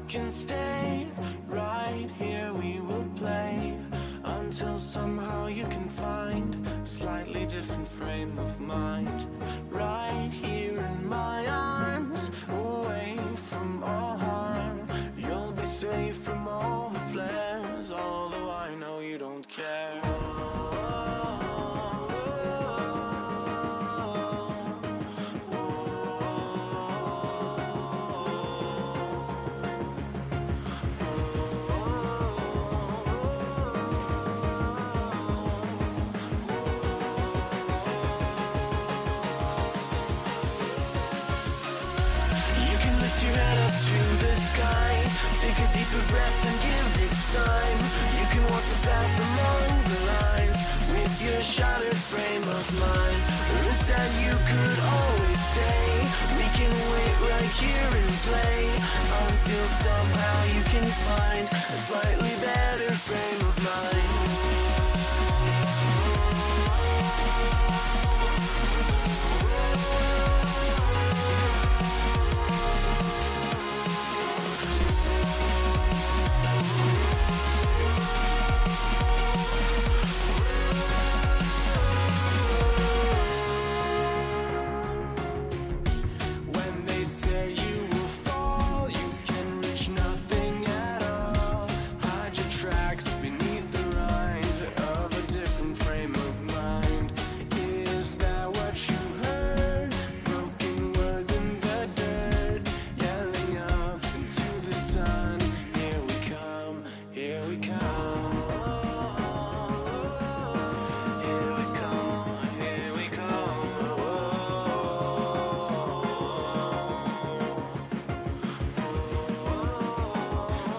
can stay right here, we will play until somehow you can find a slightly different frame of mind. Right here in my arms, away from all harm, you'll be safe from all the flares, although I know you don't care. Take a deeper breath and give it time. You can walk the path along the lines with your shattered frame of mind. Wish that you could always stay. We can wait right here and play until somehow you can find a slightly better frame of mind. Beneath the rind of a different frame of mind. Is that what you heard? Broken words in the dirt, yelling up into the sun. Here we come, here we come. Here we come, here we come.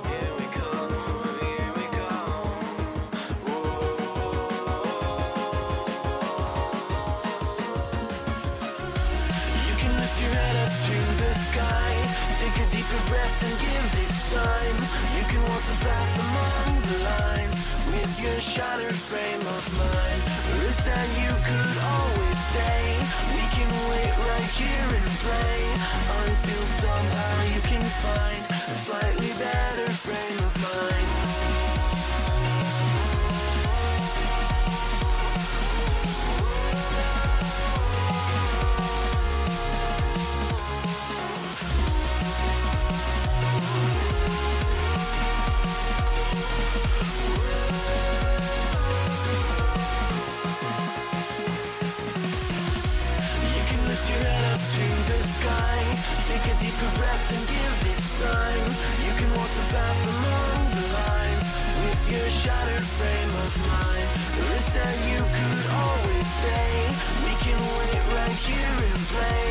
Here we come, here we come. Your head up to the sky. Take a deeper breath and give it time. You can walk the path among the lines with your shattered frame of mind. Wish that you could always stay. We can wait right here and play until somehow you can find a slightly better frame of mind. Take a deeper breath and give it time. You can walk the path along the lines with your shattered frame of mind. Wish that you could always stay. We can wait right here and play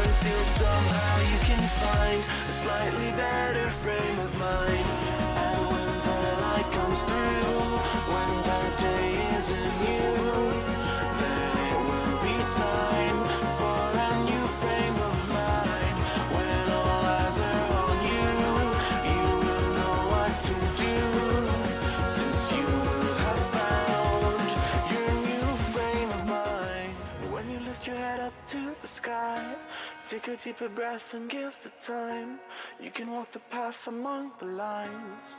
until somehow you can find a slightly better frame of mind. And when the light comes through, when that day isn't you, then it will be time for a new frame of mind. Your head up to the sky. Take a deeper breath and give it time. You can walk the path among the lines,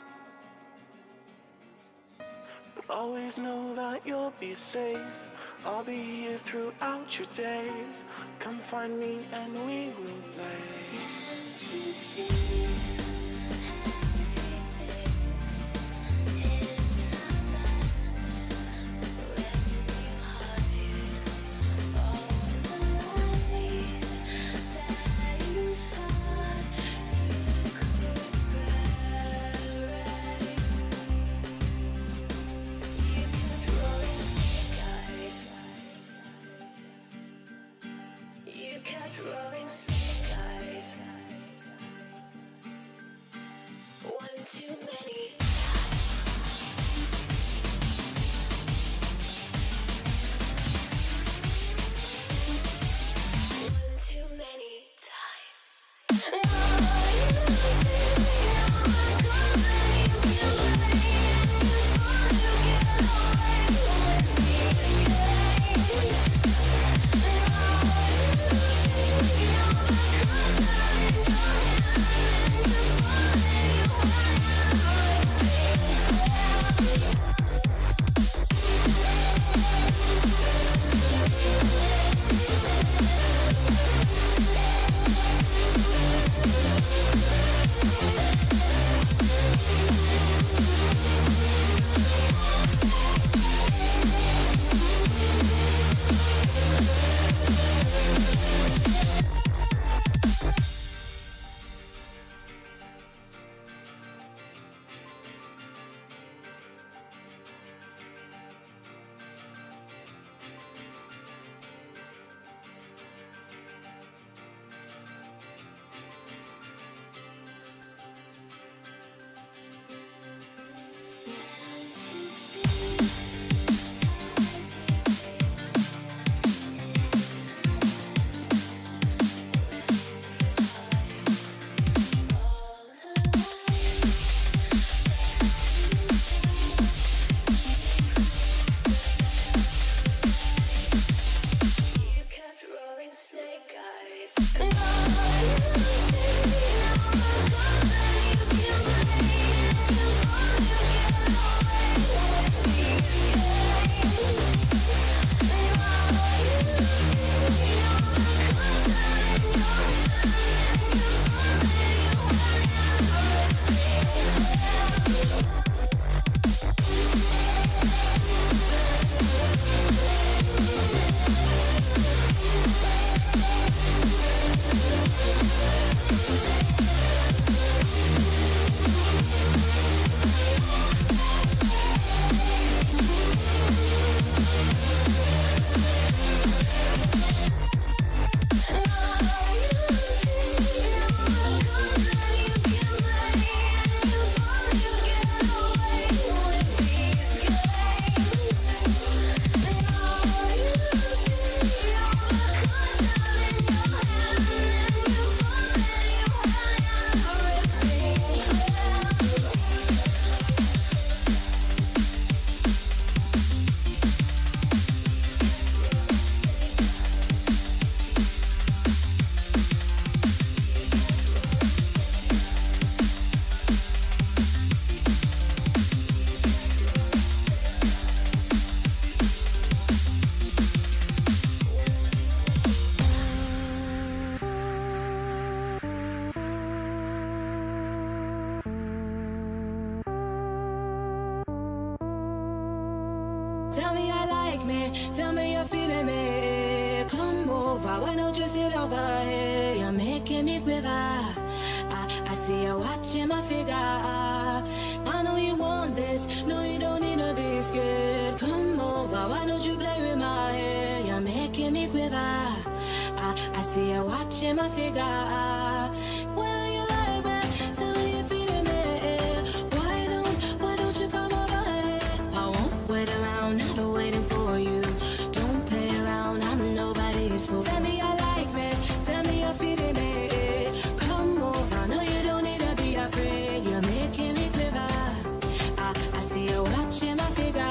but always know that you'll be safe. I'll be here throughout your days. Come find me and we will play. You kept rolling snake eyes. Tell me you're feeling me. Come over, why don't you sit over here? You're making me quiver. I see you watching my figure. I know you want this. No, you don't need to be scared. Come over, why don't you play with my hair? You're making me quiver. I see you watching my figure. Well, you like me. Tell me you're feeling me. Why don't you come over here? I won't wait around, not waiting for you. Don't play around, I'm nobody's fool. Tell me I like me. Tell me you're feeling me. Come over, no, you don't need to be afraid. You're making me quiver. I see you watching my figure.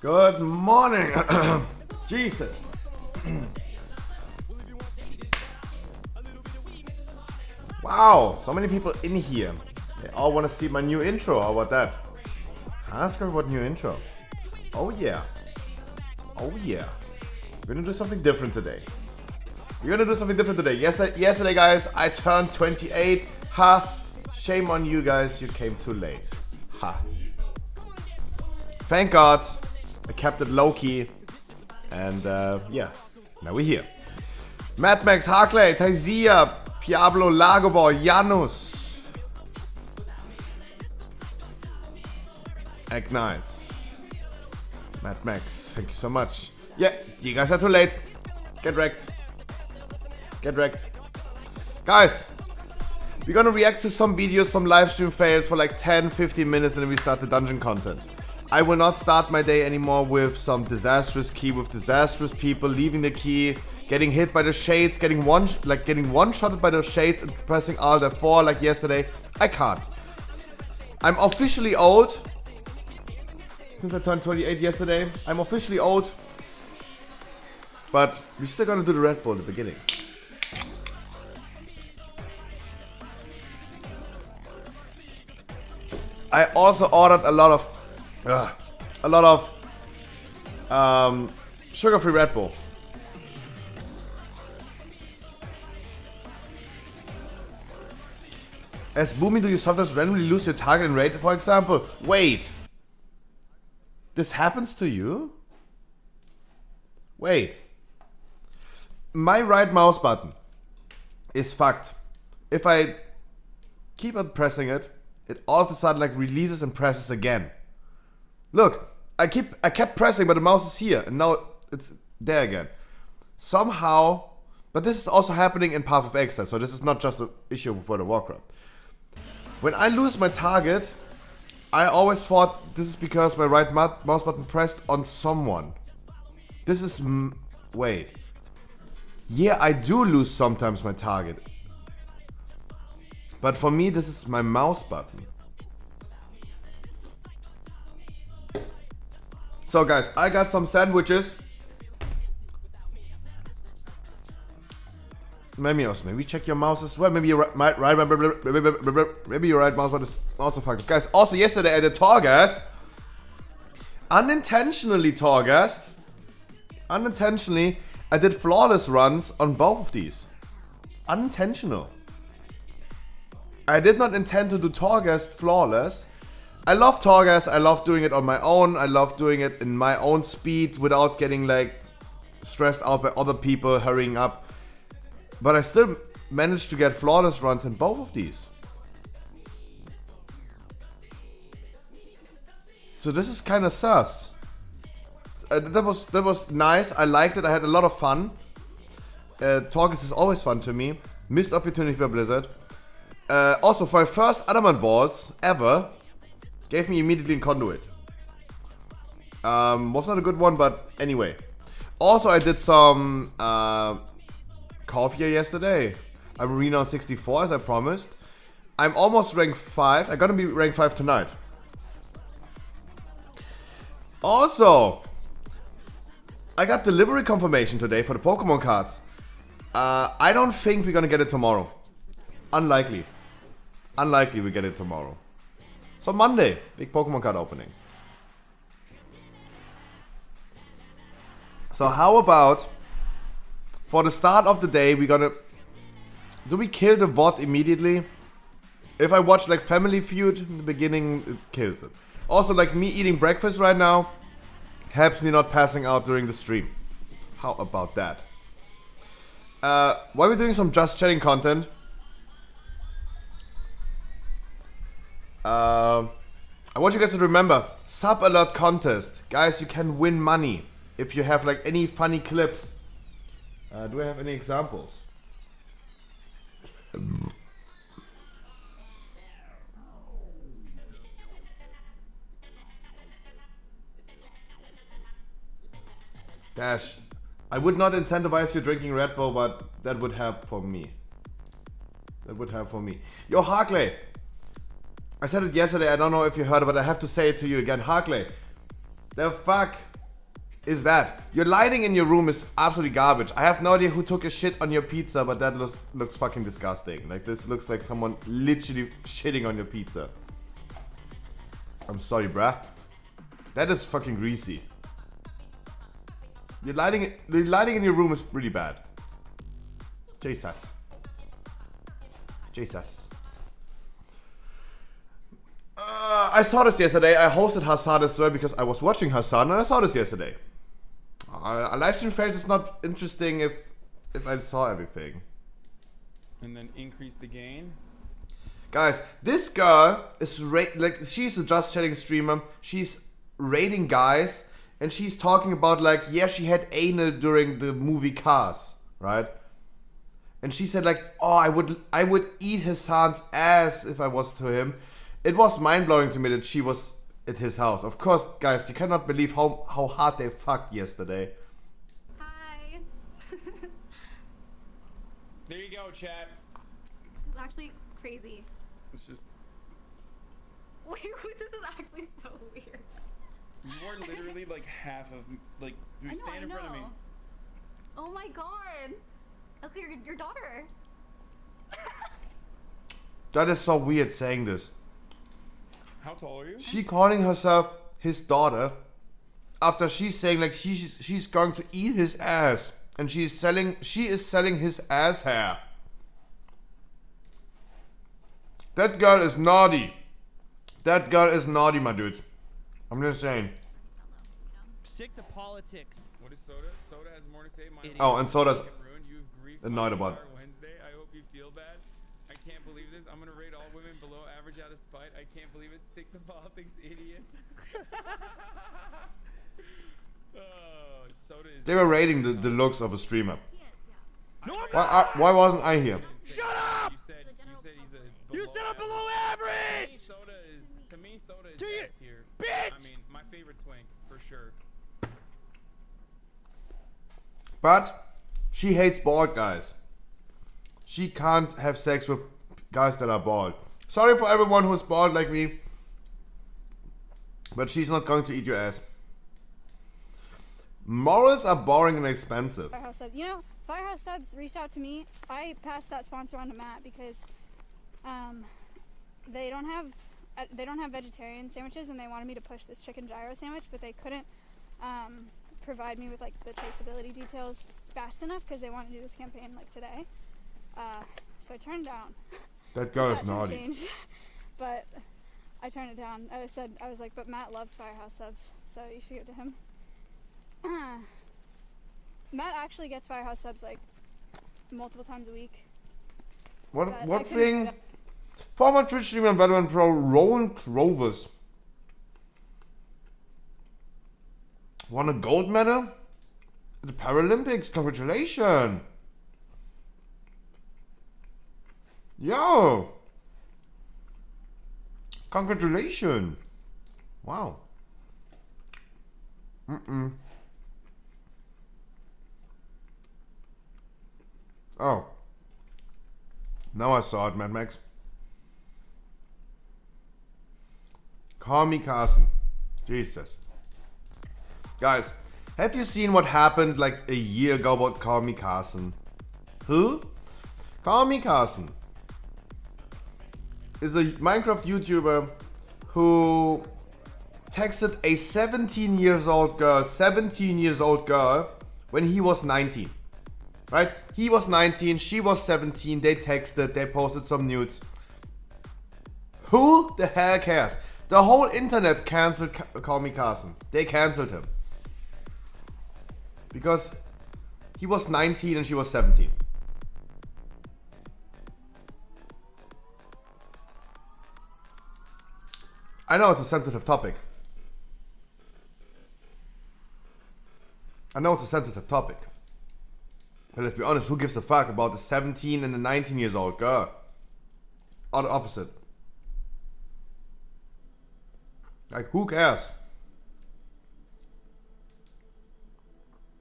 Good morning. Jesus. Wow, so many people in here. They all want to see my new intro. How about that? Ask her what new intro. Oh yeah. Oh yeah. We're gonna do something different today. Yesterday, guys, I turned 28. Ha. Shame on you guys. You came too late. Ha. Thank God. I kept it low-key, and yeah, now we're here. Mad Max, Harkley, Taizia, Piablo, Lagobor, Janus, Ignites, Mad Max, thank you so much. Yeah, you guys are too late. Get wrecked. Get wrecked. Guys, we're gonna react to some videos, some live stream fails for like 10-15 minutes, and then we start the dungeon content. I will not start my day anymore with some disastrous key, with disastrous people leaving the key, getting hit by the shades, getting one-shotted by the shades and pressing Alt F4 like yesterday. I can't. I'm officially old. Since I turned 28 yesterday, I'm officially old. But we're still gonna do the Red Bull at the beginning. I also ordered a lot of sugar-free Red Bull. As Boomy, do you sometimes randomly lose your target in raid, for example? Wait. This happens to you? Wait. My right mouse button is fucked. If I keep on pressing it, it all of a sudden like releases and presses again. Look, I kept pressing, but the mouse is here, and now it's there again. Somehow, But this is also happening in Path of Exile, so this is not just an issue with World of Warcraft. When I lose my target, I always thought this is because my right mouse button pressed on someone. This is... wait. Yeah, I do lose sometimes my target. But for me, this is my mouse button. So guys, I got some sandwiches. Maybe check your mouse as well. Maybe your maybe your right mouse button is also fucked. Guys, also yesterday I did Torghast. Unintentionally, I did flawless runs on both of these. Unintentional. I did not intend to do Torghast flawless. I love Torghast, I love doing it on my own, I love doing it in my own speed without getting like stressed out by other people hurrying up. But I still managed to get flawless runs in both of these. So this is kind of sus. That was nice, I liked it, I had a lot of fun. Torghast is always fun to me. Missed opportunity by Blizzard. Also, for my first Adamant Vaults ever, gave me immediately in Conduit. Was not a good one, but anyway. Also, I did some coffee yesterday. I'm renowned 64 as I promised. I'm almost rank 5. I'm gonna be rank 5 tonight. Also, I got delivery confirmation today for the Pokemon cards. I don't think we're gonna get it tomorrow. Unlikely. Unlikely we get it tomorrow. So Monday, big Pokemon card opening. So how about for the start of the day we're gonna... Do we kill the VoD immediately? If I watch like Family Feud in the beginning, it kills it. Also like me eating breakfast right now helps me not passing out during the stream. How about that? While we're doing some Just Chatting content, I want you guys to remember, sub alert contest. Guys, you can win money if you have like any funny clips. Do I have any examples? Dash. I would not incentivize you drinking Red Bull, but that would help for me. That would help for me. Yo, Harkley. I said it yesterday, I don't know if you heard it, but I have to say it to you again. Harkley, the fuck is that? Your lighting in your room is absolutely garbage. I have no idea who took a shit on your pizza, but that looks fucking disgusting. Like, this looks like someone literally shitting on your pizza. I'm sorry, bruh. That is fucking greasy. The lighting in your room is really bad. Jesus. Jesus. I saw this yesterday. I hosted Hassan as well because I was watching Hassan and I saw this yesterday. A live stream fails is not interesting if I saw everything. And then increase the gain. Guys, this girl is like, she's a Just Chatting streamer. She's rating guys and she's talking about like, yeah, she had anal during the movie Cars, right? And she said like, oh, I would eat Hassan's ass if I was to him. It was mind-blowing to me that she was at his house. Of course, guys, you cannot believe how hard they fucked yesterday. Hi. There you go, chat. This is actually crazy. It's just... Wait, this is actually so weird. You are literally like half of... Like, you stand in front of me. Oh my god. Look at your daughter. That is so weird saying this. How tall are you? She calling herself his daughter after she's saying like she's going to eat his ass and she is selling his ass hair. That girl is naughty. That girl is naughty, my dude. I'm just saying. Stick to politics. What is Soda? Soda has more to say. Oh, and Soda's You've annoyed about it. Wednesday. I hope you feel bad. I can't believe this. I'm gonna rate all women below average out of spite. I can't believe it. Stick to politics, idiot. Oh, Soda is... They were rating the looks of a streamer. No, I'm Why wasn't I here? Shut up! You said he's a. You said I'm below average! To me, soda is To you, S tier. bitch! I mean, my favorite twink for sure. But she hates bald guys. She can't have sex with guys that are bald. Sorry for everyone who's bald like me, but she's not going to eat your ass. Morals are boring and expensive. Firehouse Subs. You know, Firehouse Subs reached out to me. I passed that sponsor on to Matt because they don't have vegetarian sandwiches, and they wanted me to push this chicken gyro sandwich, but they couldn't provide me with like the traceability details fast enough because they want to do this campaign like today. So I turned it down. That girl is That didn't naughty. change. But I turned it down. I was like, but Matt loves Firehouse Subs, so you should give it to him. Matt actually gets Firehouse Subs like multiple times a week. What But I what couldn't thing? do that. Former Twitch streamer and veteran pro Rowan Crovers won a gold medal at the Paralympics. Congratulations! Yo! Congratulations! Wow. Oh. Now I saw it, Mad Max. Call me Carson. Jesus. Guys, have you seen what happened like a year ago about Call Me Carson? Who? Call Me Carson is a Minecraft YouTuber who texted a 17 years old girl when he was 19. Right? He was 19, she was 17, they texted, they posted some nudes. Who the hell cares? The whole internet cancelled Call Me Carson. They cancelled him. Because he was 19 and she was 17. I know it's a sensitive topic. But let's be honest, who gives a fuck about the 17 and the 19 years old girl? Or the opposite. Like, who cares?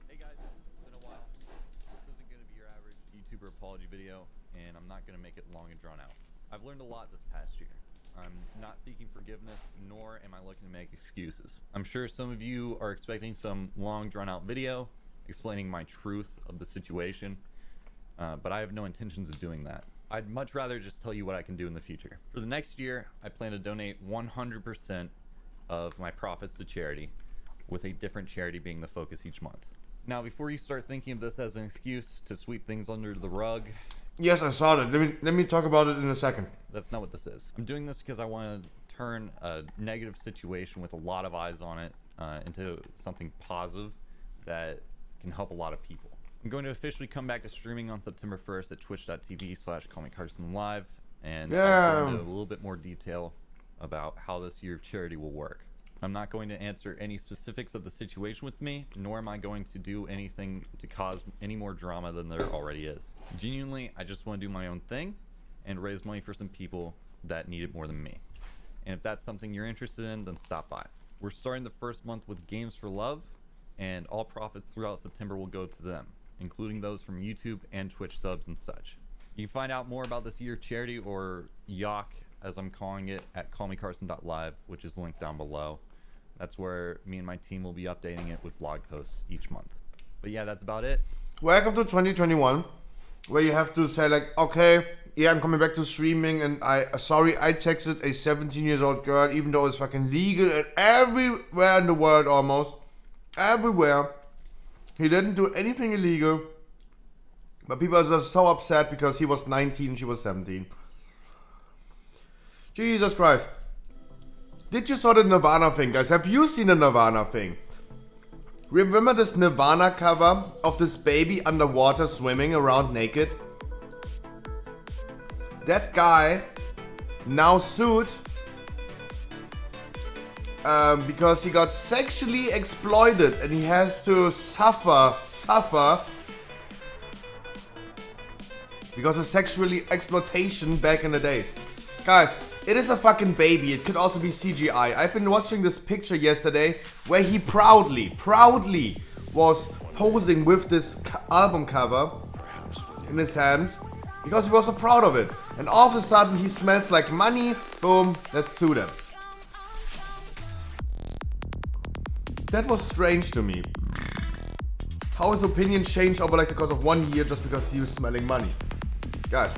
Hey guys, it's been a while. This isn't going to be your average YouTuber apology video, and I'm not going to make it long and drawn out. I've learned a lot this past year. I'm not seeking forgiveness, nor am I looking to make excuses. I'm sure some of you are expecting some long drawn out video explaining my truth of the situation, but I have no intentions of doing that. I'd much rather just tell you what I can do in the future. For the next year, I plan to donate 100% of my profits to charity, with a different charity being the focus each month. Now, before you start thinking of this as an excuse to sweep things under the rug, Yes, I saw that. Let me talk about it in a second. that's not what this is. I'm doing this because I want to turn a negative situation with a lot of eyes on it into something positive that can help a lot of people. I'm going to officially come back to streaming on September 1st at twitch.tv/CallMeCarson and I'll go into a little bit more detail about how this year of charity will work. I'm not going to answer any specifics of the situation with me, nor am I going to do anything to cause any more drama than there already is. Genuinely, I just want to do my own thing and raise money for some people that need it more than me. And if that's something you're interested in, then stop by. We're starting the first month with Games for Love, and all profits throughout September will go to them, including those from YouTube and Twitch subs and such. You can find out more about this year of charity, or YOC as I'm calling it, at callmecarson.live, which is linked down below. That's where me and my team will be updating it with blog posts each month. But yeah, that's about it. Welcome to 2021, where you have to say like, okay, yeah, I'm coming back to streaming, and I texted a 17 years old girl, even though it's fucking legal and everywhere in the world almost. Everywhere. He didn't do anything illegal. But people are just so upset because he was 19 and she was 17. Jesus Christ. Did you saw the Nirvana thing, guys? Have you seen the Nirvana thing? Remember this Nirvana cover of this baby underwater swimming around naked? That guy now sued because he got sexually exploited and he has to suffer Because of sexually exploitation back in the days. Guys, it is a fucking baby. It could also be CGI. I've been watching this picture yesterday where he proudly was posing with this album cover in his hand because he was so proud of it. And all of a sudden he smells like money. Boom, let's sue them. That was strange to me. How his opinion changed over like the course of 1 year just because he was smelling money. Guys,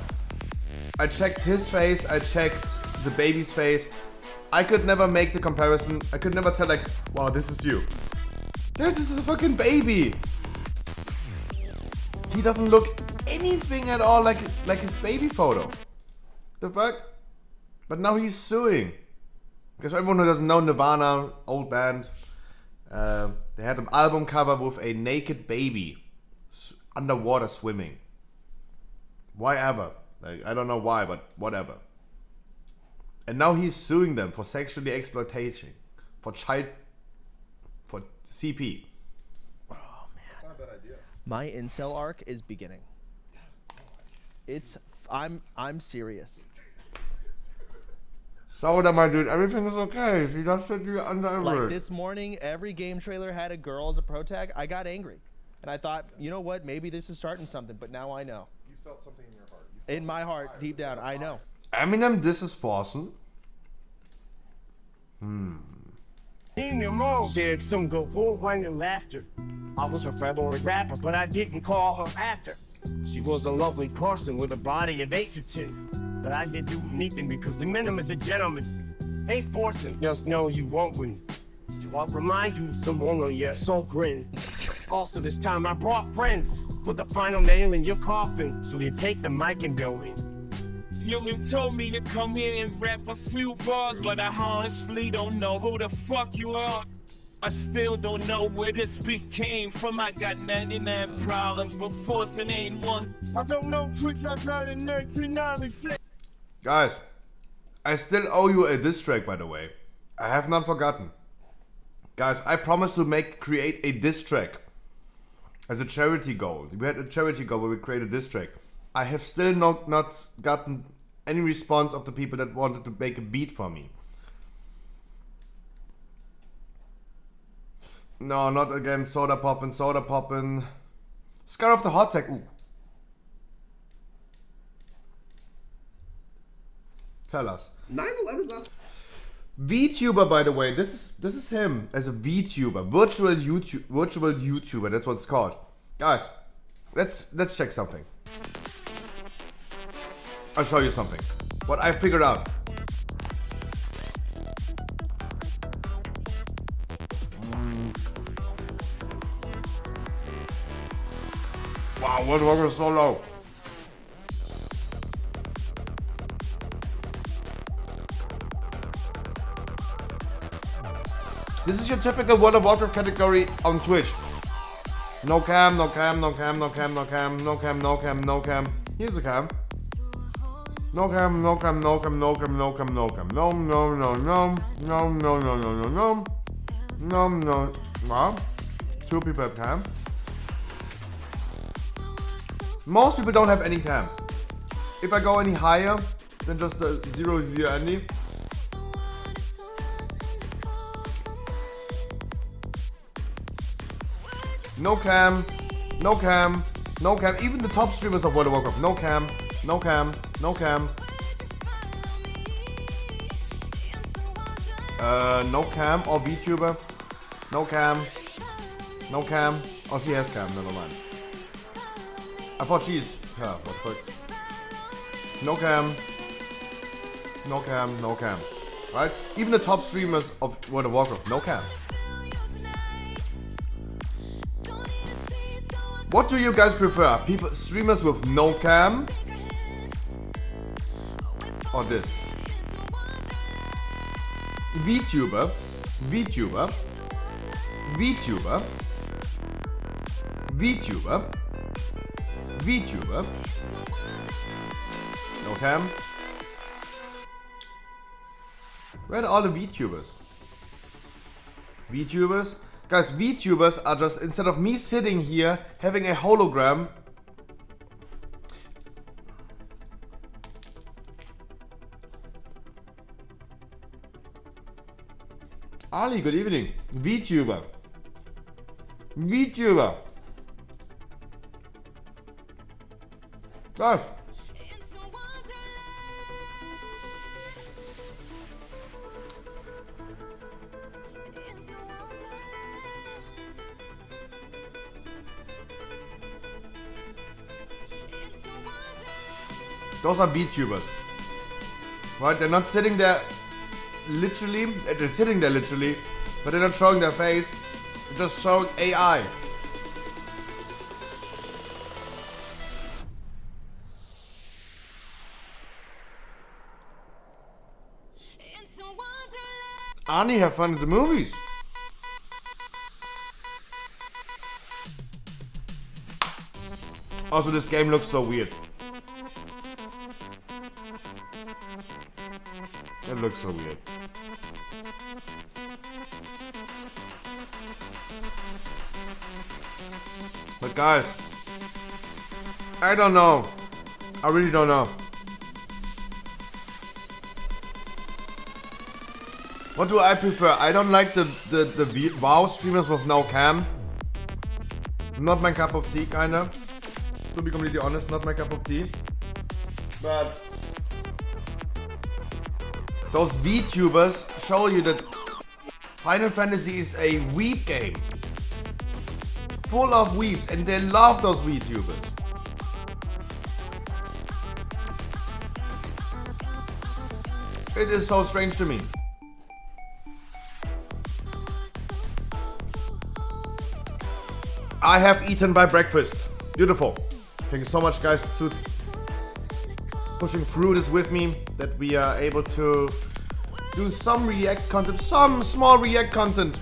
I checked his face, I checked the baby's face. I could never make the comparison. I could never tell like, wow, this is you. This is a fucking baby. He doesn't look anything at all like his baby photo. The fuck? But now he's suing. Because for everyone who doesn't know, Nirvana, old band, they had an album cover with a naked baby underwater swimming. Why ever? Like, I don't know why, but whatever. And now he's suing them for sexually exploitation, for CP. Oh man, that's not a bad idea. My incel arc is beginning. I'm serious. So that my dude, everything is okay. He does fit you under. Like this morning, every game trailer had a girl as a pro tag. I got angry, and I thought, you know what? Maybe this is starting something. But now I know. You felt something in your heart. In my heart, deep down, I know. Eminem, this is Forsen. Shared some good wine and laughter. I was her favorite rapper, but I didn't call her after. She was a lovely person with a body of 8 to 10. But I didn't do anything because Eminem is a gentleman. Ain't forcing, just know you won't win. So I'll remind you of someone on your soul grin. Also this time I brought friends for the final nail in your coffin. So you take the mic and go in. You told me to come in and rap a few bars, but I honestly don't know who the fuck you are. I still don't know where this beat came from. I got 99 problems, but forcing ain't one. I don't know tricks I done in 1996. Guys, I still owe you a diss track, by the way. I have not forgotten. Guys, I promised to create a diss track as a charity goal. We had a charity goal where we created a diss track. I have still not gotten any response of the people that wanted to make a beat for me. No, not again. Soda poppin'. Scar of the Hot Tech. Ooh. Tell us. 9/11's not. VTuber, by the way, this is him as a VTuber, virtual YouTuber. That's what it's called. Guys, let's check something. I'll show you something. What I figured out. Wow, what was so low? This is your typical World of Warcraft category on Twitch. No cam, no cam, no cam, no cam, no cam, no cam, no cam, no cam. Here's a cam. No cam, no cam, no cam, no cam, no cam, no cam. No, no, no, no. No, no, no, no, no, no. No, no. Wow. 2 people have cam. Most people don't have any cam. If I go any higher than just the 0 view only. No cam, no cam, no cam. Even the top streamers of World of Warcraft, no cam, no cam, no cam. No cam or VTuber. No cam, no cam. Oh, she has cam, never mind. I thought she's her, what the fuck. No cam, no cam, no cam. Right? Even the top streamers of World of Warcraft, no cam. What do you guys prefer? Streamers with no cam? Or this? VTuber, VTuber, VTuber, VTuber, VTuber, no cam? Where are all the VTubers? VTubers? Guys, VTubers are just, instead of me sitting here having a hologram. Ali, good evening. VTuber. VTuber. Guys. Those are VTubers. Right? They're not sitting there literally. They're sitting there literally, but they're not showing their face. They're just showing AI. Arnie, have fun at the movies. Also, this game looks so weird. It looks so weird. But guys, I don't know. I really don't know. What do I prefer? I don't like the WoW streamers with no cam. Not my cup of tea, kinda. To be completely honest, not my cup of tea. But those VTubers show you that Final Fantasy is a weeb game. Full of weebs, and they love those VTubers. It is so strange to me. I have eaten by breakfast. Beautiful. Thank you so much, guys, to pushing through this with me, that we are able to do some React content, some small React content.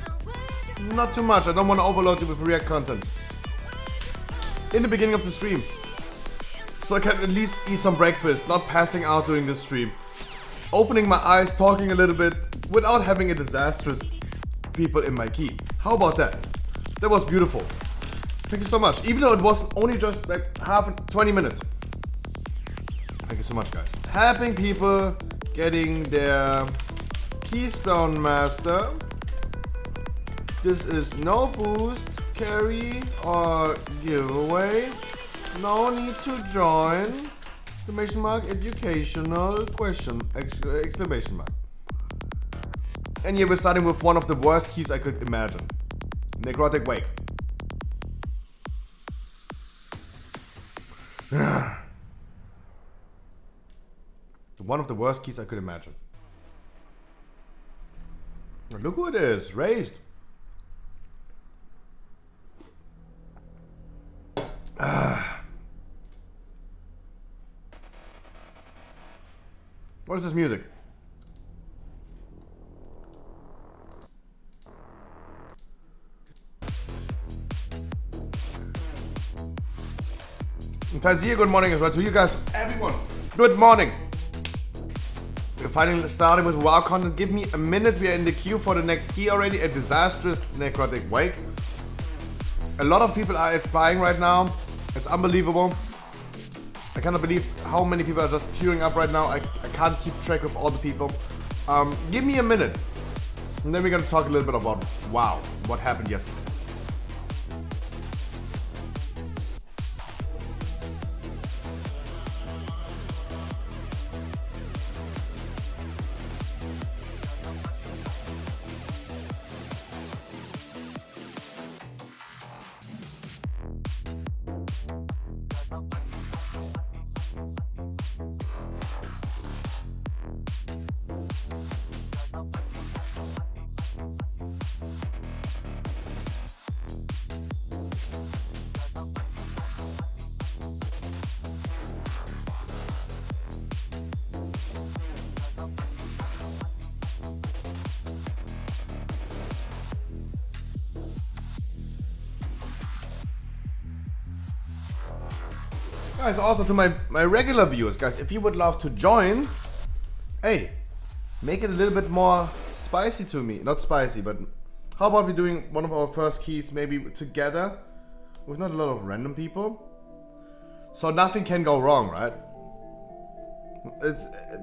Not too much. I don't want to overload you with React content in the beginning of the stream, so I can at least eat some breakfast, not passing out during the stream. Opening my eyes, talking a little bit without having a disastrous people in my key. How about that? That was beautiful. Thank you so much. Even though it was only just like 20 minutes. Thank you so much, guys. Helping people getting their Keystone Master. This is no boost, carry, or giveaway. No need to join. Exclamation mark, educational, question, exclamation mark. And yeah, we're starting with one of the worst keys I could imagine. Necrotic Wake. One of the worst keys I could imagine. Look who it is, raised. What is this music? Tazir, good morning as well to you guys. Everyone, good morning. We're finally starting with WoW content. Give me a minute. We are in the queue for the next key already. A disastrous Necrotic Wake. A lot of people are applying right now. It's unbelievable. I cannot believe how many people are just queuing up right now. I can't keep track of all the people. Give me a minute. And then we're gonna talk a little bit about WoW. What happened yesterday. Guys, also to my regular viewers, guys, if you would love to join, hey, make it a little bit more spicy to me. Not spicy, but how about we doing one of our first keys maybe together with not a lot of random people? So nothing can go wrong, right?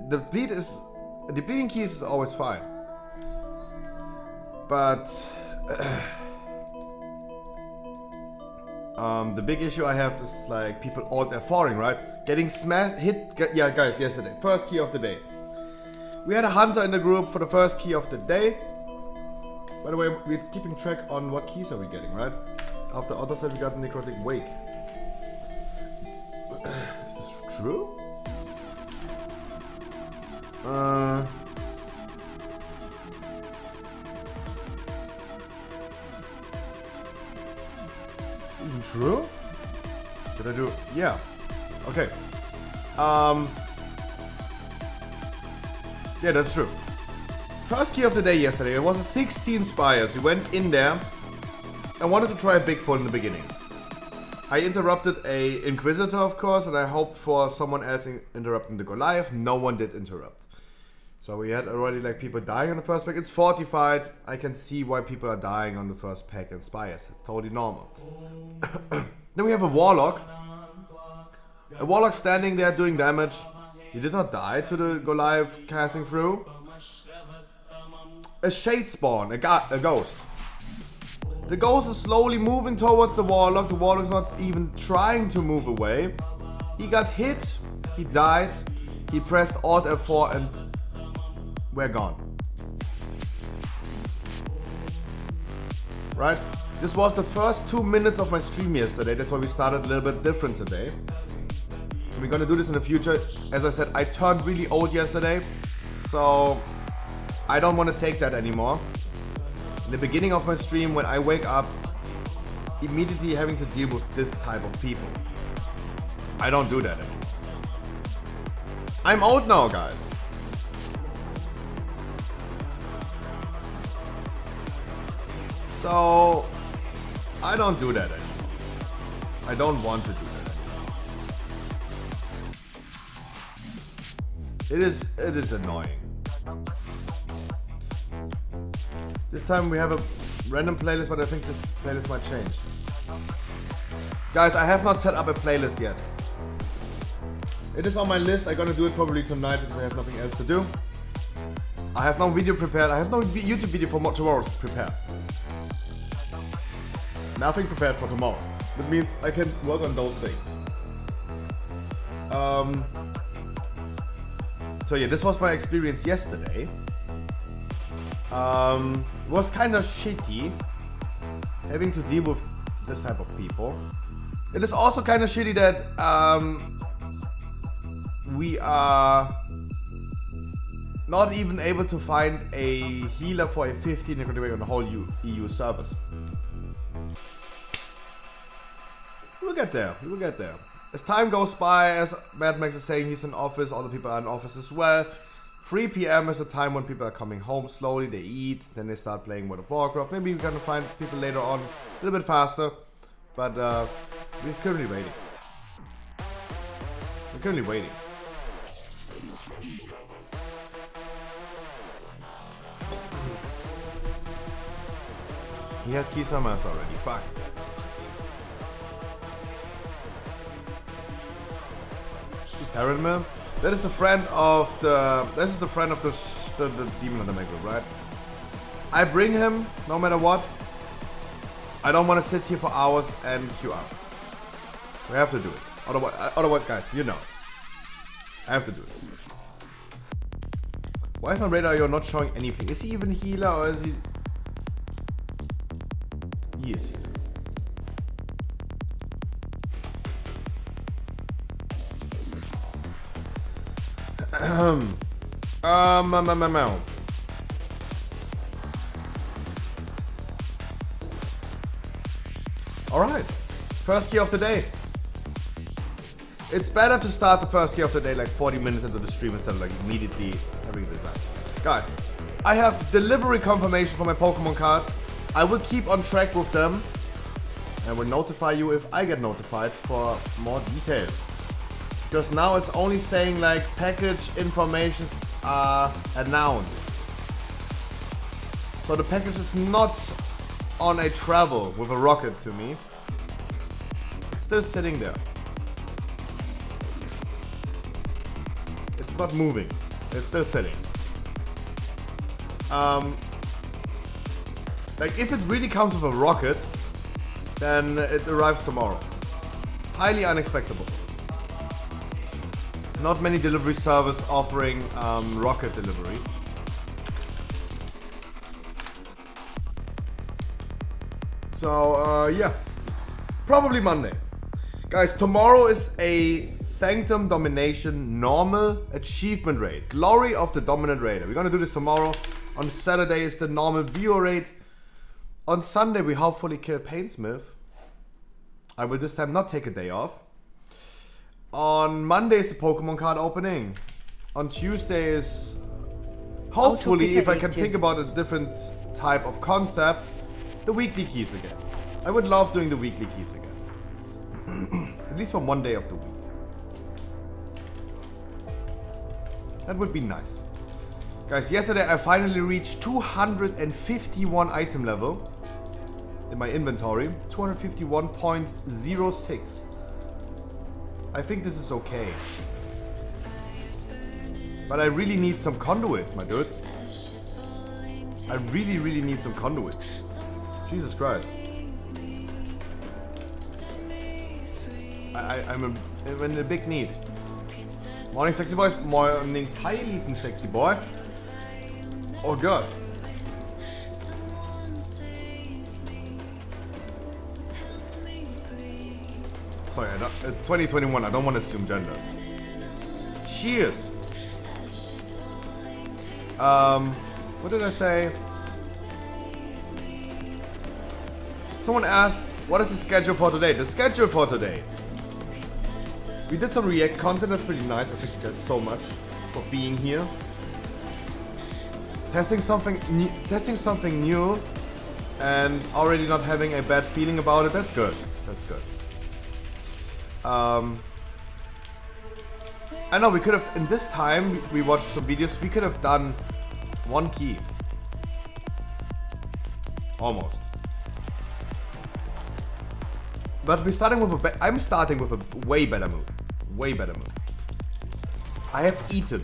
The bleeding keys is always fine. But the big issue I have is like people alt F4ing, right? Getting yeah, guys, yesterday. First key of the day. We had a hunter in the group for the first key of the day. By the way, we're keeping track on what keys are we getting, right? After Otto said we got the Necrotic Wake. Is this true? Is this even true? Did I do? Yeah. Okay. Yeah, that's true. First key of the day yesterday, it was a 16 Spires. We went in there and wanted to try a big pull in the beginning. I interrupted a Inquisitor, of course, and I hoped for someone else interrupting the Goliath. No one did interrupt. So we had already like people dying on the first pack. It's fortified. I can see why people are dying on the first pack in Spires. It's totally normal. Then we have a Warlock. A Warlock standing there doing damage. He did not die to the Goliath casting through. A Shade Spawn, a ghost. The ghost is slowly moving towards the Warlock. The Warlock is not even trying to move away. He got hit, he died, he pressed Alt F4 and we're gone. Right? This was the first 2 minutes of my stream yesterday. That's why we started a little bit different today. We're gonna do this in the future. As I said, I turned really old yesterday, so I don't want to take that anymore. In the beginning of my stream, when I wake up, immediately having to deal with this type of people. I don't do that anymore. I'm old now, guys. So I don't do that anymore. I don't want to do that. It is annoying. This time we have a random playlist, but I think this playlist might change. Guys, I have not set up a playlist yet. It is on my list. I'm gonna do it probably tonight because I have nothing else to do. I have no video prepared. I have no YouTube video for tomorrow prepared. Nothing prepared for tomorrow. That means I can work on those things. So yeah, this was my experience yesterday. It was kind of shitty having to deal with this type of people. It is also kind of shitty that we are not even able to find a healer for a 15 on the whole EU servers. We'll get there. We will get there. As time goes by, as Mad Max is saying, he's in office, other people are in office as well. 3 PM is the time when people are coming home slowly, they eat, then they start playing World of Warcraft. Maybe we're gonna find people later on a little bit faster, but we're currently waiting. We're currently waiting. He has Kisamas already, fuck. Terranman? That is the friend of the... This is the friend of the demon of the group, right? I bring him, no matter what. I don't want to sit here for hours and queue up. We have to do it. Otherwise, guys, you know. I have to do it. Why is my radar not showing anything? Is he even healer or is he... He is healer. Alright, first key of the day. It's better to start the first key of the day like 40 minutes into the stream instead of like immediately having this nice. Guys, I have delivery confirmation for my Pokemon cards. I will keep on track with them. I will notify you if I get notified for more details. Because now it's only saying like package informations are announced. So the package is not on a travel with a rocket to me. It's still sitting there. It's not moving. It's still sitting. Like, if it really comes with a rocket, then it arrives tomorrow. Highly unexpected. Not many delivery service offering rocket delivery. So, yeah. Probably Monday. Guys, tomorrow is a Sanctum Domination normal achievement raid. Glory of the Dominant Raider. We're gonna do this tomorrow. On Saturday is the normal viewer raid. On Sunday we hopefully kill Painsmith. I will this time not take a day off. On Monday is the Pokemon card opening. On Tuesday is hopefully, if I can think about a different type of concept, the weekly keys again. I would love doing the weekly keys again. At least for one day of the week. That would be nice. Guys, yesterday I finally reached 251 item level in my inventory. 251.06. I think this is okay. But I really need some conduits, my dudes. I really need some conduits. Jesus Christ. I'm in a big need. Morning, sexy boys. Morning, tiny sexy boy. Oh god. Sorry, it's 2021. I don't want to assume genders. Cheers. What did I say? Someone asked, what is the schedule for today? The schedule for today. We did some React content, that's pretty nice. I thank you guys so much for being here. Testing something new and already not having a bad feeling about it. That's good. That's good. I know we could have, in this time we watched some videos, we could have done one key. Almost. But we're starting with I'm starting with a way better mood. Way better mood. I have eaten.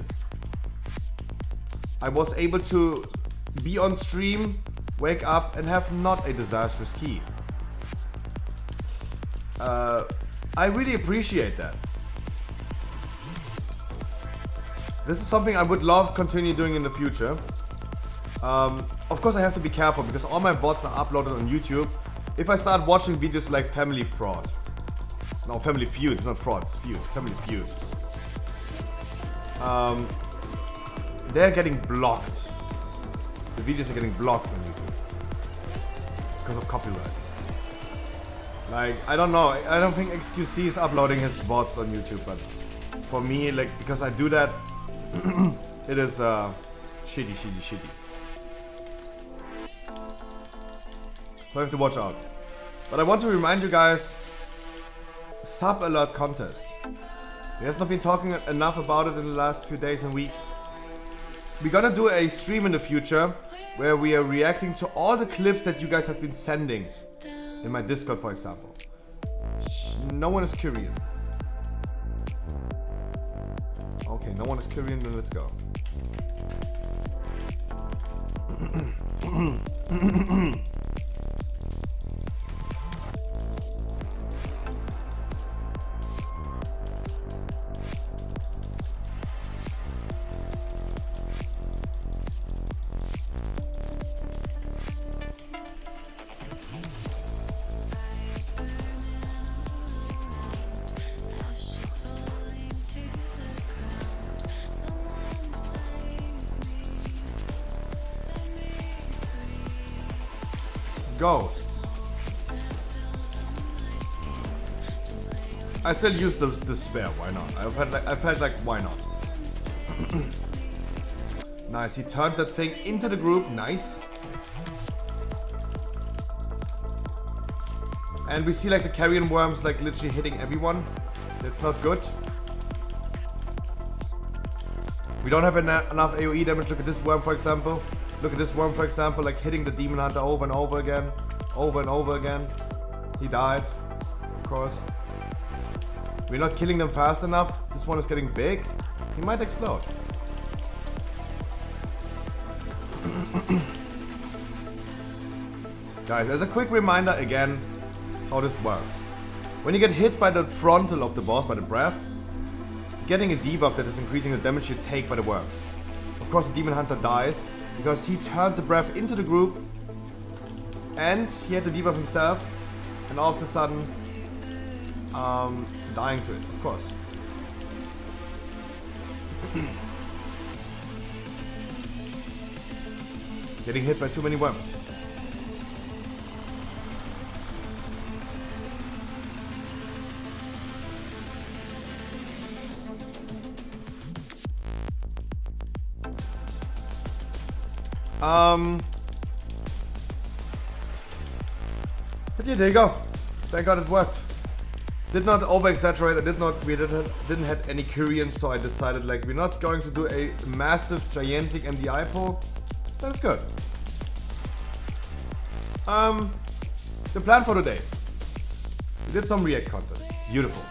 I was able to be on stream, wake up and have not a disastrous key. I really appreciate that. This is something I would love to continue doing in the future. Of course I have to be careful because all my VoDs are uploaded on YouTube. If I start watching videos like Family Fraud. No, Family Feud, it's not fraud, it's feud. Family Feud. They're getting blocked. The videos are getting blocked on YouTube. Because of copyright. Like, I don't know. I don't think XQC is uploading his VoDs on YouTube, but for me, like, because I do that, it is shitty. So I have to watch out. But I want to remind you guys, sub alert contest. We have not been talking enough about it in the last few days and weeks. We're gonna do a stream in the future where we are reacting to all the clips that you guys have been sending in my Discord, for example. No one is Korean. Okay, no one is Korean, then let's go. Ghosts. I still use the spare, why not? I felt like why not? Nice, he turned that thing into the group, nice. And we see like the carrion worms like literally hitting everyone. That's not good. We don't have enough AoE damage. Look at this worm, for example. Look at this worm, for example, like hitting the Demon Hunter over and over again. Over and over again. He died, of course. We're not killing them fast enough. This one is getting big. He might explode. Guys, as a quick reminder again, how this works. When you get hit by the frontal of the boss, by the breath, you're getting a debuff that is increasing the damage you take by the worms. Of course, the Demon Hunter dies because he turned the breath into the group and he had the debuff himself, and all of a sudden, dying to it, of course. Getting hit by too many worms. But yeah, there you go. Thank God it worked. Did not over exaggerate. We didn't have any Koreans, so I decided like we're not going to do a massive gigantic MDI pull. That's good. The plan for today. We did some React content. Beautiful.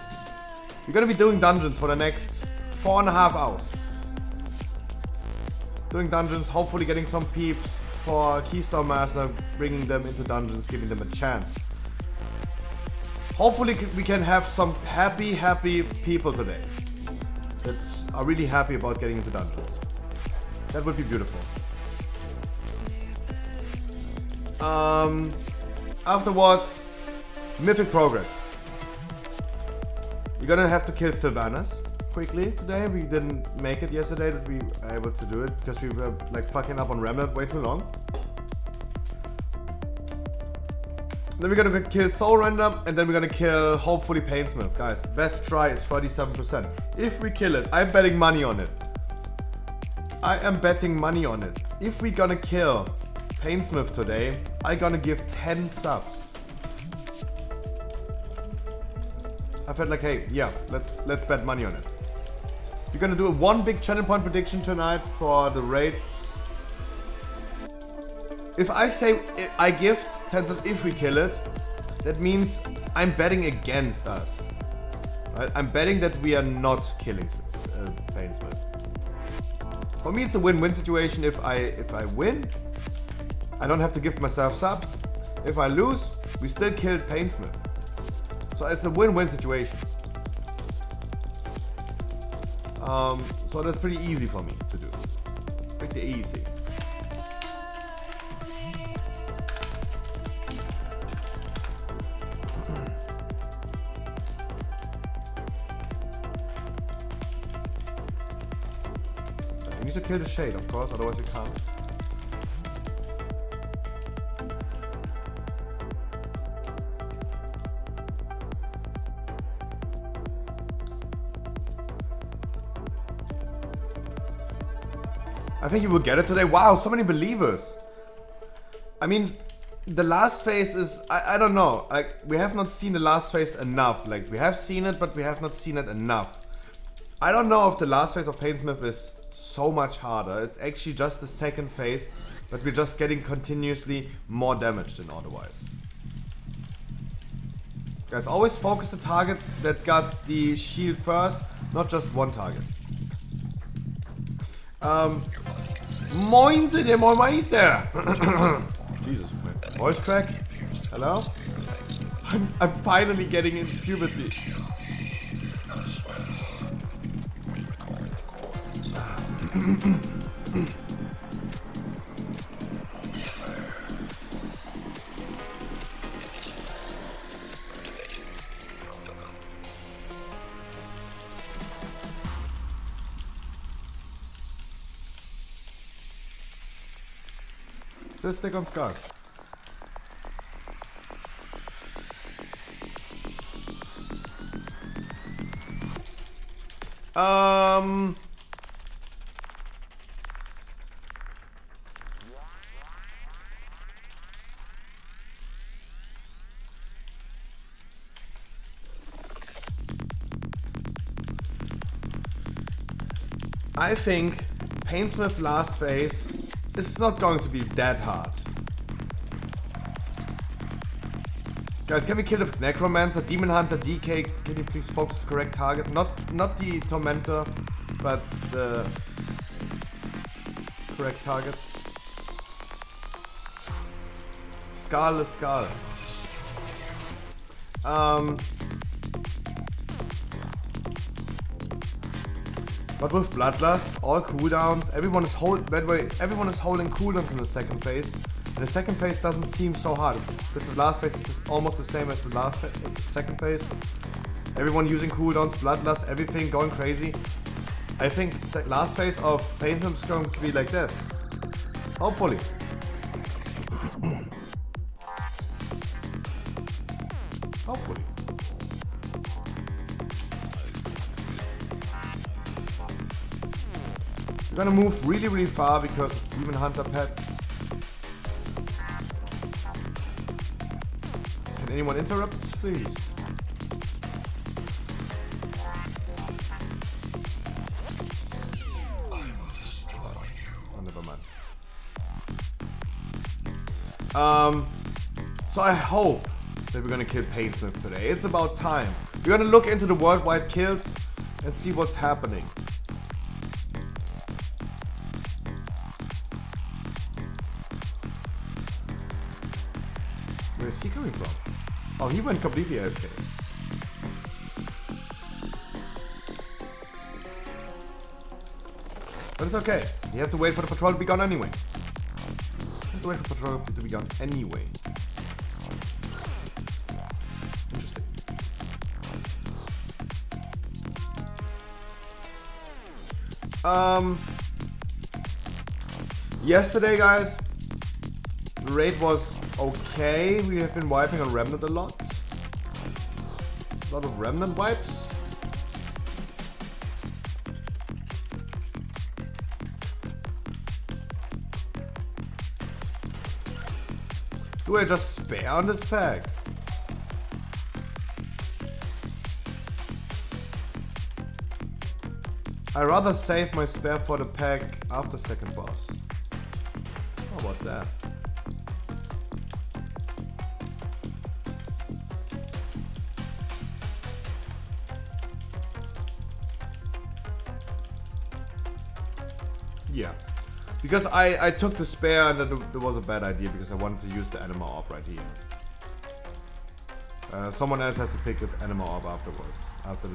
We're gonna be doing dungeons for the next 4.5 hours. Doing dungeons, hopefully getting some peeps for Keystone Master, bringing them into dungeons, giving them a chance. Hopefully we can have some happy people today that are really happy about getting into dungeons. That would be beautiful. Afterwards, Mythic Progress. We're gonna have to kill Sylvanas quickly today. We didn't make it yesterday that we were able to do it because we were like fucking up on Remnant way too long. Then we're gonna kill Soul Render, and then we're gonna kill hopefully Painsmith. Guys, best try is 37%. If we kill it, I'm betting money on it. I am betting money on it. If we're gonna kill Painsmith today, I'm gonna give 10 subs. I felt like, hey, yeah, let's bet money on it. We're gonna do one big channel point prediction tonight for the raid. If I say I gift 10 subs if we kill it, that means I'm betting against us. Right? I'm betting that we are not killing Painsmith. For me, it's a win-win situation. If I win, I don't have to gift myself subs. If I lose, we still killed Painsmith. So it's a win-win situation. So that's pretty easy for me to do. Pretty easy. You need to kill the shade, of course, otherwise you can't. I think you will get it today. Wow, so many believers. I mean, the last phase is, I don't know. Like, we have not seen the last phase enough. Like, we have seen it, but we have not seen it enough. I don't know if the last phase of Painsmith is so much harder. It's actually just the second phase, but we're just getting continuously more damage than otherwise. Guys, always focus the target that got the shield first, not just one target. Moinse, der Moin Meister! Jesus, my voice crack? Hello? I'm finally getting in puberty. Still stick on Scar. I think Painsmith last phase is not going to be that hard. Guys, can we kill the Necromancer, Demon Hunter, DK? Can you please focus the correct target? Not the Tormentor, but the correct target. Scarlet Skull. But with Bloodlust, all cooldowns, everyone is holding cooldowns in the second phase. And the second phase doesn't seem so hard. The last phase is just almost the same as the second phase. Everyone using cooldowns, Bloodlust, everything going crazy. I think last phase of Paintum is going to be like this. Hopefully. Hopefully. We're gonna move really, really far because of Demon Hunter pets. Can anyone interrupt, please? Oh, never mind. So I hope that we're gonna kill Painsmith today. It's about time. We're gonna look into the worldwide kills and see what's happening. Where is he coming from? Oh, he went completely AFK. But it's okay. You have to wait for the patrol to be gone anyway. You have to wait for the patrol to be gone anyway. Interesting. Yesterday, guys, the raid was okay. We have been wiping on Remnant a lot. A lot of Remnant wipes. Do I just spare on this pack? I rather save my spare for the pack after second boss. How about that? Yeah. Because I took the spare and it was a bad idea because I wanted to use the Anima Orb right here. Someone else has to pick the Anima Orb afterwards. After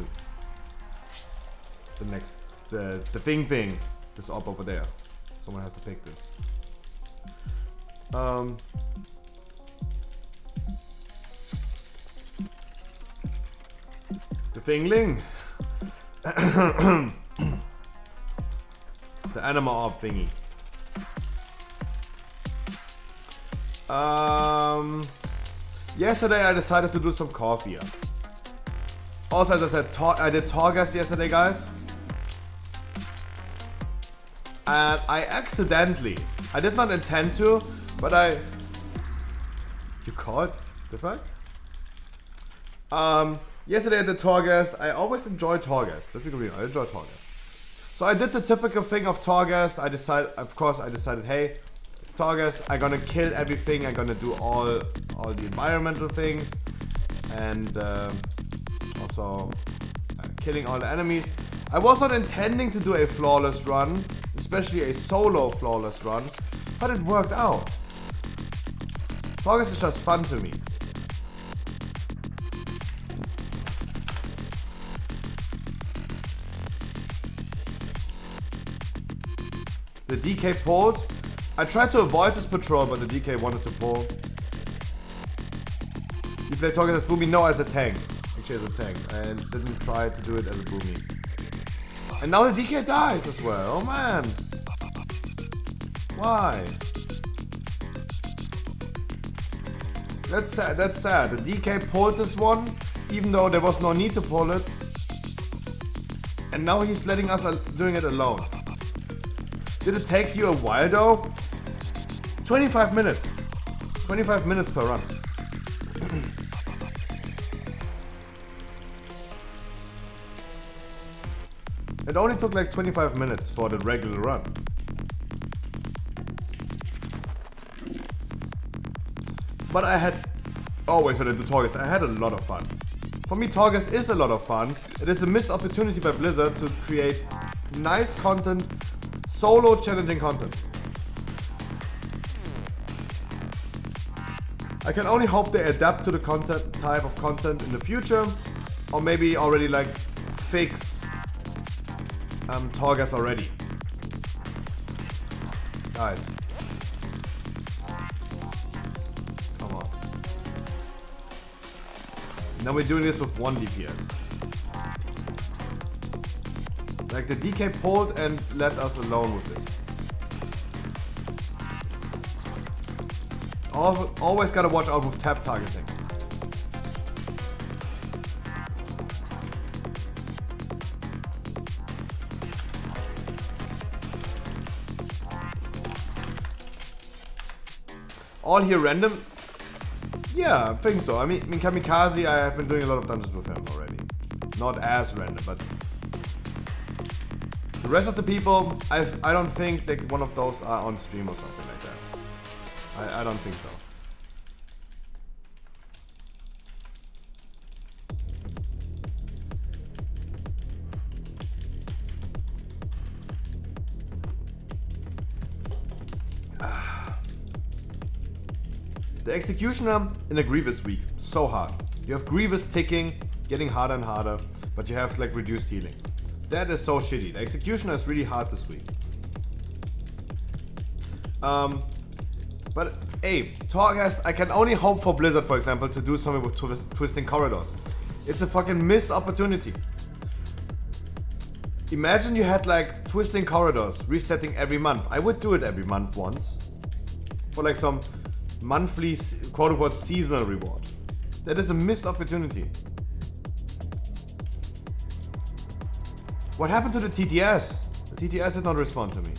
the next... the thing. This orb over there. Someone has to pick this. The Thingling. The Anima Orb thingy. Yesterday I decided to do some coffee. Also, as I said, I did Torghast yesterday, guys. And I accidentally, I did not intend to, but you caught the fuck? Yesterday I did Torghast. I always enjoy Torghast. Let's be real, I enjoy Torghast. So I did the typical thing of Torghast. I decided, hey, it's Torghast. I'm gonna kill everything. I'm gonna do all the environmental things, and also killing all the enemies. I was not intending to do a flawless run, especially a solo flawless run, but it worked out. Torghast is just fun to me. The DK pulled. I tried to avoid this patrol, but the DK wanted to pull. You play Torghast as Boomy? No, as a tank. Actually as a tank. And didn't try to do it as a Boomy. And now the DK dies as well. Oh man. Why? That's sad. That's sad. The DK pulled this one, even though there was no need to pull it. And now he's letting us doing it alone. Did it take you a while though? 25 minutes. 25 minutes per run. It only took like 25 minutes for the regular run. But I had, always when I do Torghast, I had a lot of fun. For me, Torghast is a lot of fun. It is a missed opportunity by Blizzard to create nice content, solo challenging content. I can only hope they adapt to the content type of content in the future, or maybe already like fix Torgas already. Guys. Come on. Now we're doing this with 1 DPS. Like the DK pulled and let us alone with this. Always gotta watch out with tap targeting. All here random? Yeah, I think so. I mean Kamikaze, I have been doing a lot of dungeons with him already. Not as random, but the rest of the people, I don't think that one of those are on stream or something like that. I don't think so. The Executioner in a Grievous week, so hard. You have Grievous ticking, getting harder and harder, but you have like reduced healing. That is so shitty. The Executioner is really hard this week. But hey, Torghast, I can only hope for Blizzard, for example, to do something with Twisting Corridors. It's a fucking missed opportunity. Imagine you had like Twisting Corridors resetting every month. I would do it every month once. For like some monthly, quote-unquote, seasonal reward. That is a missed opportunity. What happened to the TTS? The TTS did not respond to me.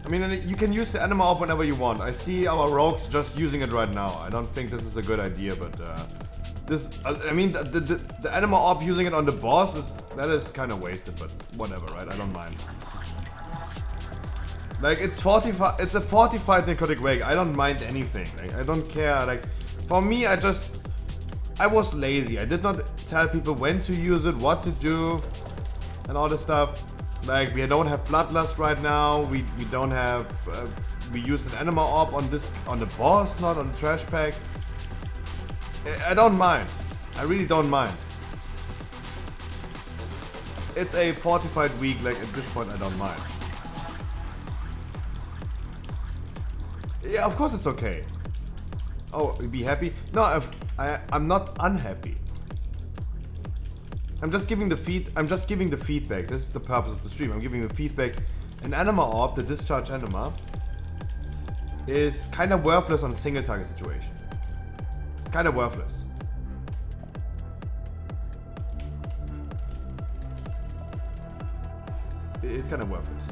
I mean, you can use the Anima Orb whenever you want. I see our rogues just using it right now. I don't think this is a good idea, but I mean, the Anima Orb using it on the boss is kind of wasted, but whatever, right? I don't mind. Like it's a fortified necrotic wake. I don't mind anything. Like, I don't care. Like for me, I was lazy. I did not tell people when to use it, what to do, and all this stuff. Like we don't have Bloodlust right now. We don't have. We used an Anima Orb on the boss, not on the trash pack. I don't mind. I really don't mind. It's a fortified week. Like at this point, I don't mind. Yeah, of course it's okay. Oh, be happy? No, I'm not unhappy. I'm just giving the feedback. This is the purpose of the stream. I'm giving the feedback. An Anima Orb, the Discharge Anima, is kind of worthless on single target situation. It's kind of worthless. It's kind of worthless.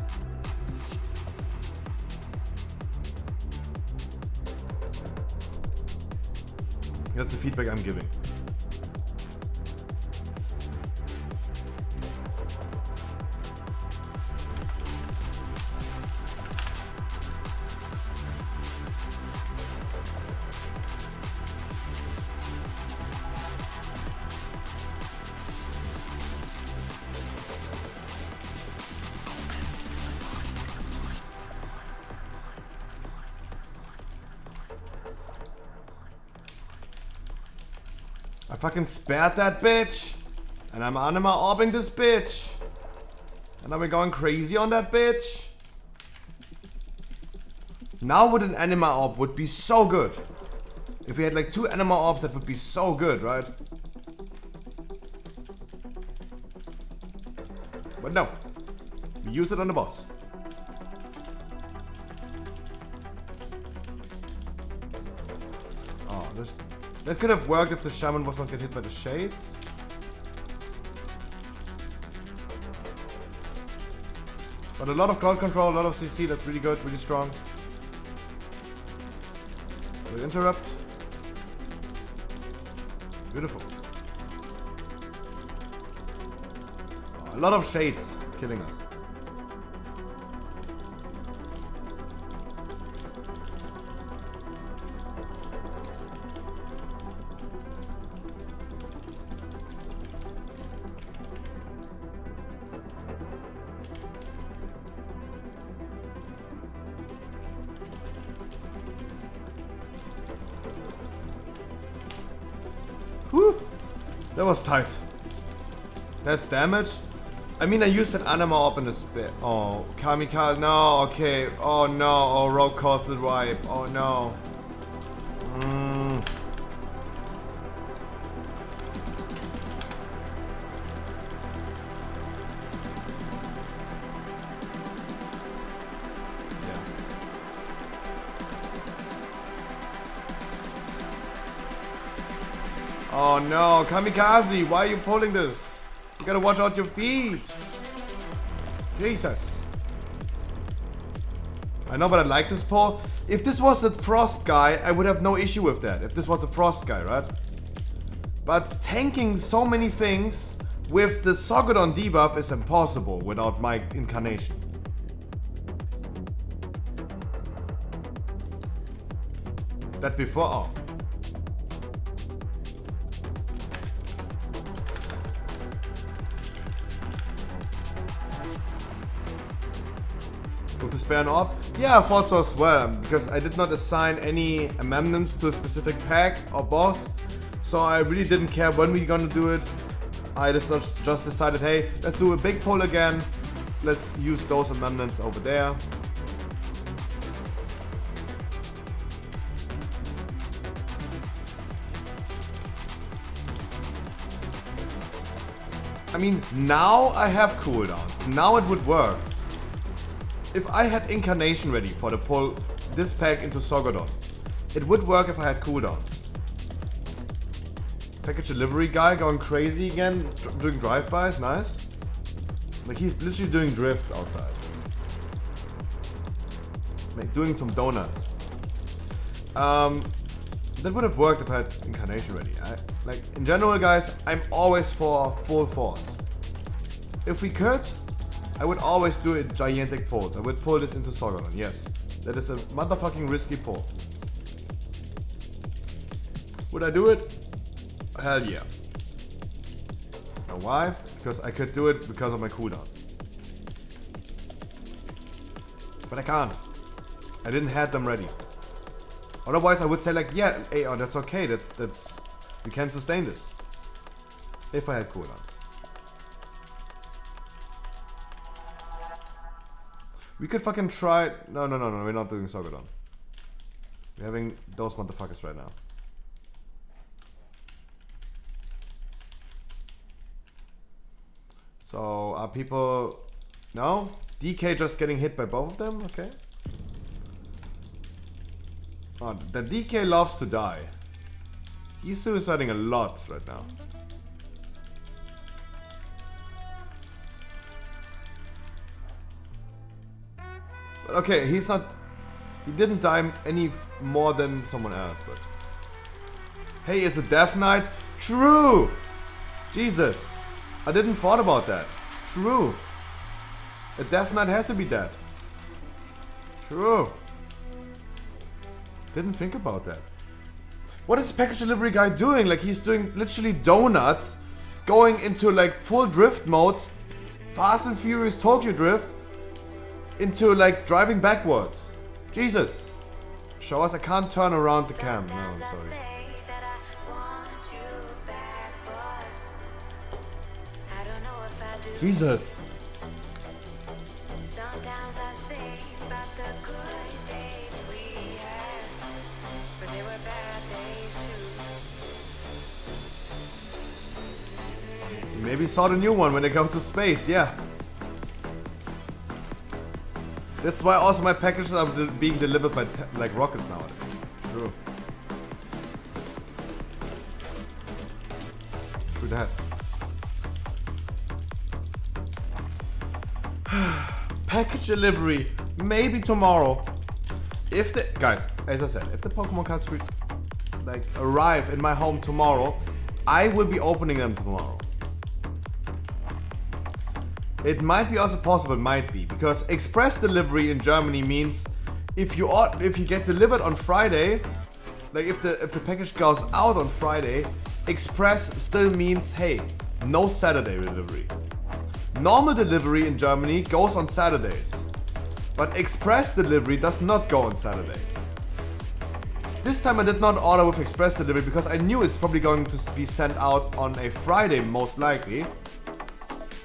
That's the feedback I'm giving. I fucking spared that bitch, and I'm Anima Orbing this bitch, and now we're going crazy on that bitch. Now with an Anima Orb would be so good. If we had like 2 Anima Orbs, that would be so good, right? But no, we use it on the boss. Oh, that could have worked if the shaman was not get hit by the shades. But a lot of crowd control, a lot of CC, that's really good, really strong. Will interrupt. Beautiful. A lot of shades killing us. Whew. That was tight. That's damage. I mean, I used that anima up in the spit. Oh, kamikaze. No, okay. Oh no. Oh, rogue costed wipe. Oh no. Oh no, kamikaze, why are you pulling this? You gotta watch out your feet. Jesus. I know, but I like this pull. If this was the frost guy, I would have no issue with that. If this was the frost guy, right? But tanking so many things with the Sogodon debuff is impossible without my incarnation. That before, oh. With the spare and orb? Yeah, I thought so as well, because I did not assign any amendments to a specific pack or boss, so I really didn't care when we're gonna do it. I just decided, hey, let's do a big pull again, let's use those amendments over there. I mean, now I have cooldowns, now it would work. If I had Incarnation ready for the pull this pack into Sogodon, it would work if I had cooldowns. Package delivery guy going crazy again, doing drive-bys, nice. Like he's literally doing drifts outside. Like doing some donuts. That would have worked if I had Incarnation ready. Like in general guys, I'm always for full force. If we could, I would always do a gigantic pull. I would pull this into Sogodon, yes. That is a motherfucking risky pull. Would I do it? Hell yeah. Now why? Because I could do it because of my cooldowns. But I can't. I didn't have them ready. Otherwise I would say like, yeah, hey, oh, that's okay, that's we can sustain this. If I had cooldowns. We could fucking try. No, we're not doing Sogodon. We're having those motherfuckers right now. So are people. No? DK just getting hit by both of them? Okay. Oh, the DK loves to die. He's suiciding a lot right now. Okay, he's not. He didn't die any more than someone else, but. Hey, it's a Death Knight? True! Jesus. I didn't thought about that. True. A Death Knight has to be dead. True. Didn't think about that. What is the package delivery guy doing? Like, he's doing literally donuts, going into like full drift mode, Fast and Furious Tokyo Drift, into like driving backwards. Jesus. Show us. I can't turn around the cam. No, I'm sorry. Jesus. Sometimes I think about the good days we had, but they were bad days too. Maybe saw the new one when they go to space, yeah. That's why also my packages are being delivered by like rockets nowadays. True. True that. Package delivery, maybe tomorrow. If the guys, as I said, if the Pokemon cards like arrive in my home tomorrow, I will be opening them tomorrow. It might be also possible, might be, because express delivery in Germany means if you get delivered on Friday, like if the package goes out on Friday, express still means, hey, no Saturday delivery. Normal delivery in Germany goes on Saturdays, but express delivery does not go on Saturdays. This time I did not order with express delivery because I knew it's probably going to be sent out on a Friday most likely.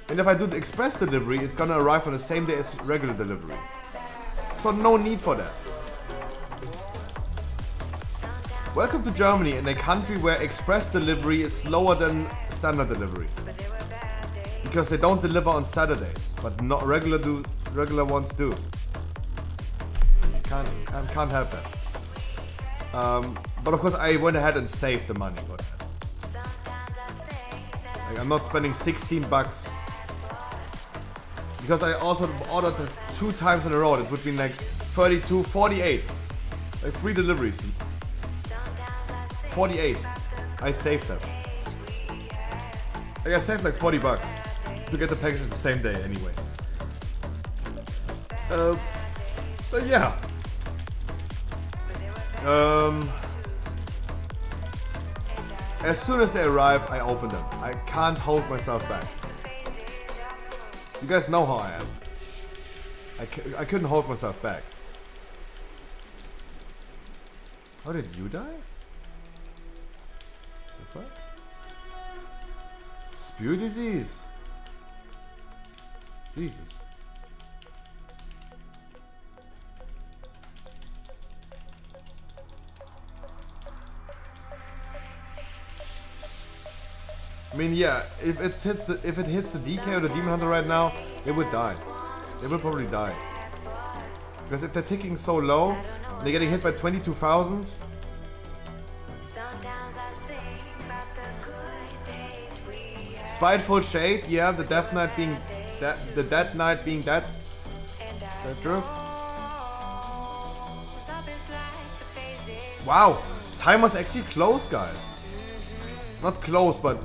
And if I do the express delivery, it's gonna arrive on the same day as regular delivery. So no need for that. Welcome to Germany, in a country where express delivery is slower than standard delivery. Because they don't deliver on Saturdays, but not regular ones do. Can't help that. But of course I went ahead and saved the money for that. Like, I'm not spending 16 bucks. Because I also ordered 2 times in a row. It would be like 32, 48. Like 3 deliveries. 48. I saved them. Like I saved like 40 bucks to get the package the same day anyway. But yeah. As soon as they arrive, I open them. I can't hold myself back. You guys know how I am. I couldn't hold myself back. How did you die? The fuck? Spew disease. Jesus. I mean, yeah, if it hits the DK or the Demon Hunter right now, it would die. It would probably die. Because if they're ticking so low, and they're getting hit by 22,000. Spiteful Shade, yeah, the Death Knight being that, the Dead Knight being dead. Is that true? Wow, time was actually close, guys. Not close, but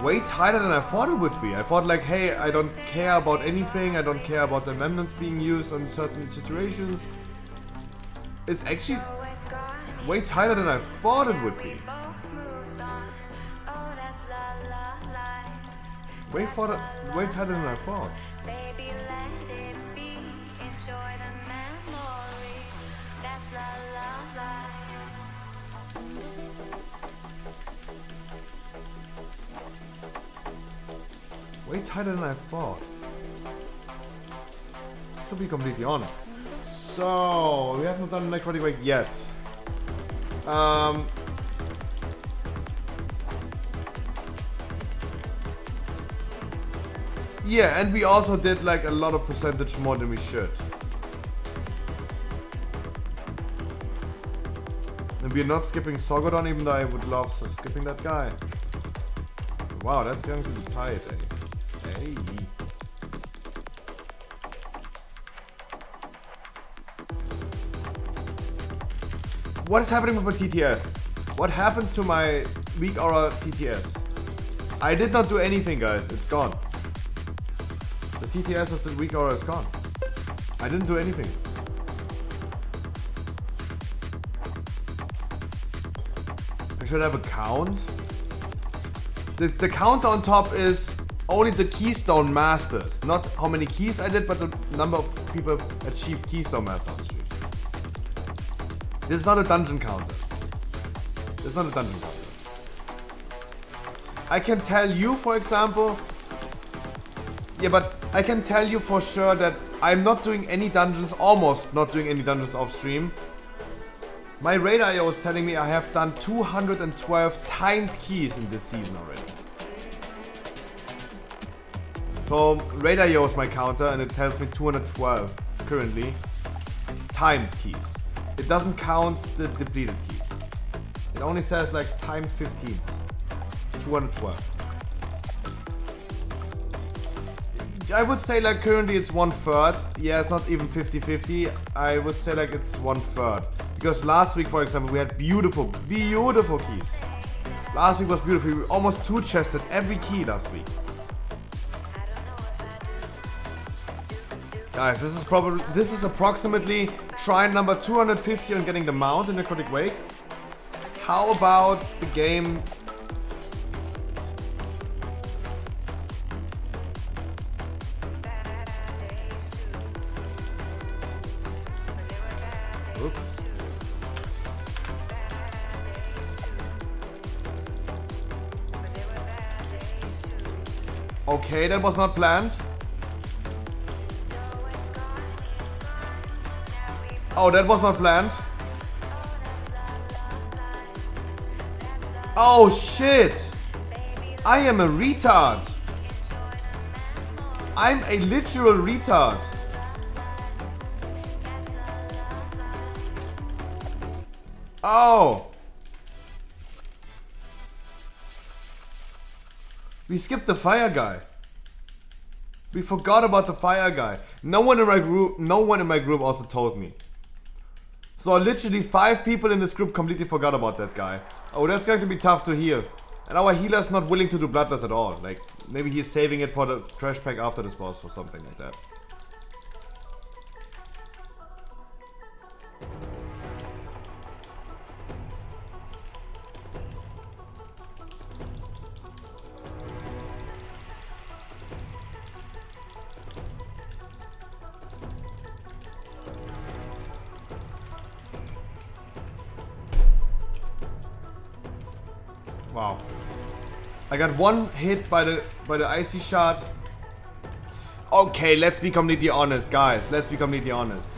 way tighter than I thought it would be. I thought like, hey, I don't care about anything. I don't care about the amendments being used on certain situations. It's actually way tighter than I thought it would be. Way tighter than I thought. Way tighter than I thought. To be completely honest. So, we haven't done necrotic wake yet. Yeah, and we also did like a lot of percentage more than we should. And we're not skipping Sogodon, even though I would love skipping that guy. Wow, that's going to be tight, eh? Hey. What is happening with my TTS? What happened to my weak aura TTS? I did not do anything, guys. It's gone. The TTS of the weak aura is gone. I didn't do anything. I should have a count. The counter on top is only the Keystone Masters. Not how many keys I did, but the number of people achieved Keystone Master on stream. This is not a dungeon counter. This is not a dungeon counter. I can tell you, for example... Yeah, but I can tell you for sure that I'm not doing any dungeons, almost not doing any dungeons off stream. My Raid.io is telling me I have done 212 timed keys in this season already. So Raid.io is my counter and it tells me 212 currently timed keys. It doesn't count the depleted keys. It only says like timed 15s. 212. I would say like currently it's 1/3. Yeah, it's not even 50-50. I would say like it's 1/3. Because last week, for example, we had beautiful keys. Last week was beautiful. We almost 2-chested every key last week. Guys, this is approximately try number 250 on getting the mount in Necrotic Wake. How about the game? Oops. Okay, that was not planned. Oh, that was not planned. Oh shit! I am a retard. I'm a literal retard. Oh. We skipped the fire guy. We forgot about the fire guy. No one in my group also told me. So literally 5 people in this group completely forgot about that guy. Oh, that's going to be tough to heal. And our healer's not willing to do bloodlust at all. Like, maybe he's saving it for the trash pack after this boss or something like that. Wow. I got one hit by the icy shot. Okay, let's be completely honest, guys. Let's be completely honest.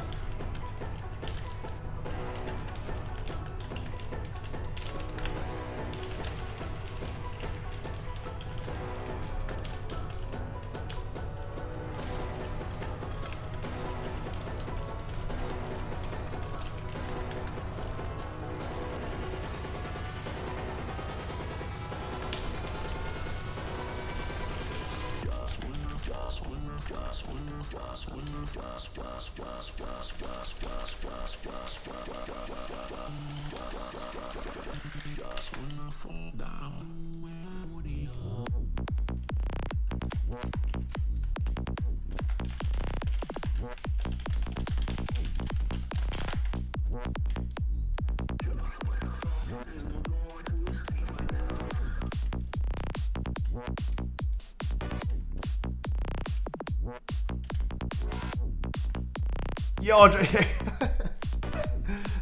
Yo,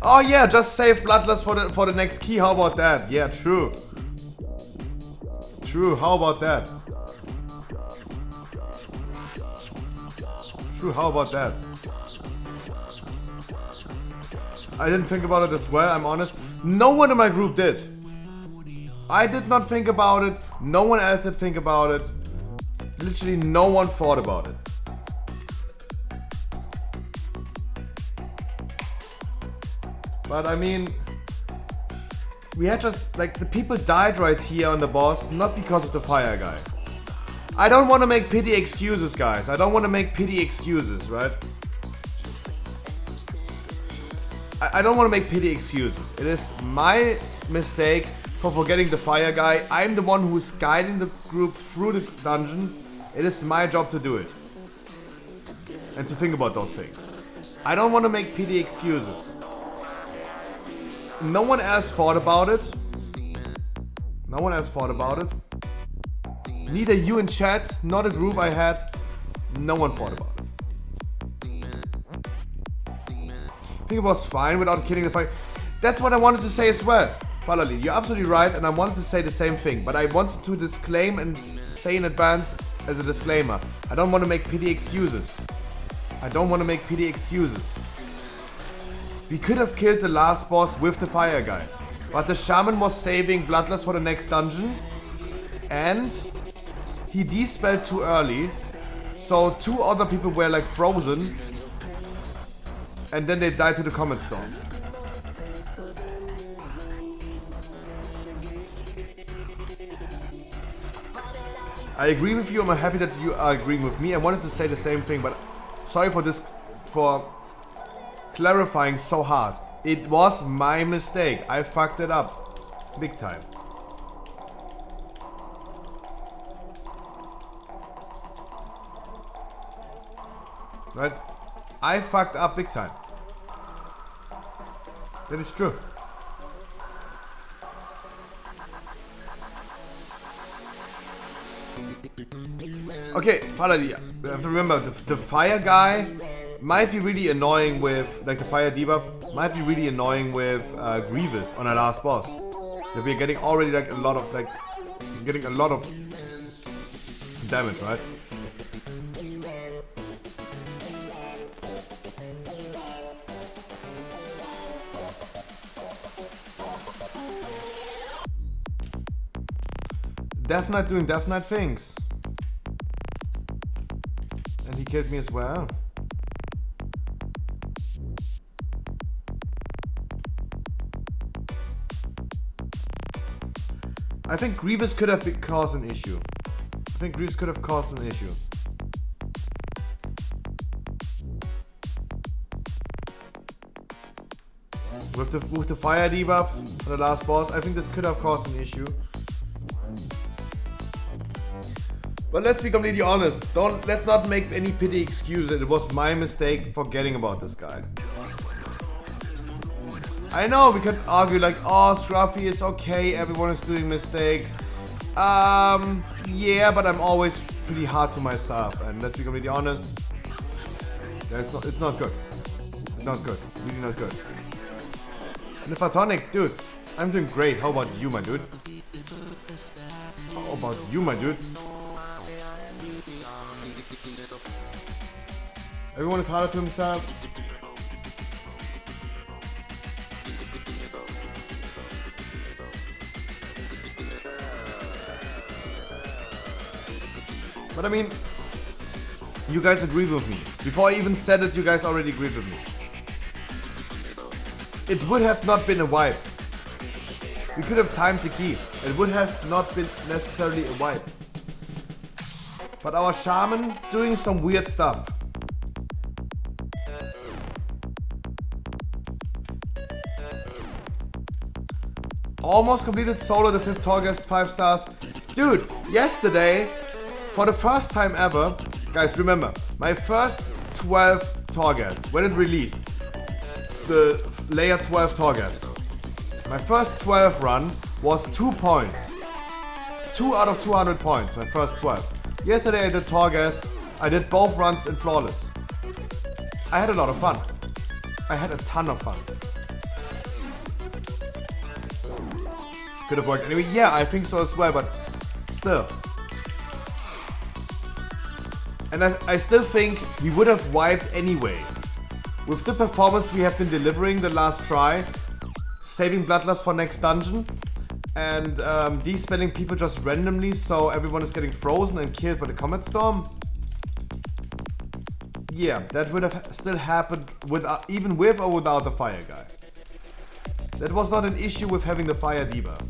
oh yeah, just save Bloodlust for the next key. How about that? Yeah, true. True. How about that? True. How about that? I didn't think about it as well. I'm honest. No one in my group did. I did not think about it. No one else did think about it. Literally, no one thought about it. But I mean, we had just, like, the people died right here on the boss, not because of the fire guy. I don't want to make pity excuses, guys. I don't want to make pity excuses, right? I don't want to make pity excuses. It is my mistake for forgetting the fire guy. I'm the one who's guiding the group through the dungeon. It is my job to do it. And to think about those things. I don't want to make pity excuses. No one else thought about it. No one else thought about it. Neither you in chat, not a group I had. No one thought about it. I think it was fine without killing the fight. That's what I wanted to say as well. Falali, you're absolutely right, and I wanted to say the same thing. But I wanted to disclaim and say in advance as a disclaimer. I don't want to make pity excuses. I don't want to make pity excuses. We could have killed the last boss with the fire guy. But the shaman was saving Bloodlust for the next dungeon. And he dispelled too early. So 2 other people were like frozen. And then they died to the Comet Storm. I agree with you. I'm happy that you are agreeing with me. I wanted to say the same thing, but sorry for this, for clarifying so hard. It was my mistake. I fucked it up. Big time. right? I fucked up big time. That is true. Okay, Faladia, you have to remember, the fire guy might be really annoying with, like the fire debuff, might be really annoying with Grievous on our last boss. That we're getting already like a lot of, like, getting a lot of damage, right? Death Knight doing Death Knight things. And he killed me as well. I think Grievous could have caused an issue. I think Grievous could have caused an issue. With the fire debuff on the last boss, I think this could have caused an issue. But let's be completely honest. Let's not make any pity excuse. It was my mistake forgetting about this guy. I know we could argue like, oh, Scruffy, it's okay, everyone is doing mistakes. Yeah, but I'm always pretty hard to myself, and let's be completely honest. It's not good. Not good. Really not good. And the Photonic, dude, I'm doing great. How about you, my dude? How about you, my dude? Everyone is harder to himself. But I mean, you guys agree with me. Before I even said it, you guys already agreed with me. It would have not been a wipe. We could have timed the key. It would have not been necessarily a wipe. But our shaman doing some weird stuff. Almost completed solo the 5th Torghast, 5 stars. Dude, yesterday, for the first time ever, guys remember, my first 12 Torghast, when it released, the layer 12 Torghast, my first 12 run was 2 points. 2 out of 200 points, my first 12. Yesterday I did Torghast, I did both runs in Flawless. I had a lot of fun. I had a ton of fun. Could have worked anyway. Yeah, I think so as well, but still. And I still think we would have wiped anyway. With the performance we have been delivering the last try, saving Bloodlust for next dungeon, and de-spelling people just randomly so everyone is getting frozen and killed by the Comet Storm. Yeah, that would have still happened even with or without the fire guy. That was not an issue with having the fire debuff.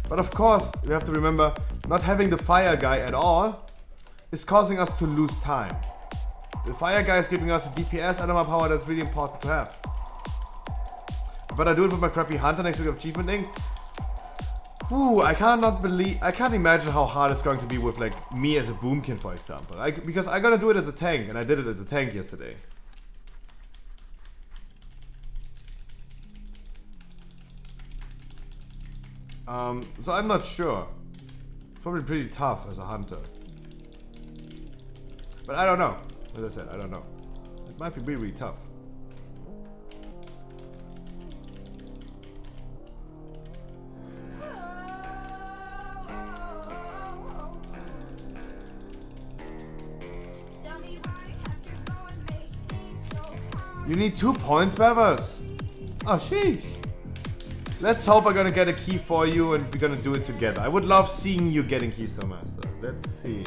But of course, you have to remember, not having the fire guy at all is causing us to lose time. The fire guy is giving us a DPS animal power that's really important to have. But I do it with my crappy hunter next week of Achievement Inc. Ooh, I can't imagine how hard it's going to be with like me as a boomkin, for example. Because I'm gonna do it as a tank, and I did it as a tank yesterday. So I'm not sure. It's probably pretty tough as a hunter. But I don't know. As I said, I don't know. It might be really, really tough. You need 2 points, Bevers. Oh, sheesh. Let's hope I'm gonna get a key for you and we're gonna do it together. I would love seeing you getting Keystone Master. Let's see.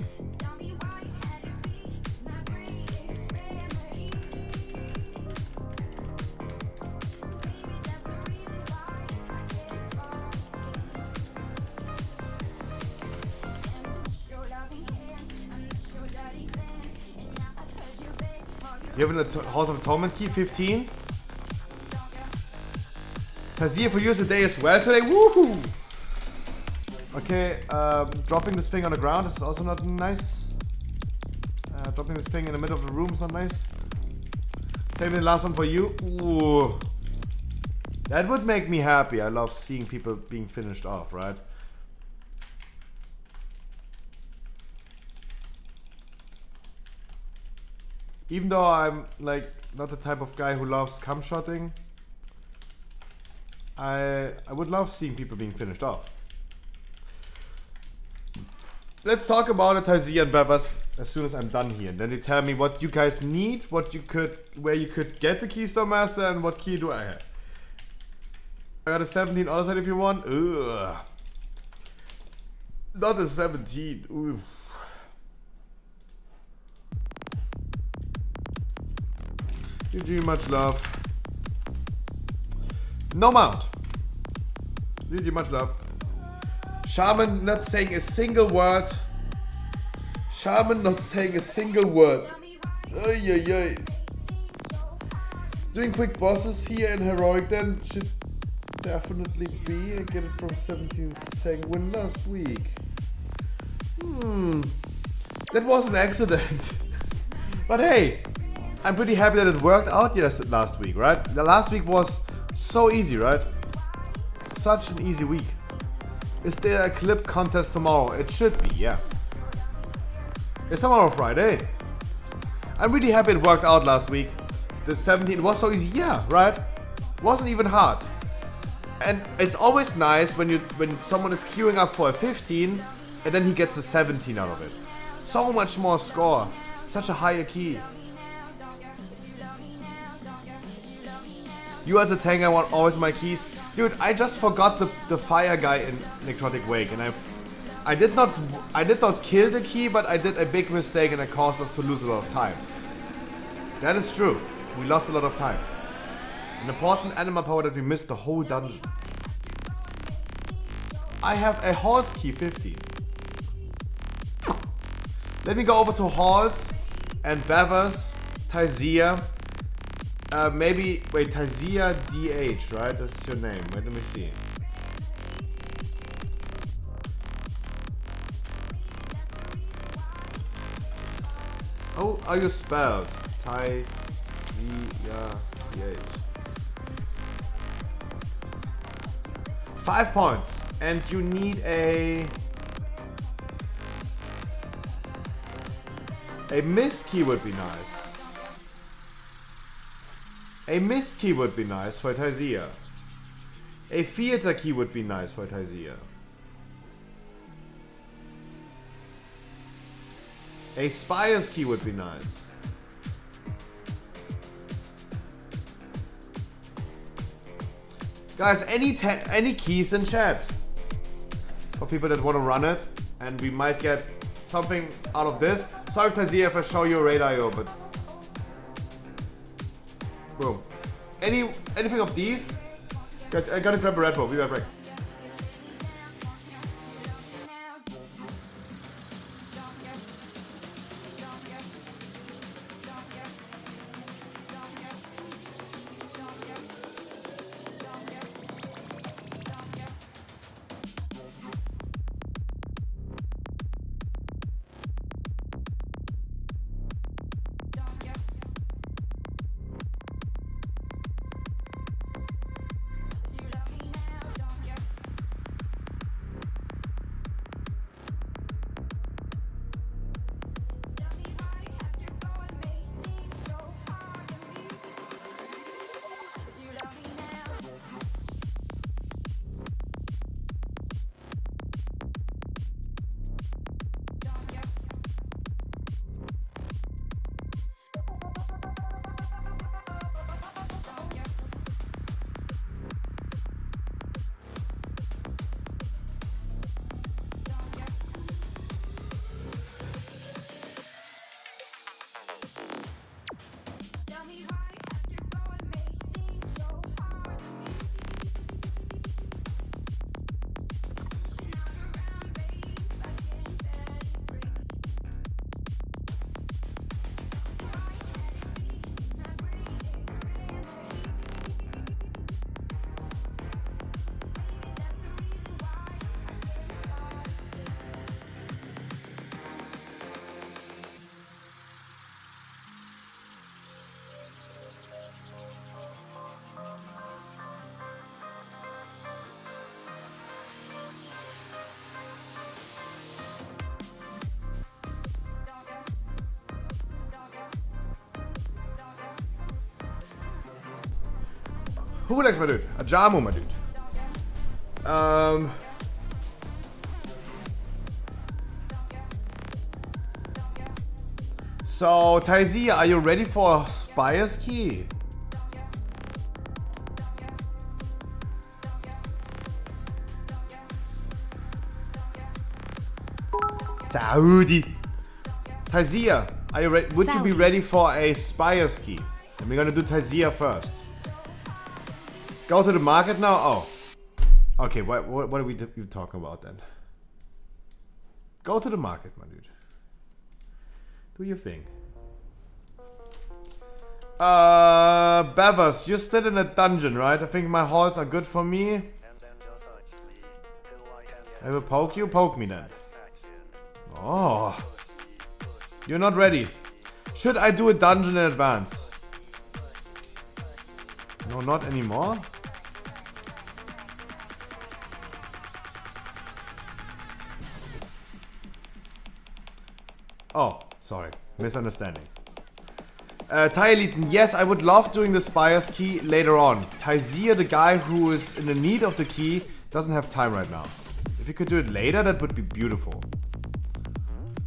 You have a House of Atonement key, 15. Tazir for you is a day as well today. Woohoo! Okay, dropping this thing on the ground is also not nice. Dropping this thing in the middle of the room is not nice. Saving the last one for you. Ooh. That would make me happy. I love seeing people being finished off, right? Even though I'm like not the type of guy who loves cum shotting, I would love seeing people being finished off. Let's talk about it, Taizia and Bevas, as soon as I'm done here. And then you tell me what you guys need, what you could, where you could get the Keystone Master, and what key do I have. I got a 17 other side if you want. Ugh. Not a 17. Ooh. GG, much love. No mount. GG, much love. Shaman not saying a single word. Shaman not saying a single word. Ay, ay, ay. Doing quick bosses here in Heroic then should definitely be. I get it from 17 Sanguine last week. That was an accident. But hey, I'm pretty happy that it worked out last week, right? The last week was so easy, right? Such an easy week. Is there a clip contest tomorrow? It should be, yeah. It's tomorrow Friday. I'm really happy it worked out last week. The 17 was so easy, yeah, right? Wasn't even hard. And it's always nice when someone is queuing up for a 15 and then he gets a 17 out of it. So much more score. Such a higher key. You as a tank, I want always my keys. Dude, I just forgot the fire guy in Necrotic Wake, and I did not kill the key, but I did a big mistake and it caused us to lose a lot of time. That is true. We lost a lot of time. An important animal power that we missed the whole dungeon. I have a Halls key 50. Let me go over to Halls and Bevers, Taizia. Maybe, wait, Taizia DH, right? That's your name. Wait, let me see. How are you spelled? Taizia DH. 5 points. And you need a mist key would be nice. A mist key would be nice for Taizia. A theater key would be nice for Taizia. A spire's key would be nice. Guys, any keys in chat for people that want to run it, and we might get something out of this. Sorry, Taizia, if I show you a raid IO, but boom. Anything of these? Guys, I gotta grab a Red Bull. Be right back. Who likes my dude? Ajamu, my dude. So, Taizia, are you ready for Spire's Key? Saudi. Taizia, are you ready? Would you be ready for a Spire's Key? And we're gonna do Taizia first. Go to the market now? Oh. Okay, what are we talking about then? Go to the market, my dude. Do your thing. Bevers, you're still in a dungeon, right? I think my halls are good for me. I will poke you? Poke me then. Oh. You're not ready. Should I do a dungeon in advance? No, not anymore. Oh, sorry. Misunderstanding. Tyeliten, yes, I would love doing the Spire's Key later on. Taizir, the guy who is in the need of the key, doesn't have time right now. If you could do it later, that would be beautiful.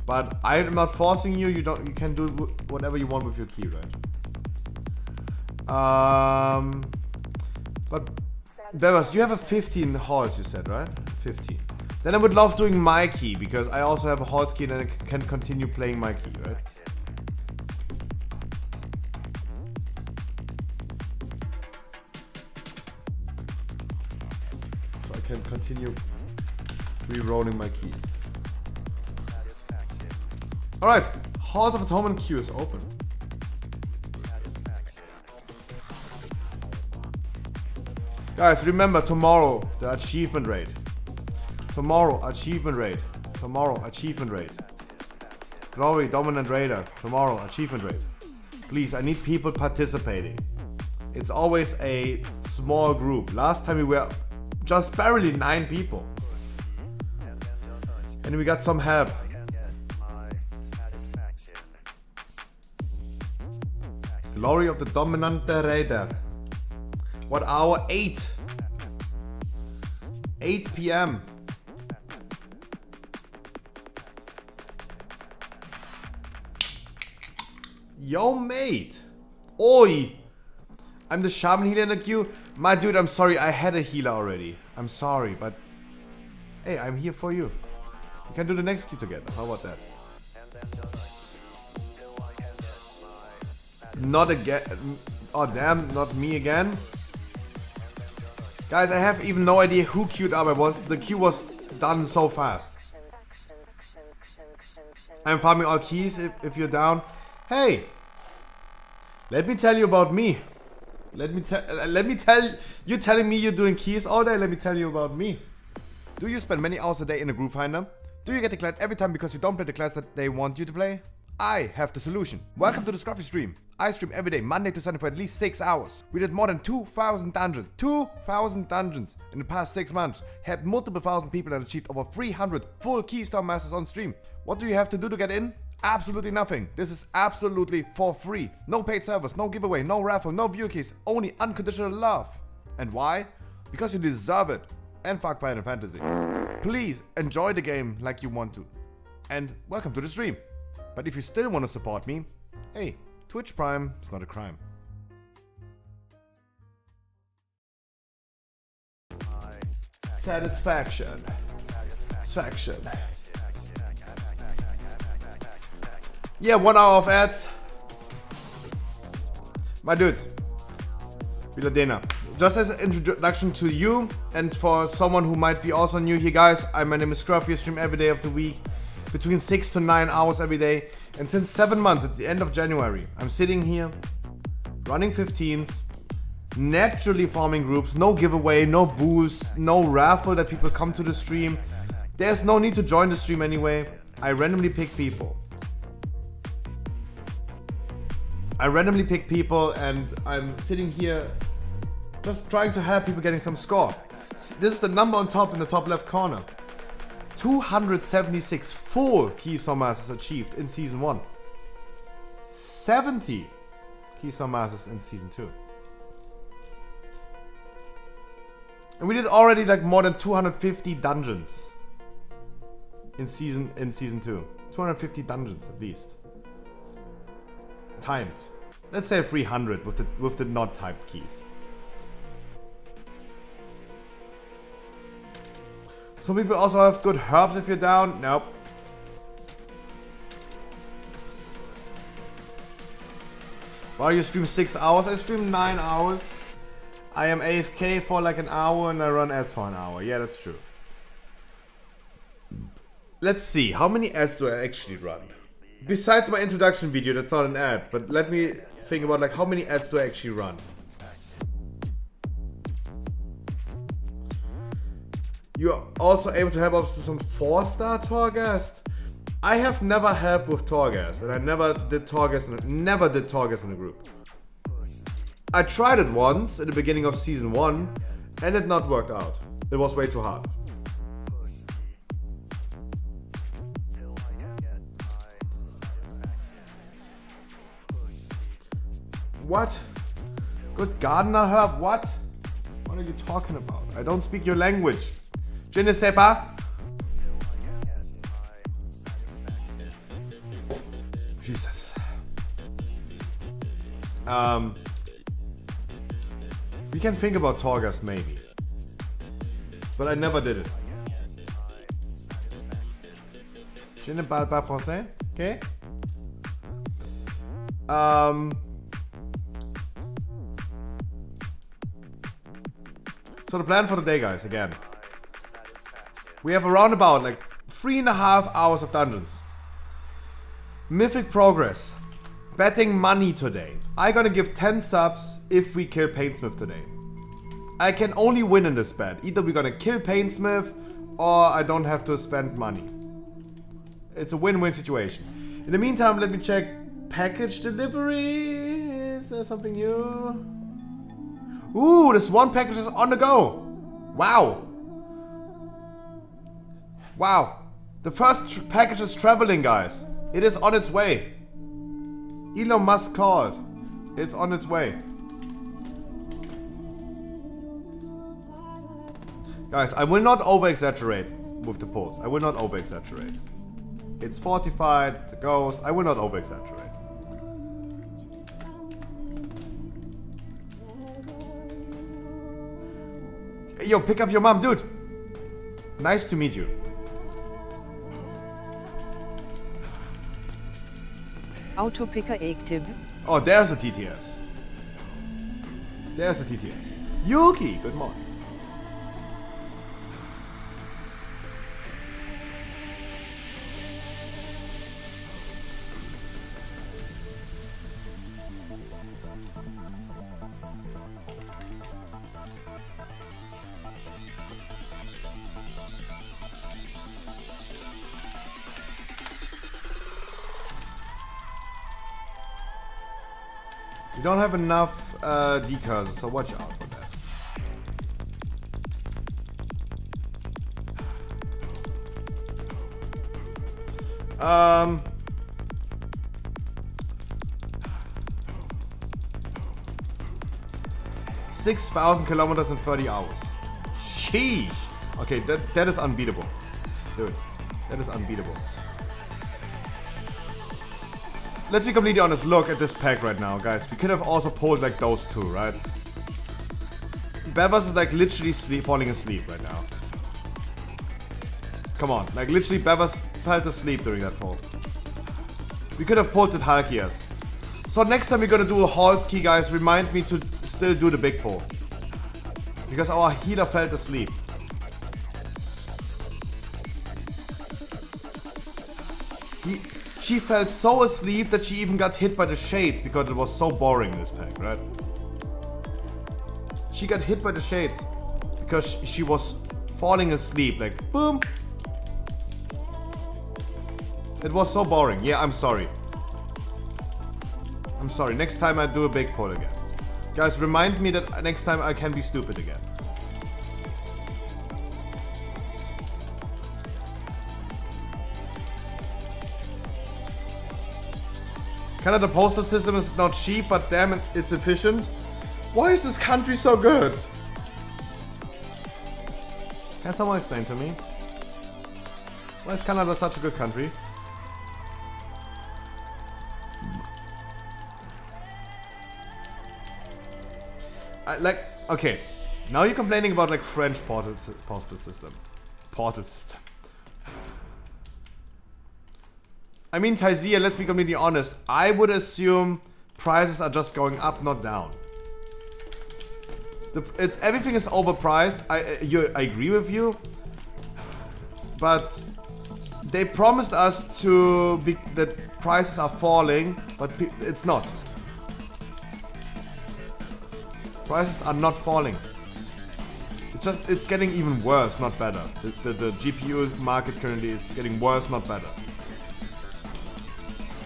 But I'm not forcing you. You can do whatever you want with your key, right? But Bevers, you have a 15 halls, you said, right? 15. Then I would love doing my key, because I also have a halls key and I can continue playing my key, right? So I can continue re-rolling my keys. Alright, Halls of Atonement queue is open. Guys, remember tomorrow the achievement rate. Tomorrow achievement rate. Tomorrow achievement rate. Glory, Dominant Raider. Tomorrow achievement rate. Please, I need people participating. It's always a small group. Last time we were just barely 9 people. And we got some help. Glory of the Dominant Raider. What hour? 8 p.m. Yo, mate. Oi. I'm the shaman healer in the queue. My dude, I'm sorry. I had a healer already. I'm sorry, but hey, I'm here for you. We can do the next key together. How about that? Not again. Oh, damn. Not me again. Guys, I have even no idea who queued up. The queue was done so fast. I'm farming all keys if you're down. Hey, let me tell you about me. Let me tell you telling me you're doing keys all day. Let me tell you about me. Do you spend many hours a day in a group finder? Do you get declared every time because you don't play the class that they want you to play? I have the solution. Welcome to the Scruffy stream. I stream every day, Monday to Sunday for at least 6 hours. We did more than 2,000 dungeons. 2,000 dungeons in the past 6 months. Had multiple thousand people and achieved over 300 full Keystone Masters on stream. What do you have to do to get in? Absolutely nothing. This is absolutely for free. No paid servers, no giveaway, no raffle, no viewer keys, only unconditional love. And why? Because you deserve it. And fuck Final Fantasy. Please enjoy the game like you want to. And welcome to the stream. But if you still want to support me, hey, Twitch Prime is not a crime. Satisfaction. Satisfaction. Yeah, 1 hour of ads. My dudes. Viladena. Just as an introduction to you and for someone who might be also new here, guys, my name is Scruffy. I stream every day of the week. Between 6 to 9 hours every day. And since 7 months, at the end of January, I'm sitting here, running 15s, naturally farming groups, no giveaway, no boost, no raffle that people come to the stream. There's no need to join the stream anyway. I randomly pick people. And I'm sitting here just trying to help people getting some score. This is the number on top in the top left corner. 276 full Keystone Masters achieved in Season 1. 70 Keystone Masters in Season 2. And we did already like more than 250 dungeons in season 2. 250 dungeons at least. Timed. Let's say 300 with the not typed keys. Some people also have good herbs if you're down. Nope. Well, you stream 6 hours. I stream 9 hours. I am AFK for like an hour and I run ads for an hour. Yeah, that's true. Let's see. How many ads do I actually run? Besides my introduction video, that's not an ad. But let me think about like how many ads do I actually run? You're also able to help us with some 4-star Torghast. I have never helped with Torghast, and I never did Torghast in a group. I tried it once at the beginning of season 1, and it not worked out. It was way too hard. What? Good gardener herb? What? What are you talking about? I don't speak your language. Je ne sais pas. Jesus. We can think about Torghast maybe. But I never did it. Je ne parle pas français. Okay. So the plan for the day, guys, again. We have around about like 3.5 hours of dungeons. Mythic progress. Betting money today. I'm gonna give 10 subs if we kill Painsmith today. I can only win in this bet. Either we're gonna kill Painsmith or I don't have to spend money. It's a win-win situation. In the meantime, let me check package delivery. Is there something new? Ooh, this one package is on the go. Wow. Wow. The first package is traveling, guys. It is on its way. Elon Musk called. It's on its way. Guys, I will not over-exaggerate with the polls. I will not over-exaggerate. It's fortified, the ghost. I will not over-exaggerate. Yo, pick up your mom, dude. Nice to meet you. Autopicker active. Oh, there's a TTS. There's a TTS. Yuki, good morning. You don't have enough decals, so watch out for that. 6,000 kilometers in 30 hours. Sheesh. Okay, that is unbeatable. Dude, that is unbeatable. Let's be completely honest, look at this pack right now, guys. We could have also pulled like those two, right? Bevers is like literally falling asleep right now. Come on, like literally Bevers fell asleep during that pull. We could have pulled the Halkias. So next time we're gonna do a Hall's Key, guys, remind me to still do the big pull. Because our healer fell asleep. She fell so asleep that she even got hit by the shades because it was so boring in this pack, right? She got hit by the shades because she was falling asleep, like boom. It was so boring. Yeah, I'm sorry. I'm sorry. Next time I do a big pull again. Guys, remind me that next time I can be stupid again. Canada postal system is not cheap, but damn it, it's efficient. Why is this country so good? Can someone explain to me? Why is Canada such a good country? Like, okay. Now you're complaining about like French postal system. Portal system. I mean, Taizia, let's be completely honest. I would assume prices are just going up, not down. Everything is overpriced. I agree with you. But they promised us that prices are falling, but it's not. Prices are not falling. It's getting even worse, not better. The GPU market currently is getting worse, not better.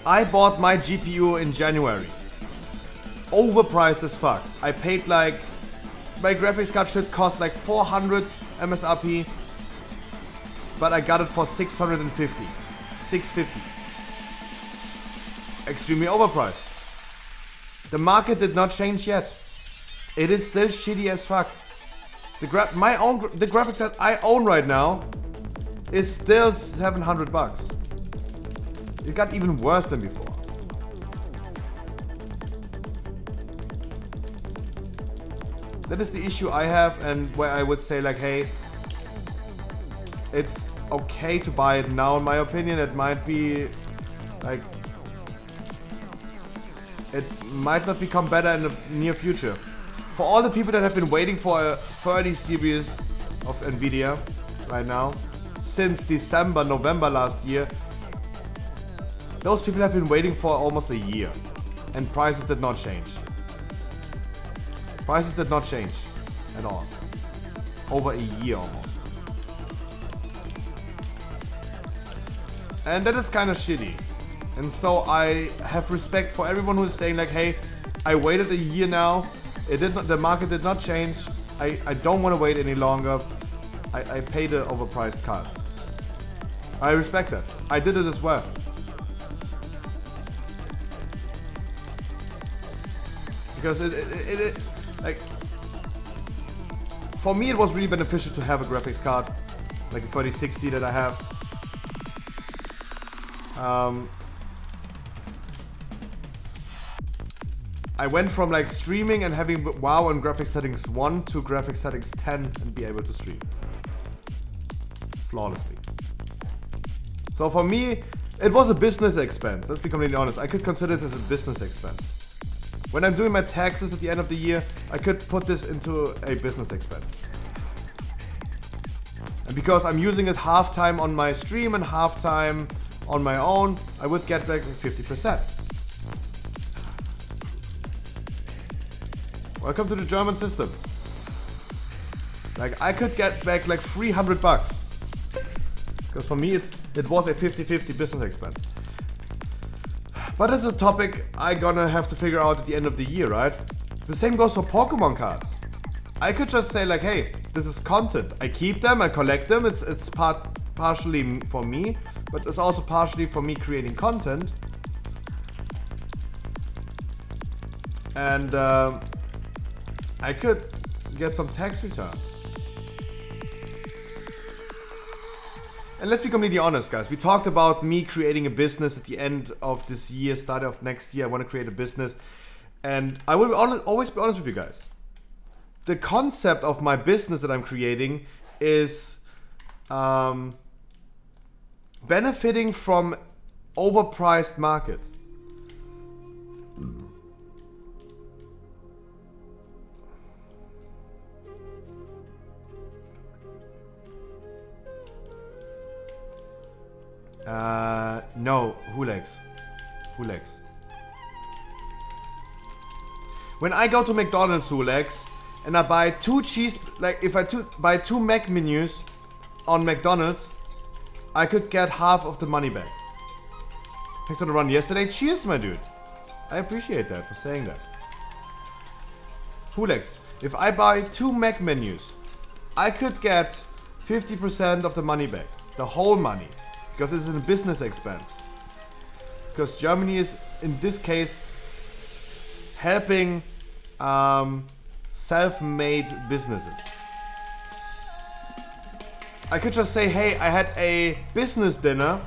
I bought my GPU in January. Overpriced as fuck. I paid like... My graphics card should cost like 400 MSRP. But I got it for 650. 650. Extremely overpriced. The market did not change yet. It is still shitty as fuck. The graphics that I own right now is still 700 bucks. It got even worse than before. That is the issue I have, and where I would say like, hey, it's okay to buy it now. In my opinion, it might be like, it might not become better in the near future. For all the people that have been waiting for a 30 series of Nvidia right now, since December, November last year, those people have been waiting for almost a year, and prices did not change. Prices did not change at all. Over a year almost. And that is kind of shitty. And so I have respect for everyone who is saying like, hey, I waited a year now. The market did not change. I don't want to wait any longer. I paid the overpriced cards. I respect that. I did it as well. Because it like, for me it was really beneficial to have a graphics card like a 3060 that I have. I went from like streaming and having WoW and graphics settings 1 to graphics settings 10 and be able to stream flawlessly. So for me, it was a business expense. Let's be completely honest. I could consider this as a business expense. When I'm doing my taxes at the end of the year, I could put this into a business expense. And because I'm using it half time on my stream and half time on my own, I would get back 50%. Welcome to the German system. Like, I could get back like 300 bucks. Because for me, it was a 50-50 business expense. But it's a topic I'm gonna have to figure out at the end of the year, right? The same goes for Pokemon cards. I could just say like, hey, this is content. I keep them, I collect them. It's partially for me, but it's also partially for me creating content. And I could get some tax returns. And let's be completely honest, guys. We talked about me creating a business at the end of this year, start of next year. I want to create a business. And I will always be honest with you guys. The concept of my business that I'm creating is benefiting from overpriced market. No, Hulex. When I go to McDonald's, Hulex, and I buy two cheese, like if I buy two Mac menus on McDonald's, I could get half of the money back. Thanks on the run yesterday. Cheers, my dude. I appreciate that for saying that. Hulex, if I buy two Mac menus, I could get 50% of the money back. The whole money. Because it's a business expense. Because Germany is, in this case, helping self-made businesses. I could just say, hey, I had a business dinner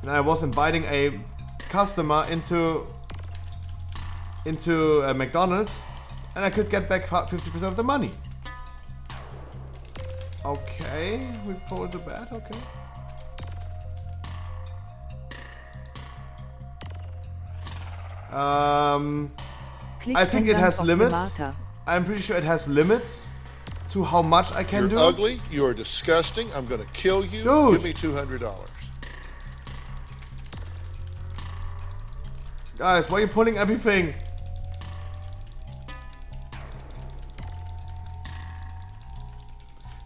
and I was inviting a customer into McDonald's, and I could get back 50% of the money. Okay, we pulled the bet, okay. I think it has limits. I'm pretty sure it has limits to how much I can do. You're ugly, you are disgusting, I'm gonna kill you. Dude. Give me $200. Guys, why are you pulling everything?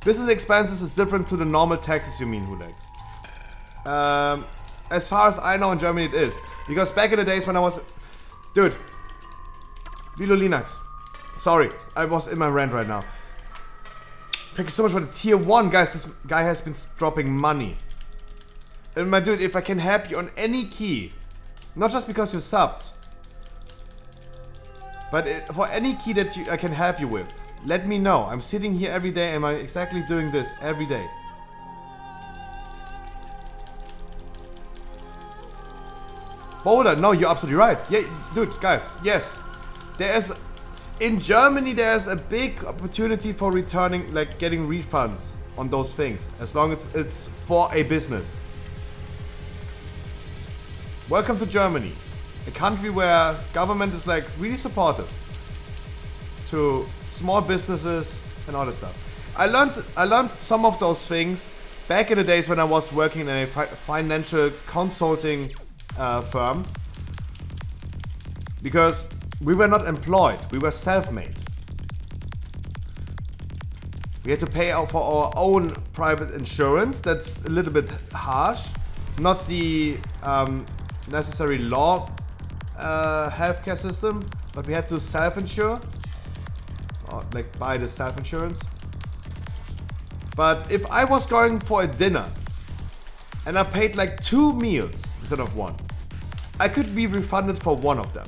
Business expenses is different to the normal taxes, you mean, Hulex? As far as I know, in Germany it is. Because back in the days when I was... Dude. Vilo Linux. Sorry, I was in my rant right now. Thank you so much for the tier 1. Guys, this guy has been dropping money. And my dude, if I can help you on any key, not just because you're subbed, but for any key that I can help you with, let me know. I'm sitting here every day and I'm exactly doing this every day. Boulder, no, you're absolutely right. Yeah, dude, guys, yes. In Germany, there's a big opportunity for returning, like getting refunds on those things, as long as it's for a business. Welcome to Germany, a country where government is like really supportive to small businesses and all this stuff. I learned some of those things back in the days when I was working in a financial consulting firm, because we were not employed, we were self-made. We had to pay out for our own private insurance. That's a little bit harsh, not the necessary law healthcare system, but we had to self-insure, or like buy the self-insurance. But if I was going for a dinner and I paid like 2 meals instead of 1, I could be refunded for one of them.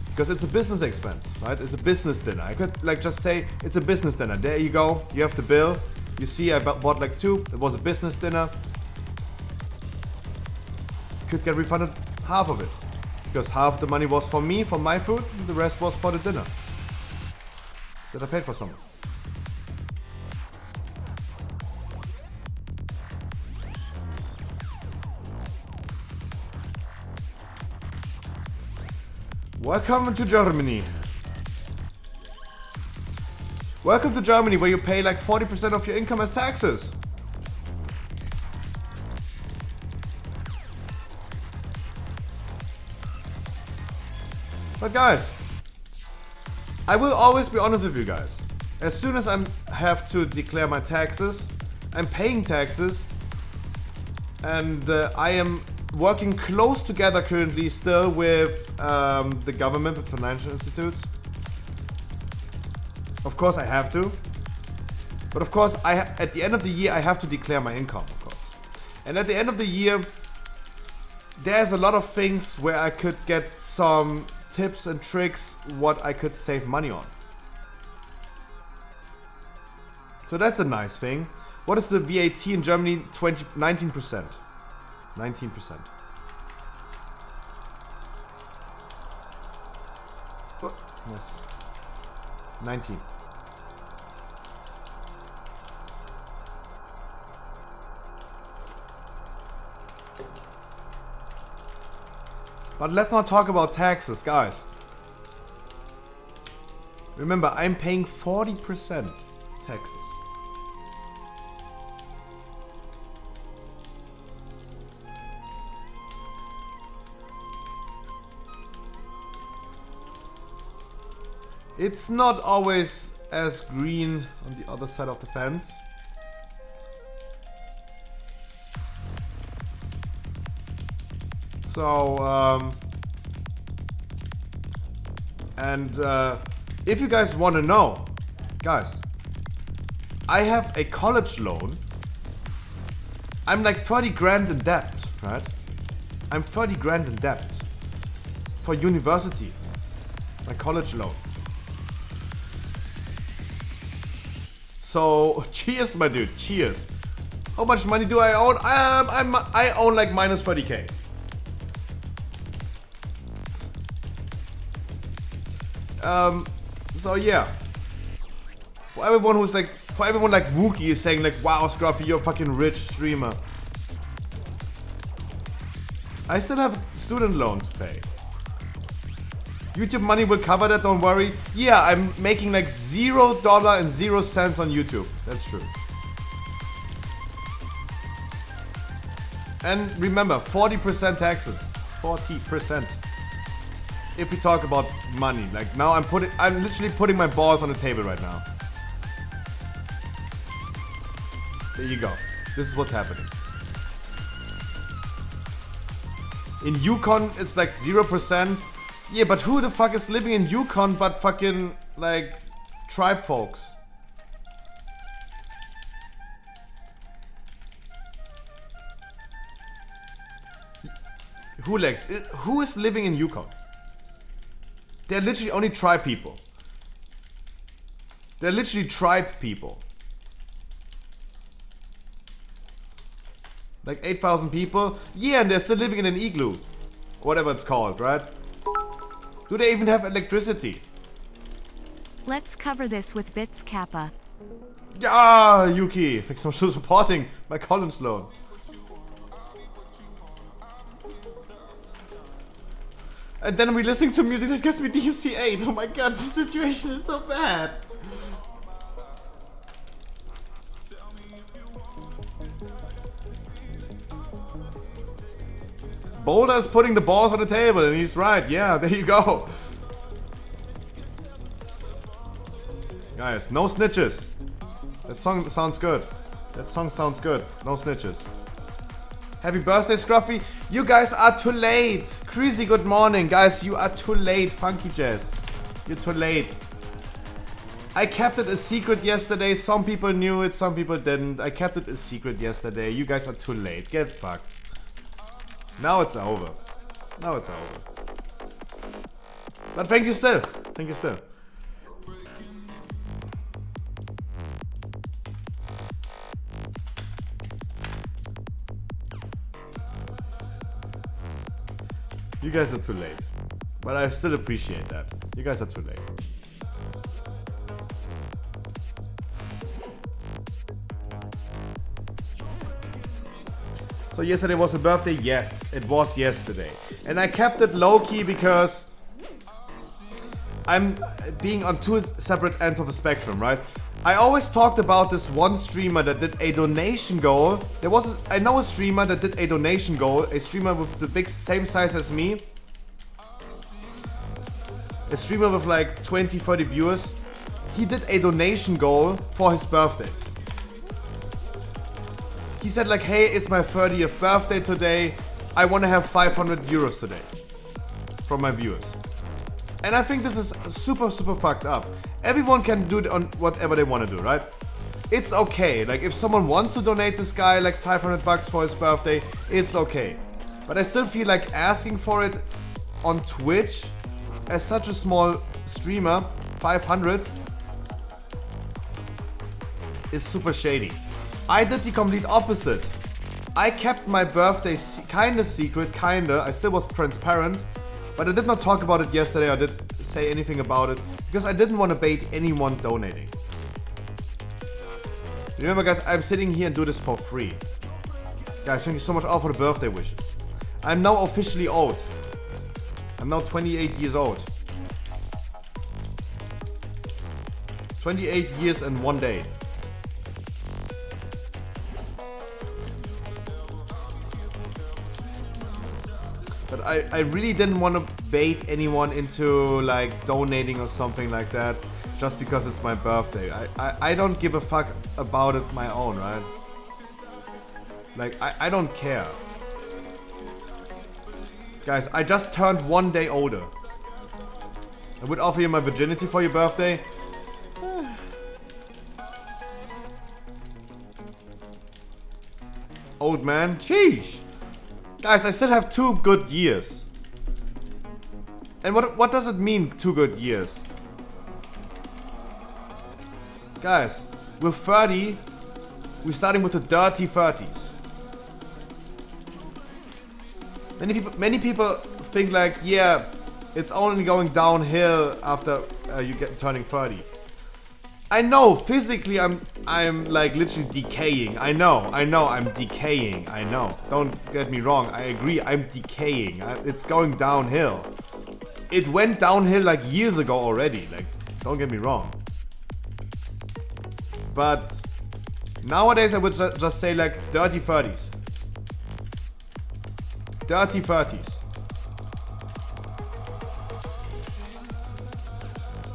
Because it's a business expense, right? It's a business dinner. I could like just say it's a business dinner. There you go. You have the bill. You see, I bought like 2. It was a business dinner. Could get refunded half of it, because half the money was for me, for my food, and the rest was for the dinner that I paid for someone. Welcome to Germany. Welcome to Germany, where you pay like 40% of your income as taxes. But guys, I will always be honest with you guys. As soon as I have to declare my taxes, I'm paying taxes, and I am working close together currently still with the government, with financial institutes. Of course I have to. But of course, at the end of the year, I have to declare my income, of course. And at the end of the year, there's a lot of things where I could get some tips and tricks what I could save money on. So that's a nice thing. What is the VAT in Germany? 19%. 19%. Oh, yes. 19. But let's not talk about taxes, guys. Remember, I'm paying 40% taxes. It's not always as green on the other side of the fence. So, if you guys want to know, guys, I have a college loan. I'm like 30 grand in debt, right? I'm 30 grand in debt for university, my college loan. So cheers, my dude. Cheers. How much money do I own? I own like minus 30k. So yeah. For everyone like Wookie is saying like, wow, Scruffy, you're a fucking rich streamer. I still have student loan to pay. YouTube money will cover that, don't worry. Yeah, I'm making like $0 and 0 cents on YouTube. That's true. And remember, 40% taxes. 40%. If we talk about money, like now I'm literally putting my balls on the table right now. There you go. This is what's happening. In Yukon, it's like 0%. Yeah, but who the fuck is living in Yukon but fucking, like, tribe folks? Who is living in Yukon? They're literally only tribe people. They're literally tribe people. Like 8,000 people? Yeah, and they're still living in an igloo. Whatever it's called, right? Do they even have electricity? Let's cover this with Bits Kappa. Yeah, Yuki! Thanks so much for supporting my college loan. And then we're listening to music that gets me DMC 8. Oh my god, the situation is so bad. Boulder is putting the balls on the table and he's right. Yeah, there you go. Guys, no snitches. That song sounds good. That song sounds good. No snitches. Happy birthday, Scruffy. You guys are too late. Crazy good morning. Guys, you are too late. Funky Jazz. You're too late. I kept it a secret yesterday. Some people knew it, some people didn't. I kept it a secret yesterday. You guys are too late. Get fucked. Now it's over. Now it's over. But thank you still. Thank you still. You guys are too late. But I still appreciate that. You guys are too late. So yesterday was a birthday? Yes, it was yesterday. And I kept it low-key because I'm being on two separate ends of the spectrum, right? I always talked about this one streamer that did a donation goal. I know a streamer that did a donation goal, a streamer with the same size as me. A streamer with like 20, 30 viewers. He did a donation goal for his birthday. He said like, hey, it's my 30th birthday today. I want to have 500 euros today from my viewers. And I think this is super, super fucked up. Everyone can do it on whatever they want to do, right? It's okay. Like if someone wants to donate this guy like 500 bucks for his birthday, it's okay. But I still feel like asking for it on Twitch as such a small streamer, 500, is super shady. I did the complete opposite. I kept my birthday kinda secret, kinda. I still was transparent. But I did not talk about it yesterday, I did say anything about it, because I didn't want to bait anyone donating. Remember guys, I'm sitting here and do this for free. Guys, thank you so much all for the birthday wishes. I'm now officially old. I'm now 28 years old. 28 years and 1 day. But I really didn't want to bait anyone into like donating or something like that just because it's my birthday. I don't give a fuck about it my own, right? Like I don't care. Guys, I just turned 1 day older. I would offer you my virginity for your birthday. Old man, sheesh. Guys, I still have 2 good years. And what does it mean, 2 good years? Guys, with 30, we're starting with the dirty 30s. Many people think like, yeah, it's only going downhill after you get turning 30. I know physically I'm like literally decaying. I know I'm decaying. I know. Don't get me wrong. I agree. I'm decaying. It's going downhill. It went downhill like years ago already. Like, don't get me wrong. But nowadays I would just say like dirty 30s. Dirty 30s.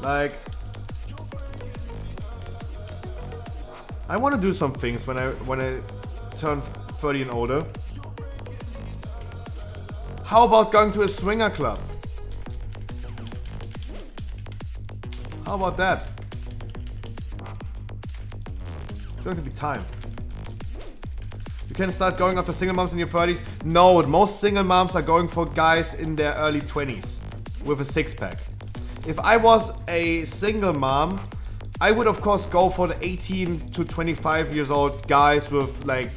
Like, I want to do some things when I turn 30 and older. How about going to a swinger club? How about that? It's going to be time. You can start going after single moms in your 30s. No, most single moms are going for guys in their early 20s with a six-pack. If I was a single mom, I would of course go for the 18 to 25 years old guys with like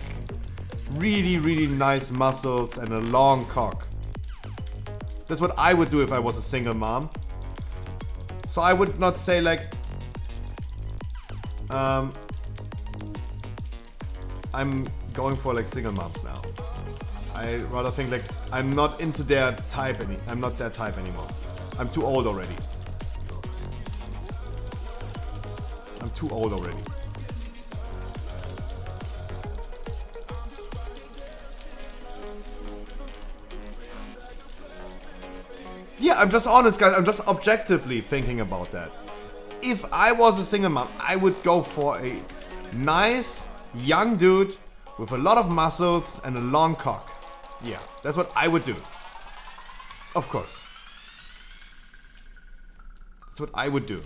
really, really nice muscles and a long cock. That's what I would do if I was a single mom. So I would not say like, I'm going for like single moms now. I rather think like I'm not into their type I'm not their type anymore. I'm too old already. I'm too old already. Yeah, I'm just honest, guys. I'm just objectively thinking about that. If I was a single mom, I would go for a nice young dude with a lot of muscles and a long cock. Yeah, that's what I would do. Of course. That's what I would do.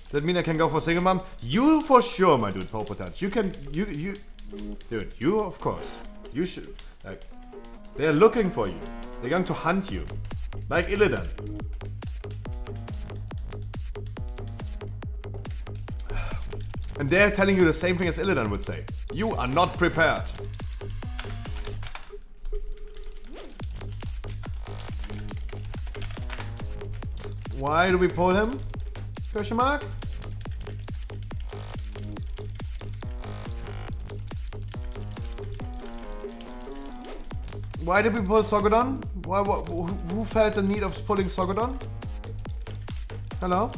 Does that mean I can go for single mom? You for sure, my dude, Popo Touch. You can, you, dude, you of course. You should, like, they're looking for you. They're going to hunt you. Like Illidan. And they're telling you the same thing as Illidan would say. You are not prepared. Why do we pull him? Question mark? Why did we pull Sogodon? Who felt the need of pulling Sogodon? Hello?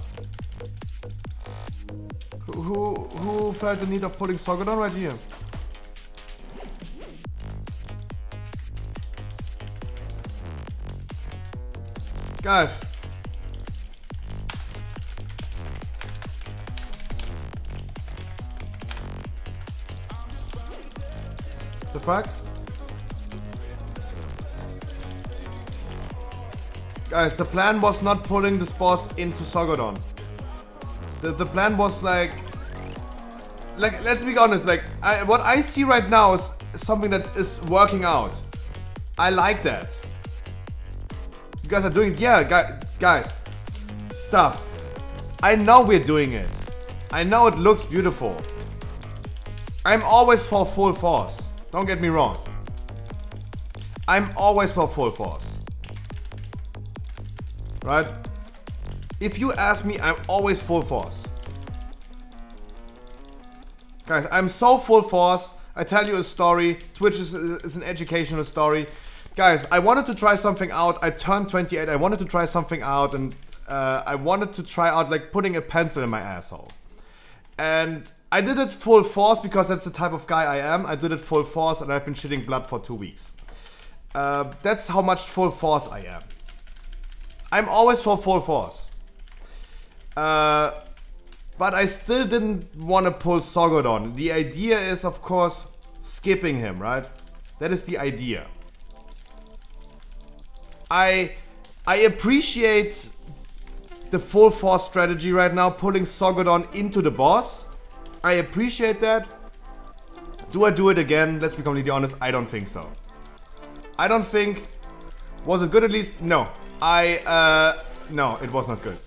Who felt the need of pulling Sogodon right here? Guys. The fuck? Guys, the plan was not pulling this boss into Sogodon. The plan was like, let's be honest, like, what I see right now is something that is working out. I like that. You guys are doing it. Yeah, guys, stop. I know we're doing it. I know it looks beautiful. I'm always for full force. Don't get me wrong. I'm always for full force. Right? If you ask me, I'm always full force. Guys, I'm so full force. I tell you a story. Twitch is an educational story. Guys, I wanted to try something out. I turned 28. I wanted to try something out. And I wanted to try out like putting a pencil in my asshole. And I did it full force because that's the type of guy I am. I did it full force and I've been shitting blood for 2 weeks. That's how much full force I am. I'm always for full force. But I still didn't want to pull Sogodon. The idea is, of course, skipping him, right? That is the idea. I appreciate the full force strategy right now, pulling Sogodon into the boss. I appreciate that. Do I do it again? Let's be completely honest, I don't think so. I don't think Was it good at least? No. No, it was not good.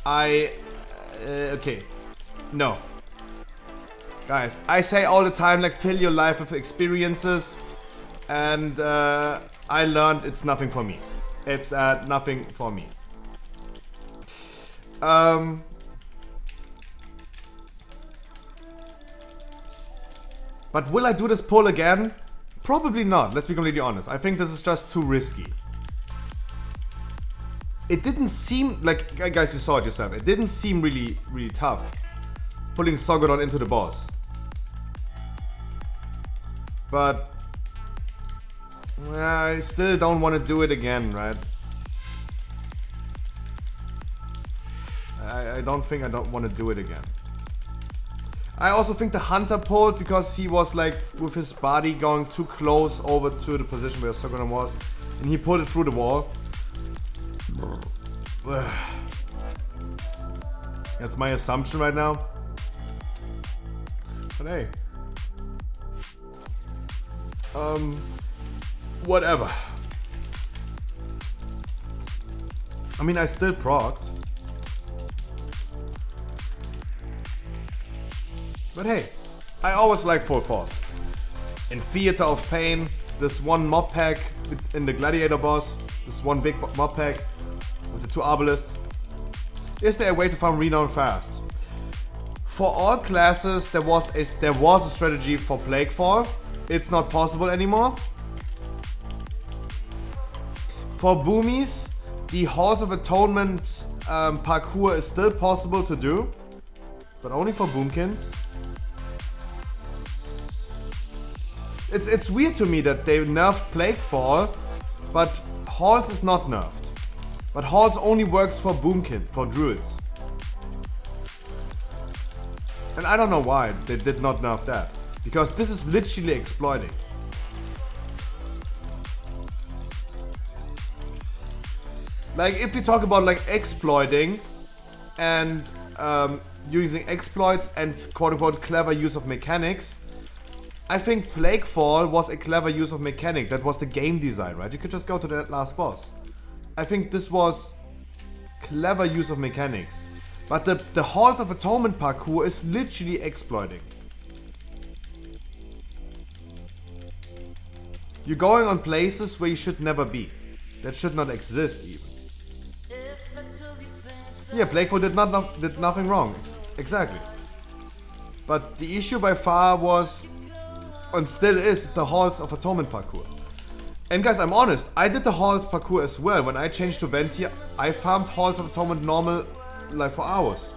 Okay. No. Guys, I say all the time, like, fill your life with experiences. And I learned it's nothing for me. It's nothing for me. But will I do this poll again? Probably not, let's be completely honest. I think this is just too risky. It didn't seem, like, guys, you saw it yourself. It didn't seem really, really tough. Pulling Sogodon into the boss. But I still don't want to do it again, right? I don't think I don't want to do it again. I also think the Hunter pulled because he was like with his body going too close over to the position where Sogodon was, and he pulled it through the wall. That's my assumption right now. But hey. Whatever. I mean, I still procced. But hey, I always like full force. In Theater of Pain, this one mob pack in the Gladiator boss, this one big mob pack with the 2 Obelisks. Is there a way to farm renown fast? For all classes, there was a strategy for Plaguefall. It's not possible anymore. For Boomies, the Halls of Atonement parkour is still possible to do, but only for Boomkins. It's weird to me that they nerfed Plaguefall, but Halls is not nerfed. But Halls only works for Boomkin, for Druids. And I don't know why they did not nerf that. Because this is literally exploiting. Like, if we talk about like exploiting and using exploits and quote-unquote clever use of mechanics, I think Plaguefall was a clever use of mechanic. That was the game design, right? You could just go to that last boss. I think this was clever use of mechanics. But the Halls of Atonement parkour is literally exploiting. You're going on places where you should never be. That should not exist even. Yeah, Plaguefall did nothing wrong. Exactly. But the issue by far was, and still is, the Halls of Atonement parkour. And guys, I'm honest, I did the Halls parkour as well. When I changed to Venti, I farmed Halls of Atonement normal like for hours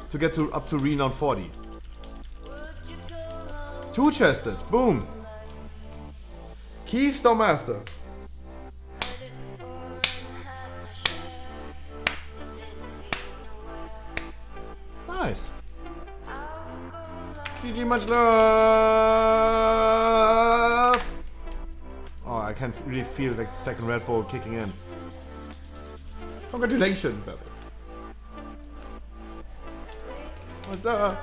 to get to up to Renown 40. 2-chested, boom. Keystone Master. Nice. GG, much love. Oh, I can really feel like the second Red Bull kicking in. Congratulations, Bevis. What the?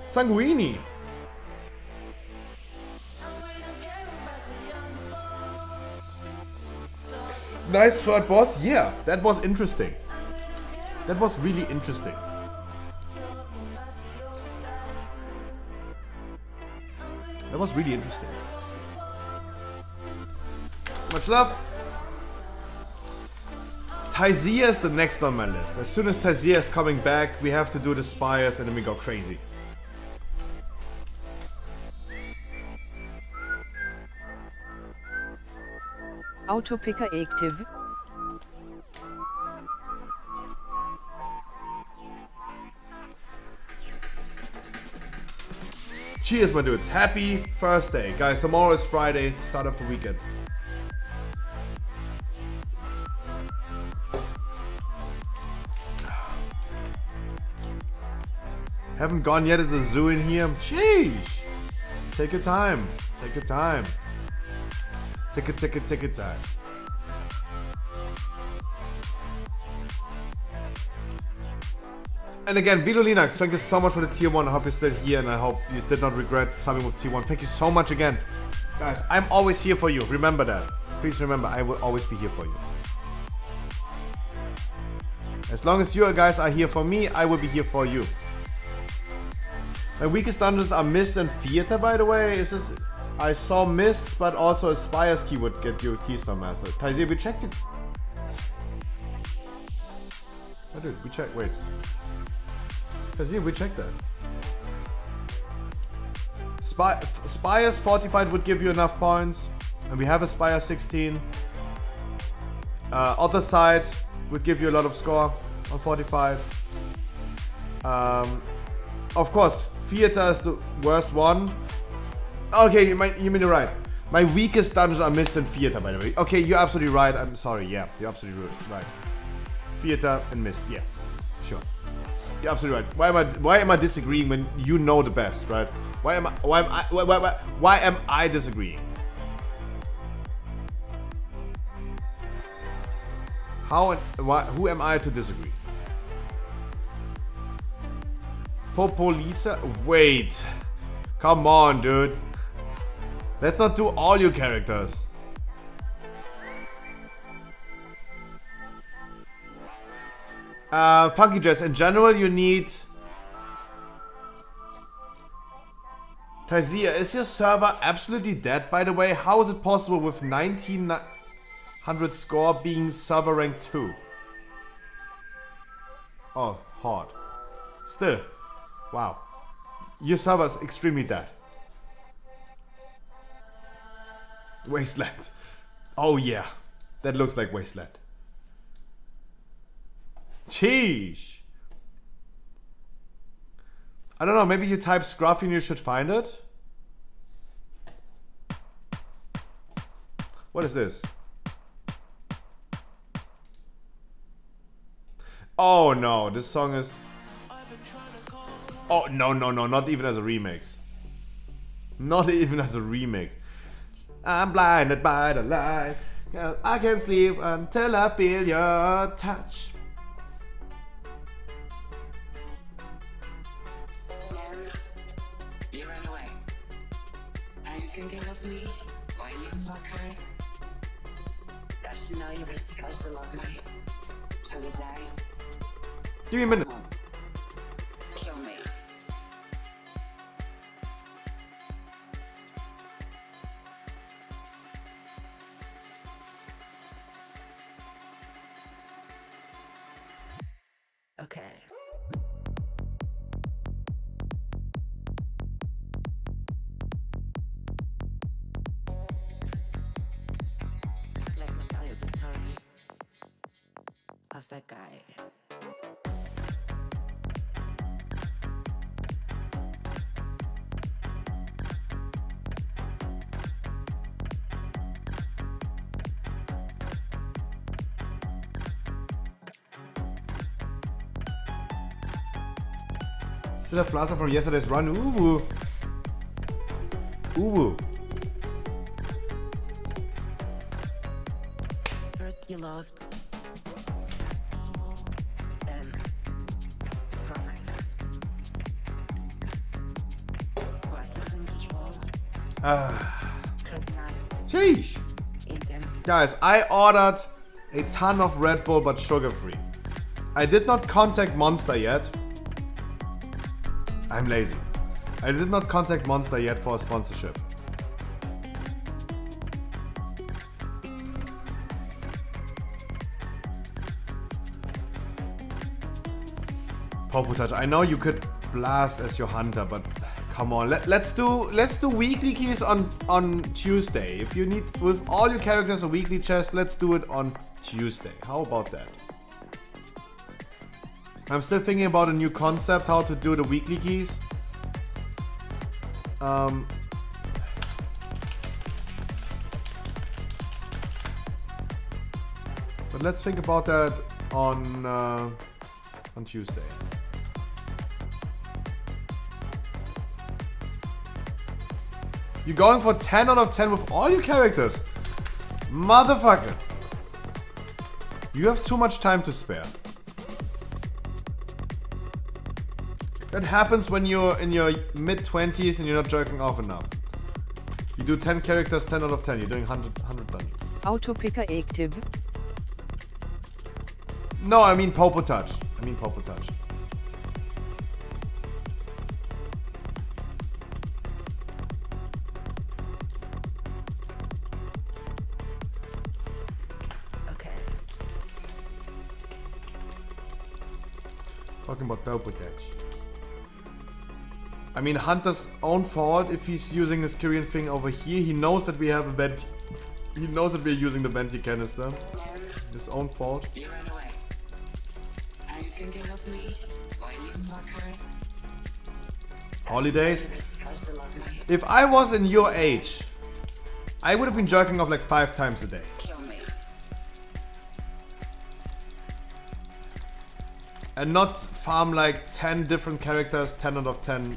Sanguini. Nice third boss. Yeah, that was interesting. That was really interesting. That was really interesting. Much love. Tyzia is the next on my list. As soon as Tyzia is coming back, we have to do the Spires and then we go crazy. Auto picker active. Cheers, my dudes. Happy Thursday. Guys, tomorrow is Friday, start of the weekend. Haven't gone yet, there's a zoo in here. Sheesh. Take your time. Take your time. Take it time. And again, Vilo Linux, thank you so much for the tier 1. I hope you're still here and I hope you did not regret subbing with tier 1. Thank you so much again. Guys, I'm always here for you. Remember that. Please remember, I will always be here for you. As long as you guys are here for me, I will be here for you. My weakest dungeons are Mist and Theater, by the way. Is this... I saw Mists, but also Aspire's key would get you Keystone Master. Taizir, we checked it. Oh, dude, we checked. Wait. Taizir, we checked that. Spire's Fortified would give you enough points. And we have a Spire 16. Other side would give you a lot of score on Fortified. Of course, Theater is the worst one. Okay, you mean you're right. My weakest dungeons are Mist and Theater, by the way. Okay, you're absolutely right. I'm sorry. Yeah, you're absolutely right. Theater and Mist. Yeah, sure. You're absolutely right. Why am I disagreeing when you know the best, right? Why am I disagreeing? How and why? Who am I to disagree? Popolisa? Wait. Come on, dude. Let's not do all your characters. Funky Jazz, in general you need... Taizir, is your server absolutely dead, by the way? How is it possible with 1900 score being server rank 2? Oh, hard. Still. Wow. Your server is extremely dead. Wasteland. Oh yeah. That looks like Wasteland. Sheesh. I don't know, maybe you type Scruffy and you should find it? What is this? Oh no, this song is... Oh no, not even as a remix. Not even as a remix. I'm blinded by the light. I can't sleep until I feel your touch. You ran away. Are you thinking of me when you fuck her? Does she know you were supposed to love me? Till the day? Give me a minute. Kill me. Okay. Let me tell you the story of that guy. Still have Flaza from yesterday's run. Ooh. Ooh. First you loved, then you promised. Was in control. Sheesh. Guys, I ordered a ton of Red Bull but sugar free. I did not contact Monster yet. I'm lazy. I did not contact Monster yet for a sponsorship. Touch. I know you could blast as your hunter, but come on, let's do weekly keys on Tuesday. If you need with all your characters a weekly chest, let's do it on Tuesday. How about that? I'm still thinking about a new concept, how to do the weekly keys. But let's think about that on Tuesday. You're going for 10 out of 10 with all your characters. Motherfucker. You have too much time to spare. That happens when you're in your mid-20s and you're not jerking off enough. You do 10 characters, 10 out of 10. You're doing 100 dungeons. Auto picker active. No, I mean Popo Touch. I mean Popo Touch. Okay. Talking about Popo Touch. I mean, Hunter's own fault if he's using his Kyrian thing over here. He knows that we have a vent. He knows that we're using the venti canister. His own fault. You ran away. Are you thinking of me when you fuck her? Holidays. You're supposed to love me. If I was in your age, I would have been jerking off like 5 times a day. Kill me. And not farm like 10 different characters, 10 out of 10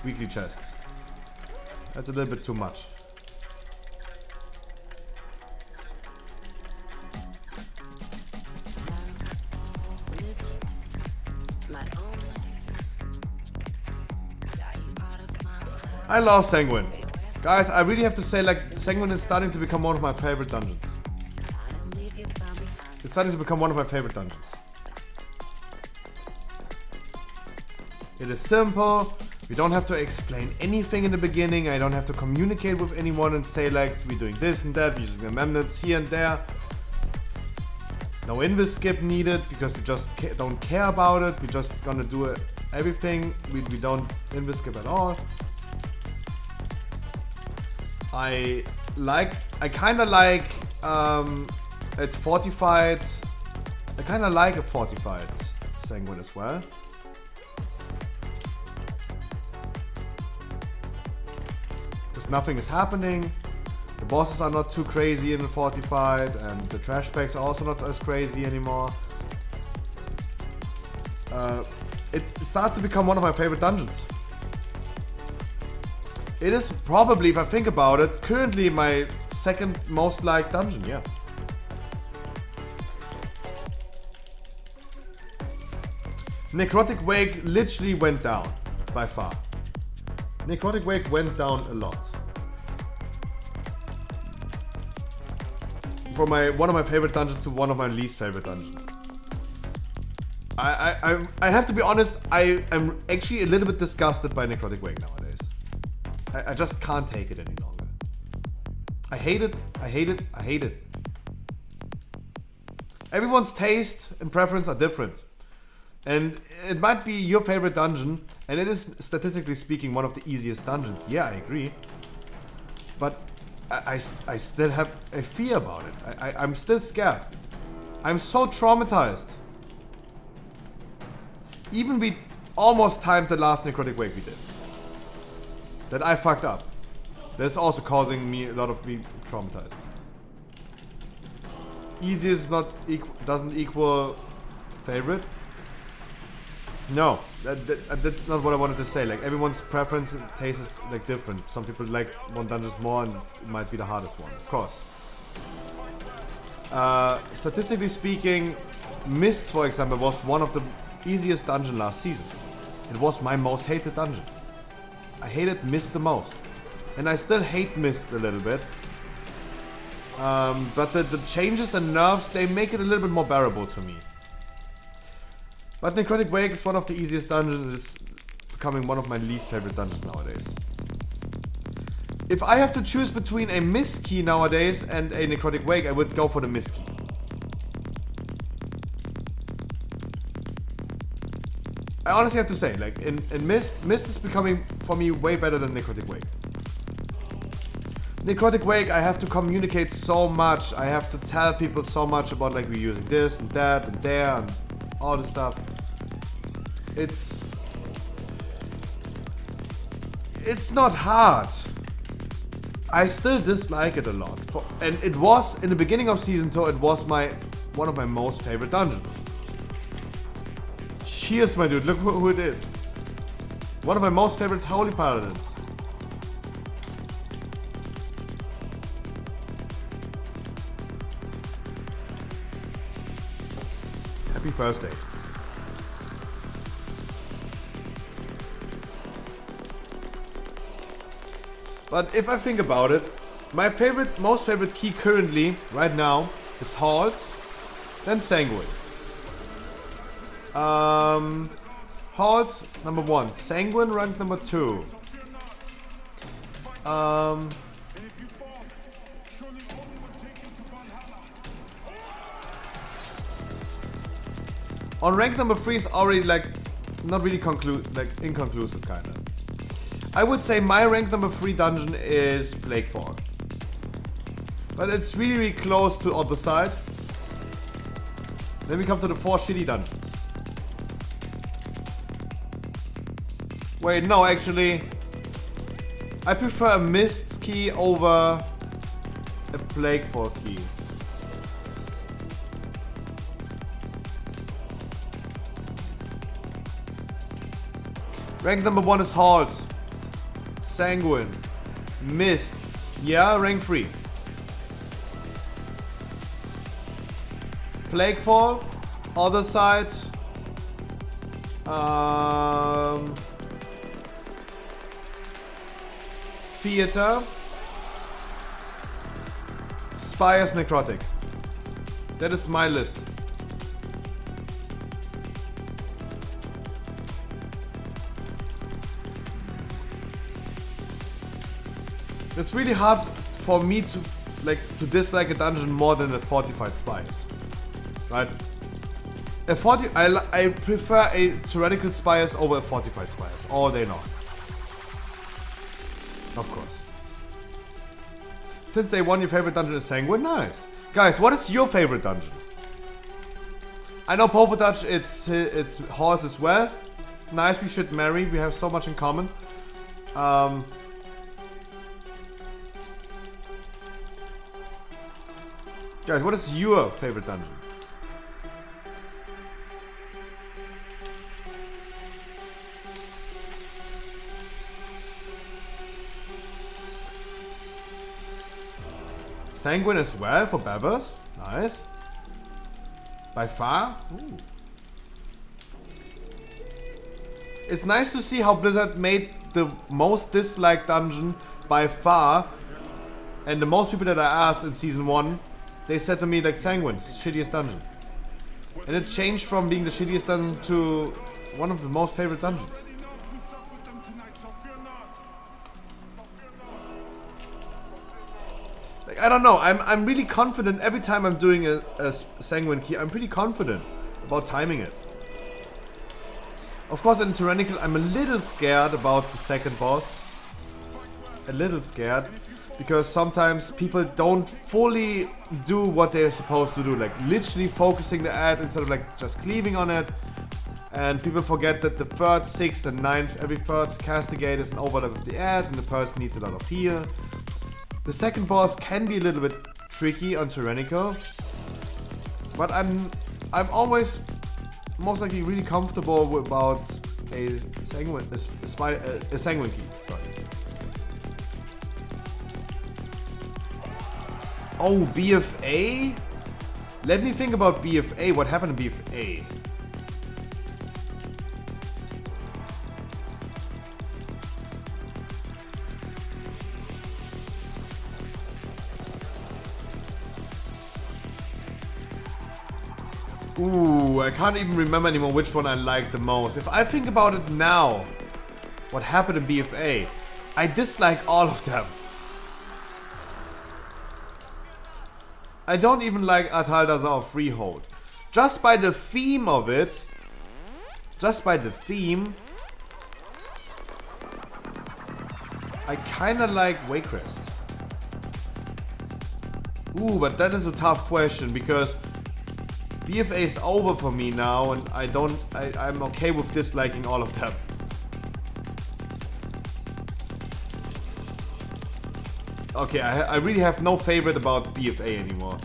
weekly chests. That's a little bit too much. I love Sanguine. Guys, I really have to say, like, Sanguine is starting to become one of my favorite dungeons. It's starting to become one of my favorite dungeons. It is simple. We don't have to explain anything in the beginning. I don't have to communicate with anyone and say, like, we're doing this and that, we're using amendments here and there. No invis skip needed because we just don't care about it. We're just gonna do everything. We don't invis skip at all. I kinda like it's fortified. I kinda like a fortified Sanguine as well. Because nothing is happening. The bosses are not too crazy in the fortified, and the trash packs are also not as crazy anymore. It starts to become one of my favorite dungeons. It is probably, if I think about it, currently my second most liked dungeon, yeah. Necrotic Wake literally went down, by far. Necrotic Wake went down a lot. From one of my favorite dungeons to one of my least favorite dungeons. I have to be honest, I am actually a little bit disgusted by Necrotic Wake nowadays. I just can't take it any longer. I hate it, I hate it, I hate it. Everyone's taste and preference are different. And it might be your favorite dungeon, and it is, statistically speaking, one of the easiest dungeons. Yeah, I agree. But I still have a fear about it. I'm still scared. I'm so traumatized. Even we almost timed the last Necrotic Wake we did. That I fucked up. That's also causing me a lot of being traumatized. Easiest is not doesn't equal favorite. No, that's not what I wanted to say. Like, everyone's preference and taste is like different. Some people like one dungeon more, and it might be the hardest one, of course. Statistically speaking, Mist, for example, was one of the easiest dungeon last season. It was my most hated dungeon. I hated Mist the most. And I still hate Mist a little bit. But the changes and nerfs, they make it a little bit more bearable to me. But Necrotic Wake is one of the easiest dungeons. It is becoming one of my least favorite dungeons nowadays. If I have to choose between a Mist key nowadays and a Necrotic Wake, I would go for the Mist key. I honestly have to say, like, in Mist is becoming, for me, way better than Necrotic Wake. Necrotic Wake, I have to communicate so much. I have to tell people so much about, like, we're using this and that and there and all this stuff. It's not hard. I still dislike it a lot. And it was, in the beginning of Season 2, it was one of my most favorite dungeons. Cheers, my dude. Look who it is. One of my most favorite Holy Paladins. Happy birthday. But if I think about it, My most favorite key currently, right now, is Halls, then Sanguine. Halls, number 1. Sanguine, rank number 2. On rank number 3 is already like not really inconclusive kinda. I would say my rank number 3 dungeon is Plaguefall. But it's really close to other side. Then we come to the 4 shitty dungeons. Wait, no, actually I prefer a Mist key over a Plaguefall key. Rank number 1 is Halls. Sanguine. Mists. Yeah, rank 3. Plaguefall. Other side. Theater. Spires Necrotic. That is my list. It's really hard for me to dislike a dungeon more than a Fortified Spires, right? I prefer a Tyrannical Spires over a Fortified Spires all day long. Of course. Since day 1 your favorite dungeon is Sanguine, nice. Guys, what is your favorite dungeon? I know Popotouch, it's Halls as well. Nice, we should marry. We have so much in common. Guys, what is your favorite dungeon? Sanguine as well for Bevers. Nice. By far. Ooh. It's nice to see how Blizzard made the most disliked dungeon by far. And the most people that I asked in Season 1, they said to me like Sanguine, shittiest dungeon. And it changed from being the shittiest dungeon to one of the most favorite dungeons. Like, I don't know, I'm really confident every time I'm doing a Sanguine key, I'm pretty confident about timing it. Of course in Tyrannical I'm a little scared about the second boss. A little scared. Because sometimes people don't fully do what they're supposed to do. Like literally focusing the ad instead of like just cleaving on it. And people forget that the 3rd, 6th and 9th, every 3rd castigate is an overlap of the ad and the person needs a lot of heal. The second boss can be a little bit tricky on Tyrannical. But I'm always most likely really comfortable about a Sanguine key. Sorry. Oh, BFA? Let me think about BFA. What happened in BFA? Ooh, I can't even remember anymore which one I liked the most. If I think about it now, what happened in BFA, I dislike all of them. I don't even like Atal'Dazar or Freehold. Just by the theme of it, I kinda like Waycrest. Ooh, but that is a tough question because BFA is over for me now and I'm okay with disliking all of them. Okay, I really have no favorite about BFA anymore.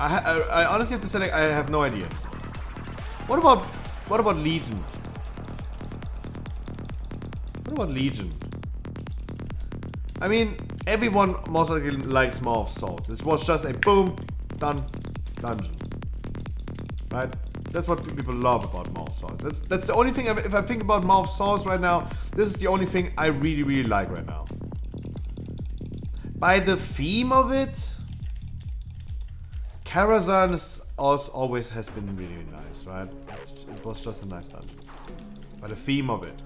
I honestly have to say, like, I have no idea. What about Legion? What about Legion? I mean, everyone most likely likes more of Swords. It was just a boom, done dungeon, right? That's what people love about Mouth Souls. That's the only thing, if I think about Mouth Souls right now, this is the only thing I really, really like right now. By the theme of it, Karazhan always has been really, really nice, right? It was just a nice dungeon. By the theme of it.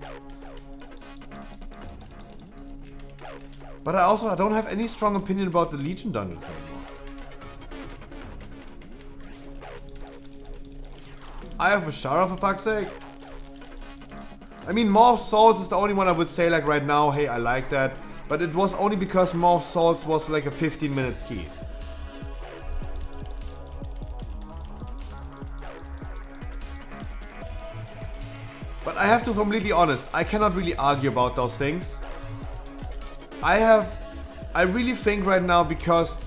But I don't have any strong opinion about the Legion dungeons anymore. I have a Shara, for fuck's sake. I mean, Mouth Souls is the only one I would say like right now, hey, I like that. But it was only because Mouth Souls was like a 15 minutes key. But I have to be completely honest, I cannot really argue about those things. I really think right now, because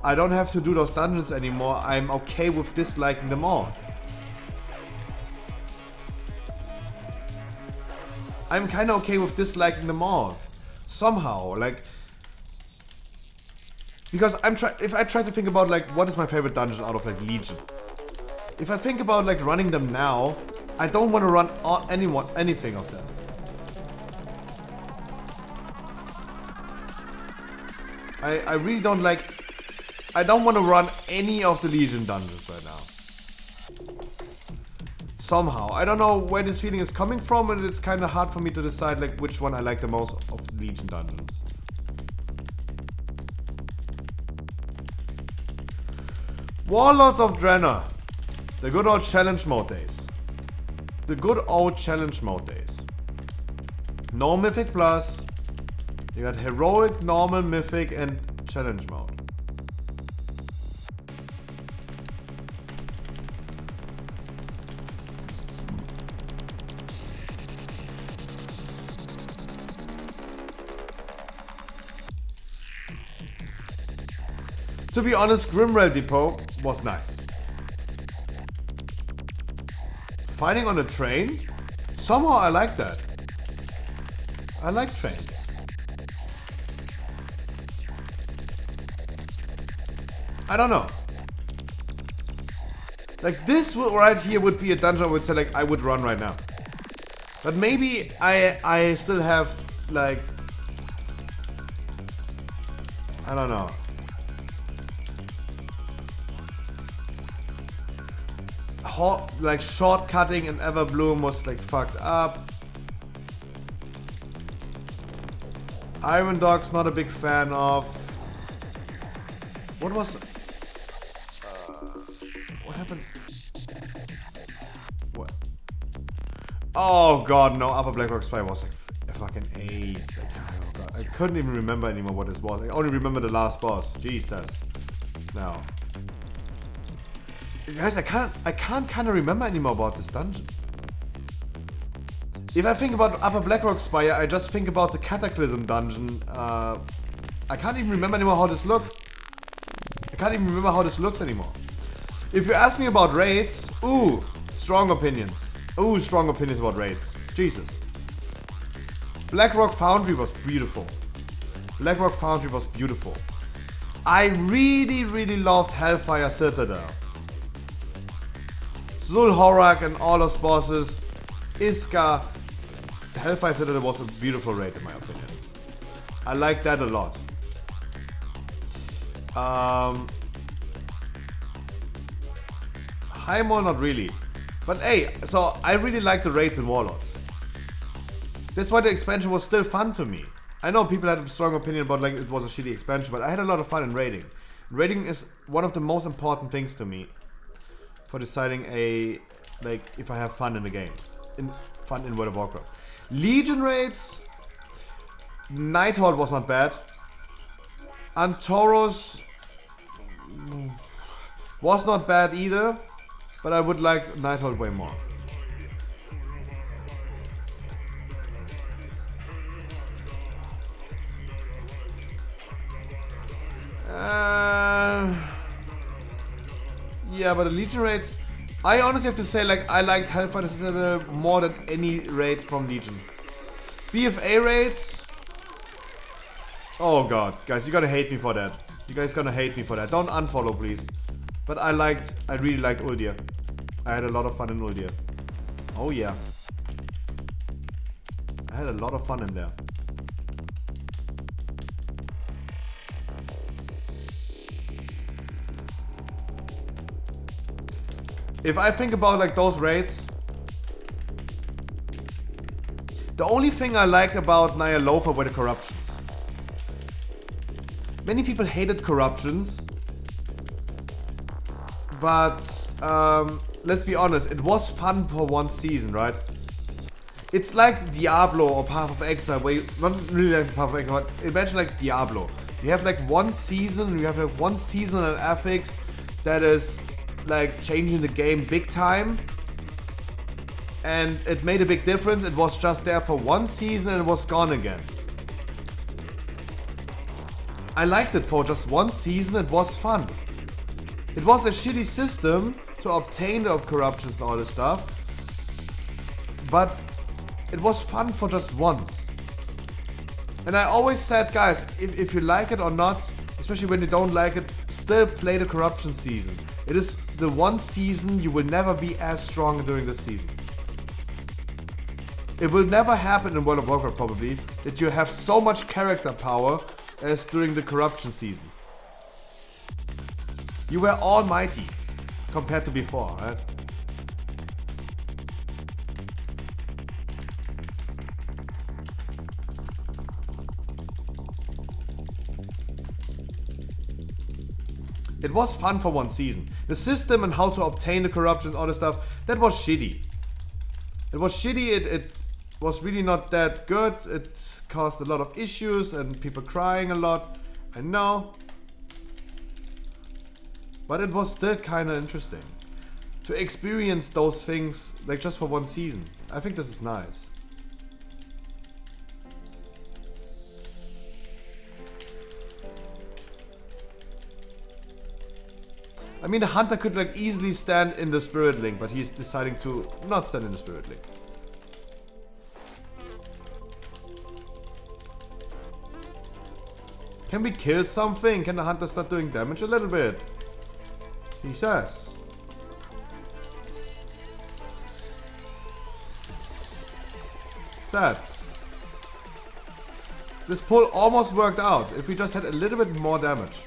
I don't have to do those dungeons anymore, I'm okay with disliking them all. I'm kinda okay with disliking them all. Somehow, like... Because if I try to think about like, what is my favorite dungeon out of like Legion? If I think about like running them now, I don't want to run anything of them. I really don't like... I don't want to run any of the Legion dungeons right now. Somehow. I don't know where this feeling is coming from, and it's kind of hard for me to decide like which one I like the most of Legion dungeons. Warlords of Draenor. The good old challenge mode days. The good old challenge mode days. No Mythic Plus. You got Heroic, Normal, Mythic, and Challenge mode. To be honest, Grimrail Depot was nice. Fighting on a train? Somehow I like that. I like trains. I don't know. Like this right here would be a dungeon I would say like I would run right now. But maybe I still have like, I don't know. Like shortcutting in Everbloom was like fucked up. Iron Dog's not a big fan of. What was... what happened? What? Oh god, no. Upper Blackrock Spy was like fucking 8. Oh god. I couldn't even remember anymore what this was. I only remember the last boss. Jesus. No. Guys, I can't kind of remember anymore about this dungeon. If I think about Upper Blackrock Spire, I just think about the Cataclysm dungeon. I can't even remember anymore how this looks. I can't even remember how this looks anymore. If you ask me about raids, ooh, strong opinions. Ooh, strong opinions about raids. Jesus. Blackrock Foundry was beautiful. Blackrock Foundry was beautiful. I really, really loved Hellfire Citadel. Zul'Horak and all those bosses. Iska. Hellfire Citadel was a beautiful raid in my opinion. I like that a lot. Highmore not really. But hey, so I really like the raids in Warlords. That's why the expansion was still fun to me. I know people had a strong opinion about like it was a shitty expansion, but I had a lot of fun in raiding. Raiding is one of the most important things to me for deciding like if I have fun in the game. Fun in World of Warcraft. Legion raids, Nighthold was not bad. Antoros was not bad either, but I would like Nighthold way more. Yeah, but the Legion raids, I honestly have to say, like, I liked Hellfire Citadel more than any raid from Legion. BFA raids. Oh god, guys, you're gonna hate me for that. You guys gonna hate me for that. Don't unfollow, please. But I really liked Uldir. I had a lot of fun in Uldia. Oh yeah. I had a lot of fun in there. If I think about like those raids, the only thing I liked about Naya Loafer were the corruptions. Many people hated corruptions, but let's be honest, it was fun for one season, right? It's like Diablo or Path of Exile, where you, not really like Path of Exile, but imagine like Diablo. You have like one season, you have like one seasonal affix that is like changing the game big time, and it made a big difference. It was just there for one season and it was gone again. I liked it for just one season. It was fun. It was a shitty system to obtain the corruptions and all this stuff, but it was fun for just once. And I always said, guys, if you like it or not, especially when you don't like it, still play the corruption season. It is the one season you will never be as strong during the season. It will never happen in World of Warcraft probably that you have so much character power as during the corruption season. You were almighty compared to before, right? It was fun for one season. The system and how to obtain the corruption and all this stuff, that was shitty. It was shitty, it was really not that good. It caused a lot of issues and people crying a lot. I know. But it was still kind of interesting to experience those things like just for one season. I think this is nice. I mean, the hunter could like easily stand in the spirit link, but he's deciding to not stand in the spirit link. Can we kill something? Can the hunter start doing damage a little bit? He says. Sad. This pull almost worked out if we just had a little bit more damage.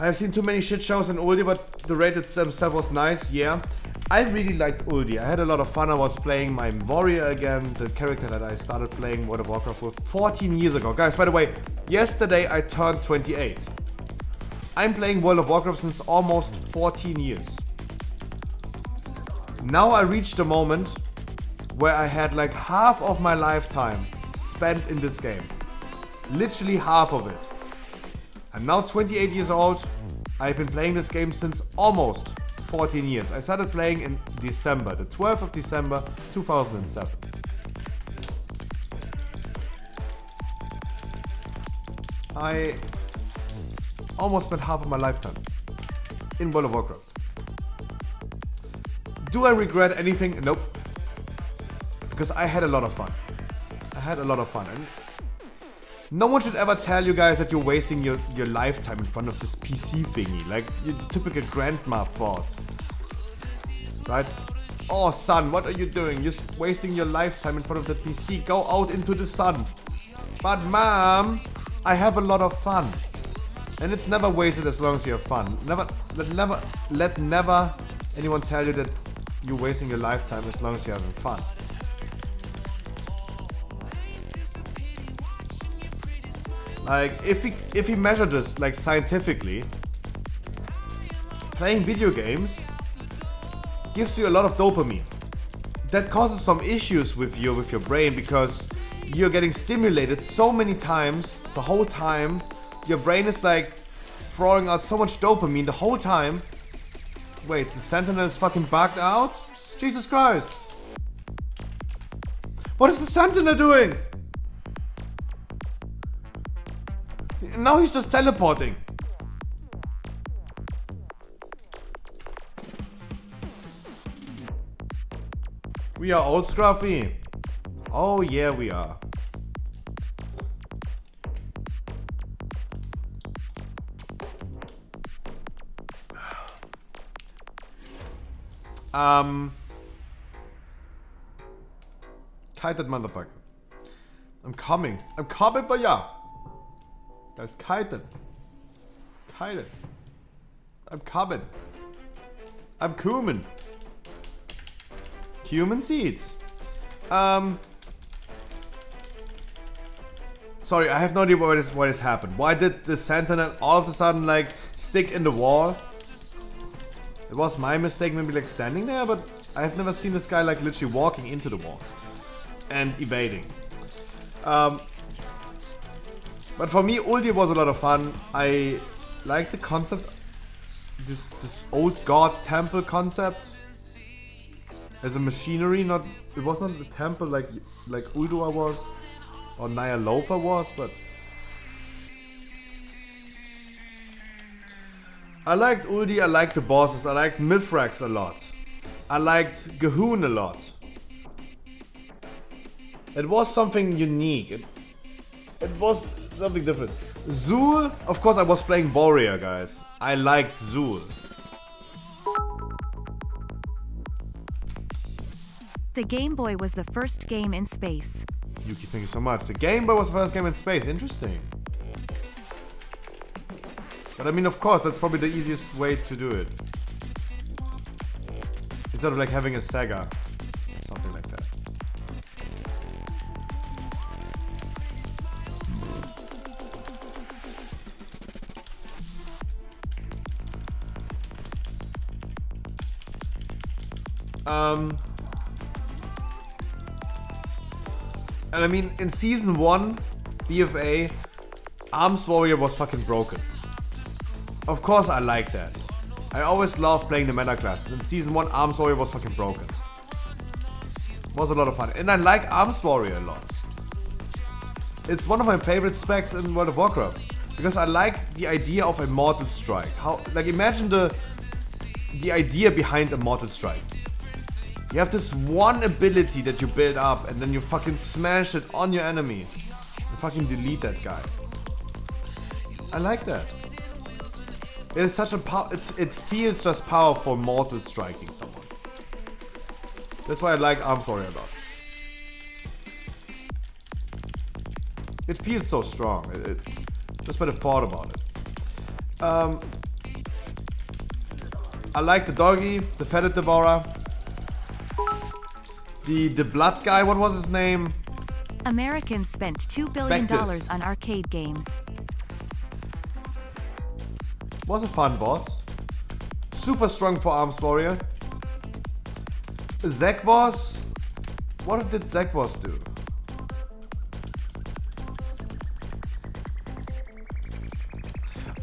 I have seen too many shit shows in Uldi, but the raid itself was nice, yeah. I really liked Uldi. I had a lot of fun. I was playing my warrior again, the character that I started playing World of Warcraft with 14 years ago. Guys, by the way, yesterday I turned 28. I'm playing World of Warcraft since almost 14 years. Now I reached the moment where I had like half of my lifetime spent in this game. Literally half of it. I'm now 28 years old. I've been playing this game since almost 14 years. I started playing in December, the 12th of December 2007. I almost spent half of my lifetime in World of Warcraft. Do I regret anything? Nope. Because I had a lot of fun. I had a lot of fun. And no one should ever tell you guys that you're wasting your lifetime in front of this PC thingy. Like your typical grandma thoughts. Right? Oh son, what are you doing? You're wasting your lifetime in front of the PC. Go out into the sun. But mom, I have a lot of fun. And it's never wasted as long as you have fun. Let never anyone tell you that you're wasting your lifetime as long as you're having fun. Like, if we measure this, like, scientifically, playing video games gives you a lot of dopamine. That causes some issues with your brain because you're getting stimulated so many times the whole time. Your brain is, like, throwing out so much dopamine the whole time. Wait, the Sentinel is fucking bugged out? Jesus Christ. What is the Sentinel doing? Now he's just teleporting. We are old Scruffy. Oh yeah, we are. Kite that motherfucker. I'm coming. I'm coming, but yeah. Guys, kite it. Kite it. I'm coming. I'm cumin. Cumin seeds. Sorry, I have no idea what has happened. Why did the sentinel all of a sudden like stick in the wall? It was my mistake, maybe like standing there, but I have never seen this guy like literally walking into the wall and evading. But for me, ulti was a lot of fun. I like the concept, this old god temple concept as a machinery. It was not the temple like Uldua was or Nyalofa was, but I liked Uldi, I liked the bosses, I liked Mithrax a lot. I liked Gahoon a lot. It was something unique. It was something different. Zul, of course I was playing Warrior, guys. I liked Zul. The Game Boy was the first game in space. Yuki, thank you so much. The Game Boy was the first game in space. Interesting. But I mean, of course, that's probably the easiest way to do it. Instead of like having a Sega. Something like that. And I mean, in Season 1, BFA, Arms Warrior was fucking broken. Of course I like that. I always love playing the meta classes. In Season 1, Arms Warrior was fucking broken. Was a lot of fun. And I like Arms Warrior a lot. It's one of my favorite specs in World of Warcraft. Because I like the idea of Immortal Strike. How, like, imagine the idea behind Immortal Strike. You have this one ability that you build up and then you fucking smash it on your enemy. And fucking delete that guy. I like that. It is such a it feels just powerful mortal striking someone. That's why I like Arms Warrior a lot. It feels so strong. Just by the thought about it. I like the doggy, the Fetid Devourer. The blood guy, what was his name? Americans spent $2 billion Vectis. on arcade games. Was a fun boss. Super strong for Arms Warrior. Zekvos. What did Zekvos do?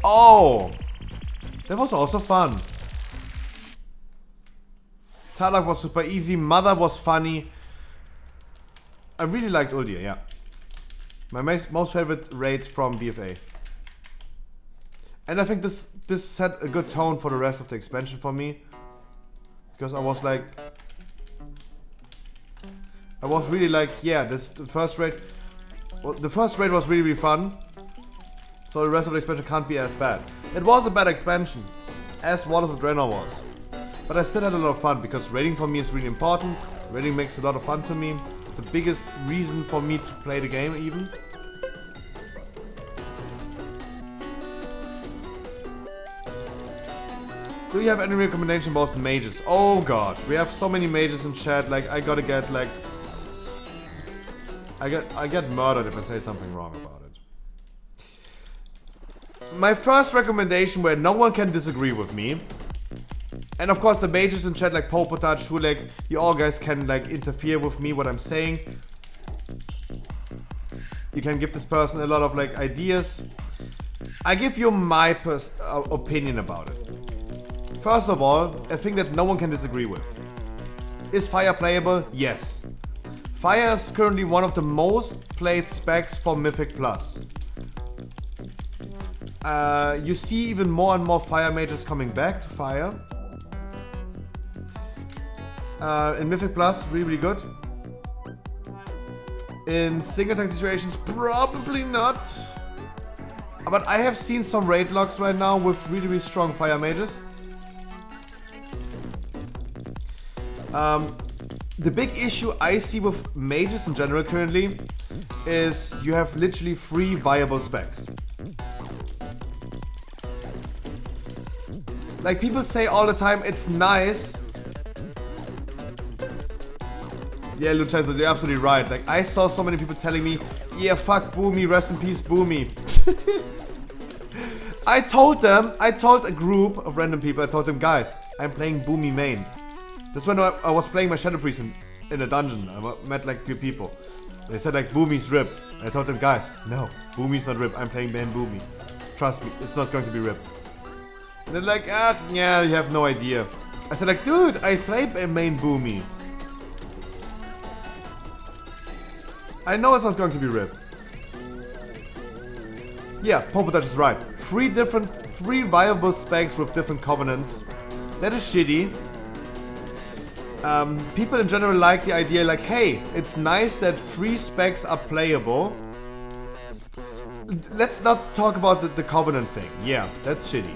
Oh! That was also fun. Talak was super easy. Mother was funny. I really liked Uldia, yeah. My most favorite raid from BFA. And I think this set a good tone for the rest of the expansion for me. Because I was like... I was really like, yeah, the first raid... Well, the first raid was really, really fun. So the rest of the expansion can't be as bad. It was a bad expansion. As Wall of the Draenor was. But I still had a lot of fun because raiding for me is really important. Raiding makes a lot of fun to me. It's the biggest reason for me to play the game even. Do you have any recommendation about mages? Oh god, we have so many mages in chat, like I gotta get like... I get murdered if I say something wrong about it. My first recommendation where no one can disagree with me. And of course the mages in chat like Popotat, Shulex, you all guys can like interfere with me what I'm saying. You can give this person a lot of like ideas. I give you my opinion about it. First of all, a thing that no one can disagree with. Is Fire playable? Yes. Fire is currently one of the most played specs for Mythic Plus. You see even more and more Fire mages coming back to Fire. In Mythic Plus, really, really good. In single tank situations, probably not. But I have seen some raid logs right now with really, really strong Fire mages. The big issue I see with mages in general currently is you have literally 3 viable specs. Like people say all the time, it's nice. Yeah, Lucenzo, you're absolutely right. Like I saw so many people telling me, yeah, fuck Boomy, rest in peace Boomy. I told a group of random people, I told them, guys, I'm playing Boomy main. That's when I was playing my Shadow Priest in a dungeon. I met like 3 people. They said like Boomy's ripped. I told them, guys, no, Boomy's not ripped. I'm playing main Boomy. Trust me, it's not going to be ripped. And they're like, yeah, you have no idea. I said like, dude, I play main Boomy. I know it's not going to be ripped. Yeah, Popotouch is right. 3 viable specs with different covenants. That is shitty. People in general like the idea like, hey, it's nice that 3 specs are playable. Let's not talk about the covenant thing. Yeah, that's shitty.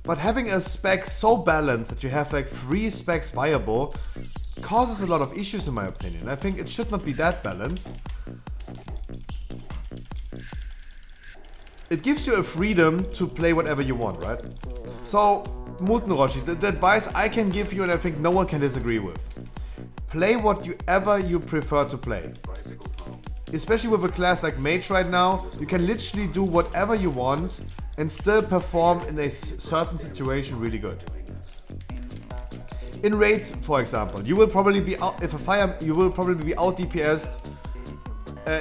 But having a spec so balanced that you have like 3 specs viable causes a lot of issues in my opinion. I think it should not be that balanced. It gives you a freedom to play whatever you want, right? So, Muten Roshi, the advice I can give you and I think no one can disagree with. Play whatever you prefer to play. Especially with a class like Mage right now, you can literally do whatever you want and still perform in a certain situation really good. In raids, for example, you will probably be out, you will probably be out DPS'd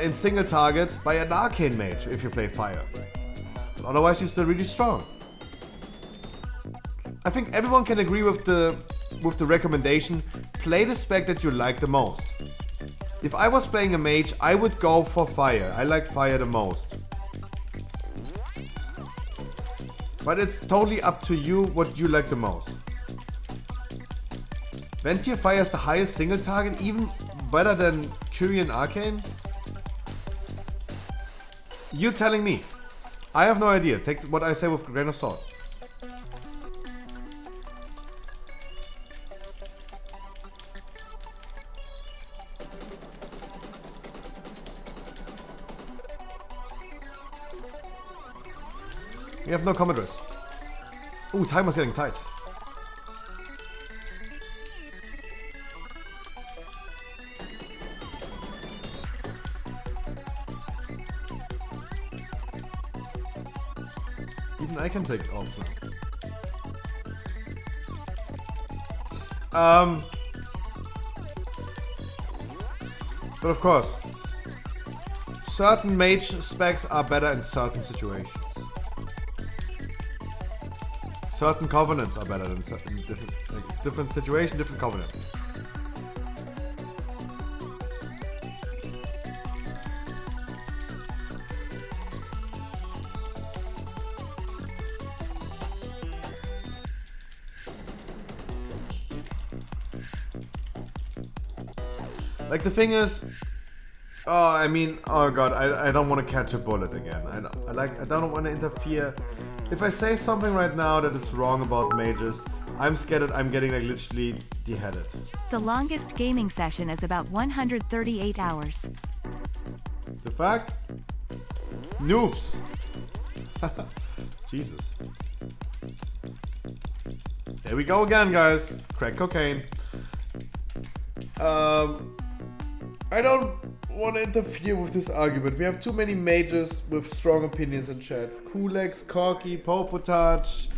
in single target by an arcane mage if you play fire. But otherwise, you're still really strong. I think everyone can agree with the recommendation. Play the spec that you like the most. If I was playing a mage, I would go for fire. I like fire the most. But it's totally up to you what you like the most. Ventier Fire is the highest single target, even better than Kyrian Arcane? You're telling me. I have no idea. Take what I say with a grain of salt. We have no commentaries. Ooh, time was getting tight. Even I can take off now. But of course, certain mage specs are better in certain situations. Certain covenants are better than certain different situation, different covenant. Like the thing is, I mean, oh god, I don't want to catch a bullet again. I don't want to interfere. If I say something right now that is wrong about mages, I'm scared that I'm getting like literally beheaded. The longest gaming session is about 138 hours. The fuck? Noobs. Jesus. There we go again, guys. Crack cocaine. I don't want to interfere with this argument. We have too many mages with strong opinions in chat. Kulex, Corky, Popotouch,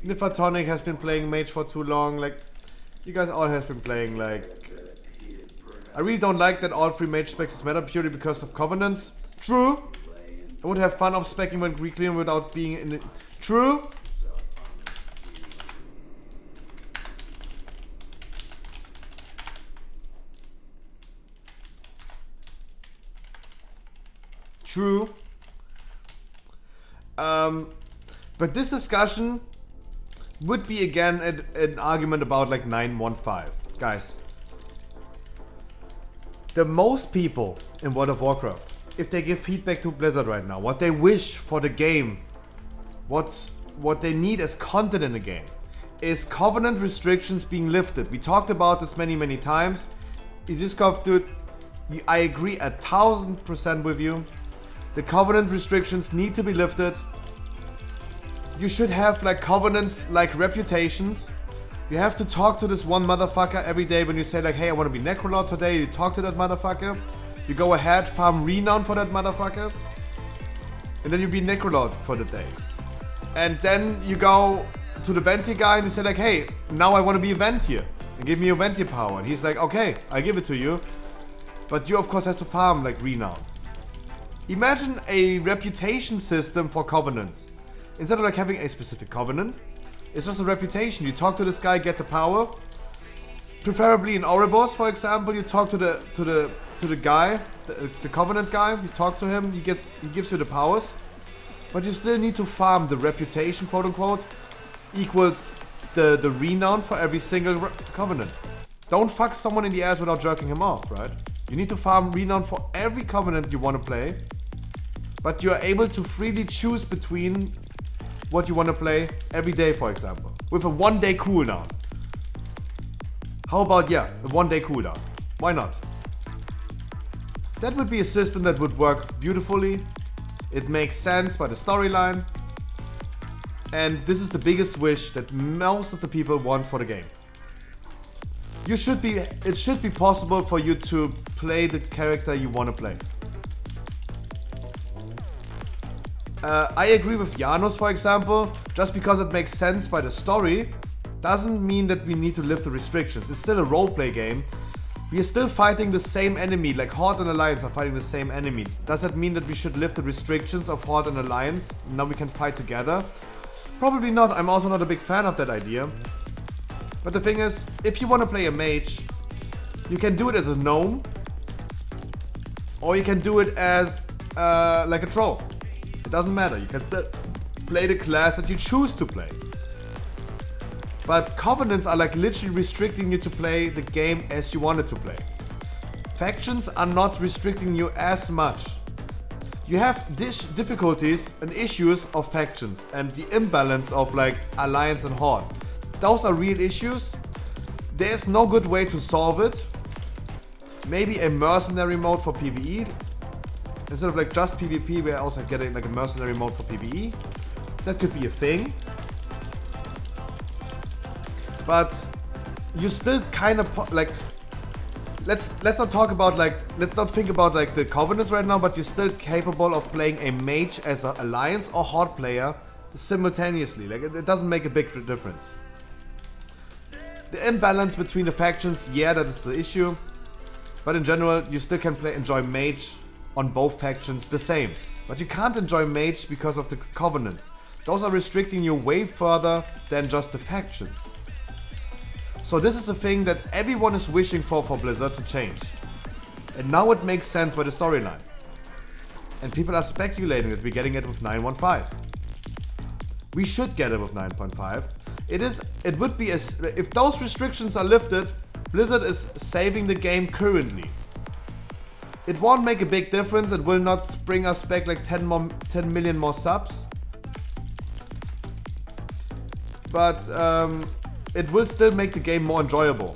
Nifatonic has been playing mage for too long. Like, you guys all have been playing, like... I really don't like that all 3 mage specs matter purely because of covenants. True. I would have fun of specking when Greek clean without being in it. True. True. But this discussion would be again an argument about like 915. Guys, the most people in World of Warcraft, if they give feedback to Blizzard right now, what they wish for the game, what they need as content in the game, is Covenant restrictions being lifted. We talked about this many times. Iziskov, dude, I agree 1000% with you. The Covenant restrictions need to be lifted. You should have like Covenants, like reputations. You have to talk to this one motherfucker every day when you say like, hey, I want to be Necrolord today. You talk to that motherfucker. You go ahead, farm renown for that motherfucker. And then you be Necrolord for the day. And then you go to the Venti guy and you say like, hey, now I want to be a Ventier. And give me your Ventier power. And he's like, okay, I give it to you. But you of course have to farm like renown. Imagine a reputation system for Covenants. Instead of like having a specific Covenant, it's just a reputation. You talk to this guy, get the power. Preferably in Ouroboros, for example, you talk to the guy, the Covenant guy. You talk to him, he gives you the powers, but you still need to farm the reputation, quote unquote, equals the renown for every single Covenant. Don't fuck someone in the ass without jerking him off, right? You need to farm renown for every Covenant you want to play, but you are able to freely choose between what you want to play every day, for example, with a 1 day cooldown. How about, yeah, a 1 day cooldown? Why not? That would be a system that would work beautifully. It makes sense by the storyline. And this is the biggest wish that most of the people want for the game. It should be possible for you to play the character you want to play. I agree with Janos, for example. Just because it makes sense by the story doesn't mean that we need to lift the restrictions. It's still a roleplay game. We are still fighting the same enemy, like Horde and Alliance are fighting the same enemy. Does that mean that we should lift the restrictions of Horde and Alliance? Now we can fight together? Probably not. I'm also not a big fan of that idea. But the thing is, if you want to play a mage, you can do it as a gnome, or you can do it as like a troll. It doesn't matter. You can still play the class that you choose to play. But Covenants are like literally restricting you to play the game as you wanted to play. Factions are not restricting you as much. You have difficulties and issues of factions and the imbalance of like Alliance and Horde. Those are real issues. There's no good way to solve it. Maybe a mercenary mode for PvE. Instead of like just PvP, we're also getting like a mercenary mode for PvE. That could be a thing. But you still kind of like, let's not talk about like, let's not think about like the Covenants right now, but you're still capable of playing a mage as an Alliance or Horde player simultaneously. Like it doesn't make a big difference. The imbalance between the factions, yeah, that is the issue. But in general, you still can enjoy mage on both factions the same. But you can't enjoy mage because of the Covenants. Those are restricting you way further than just the factions. So this is a thing that everyone is wishing for Blizzard to change. And now it makes sense by the storyline. And people are speculating that we're getting it with 9.15. We should get it with 9.5. It would be if those restrictions are lifted, Blizzard is saving the game currently. It won't make a big difference. It will not bring us back like 10 million more subs. But it will still make the game more enjoyable.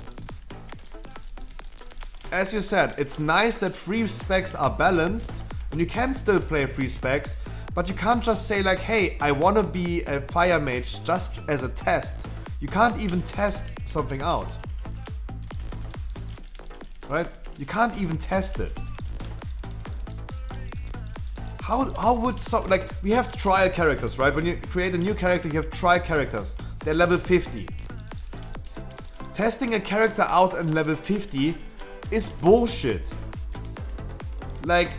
As you said, it's nice that free specs are balanced and you can still play free specs, but you can't just say like, hey, I want to be a fire mage just as a test. You can't even test something out. Right? You can't even test it. How would like, we have trial characters, right? When you create a new character, you have trial characters. They're level 50. Testing a character out at level 50 is bullshit. Like,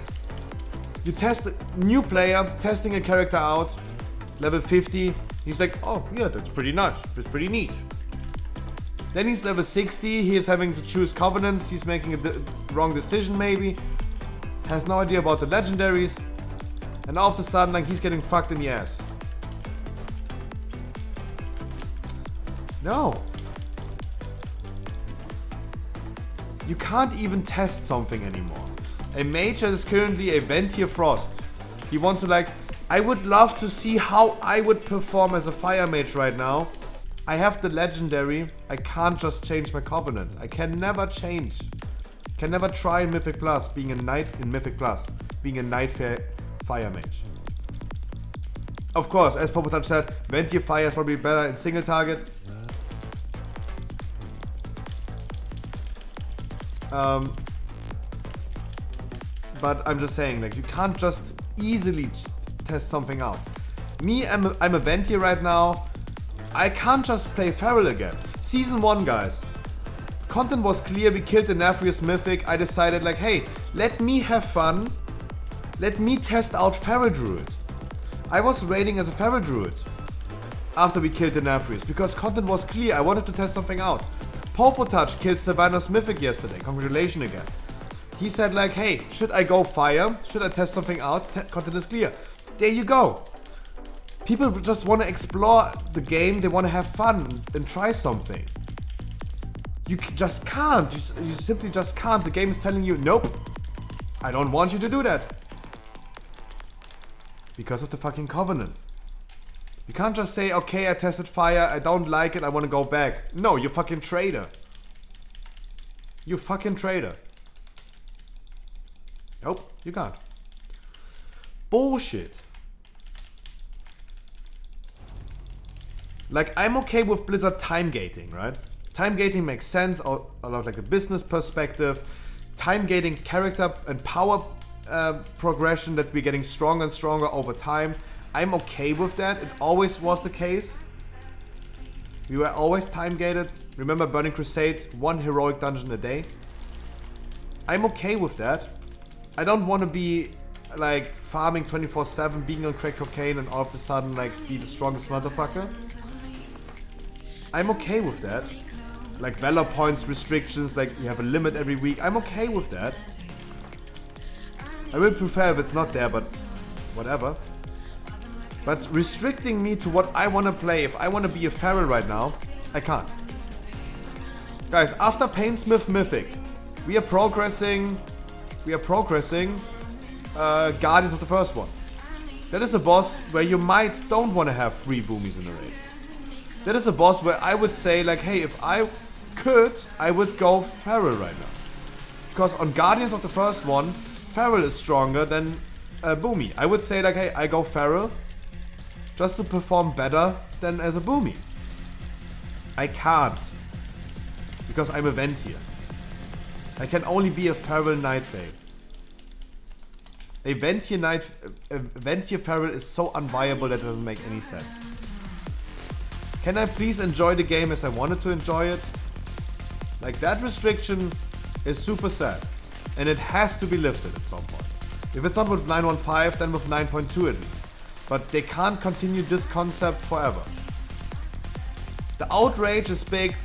you test a new player, testing a character out, level 50, he's like, oh yeah, that's pretty nice, that's pretty neat. Then he's level 60, he is having to choose Covenants, he's making a wrong decision maybe, has no idea about the legendaries, and all of a sudden like he's getting fucked in the ass. No. You can't even test something anymore. A mage that is currently a Ventier Frost. He wants to like, I would love to see how I would perform as a fire mage right now. I have the legendary. I can't just change my covenant. I can never change. Can never try in Mythic Plus being a knight in Mythic Plus. Being a knight fire mage. Of course, as Popotouch said, Venti fire is probably better in single target. But I'm just saying, like, you can't just easily test something out. Me, I'm a Venti right now. I can't just play Feral again. Season 1, guys. Content was clear, we killed the Nefarious Mythic. I decided, like, hey, let me have fun. Let me test out Feral Druid. I was raiding as a Feral Druid after we killed the Nefarious because content was clear. I wanted to test something out. Popotouch killed Savannah's Mythic yesterday. Congratulations again. He said, like, hey, should I go fire? Should I test something out? Content is clear. There you go. People just want to explore the game. They want to have fun and try something. You just can't. You simply just can't. The game is telling you, nope, I don't want you to do that. Because of the fucking covenant. You can't just say, okay, I tested fire, I don't like it, I want to go back. No, you fucking traitor. You fucking traitor. Nope, you can't. Bullshit. Like, I'm okay with Blizzard time gating, right? Time gating makes sense out of like a business perspective. Time gating character and power progression that we're getting stronger and stronger over time. I'm okay with that. It always was the case. We were always time gated. Remember Burning Crusade, 1 heroic dungeon a day. I'm okay with that. I don't want to be like farming 24/7, being on crack cocaine and all of a sudden like be the strongest motherfucker. I'm okay with that. Like Valor points restrictions, like you have a limit every week. I'm okay with that. I will prefer if it's not there, but whatever. But restricting me to what I want to play, if I want to be a Feral right now, I can't. Guys, after Painsmith Mythic, we are progressing Guardians of the First One. That is a boss where you don't want to have 3 boomies in a raid. That is a boss where I would say like, hey, if I could, I would go Feral right now. Because on Guardians of the First One, Feral is stronger than Boomy. I would say like, hey, I go Feral just to perform better than as a Boomy. I can't. Because I'm a Ventier. I can only be a Feral Nightfade. A Ventier Feral is so unviable that it doesn't make any sense. Can I please enjoy the game as I wanted to enjoy it? Like, that restriction is super sad. And it has to be lifted at some point. If it's not with 9.15, then with 9.2 at least. But they can't continue this concept forever. The outrage is big.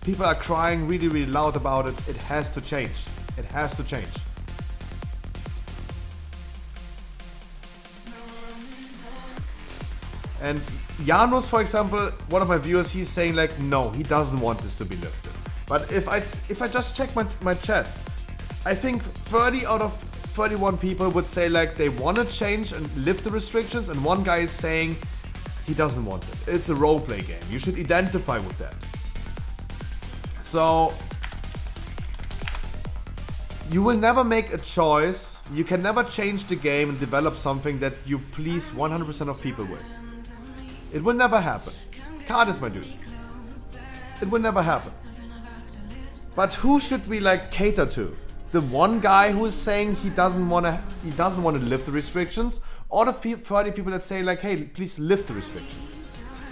People are crying really, really loud about it. It has to change. It has to change. And Janus, for example, one of my viewers, he's saying like, no, he doesn't want this to be lifted. But if I just check my chat, I think 30 out of 31 people would say like they want to change and lift the restrictions, and one guy is saying he doesn't want it. It's a roleplay game. You should identify with that. So you will never make a choice. You can never change the game and develop something that you please 100% of people with. It will never happen. Card is my dude. It will never happen. But who should we like cater to? The one guy who is saying he doesn't want to lift the restrictions, or the 30 people that say like, hey, please lift the restrictions.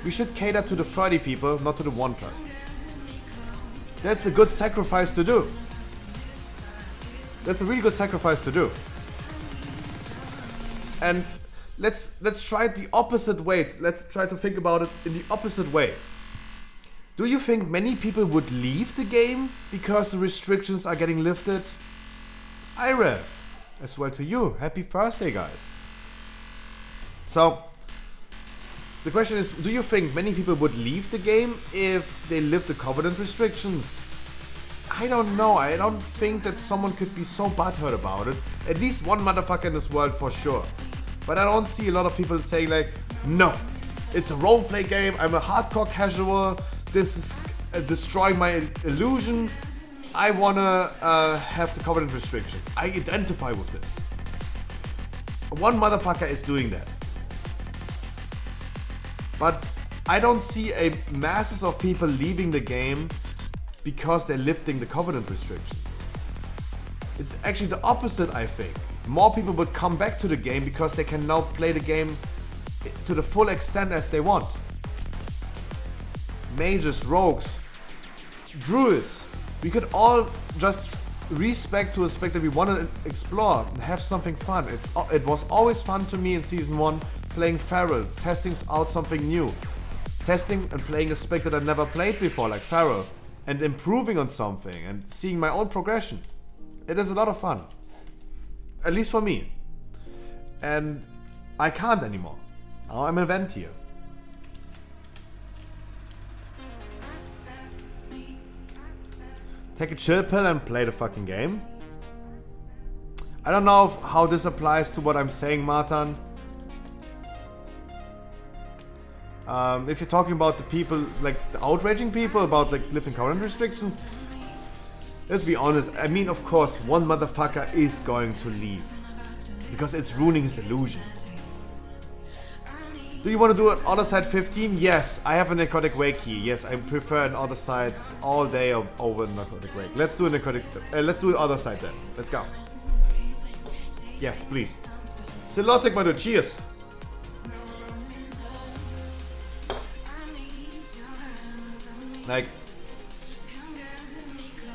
We should cater to the 30 people, not to the one person. That's a good sacrifice to do. That's a really good sacrifice to do. And let's try it the opposite way. Let's try to think about it in the opposite way. Do you think many people would leave the game because the restrictions are getting lifted? IREV, as well to you. Happy Thursday, guys. So, the question is, do you think many people would leave the game if they lift the Covenant restrictions? I don't know. I don't think that someone could be so butthurt about it. At least one motherfucker in this world for sure. But I don't see a lot of people saying like, no, it's a roleplay game, I'm a hardcore casual, this is destroying my illusion. I wanna have the covenant restrictions. I identify with this. One motherfucker is doing that. But I don't see a masses of people leaving the game because they're lifting the covenant restrictions. It's actually the opposite, I think. More people would come back to the game because they can now play the game to the full extent as they want. Mages, rogues, druids. We could all just respect to a spec that we want to explore and have something fun. It was always fun to me in Season 1 playing Feral, testing out something new. Testing and playing a spec that I never played before, like Feral, and improving on something and seeing my own progression. It is a lot of fun. At least for me. And I can't anymore. Now I'm an event here. Take a chill pill and play the fucking game. I don't know how this applies to what I'm saying, Martin. If you're talking about the people, like the outraging people about like lifting covenant restrictions, let's be honest. I mean, of course, one motherfucker is going to leave because it's ruining his illusion. Do you want to do an other side 15? Yes, I have a necrotic wake key. Yes, I prefer an other side all day over necrotic wake. Let's do a necrotic. Let's do the other side then. Let's go. Yes, please. Silotic, my dude. Cheers. Like,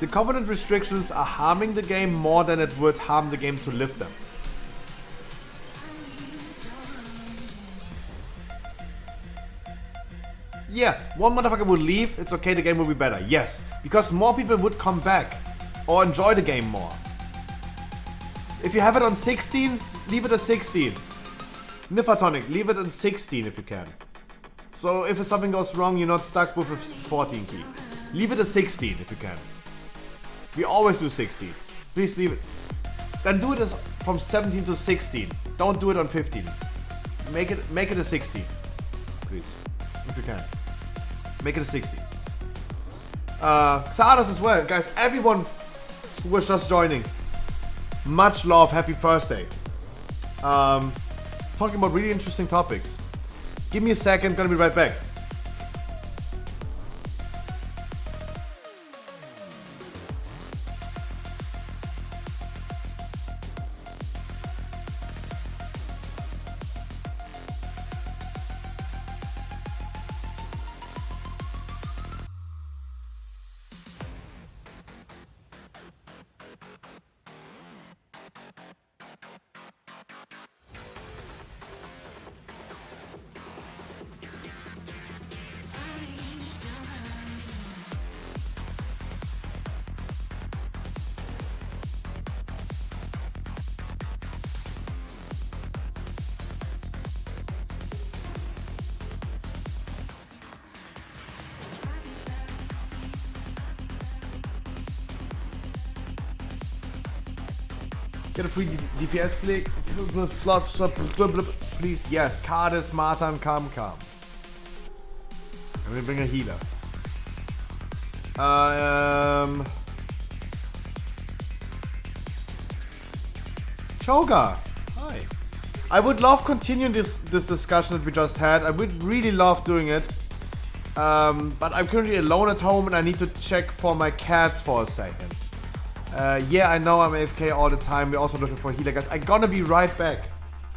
the covenant restrictions are harming the game more than it would harm the game to lift them. Yeah, one motherfucker would leave, it's okay, the game will be better. Yes, because more people would come back or enjoy the game more. If you have it on 16, leave it at 16. Niffatonic, leave it on 16 if you can. So if something goes wrong, you're not stuck with a 14 key. Leave it at 16 if you can. We always do 16s. Please leave it. Then do it as from 17 to 16. Don't do it on 15. Make it a 16. Please. If you can. Make it a 16. Xardas as well. Guys, everyone who was just joining. Much love. Happy Thursday. Talking about really interesting topics. Give me a second. Gonna be right back. Get a free DPS slot, please. Yes, Cardis, Martin, come. I'm gonna bring a healer. Choga, hi. I would love continuing this discussion that we just had. I would really love doing it. But I'm currently alone at home and I need to check for my cats for a second. Yeah, I know I'm AFK all the time. We're also looking for a healer, guys. I'm gonna be right back.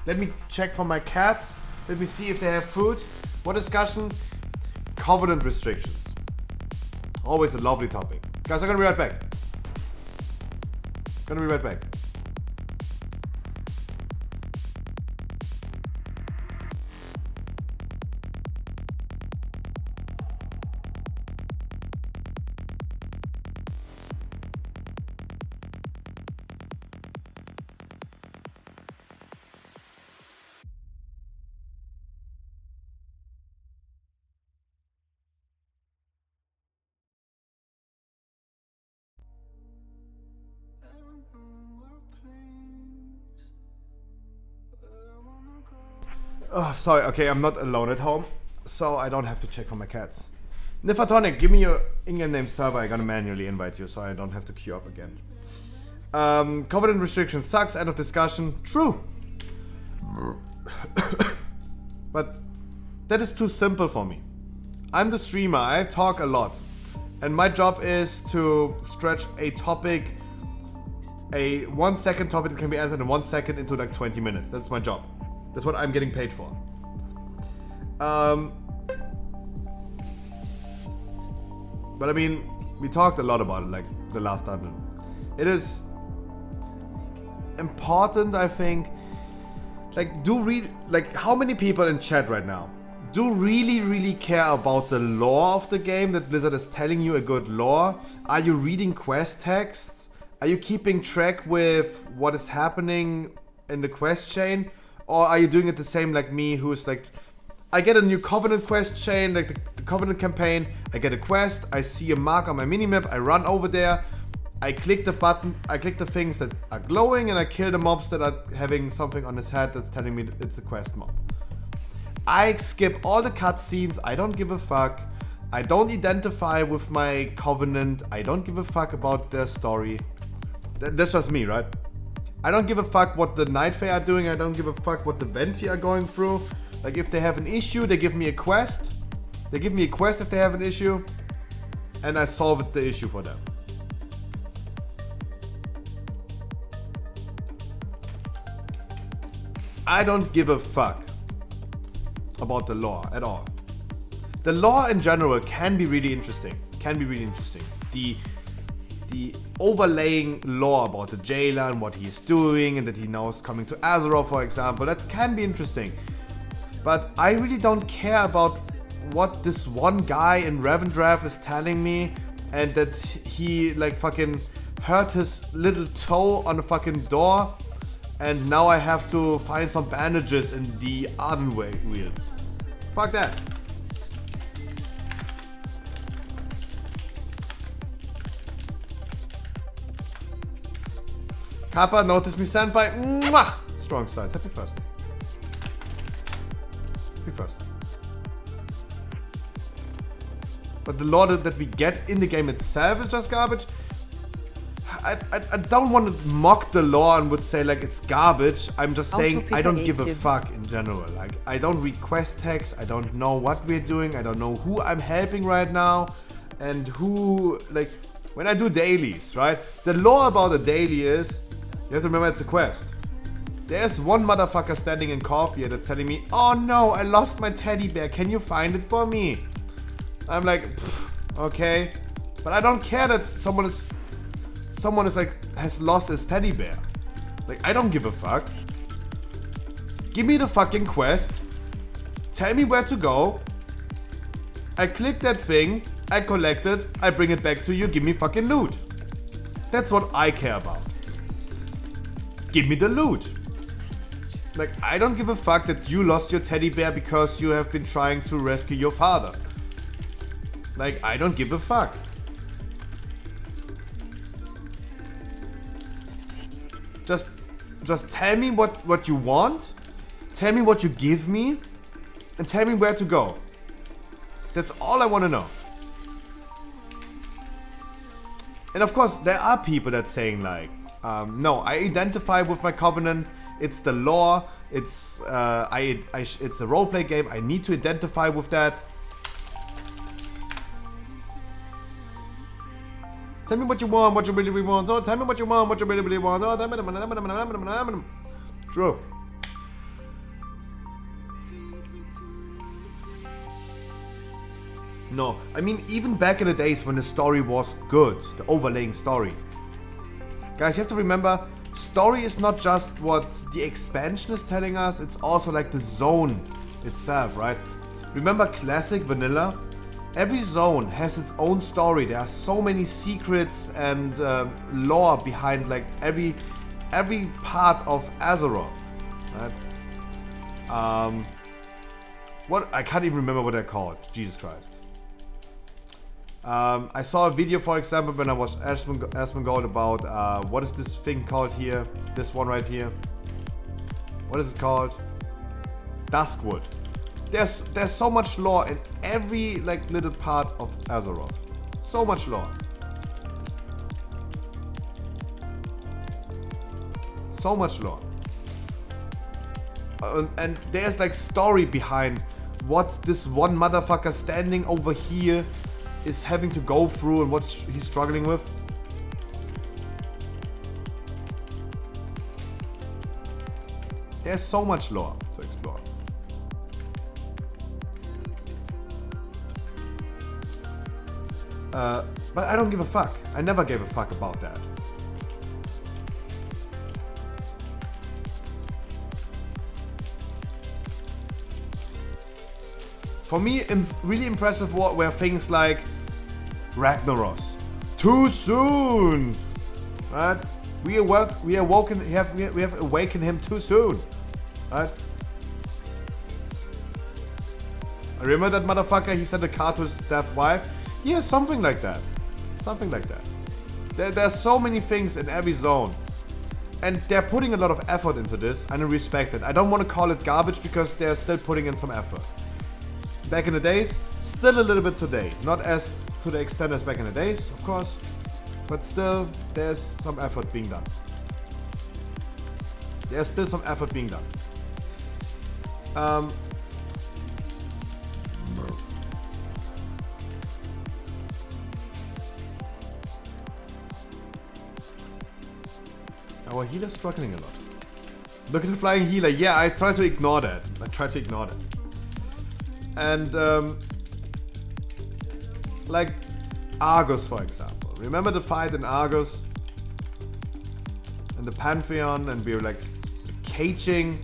Let me check for my cats. Let me see if they have food. What discussion? Covenant restrictions. Always a lovely topic. Guys, I'm gonna be right back. Gonna be right back. Oh, sorry. Okay, I'm not alone at home, so I don't have to check for my cats. Nifatonic, give me your in-game name server. I'm gonna manually invite you so I don't have to queue up again. Covenant restriction sucks. End of discussion. True. But that is too simple for me. I'm the streamer. I talk a lot. And my job is to stretch a topic, a 1 second topic that can be answered in 1 second into like 20 minutes. That's my job. That's what I'm getting paid for. But I mean, we talked a lot about it like the last dungeon. It is important, I think. Like, how many people in chat right now do really care about the lore of the game, that Blizzard is telling you a good lore? Are you reading quest texts? Are you keeping track with what is happening in the quest chain? Or are you doing it the same like me, who's like, I get a new Covenant quest chain, like the Covenant campaign, I get a quest, I see a mark on my minimap, I run over there, I click the button, I click the things that are glowing, and I kill the mobs that are having something on his head that's telling me that it's a quest mob. I skip all the cutscenes, I don't give a fuck. I don't identify with my Covenant, I don't give a fuck about their story. That's just me, right? I don't give a fuck what the Night Fae are doing, I don't give a fuck what the Venti are going through. Like, if they have an issue, they give me a quest. They give me a quest if they have an issue, and I solve the issue for them. I don't give a fuck about the lore at all. The lore in general can be really interesting. The overlaying lore about the jailer and what he's doing, and that he now is coming to Azeroth, for example, that can be interesting. But I really don't care about what this one guy in Revendreth is telling me, and that he like fucking hurt his little toe on a fucking door, and now I have to find some bandages in the Arden wheel. Fuck that. Kappa, notice me senpai. Mwah! Strong styles. Happy birthday. Happy birthday. But the lore that we get in the game itself is just garbage. I don't want to mock the lore and would say like it's garbage. I'm just saying I don't give a fuck in general. Like, I don't read quest texts. I don't know what we're doing. I don't know who I'm helping right now, and who, like, when I do dailies, right? The lore about a daily is, you have to remember it's a quest. There's one motherfucker standing in coffee that's telling me, oh no, I lost my teddy bear. Can you find it for me? I'm like, okay. But I don't care that someone is like, has lost his teddy bear. Like, I don't give a fuck. Give me the fucking quest. Tell me where to go. I click that thing. I collect it. I bring it back to you. Give me fucking loot. That's what I care about. Give me the loot. Like, I don't give a fuck that you lost your teddy bear because you have been trying to rescue your father. Like, I don't give a fuck. Just tell me what you want, tell me what you give me, and tell me where to go. That's all I want to know. And of course, there are people that saying like, no, I identify with my Covenant. It's the lore. It's it's a roleplay game. I need to identify with that. Tell me what you want, what you really, really want. Oh, tell me what you want, what you really, really want. Oh, true. No, I mean, even back in the days when the story was good, the overlaying story. Guys, you have to remember, story is not just what the expansion is telling us, it's also like the zone itself, right? Remember classic vanilla? Every zone has its own story. There are so many secrets and lore behind like every part of Azeroth, right? What, I can't even remember what they're called. Jesus Christ. I saw a video, for example, when I was Asmongold about what is this thing called here? This one right here. What is it called? Duskwood. There's so much lore in every like little part of Azeroth. So much lore. So much lore. And there's like story behind what this one motherfucker standing over here is having to go through and what he's struggling with. There's so much lore to explore. But I don't give a fuck. I never gave a fuck about that. For me, really impressive were things like Ragnaros. Too soon, right? We have awakened him too soon, right? I remember that motherfucker. He sent a card to his deaf wife. Yeah, something like that. Something like that. There's so many things in every zone. And they're putting a lot of effort into this, and I respect it. I don't want to call it garbage because they're still putting in some effort. Back in the days, still a little bit today. Not as to the extent as back in the days, of course. But still, there's some effort being done. There's still some effort being done. Our healer's struggling a lot. Look at the flying healer. Yeah, I try to ignore that. And like Argus, for example. Remember the fight in Argus? In the Pantheon, and we were like caging.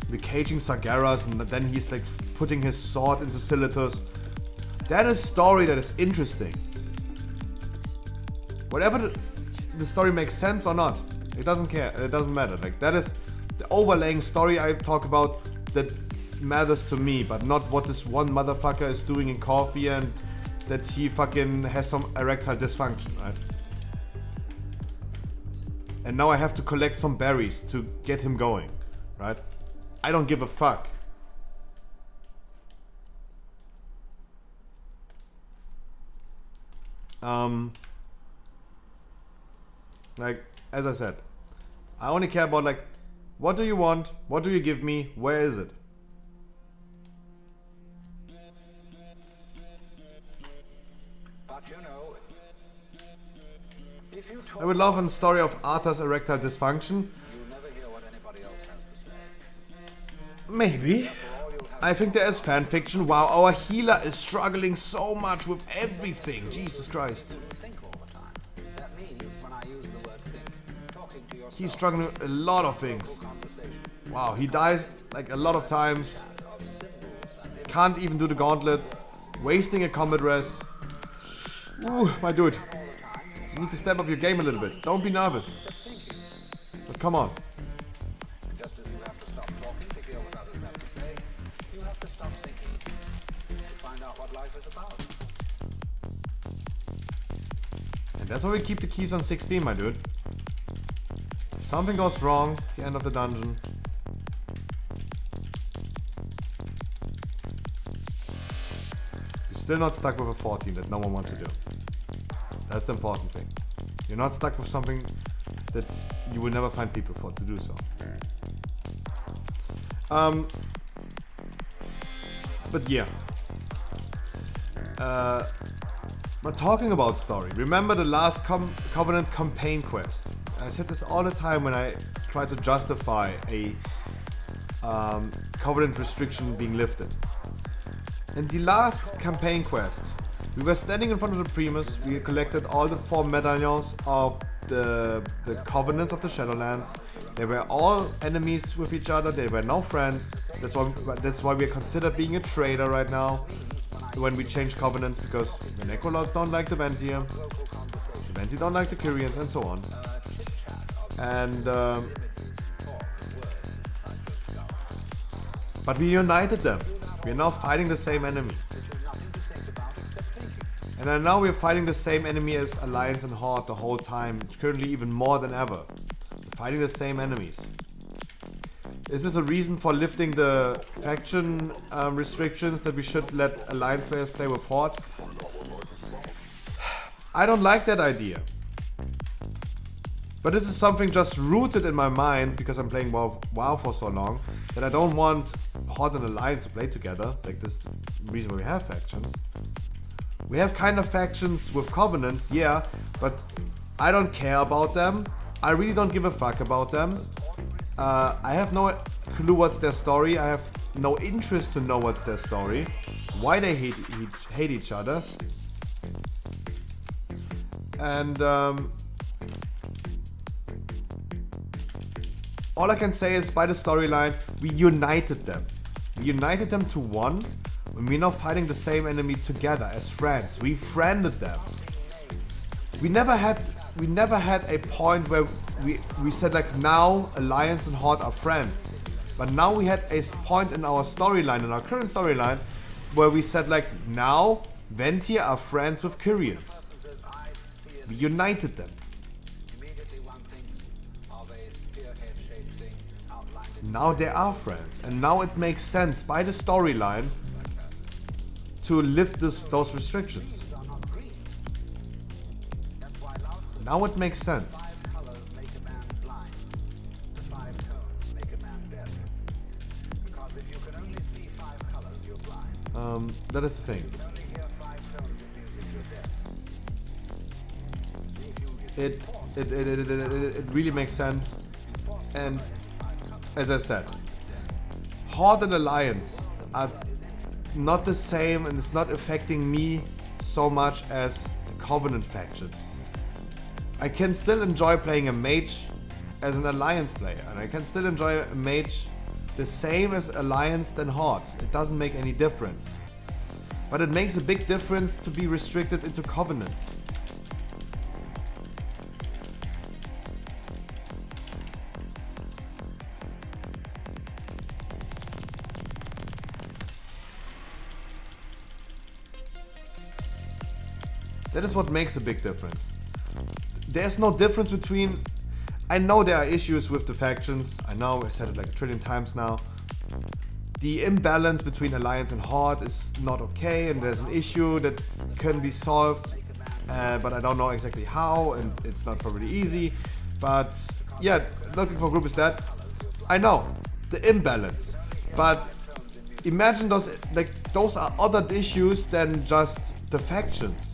We're caging Sargeras, and then he's like putting his sword into Silitus. That is story that is interesting. Whatever the story makes sense or not, it doesn't care. It doesn't matter. Like that is the overlaying story I talk about that matters to me, but not what this one motherfucker is doing in coffee and that he fucking has some erectile dysfunction, right? And now I have to collect some berries to get him going, right? I don't give a fuck. Like, as I said, I only care about like, what do you want? What do you give me? Where is it? I would love a story of Arthur's erectile dysfunction. Maybe. I think there is fan fiction. Wow, our healer is struggling so much with everything. Jesus Christ. He's struggling with a lot of things. Wow, he dies like a lot of times. Can't even do the gauntlet. Wasting a combat res. Ooh, my dude. You need to step up your game a little bit. Don't be nervous. But come on. And that's why we keep the keys on 16, my dude. If something goes wrong at the end of the dungeon, you're still not stuck with a 14 that no one wants to do. That's the important thing. You're not stuck with something that you will never find people for to do so. But yeah. But talking about story, remember the last Covenant campaign quest? I said this all the time when I try to justify a Covenant restriction being lifted. In the last campaign quest, we were standing in front of the Primus. We collected all the 4 medallions of the Covenants of the Shadowlands. They were all enemies with each other. They were no friends. That's why we are considered being a traitor right now when we change Covenants, because the Necrolords don't like the Venti, the Venti don't like the Kyrians, and so on. And but we united them. We are now fighting the same enemy. And And now we're fighting the same enemy as Alliance and Horde the whole time, currently even more than ever. We're fighting the same enemies. Is this a reason for lifting the faction restrictions that we should let Alliance players play with Horde? I don't like that idea. But this is something just rooted in my mind because I'm playing WoW for so long that I don't want Horde and Alliance to play together. Like, this is the reason why we have factions. We have kind of factions with covenants, yeah, but I don't care about them. I really don't give a fuck about them. I have no clue what's their story. I have no interest to know what's their story. Why they hate each other. And all I can say is by the storyline, we united them. We united them to one. And we're now fighting the same enemy together as friends. We friended them. We never had a point where we said like, now Alliance and Horde are friends. But now we had a point in our storyline, in our current storyline, where we said like, now Ventir are friends with Kyrians. We united them. Now they are friends. And now it makes sense by the storyline to lift those restrictions. Now it makes sense. That is the thing. It really makes sense. And as I said, Horde and Alliance are not the same, and it's not affecting me so much as the Covenant factions. I can still enjoy playing a mage as an Alliance player, and I can still enjoy a mage the same as Alliance than Horde. It doesn't make any difference. But it makes a big difference to be restricted into Covenants. That is what makes a big difference. There's no difference between... I know there are issues with the factions. I know, I said it like a trillion times now. The imbalance between Alliance and Horde is not okay, and there's an issue that can be solved, but I don't know exactly how, and it's not probably easy. But yeah, looking for group is that. I know, the imbalance. But imagine those are other issues than just the factions.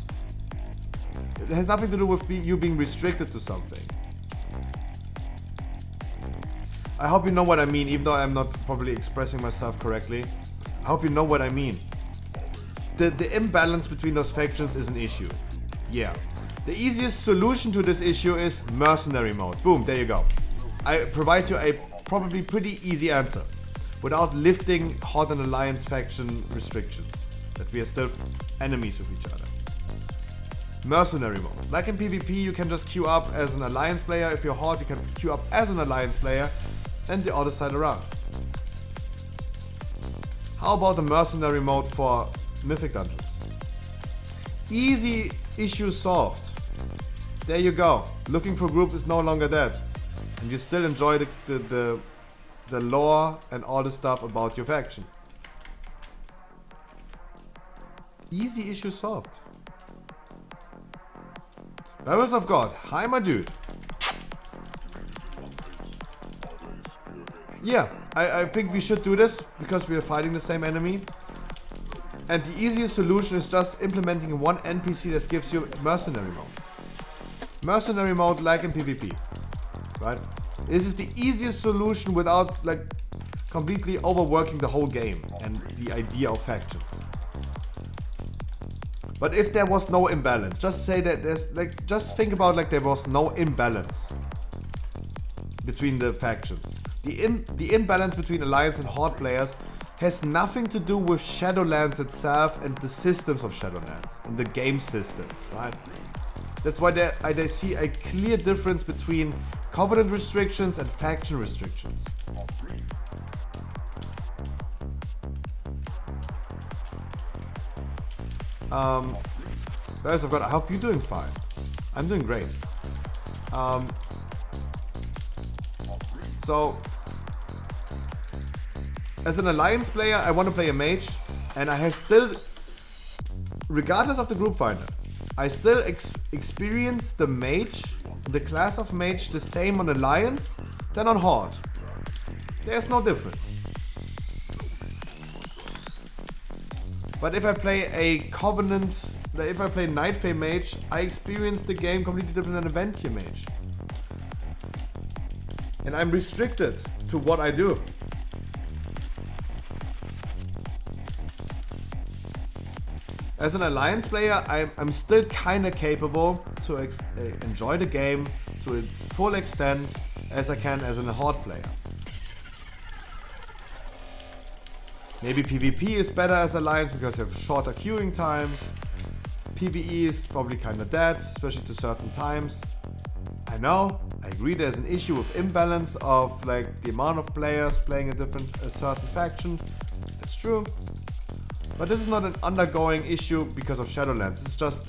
It has nothing to do with you being restricted to something. I hope you know what I mean, even though I'm not probably expressing myself correctly. I hope you know what I mean. The imbalance between those factions is an issue. Yeah. The easiest solution to this issue is mercenary mode. Boom, there you go. I provide you a probably pretty easy answer without lifting Horde and Alliance faction restrictions. That we are still enemies with each other. Mercenary mode. Like in PvP, you can just queue up as an Alliance player. If you're Horde, you can queue up as an Alliance player, and the other side around. How about the mercenary mode for Mythic Dungeons? Easy issue solved. There you go. Looking for group is no longer dead. And you still enjoy the lore and all the stuff about your faction. Easy issue solved. Rebels of God, hi my dude. Yeah, I think we should do this because we are fighting the same enemy. And the easiest solution is just implementing one NPC that gives you mercenary mode. Mercenary mode like in PvP, right? This is the easiest solution without like completely overworking the whole game and the idea of factions. But if there was no imbalance, just say that there's like, just think about like there was no imbalance between the factions. The imbalance between Alliance and Horde players has nothing to do with Shadowlands itself and the systems of Shadowlands and the game systems, right? That's why they see a clear difference between Covenant restrictions and faction restrictions. Guys, I hope you're doing fine. I'm doing great. So, as an alliance player, I want to play a mage, and I have still, regardless of the group finder, I still experience the mage, the class of mage, the same on alliance than on horde. There's no difference. But if I play a covenant, if I play Nightfey mage, I experience the game completely different than a Ventier mage. And I'm restricted to what I do. As an alliance player, I'm still kinda capable to enjoy the game to its full extent as I can as a horde player. Maybe PvP is better as alliance because you have shorter queuing times. PvE is probably kinda dead, especially to certain times. I know, I agree there's an issue with imbalance of like the amount of players playing a certain faction. It's true. But this is not an undergoing issue because of Shadowlands. It's just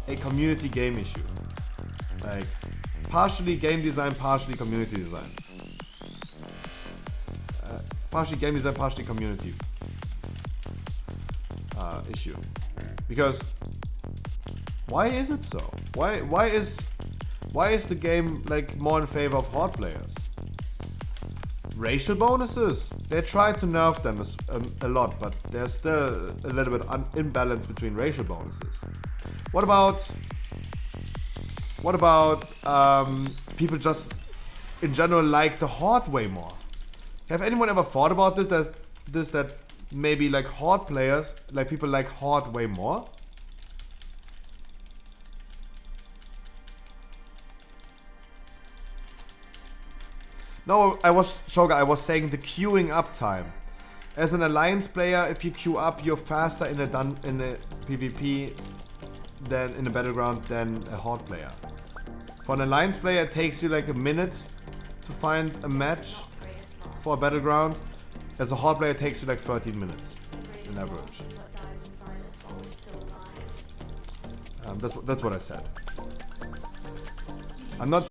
a community game issue. Like, partially game design, partially community design. Partially game design, partially community issue. Because why is it so? Why is the game like more in favor of horde players? Racial bonuses. They try to nerf them a lot, but there's still a little bit imbalance between racial bonuses. What about people just in general like the horde way more? Have anyone ever thought about that maybe like horde players, like people like horde way more? No, I was saying the queuing up time. As an alliance player, if you queue up, you're faster in a PvP than in a battleground than a horde player. For an alliance player, it takes you like a minute to find a match for a battleground. As a horde player, it takes you like 13 minutes on average. That's what I said. I'm not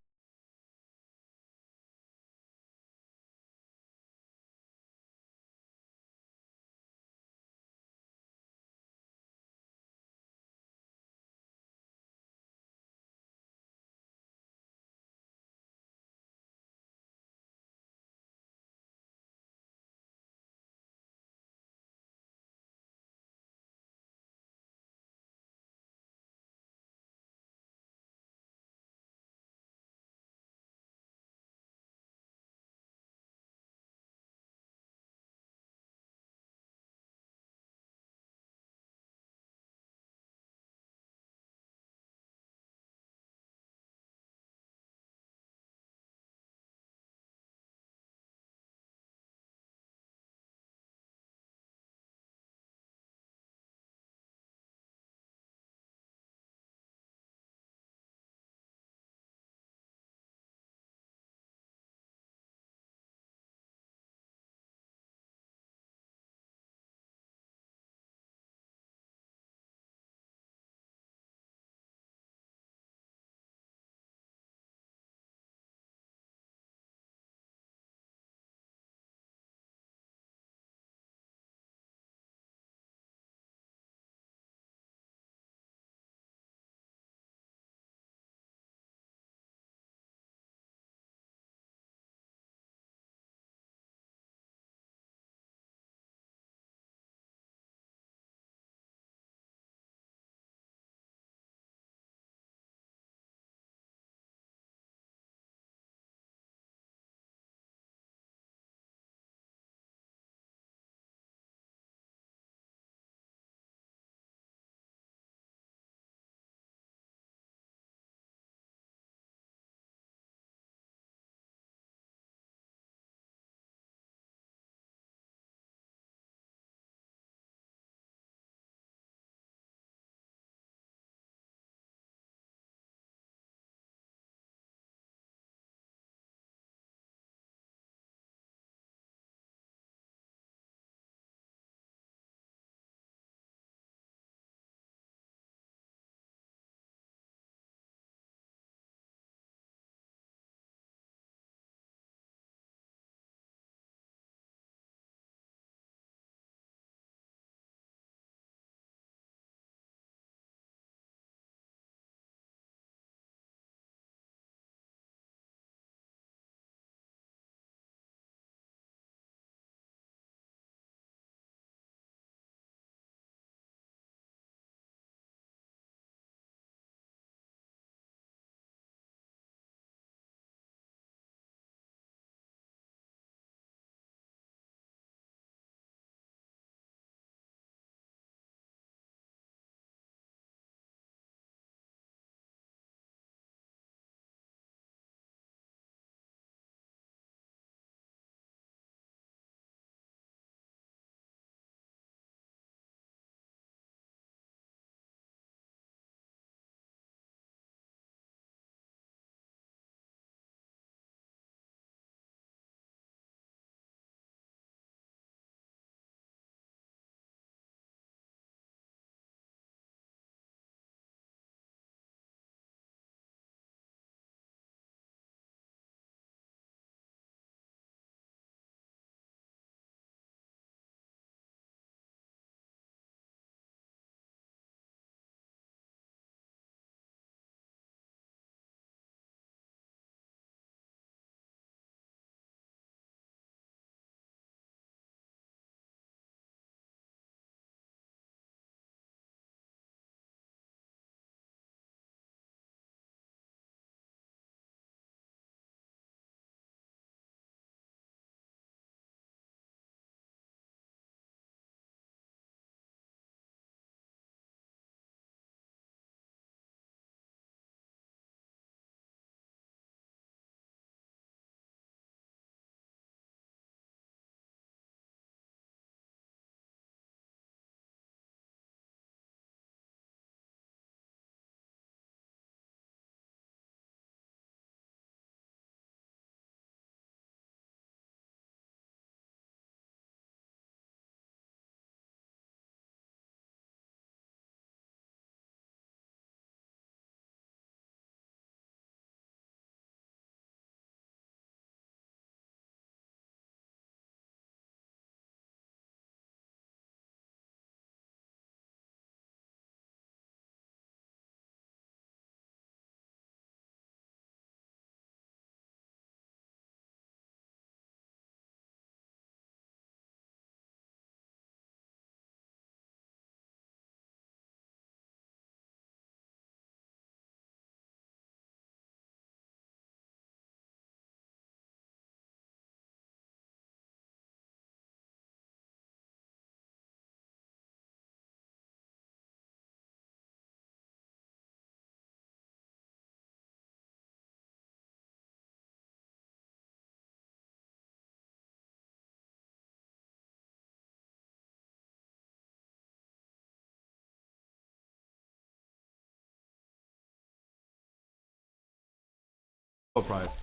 overpriced.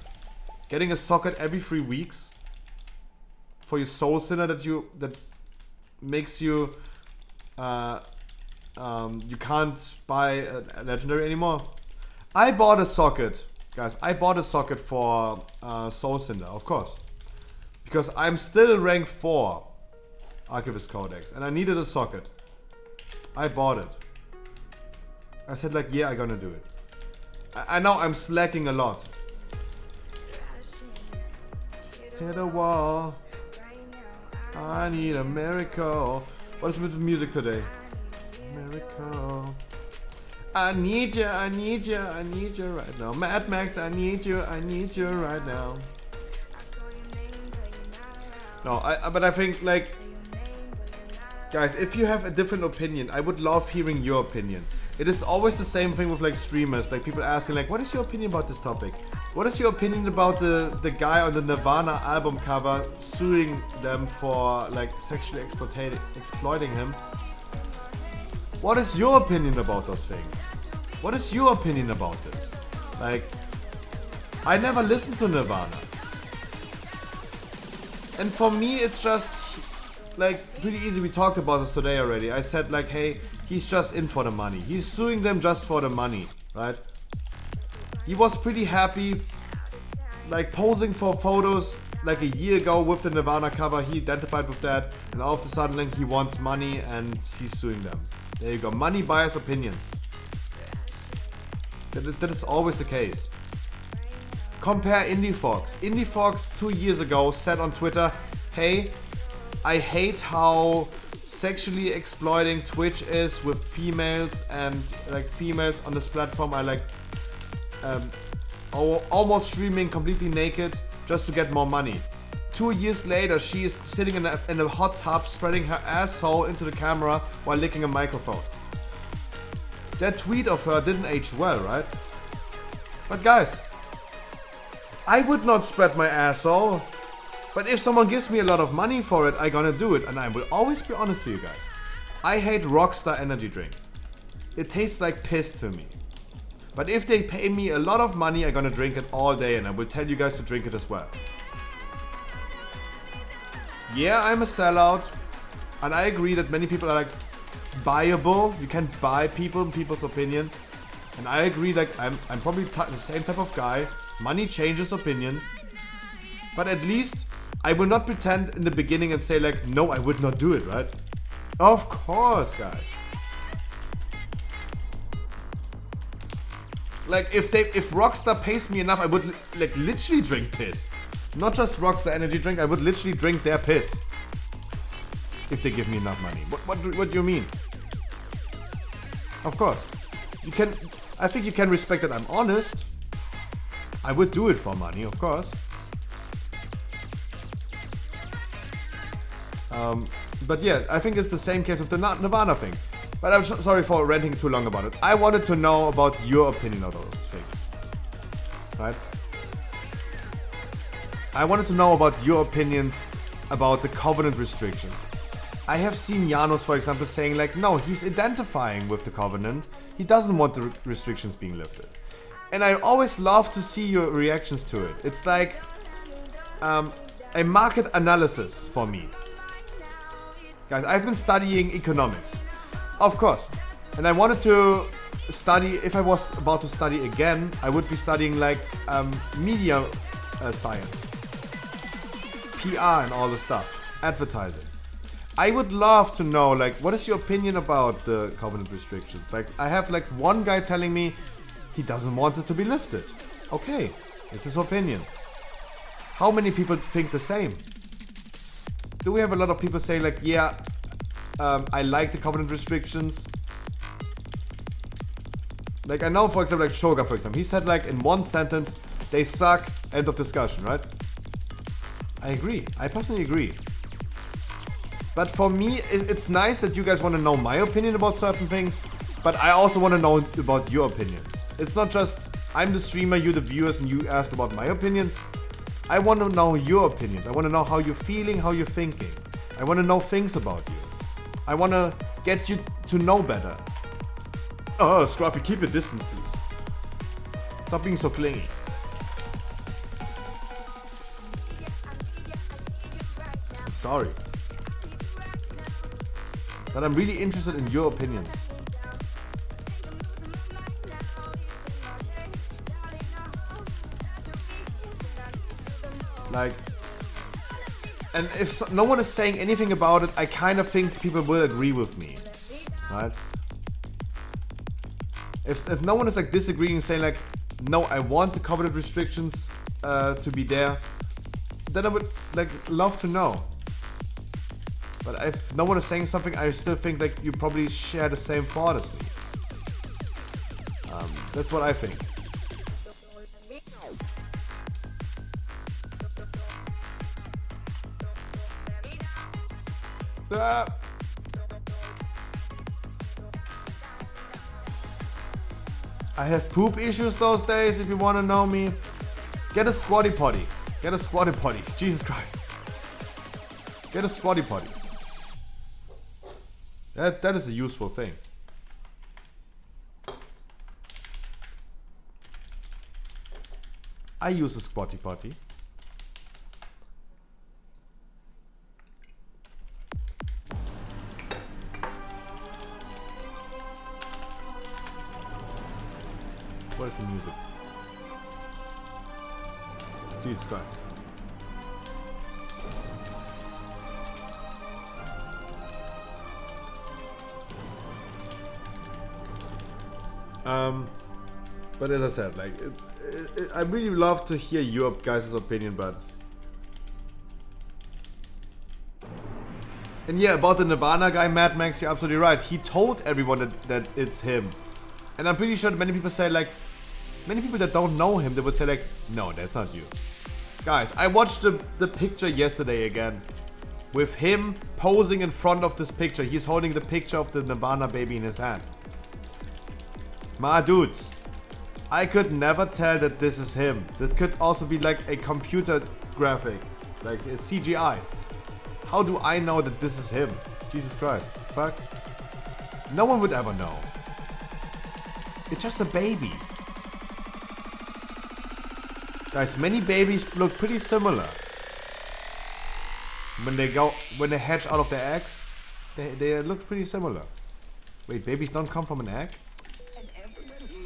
Getting a socket every 3 weeks for your Soul Sinner that makes you you can't buy a legendary anymore. I bought a socket, guys. I bought a socket for Soul Cinder, of course, because I'm still rank 4 Archivist Codex, and I needed a socket. I bought it. I said like, yeah, I'm gonna do it. I know I'm slacking a lot. Hit a wall. I need a miracle. What is with the music today? Miracle. I need you, I need you, I need you right now. Mad Max, I need you right now. No, but I think like, guys, if you have a different opinion, I would love hearing your opinion. It is always the same thing with like streamers, like people asking like, what is your opinion about this topic? What is your opinion about the guy on the Nirvana album cover suing them for like sexually exploiting him? What is your opinion about those things? What is your opinion about this? Like, I never listened to Nirvana. And for me, it's just like pretty easy. We talked about this today already. I said like, hey, he's just in for the money. He's suing them just for the money, right? He was pretty happy, like posing for photos like a year ago with the Nirvana cover. He identified with that, and all of a sudden like, he wants money and he's suing them. There you go. Money buys opinions. That is always the case. Compare IndieFox. IndieFox 2 years ago said on Twitter, hey, I hate how sexually exploiting Twitch is with females, and like females on this platform are like almost streaming completely naked just to get more money. 2 years later, she is sitting in a hot tub spreading her asshole into the camera while licking a microphone. That tweet of her didn't age well, right? But guys, I would not spread my asshole. But if someone gives me a lot of money for it, I'm gonna do it. And I will always be honest to you guys. I hate Rockstar energy drink. It tastes like piss to me. But if they pay me a lot of money, I'm gonna drink it all day, and I will tell you guys to drink it as well. Yeah, I'm a sellout. And I agree that many people are like buyable. You can buy people and people's opinion. And I agree, like I'm probably the same type of guy. Money changes opinions. But at least I will not pretend in the beginning and say like, no, I would not do it, right? Of course, guys. Like if Rockstar pays me enough, I would like literally drink piss. Not just Rockstar energy drink, I would literally drink their piss. If they give me enough money. What do you mean? Of course. I think you can respect that I'm honest. I would do it for money, of course. But yeah, I think it's the same case with the Nirvana thing. But I'm sorry for ranting too long about it. I wanted to know about your opinion of those things. Right? I wanted to know about your opinions about the Covenant restrictions. I have seen Janos, for example, saying like, no, he's identifying with the Covenant. He doesn't want the restrictions being lifted. And I always love to see your reactions to it. It's like a market analysis for me. Guys, I've been studying economics. Of course. And I wanted to study, if I was about to study again, I would be studying like media science. PR and all the stuff. Advertising. I would love to know, like, what is your opinion about the Covenant restrictions? Like, I have like one guy telling me he doesn't want it to be lifted. Okay, it's his opinion. How many people think the same? Do we have a lot of people saying like, yeah, I like the Covenant restrictions? Like, I know, for example, like Shoga, for example, he said like in one sentence, they suck, end of discussion, right? I agree. I personally agree. But for me, it's nice that you guys want to know my opinion about certain things, but I also want to know about your opinions. It's not just, I'm the streamer, you the viewers, and you ask about my opinions. I want to know your opinions. I want to know how you're feeling, how you're thinking. I want to know things about you. I want to get you to know better. Oh, Scruffy, keep a distance, please. Stop being so clingy. sorry. But I'm really interested in your opinions. Like, and if no one is saying anything about it, I kind of think people will agree with me, right? If no one is like disagreeing, saying like, no, I want the covenant restrictions to be there, then I would like love to know. But if no one is saying something, I still think like you probably share the same thought as me. That's what I think. I have poop issues those days, if you want to know me. Get a squatty potty. Get a squatty potty. Jesus Christ. Get a squatty potty. That is a useful thing. I use a squatty potty. What is the music? Jesus Christ. But as I said, like, I really love to hear your guys' opinion, but... And yeah, about the Nirvana guy, Mad Max, you're absolutely right. He told everyone that it's him. And I'm pretty sure that many people say, like, many people that don't know him, they would say, like, no, that's not you. Guys, I watched the picture yesterday again. With him posing in front of this picture. He's holding the picture of the Nirvana baby in his hand. My dudes, I could never tell that this is him. That could also be like a computer graphic, like a CGI. How do I know that this is him? Jesus Christ, fuck. No one would ever know. It's just a baby. Guys, many babies look pretty similar. When they hatch out of their eggs, they look pretty similar. Wait, babies don't come from an egg?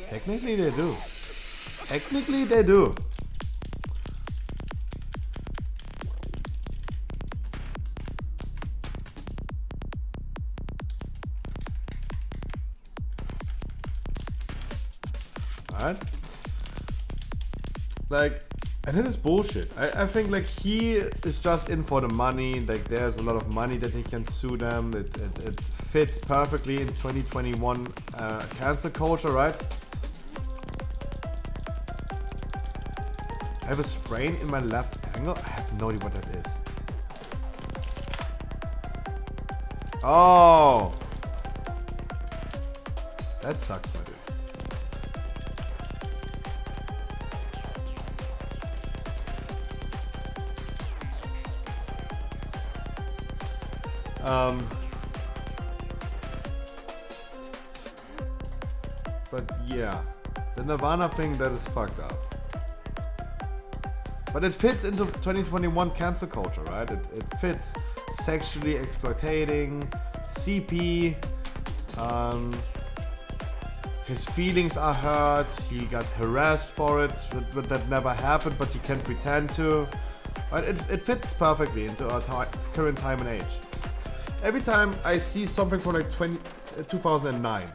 Technically they do. Technically they do. Alright? Like, and it is bullshit. I think like he is just in for the money. Like there's a lot of money that he can sue them. It fits perfectly in 2021 cancel culture, right? I have a sprain in my left ankle. I have no idea what that is. Oh, that sucks, my dude. But yeah, the Nirvana thing, that is fucked up. But it fits into 2021 cancel culture, right? It fits sexually exploiting, CP, his feelings are hurt, he got harassed for it, but that never happened, but he can pretend to. Right? It fits perfectly into our current time and age. Every time I see something from like 2009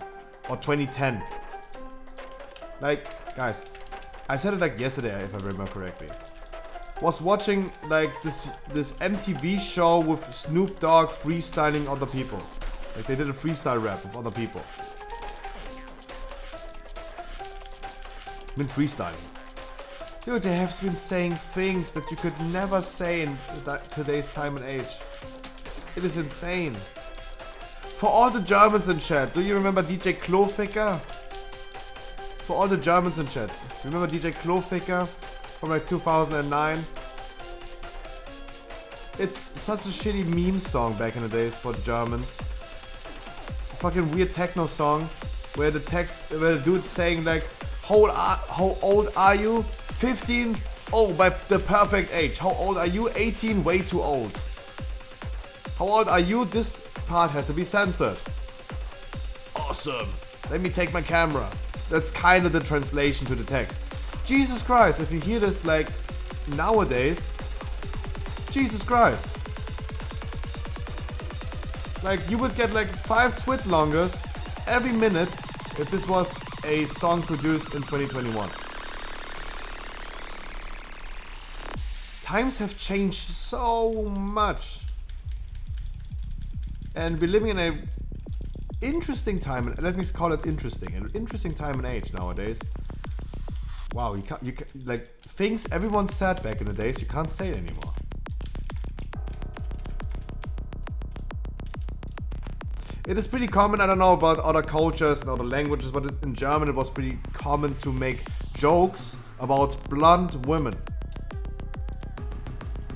or 2010, like, guys, I said it like yesterday, if I remember correctly. Was watching like this MTV show with Snoop Dogg freestyling other people. Like they did a freestyle rap with other people. Been freestyling. Dude, they have been saying things that you could never say in today's time and age. It is insane. For all the Germans in chat, do you remember DJ Kloficker? For all the Germans in chat, remember DJ Kloficker from like 2009? It's such a shitty meme song back in the days for the Germans. A fucking weird techno song where the dude's saying like, how old are you? 15? Oh, by the perfect age. How old are you? 18? Way too old. How old are you? This part had to be censored. Awesome. Let me take my camera. That's kind of the translation to the text. Jesus Christ, if you hear this like nowadays, Jesus Christ. Like you would get like 5 tweet longers every minute if this was a song produced in 2021. Times have changed so much. And we're living in a interesting time, let me call it interesting, an interesting time and age nowadays. Wow, you can't, like things everyone said back in the days, you can't say it anymore. It is pretty common, I don't know about other cultures and other languages, but in German it was pretty common to make jokes about blonde women.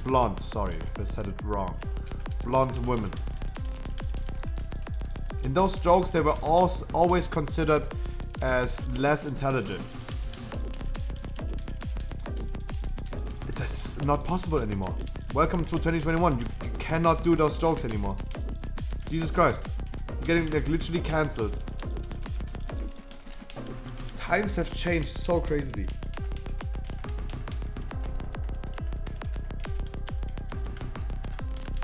Blonde, sorry if I said it wrong. Blonde women. In those jokes they were always considered as less intelligent. It is not possible anymore. Welcome to 2021, you cannot do those jokes anymore. Jesus Christ. You're getting like literally cancelled. Times have changed so crazily.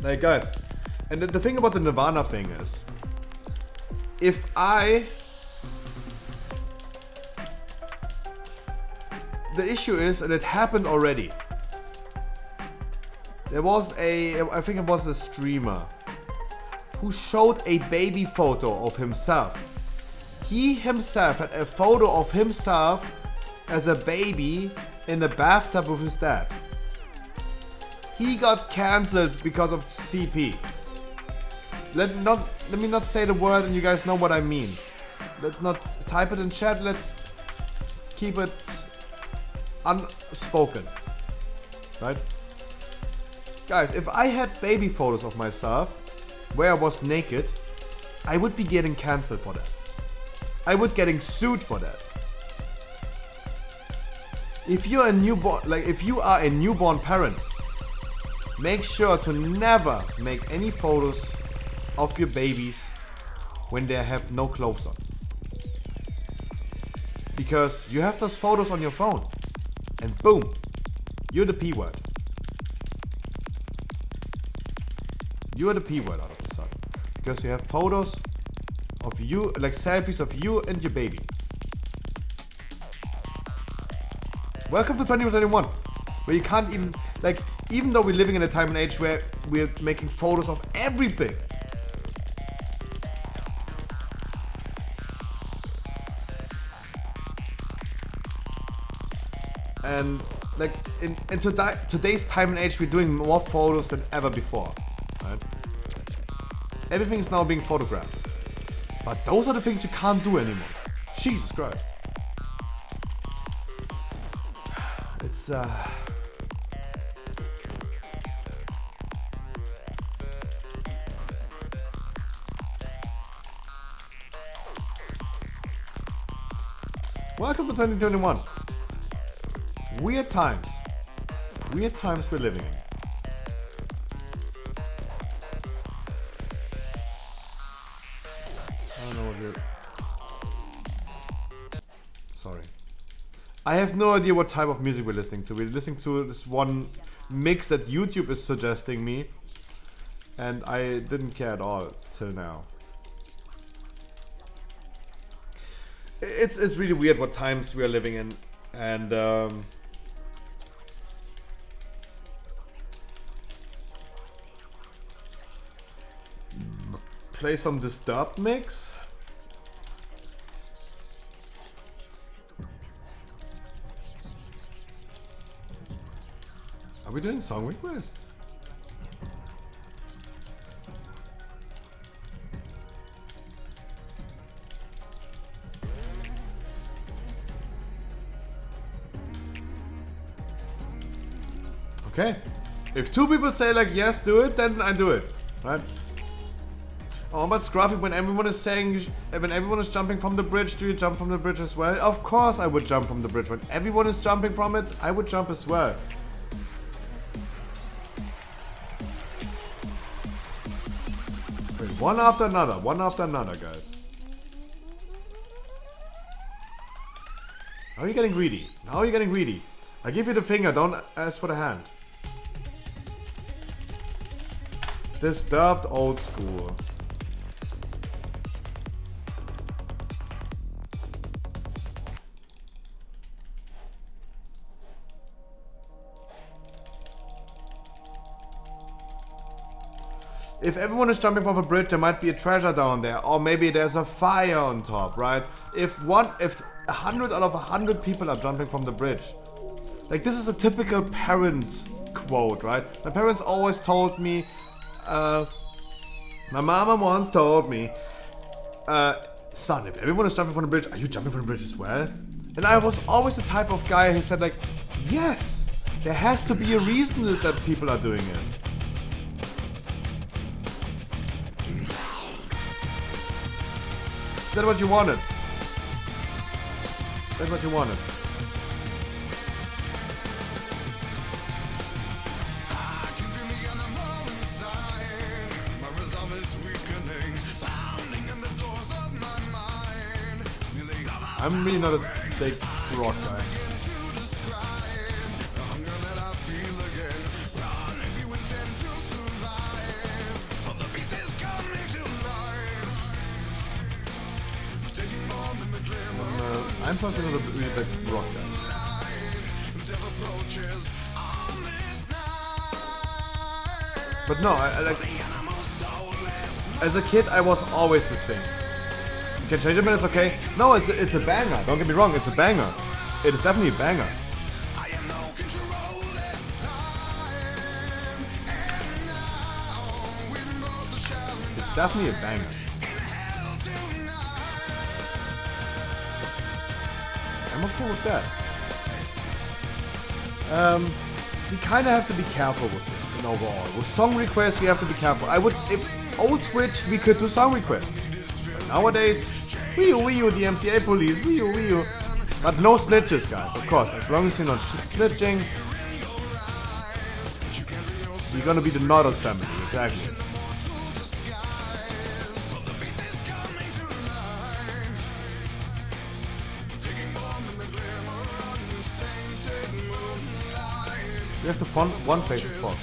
Like guys, and the thing about the Nirvana thing is, if the issue is, and it happened already, there was I think it was a streamer who showed a baby photo of himself. He himself had a photo of himself as a baby in the bathtub with his dad. He got cancelled because of CP. Let me not say the word and you guys know what I mean. Let's not type it in chat, let's keep it unspoken. Right? Guys, if I had baby photos of myself where I was naked, I would be getting cancelled for that. I would getting sued for that. If you're a newborn, if you are a newborn parent, make sure to never make any photos of your babies when they have no clothes on. Because you have those photos on your phone and boom, you're the P word. You are the P word out of the sudden. Because you have photos of you, like selfies of you and your baby. Welcome to 2021, where you can't even, even though we're living in a time and age where we're making photos of everything. And in today's time and age, we're doing more photos than ever before. Right? Everything is now being photographed. But those are the things you can't do anymore. Jesus Christ. It's Welcome to 2021. Weird times. Weird times we're living in. I don't know what you're... Sorry. I have no idea what type of music we're listening to. We're listening to this one mix that YouTube is suggesting me. And I didn't care at all till now. It's really weird what times we are living in. And play some Disturbed mix. Are we doing song requests? Okay. If two people say yes, do it, then I do it. Right? Oh, but Scruffy, when everyone is saying, when everyone is jumping from the bridge, do you jump from the bridge as well? Of course I would jump from the bridge. When everyone is jumping from it, I would jump as well. Wait, one after another, guys. Now you're getting greedy. Now you're getting greedy. I give you the finger, don't ask for the hand. Disturbed old school. If everyone is jumping from a bridge, there might be a treasure down there, or maybe there's a fire on top, right? If 100 out of 100 people are jumping from the bridge, like this is a typical parent quote, right? My parents always told me, my mama once told me, son, if everyone is jumping from the bridge, are you jumping from the bridge as well? And I was always the type of guy who said like, yes, there has to be a reason that people are doing it. Is that what you wanted? That's what you wanted. I'm really not a big rock guy. I'm personally not a really big rock guy. But no, I like... As a kid, I was always this thing. You can change it, but it's okay. No, it's a banger. Don't get me wrong, it's a banger. It is definitely a banger. It's definitely a banger. I'm okay with that. We kind of have to be careful with this and overall. With song requests, we have to be careful. If old Twitch, we could do song requests. But nowadays, wee you, the MCA police, wee you. But no snitches, guys, of course. As long as you're not snitching, you're gonna be the Noddles family, exactly. We have to font one face as possible.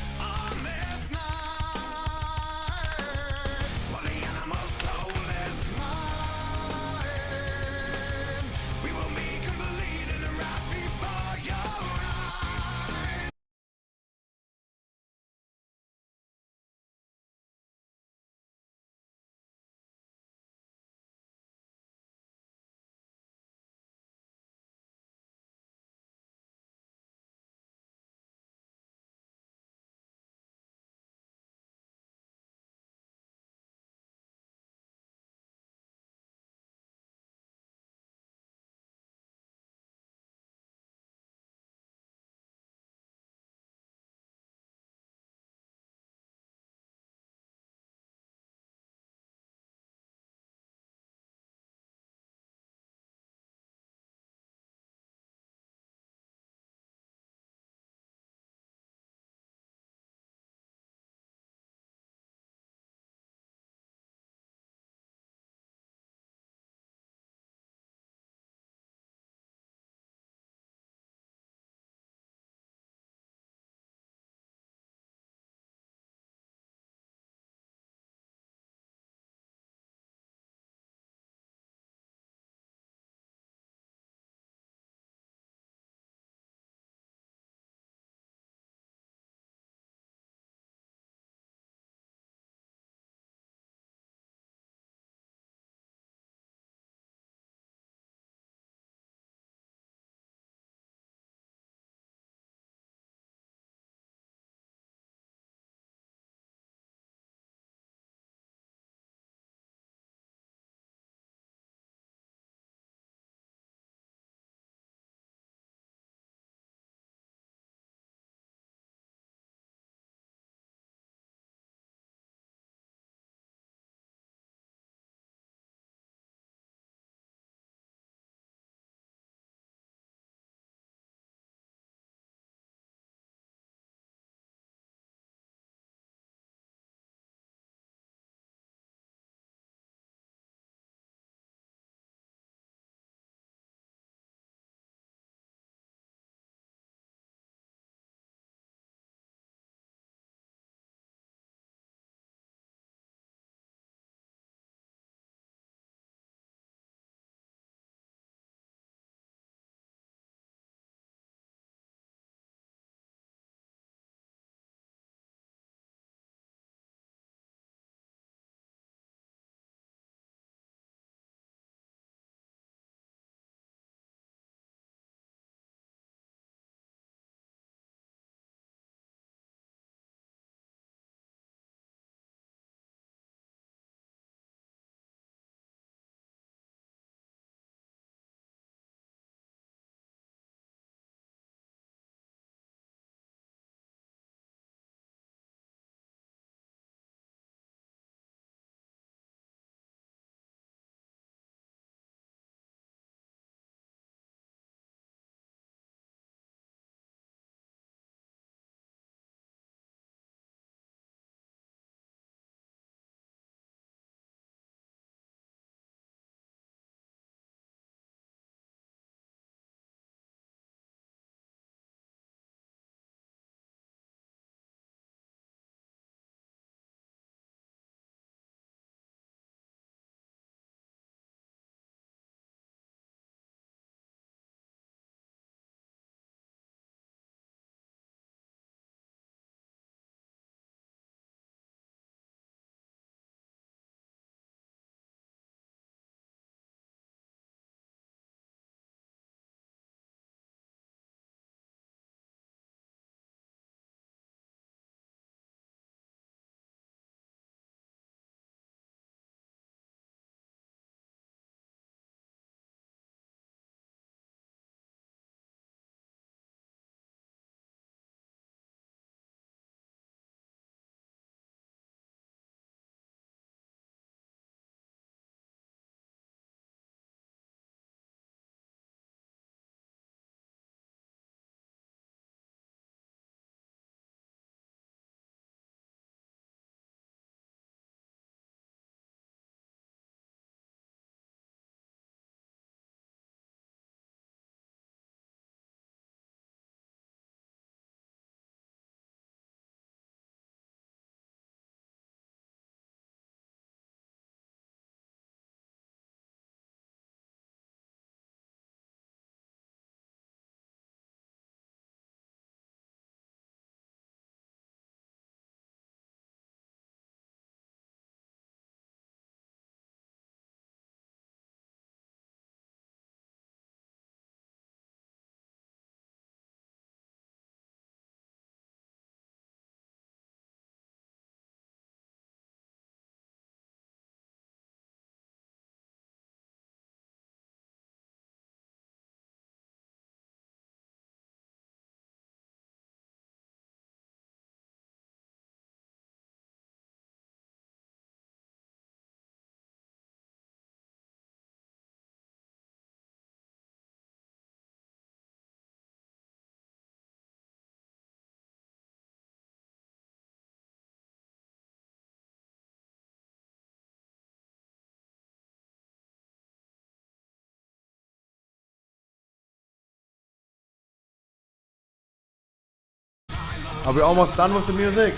Are we almost done with the music?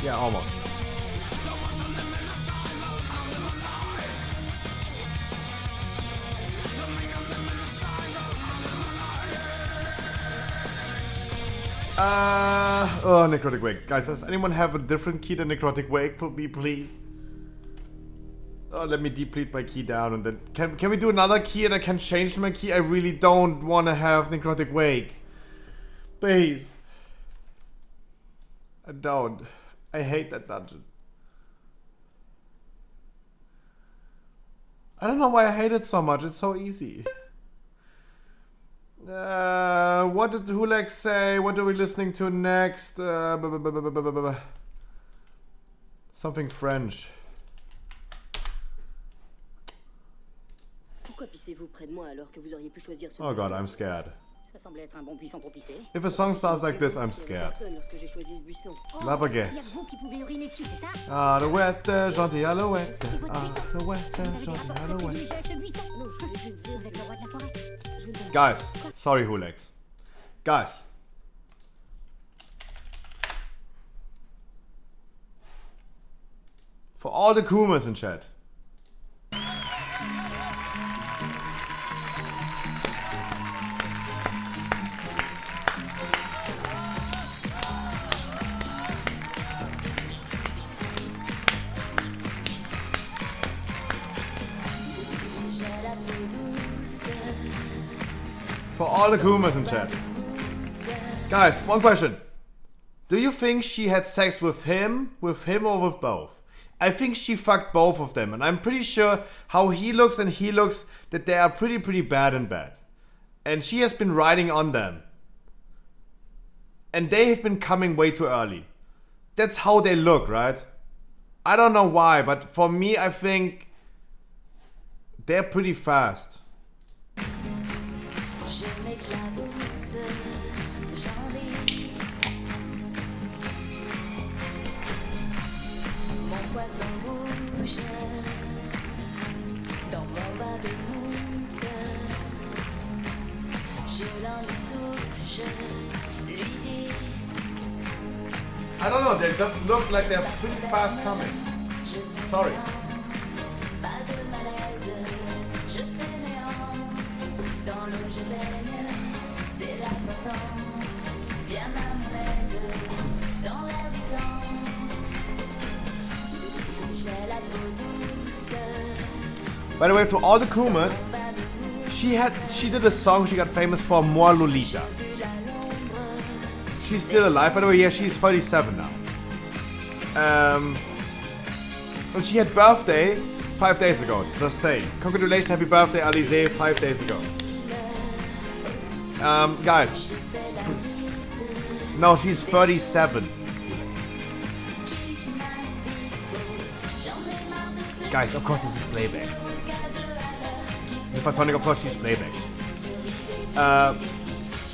Yeah, almost. Oh, Necrotic Wake. Guys, does anyone have a different key than Necrotic Wake for me, please? Oh, let me deplete my key down and then... Can we do another key and I can change my key? I really don't want to have Necrotic Wake. Please. I don't. I hate that dungeon. I don't know why I hate it so much. It's so easy. What did Hulek say? What are we listening to next? Something French. Oh god, I'm scared. If a song starts like this, I'm scared. La baguette. Alouette, gentille alouette. Alouette, gentille alouette. Guys, sorry Hulex. Guys. For all the Kumas in chat. For all the Kumas in chat. Guys, one question. Do you think she had sex with him or with both? I think she fucked both of them, and I'm pretty sure how he looks and he looks that they are pretty bad in bed. And she has been riding on them. And they have been coming way too early. That's how they look, right? I don't know why, but for me I think they're pretty fast. I don't know, they just look like they're pretty fast coming. Sorry. By the way, to all the Kumas, she did a song she got famous for, Moi Lolita. She's still alive, by the way. Yeah, she's 37 now. And she had birthday 5 days ago. Just saying. Congratulations, happy birthday, Alize, 5 days ago. Guys. No, she's 37. Guys, of course this is playback. The Photonic, of course she's playback.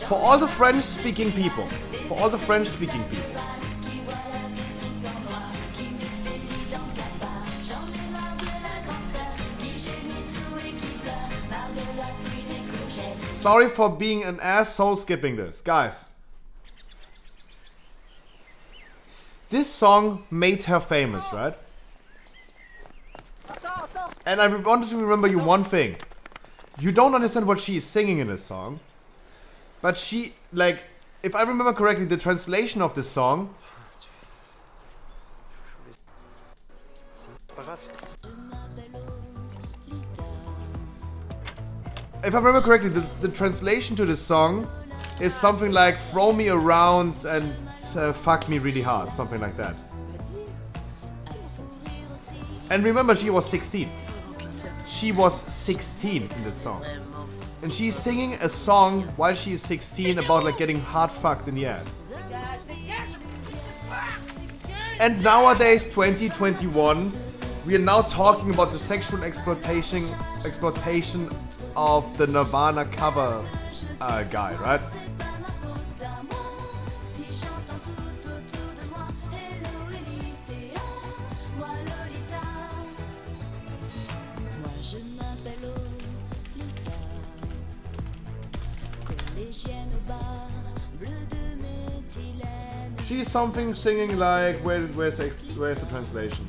For all the French-speaking people. For all the French-speaking people. Sorry for being an asshole skipping this. Guys. This song made her famous, right? And I wanted to remember you one thing. You don't understand what she is singing in this song. But she, like, if I remember correctly, the translation of this song... If I remember correctly, the translation to this song is something like throw me around and fuck me really hard. Something like that. And remember, she was 16. She was 16 in this song. And she's singing a song while she is 16 about like getting hard fucked in the ass. And nowadays, 2021, we are now talking about the sexual exploitation of the Nirvana cover guy, right? She's something singing like, where's the translation?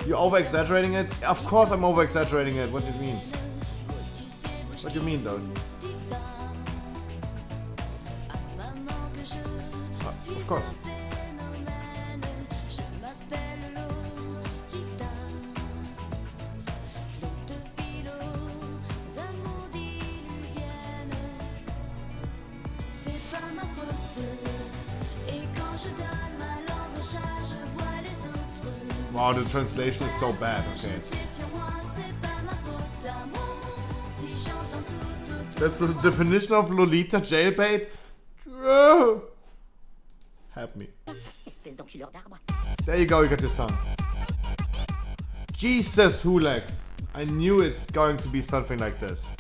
You're over-exaggerating it? Of course I'm over-exaggerating it. What do you mean? What do you mean, though? Of course. Wow, the translation is so bad. Okay. That's the definition of Lolita jailbait? Help me. There you go, you got your son. Jesus, Hulex. I knew it's going to be something like this.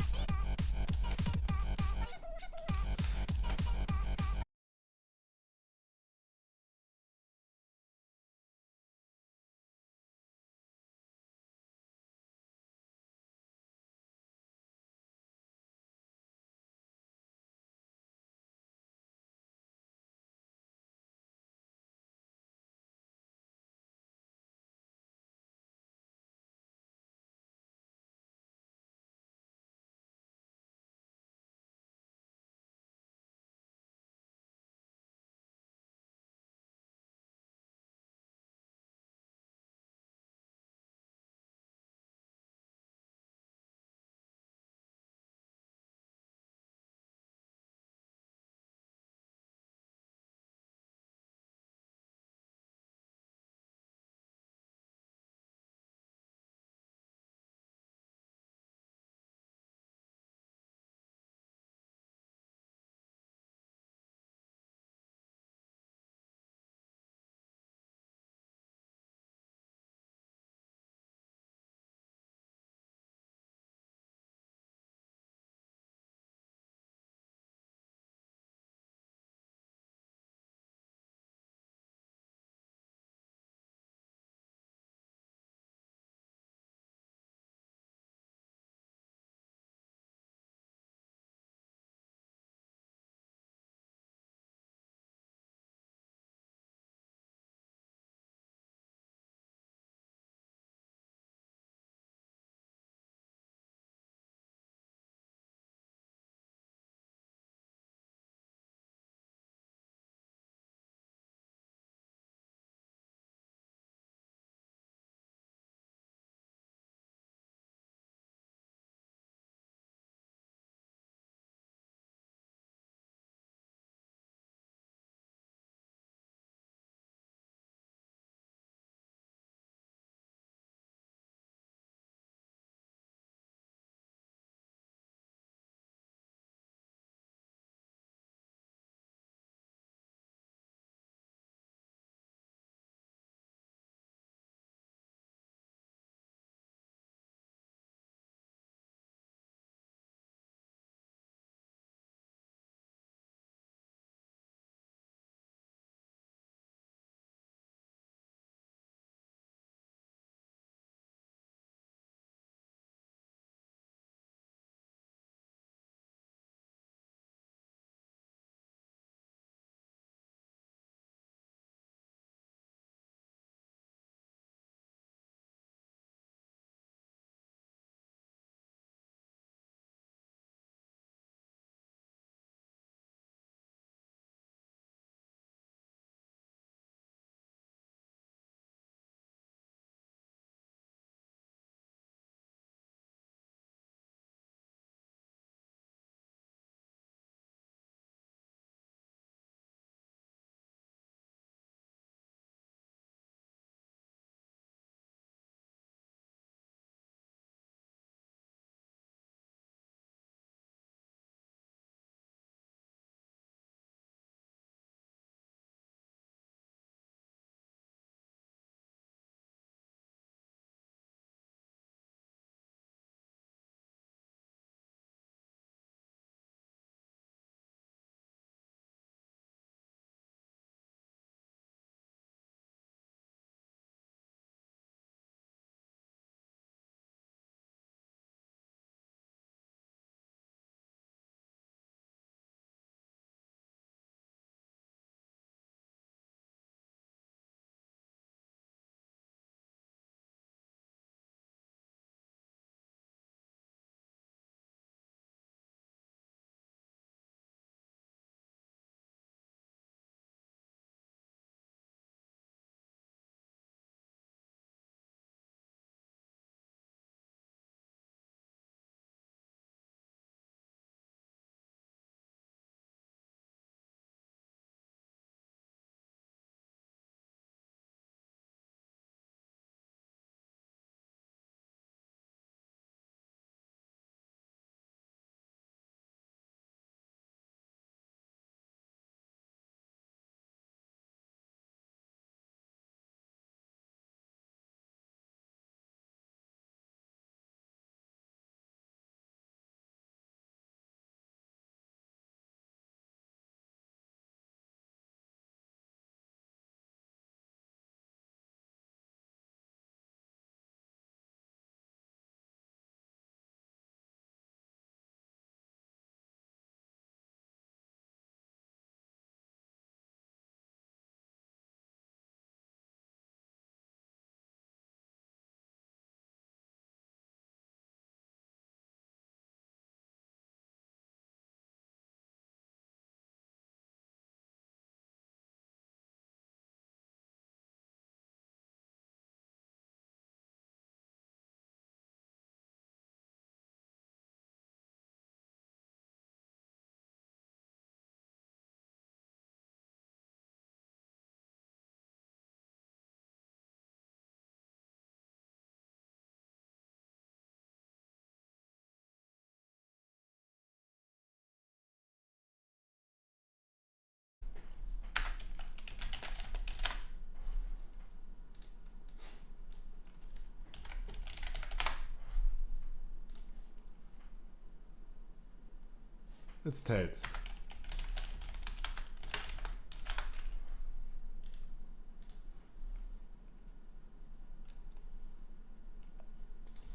It's Tails.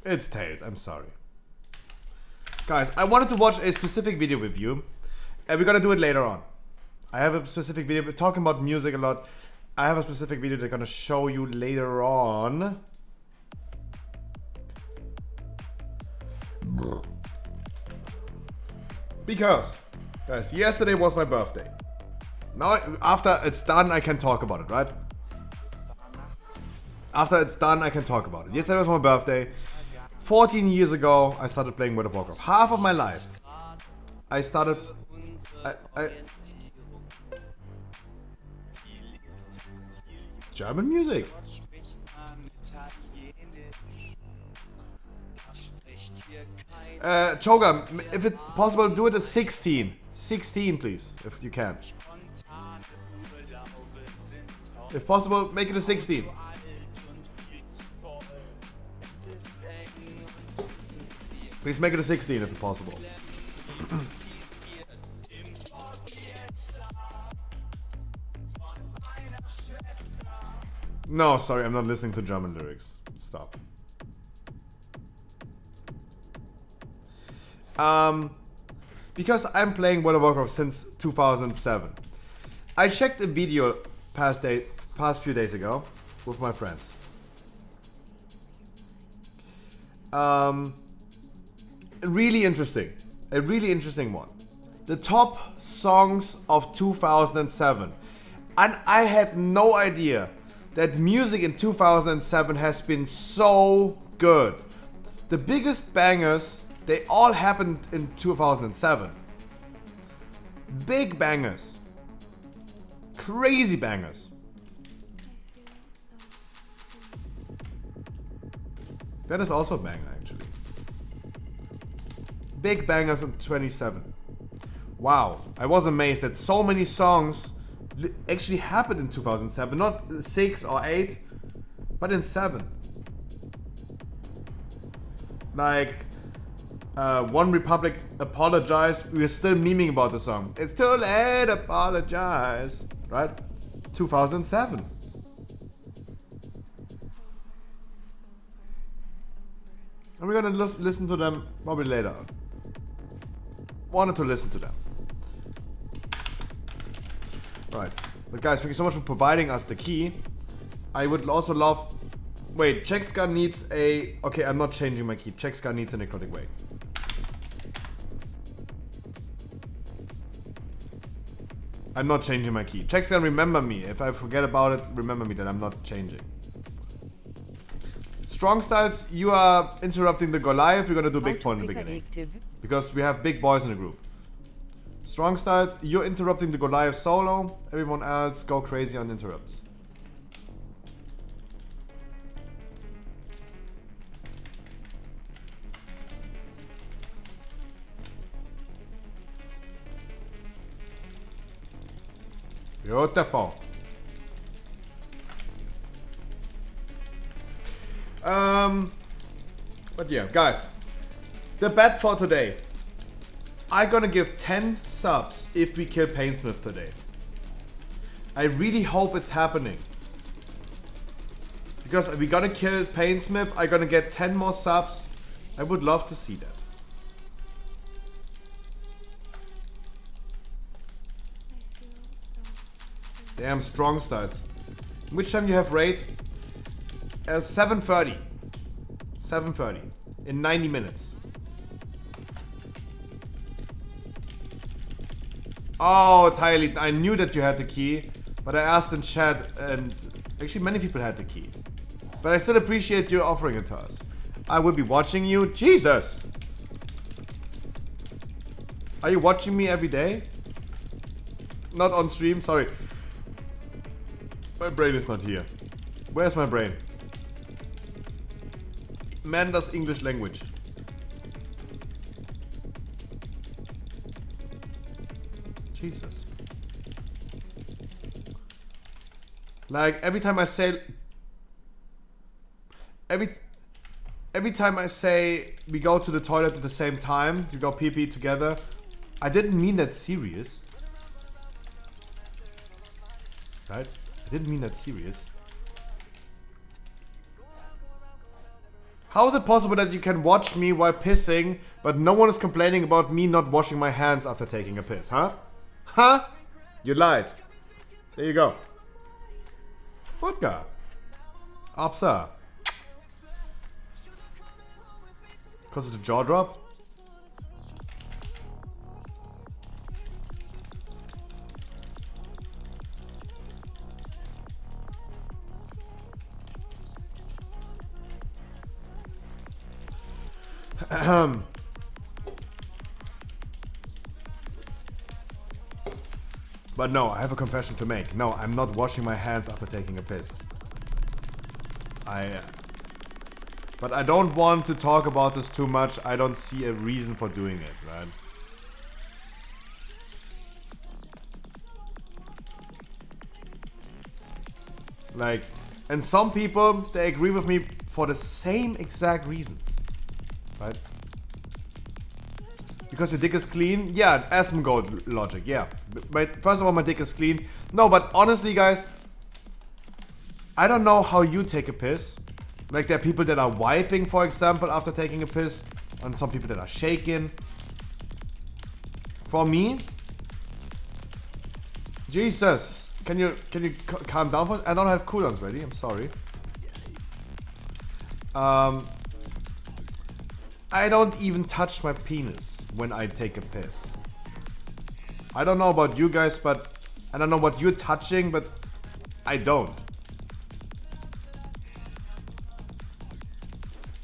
It's Tails, I'm sorry. Guys, I wanted to watch a specific video with you, and we're gonna do it later on. I have a specific video, we're talking about music a lot. I have a specific video that I'm gonna show you later on. Because, guys, yesterday was my birthday. Now, after it's done, I can talk about it, right? After it's done, I can talk about it. Yesterday was my birthday. 14 years ago, I started playing World of Warcraft. Half of my life, I started... German music. Choga, if it's possible, do it at 16. 16, please, if you can. If possible, make it a 16. Please make it a 16 if possible. No, sorry, I'm not listening to German lyrics. Stop. Because I'm playing World of Warcraft since 2007. I checked a video past few days ago with my friends. Really interesting. A really interesting one. The top songs of 2007. And I had no idea that music in 2007 has been so good. The biggest bangers, they all happened in 2007. Big bangers. Crazy bangers. That is also a banger, actually. Big bangers in 27. Wow, I was amazed that so many songs actually happened in 2007. Not 6 or 8, but in 7. Like, One Republic, Apologize. We're still memeing about the song. It's too late, apologize. Right? 2007. And we're gonna listen to them probably later. Wanted to listen to them. Right. But guys, thank you so much for providing us the key. I would also love... Wait, Chexka needs a... Okay, I'm not changing my key. Chexka needs a necrotic wake. I'm not changing my key. Chexka, remember me. If I forget about it, remember me that I'm not changing. Strong Styles, you are interrupting the Goliath. We're gonna do big point in the beginning. Because we have big boys in the group. Strong Styles, you're interrupting the Goliath solo. Everyone else, go crazy on interrupts. Beautiful. But yeah, guys, the bet for today. I'm gonna give 10 subs if we kill Painsmith today. I really hope it's happening. Because we're gonna kill Painsmith, I'm gonna get 10 more subs. I would love to see that. Damn, Strong Styles. Which time you have raid? 7:30. 7:30. In 90 minutes. Oh, Tylee, I knew that you had the key, but I asked in chat, and actually many people had the key. But I still appreciate you offering it to us. I will be watching you. Jesus! Are you watching me every day? Not on stream, sorry. My brain is not here. Where's my brain? Man does English language. Jesus. Like every time I say every time I say we go to the toilet at the same time, we go pee-pee together, I didn't mean that serious. Right? I didn't mean that serious. How is it possible that you can watch me while pissing, but no one is complaining about me not washing my hands after taking a piss, huh? Huh? You lied. There you go. Vodka. Absa. Because of the jaw drop? But no, I have a confession to make. No, I'm not washing my hands after taking a piss. But I don't want to talk about this too much. I don't see a reason for doing it, right? Like, and some people, they agree with me for the same exact reasons, right? Because your dick is clean? Yeah, Asmongold logic, yeah. But first of all, my dick is clean. No, but honestly, guys, I don't know how you take a piss. Like, there are people that are wiping, for example, after taking a piss, and some people that are shaking. For me, Jesus, can you calm down for? I don't have cooldowns ready. I'm sorry. I don't even touch my penis when I take a piss. I don't know about you guys, but I don't know what you're touching, but I don't.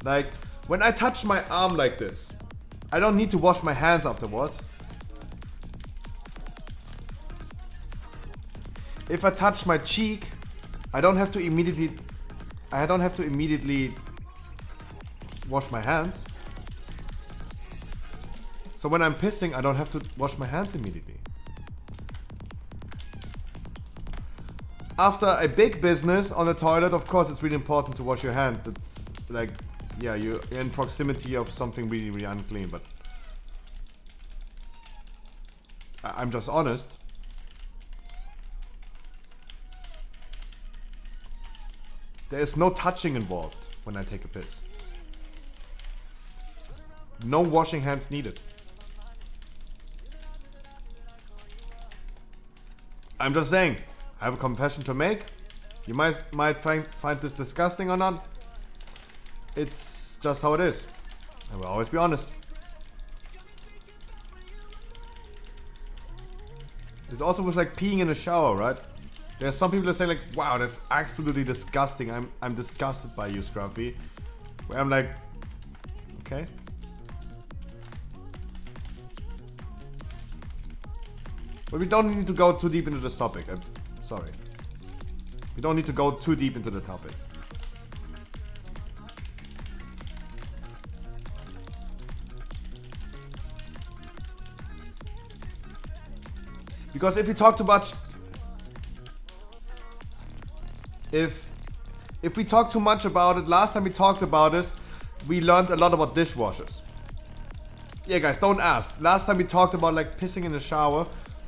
Like, when I touch my arm like this, I don't need to wash my hands afterwards. If I touch my cheek, I don't have to immediately wash my hands. So when I'm pissing, I don't have to wash my hands immediately. After a big business on the toilet, of course, it's really important to wash your hands. That's like, yeah, you're in proximity of something really, really unclean, but I'm just honest. There is no touching involved when I take a piss. No washing hands needed. I'm just saying, I have a confession to make. You might find this disgusting or not. It's just how it is. I will always be honest. It's also with like peeing in a shower, right? There's some people that say like, wow, that's absolutely disgusting. I'm disgusted by you, Scruffy. Where I'm like, okay. But we don't need to go too deep into this topic. I'm sorry. We don't need to go too deep into the topic. Because if we talk too much, if we talk too much about it, last time we talked about this, we learned a lot about dishwashers. Yeah, guys, don't ask. Last time we talked about like pissing in the shower,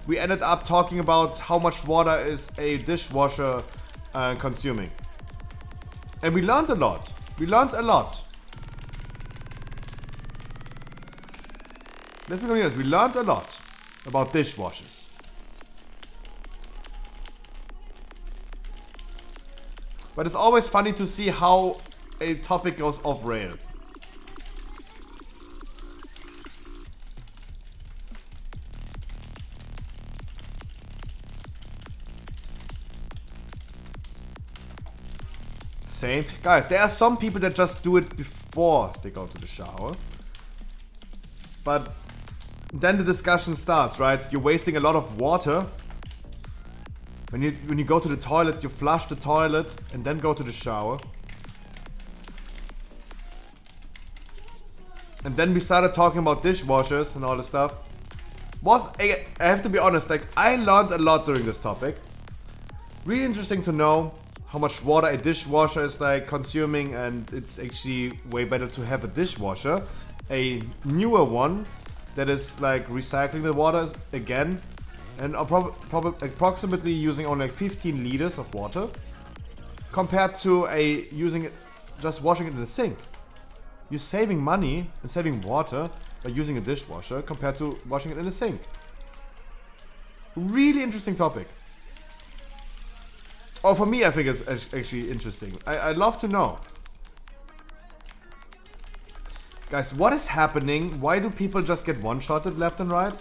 we ended up talking about how much water is a dishwasher consuming. And we learned a lot. We learned a lot. Let's be honest, we learned a lot about dishwashers. But it's always funny to see how a topic goes off rail. Same. Guys, there are some people that just do it before they go to the shower. But then the discussion starts, right? You're wasting a lot of water. When you go to the toilet, you flush the toilet and then go to the shower. And then we started talking about dishwashers and all this stuff. I have to be honest, like, I learned a lot during this topic. Really interesting to know how much water a dishwasher is like consuming, and it's actually way better to have a dishwasher, a newer one, that is like recycling the water again, and are approximately using only like 15 liters of water, compared to using it, just washing it in the sink. You're saving money and saving water by using a dishwasher compared to washing it in the sink. Really interesting topic. Oh, for me, I think it's actually interesting. I'd love to know. Guys, what is happening? Why do people just get one-shotted left and right?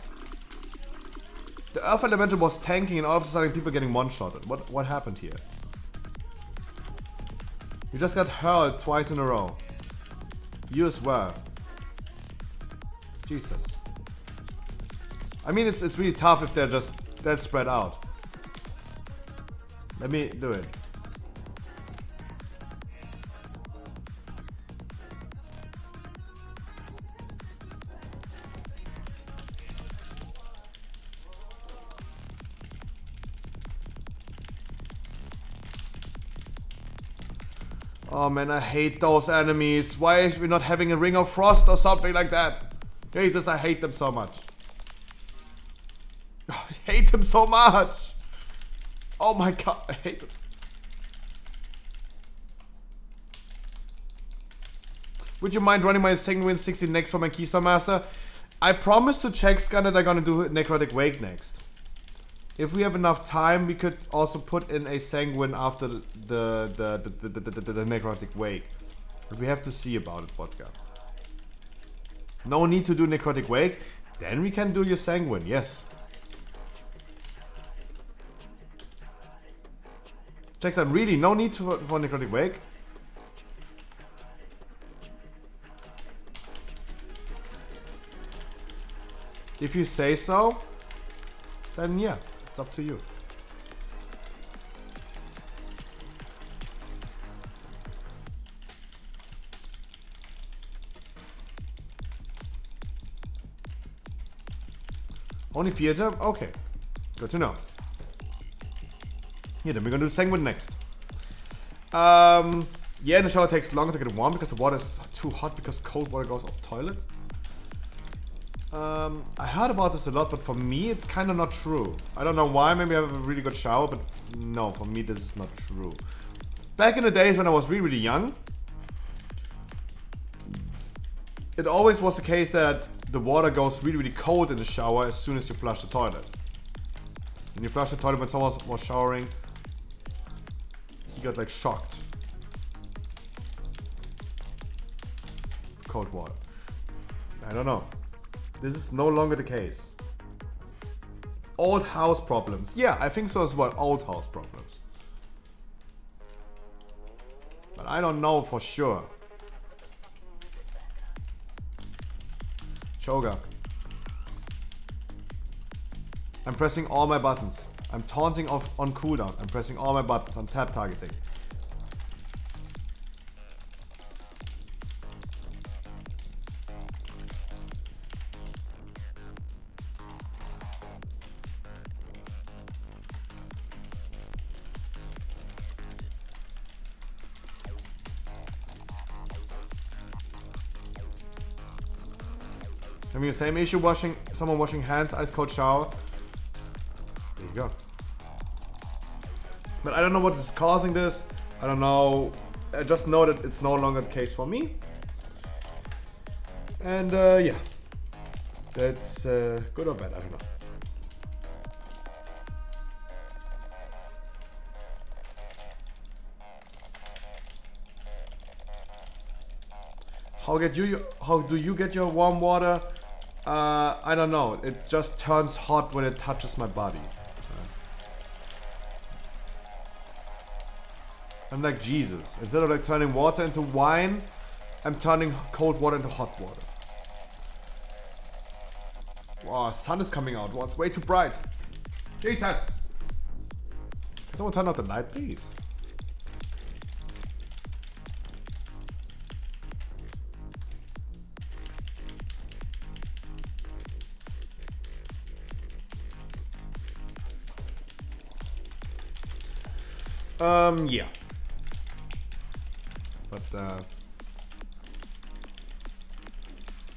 The Earth Elemental was tanking and all of a sudden people getting one-shotted. What happened here? You just got hurled twice in a row. You as well. Jesus. I mean, it's really tough if they're just that spread out. Let me do it. Oh man, I hate those enemies. Why are we not having a Ring of Frost or something like that? Jesus, I hate them so much. I hate them so much. Oh my god, I hate them. Would you mind running my Sanguine 16 next for my Keystone Master? I promised to check Scan that I'm gonna do Necrotic Wake next. If we have enough time, we could also put in a Sanguine after the Necrotic Wake. But we have to see about it, Vodka. No need to do Necrotic Wake. Then we can do your Sanguine, yes. Jackson, really, no need for Necrotic Wake. If you say so, then yeah, it's up to you. Only theater? Okay. Good to know. Yeah, then we're gonna do Sanguine next. Yeah, the shower takes longer to get warm because the water is too hot because cold water goes off toilet. I heard about this a lot, but for me it's kind of not true. I don't know why, maybe I have a really good shower, but no, for me this is not true. Back in the days when I was really, really young, it always was the case that the water goes really, really cold in the shower as soon as you flush the toilet. When you flush the toilet when someone was showering, he got like shocked. Cold water. I don't know. This is no longer the case. Old house problems. Yeah, I think so as well. Old house problems. But I don't know for sure. Choga. I'm pressing all my buttons. I'm taunting off on cooldown. I'm pressing all my buttons. I'm tap targeting. Having the same issue someone washing hands, ice cold shower. There you go. But I don't know what is causing this. I don't know. I just know that it's no longer the case for me. And yeah. That's good or bad, I don't know. How do you get your warm water? I don't know. It just turns hot when it touches my body. I'm like Jesus. Instead of like turning water into wine, I'm turning cold water into hot water. Wow, sun is coming out. Wow, it's way too bright. Jesus! Can someone turn out the light, please? Yeah. But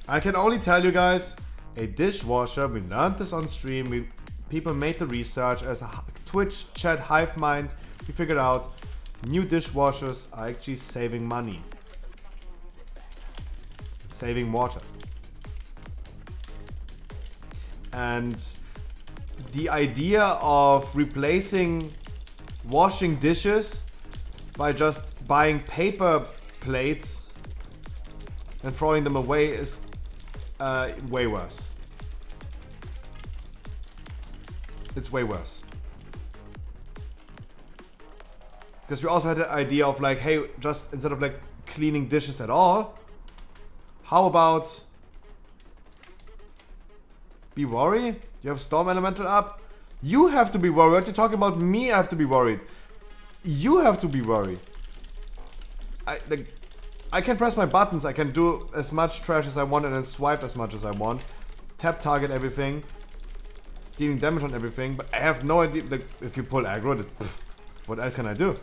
I can only tell you guys, a dishwasher. We learned this on stream. People made the research as a Twitch chat hive mind. We figured out new dishwashers are actually saving money, saving water. And the idea of replacing washing dishes by just buying paper plates and throwing them away is way worse. It's way worse. Because we also had the idea of like, hey, just instead of like cleaning dishes at all, how about be worried? You have Storm Elemental up? You have to be worried. What you talking about? Me, I have to be worried. You have to be worried. I can press my buttons. I can do as much trash as I want and then swipe as much as I want. Tap target everything. Dealing damage on everything. But I have no idea. Like, if you pull aggro, what else can I do?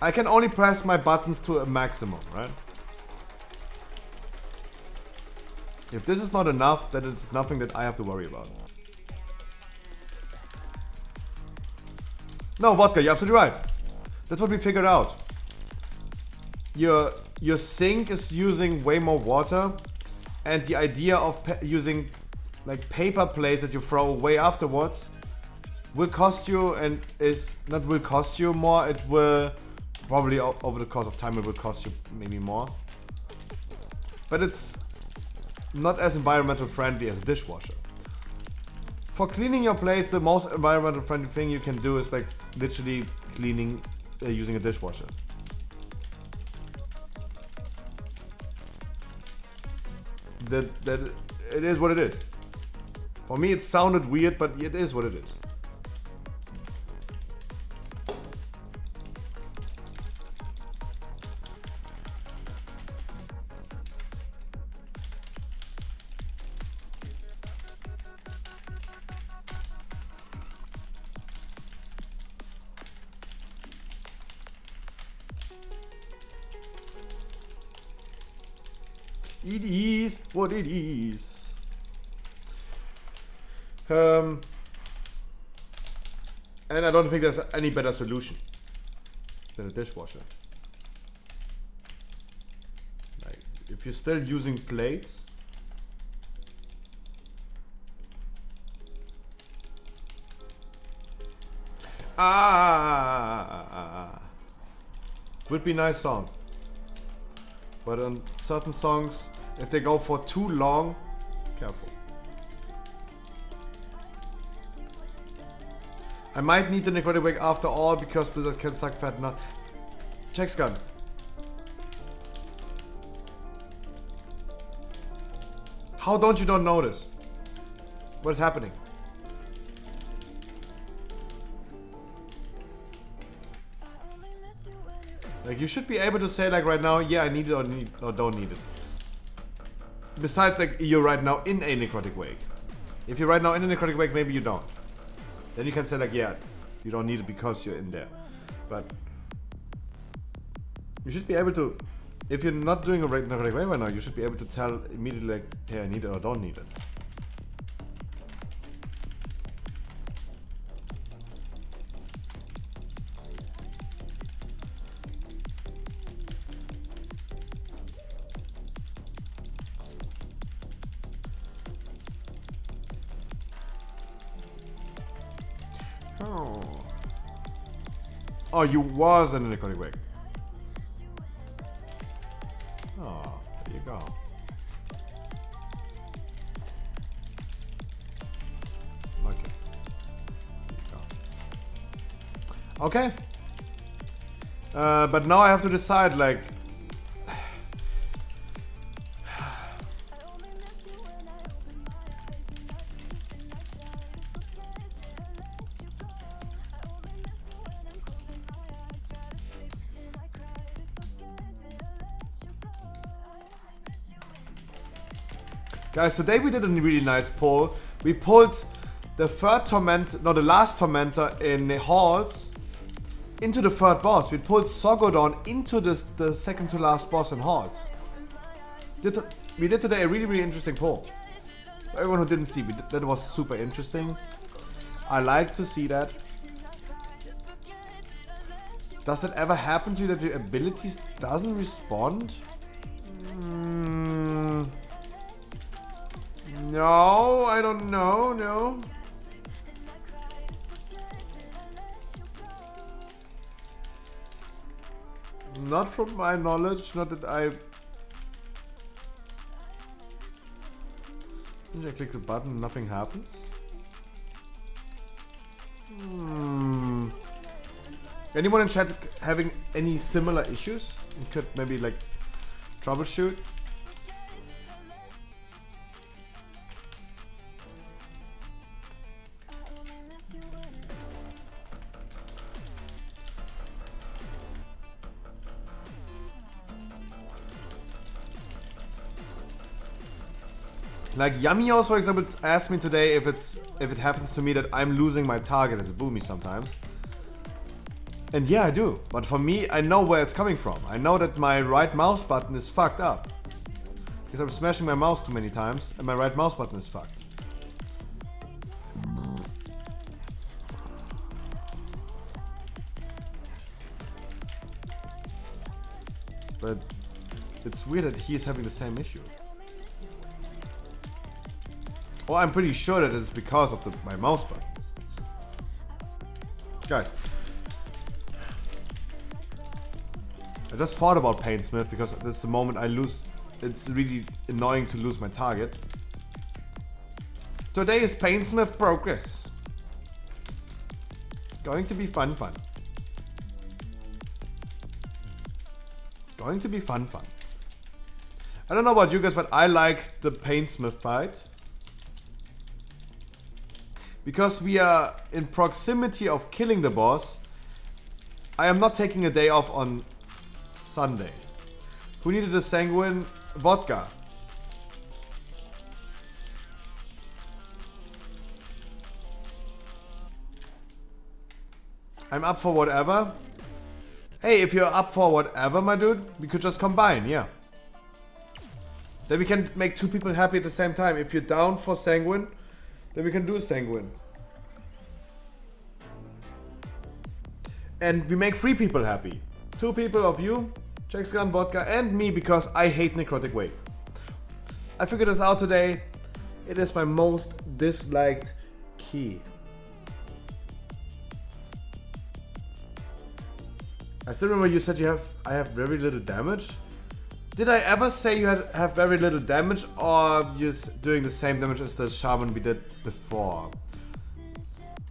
I can only press my buttons to a maximum, right? If this is not enough, then it's nothing that I have to worry about. No, Vodka, you're absolutely right. That's what we figured out. Your sink is using way more water, and the idea of using like paper plates that you throw away afterwards will cost you, and is not will cost you more. It will probably over the course of time it will cost you maybe more. But it's not as environmental friendly as a dishwasher. For cleaning your plates, the most environmental friendly thing you can do is like literally cleaning using a dishwasher. That it is what it is. For me it sounded weird, but it is what it is. It is what it is. And I don't think there's any better solution than a dishwasher. Like, if you're still using plates, would be a nice song. But on certain songs, if they go for too long, careful. I might need the necrotic wake after all because Blizzard can suck fat now. Check gun. How don't you notice? What is happening? Like, you should be able to say like right now, yeah, I need it or don't need it. Besides, like, you're right now in a necrotic wake. If you're right now in a necrotic wake, maybe you don't. Then you can say like, yeah, you don't need it because you're in there. But you should be able to, if you're not doing a necrotic wake right now, you should be able to tell immediately like, hey, I need it or don't need it. Oh, you was in a necrotic wake. Oh, there you go. Okay. There you go. Okay. But now I have to decide, like, guys, today we did a really nice poll. We pulled the the last Tormentor in the halls into the third boss. We pulled Sogodon into the second to last boss in halls. we did today a really interesting poll. For everyone who didn't see, that was super interesting. I like to see that. Does it ever happen to you that your abilities doesn't respond? No, I don't know, no. Not from my knowledge, not that I click the button, nothing happens. Anyone in chat having any similar issues? You could maybe like troubleshoot. Like Yamios, for example, asked me today if it happens to me that I'm losing my target as a boomy sometimes. And yeah, I do. But for me, I know where it's coming from. I know that my right mouse button is fucked up. Because I'm smashing my mouse too many times and my right mouse button is fucked. But it's weird that he is having the same issue. Well, I'm pretty sure that it's because of my mouse buttons. Guys, I just thought about Painsmith because that's the moment I lose. It's really annoying to lose my target. Today is Painsmith progress. Going to be fun. Going to be fun. I don't know about you guys, but I like the Painsmith fight. Because we are in proximity of killing the boss, I am not taking a day off on Sunday. Who needed a sanguine vodka? I'm up for whatever. Hey, if you're up for whatever, my dude, we could just combine, yeah. Then we can make two people happy at the same time. If you're down for sanguine, then we can do a sanguine. And we make 3 people happy. 2 people of you, Jacksgun, Vodka, and me because I hate Necrotic Wave. I figured this out today. It is my most disliked key. I still remember you said I have very little damage. Did I ever say you have very little damage, or just doing the same damage as the shaman we did before?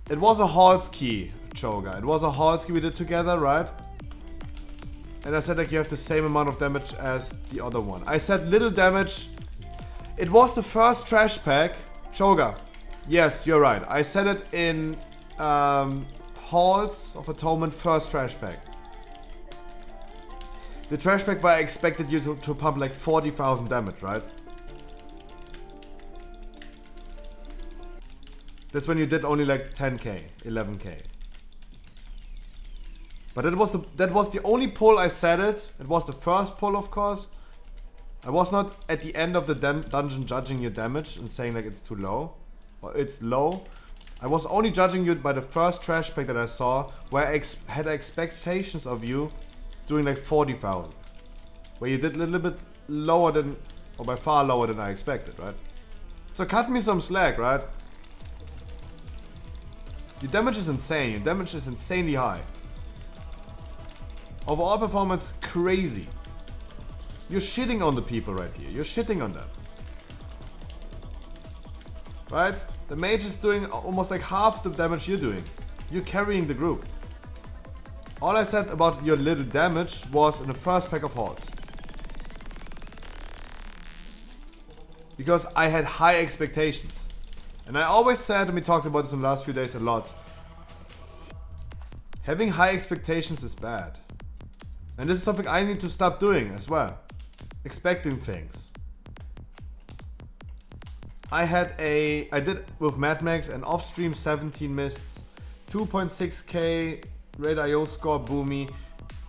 It was a Halls key, Choga. It was a Halls key we did together, right? And I said like you have the same amount of damage as the other one. I said little damage. It was the first trash pack, Choga. Yes, you're right. I said it in Halls of Atonement first trash pack. The trash pack where I expected you to pump like 40,000 damage, right? That's when you did only like 10k, 11k. But that was the only pull I said it. It was the first pull, of course. I was not at the end of the dungeon judging your damage and saying like it's too low. Or it's low. I was only judging you by the first trash pack that I saw, where I had expectations of you doing like 40,000. Where you did a little bit lower than, or by far lower than I expected, right? So cut me some slack, right? Your damage is insane. Your damage is insanely high. Overall performance, crazy. You're shitting on the people right here. You're shitting on them. Right? The mage is doing almost like half the damage you're doing. You're carrying the group. All I said about your little damage was in the first pack of Halls. Because I had high expectations. And I always said, and we talked about this in the last few days a lot, having high expectations is bad. And this is something I need to stop doing as well. Expecting things. I did with Mad Max an off-stream 17 mists, 2.6k Raid IO score boomy,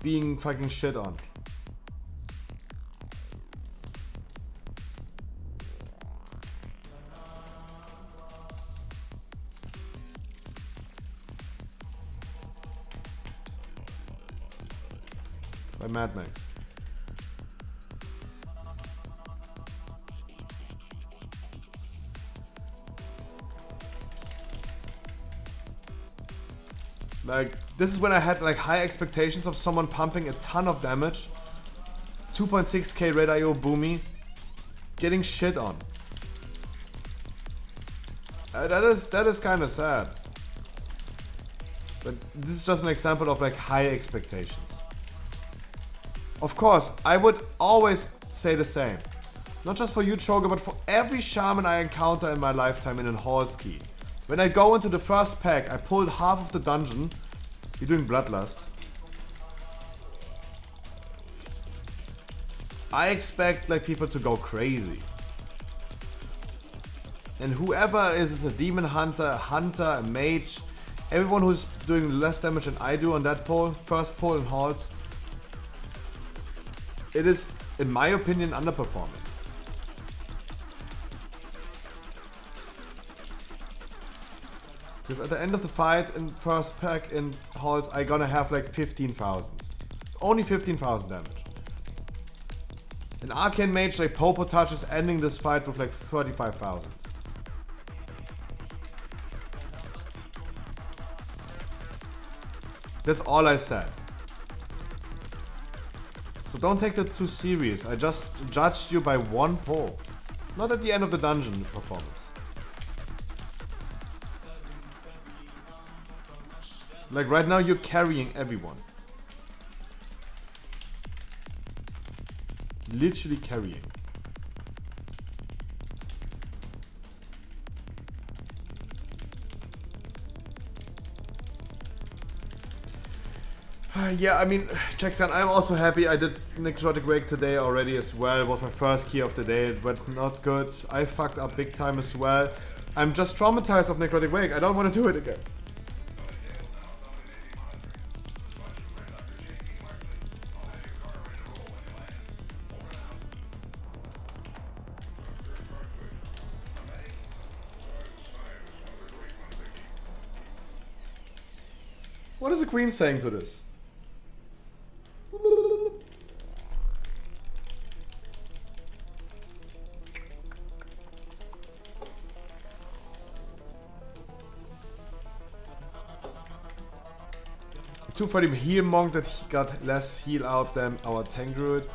being fucking shit on. by Mad Max. Like, this is when I had like high expectations of someone pumping a ton of damage. 2.6k red IO boomy. Getting shit on. That is kind of sad. But this is just an example of like high expectations. Of course, I would always say the same. Not just for you, Choga, but for every shaman I encounter in my lifetime in a Hallski. When I go into the first pack, I pulled half of the dungeon. You're doing Bloodlust. I expect like people to go crazy. And whoever is, it's a demon hunter, a hunter, a mage, everyone who's doing less damage than I do on that pull, first pull in halls, it is, in my opinion, underperforming. Because at the end of the fight in first pack in halls, I gonna have like 15,000. Only 15,000 damage. An arcane mage like Popo Touch is ending this fight with like 35,000. That's all I said. So don't take that too serious. I just judged you by one pull. Not at the end of the dungeon performance. Like right now you're carrying everyone. Literally carrying. Yeah, I mean, Jackson, I'm also happy. I did Necrotic Wake today already as well. It was my first key of the day. It went not good. I fucked up big time as well. I'm just traumatized of Necrotic Wake. I don't want to do it again. What is the queen saying to this? Two for the heal monk that he got less heal out than our tank druid.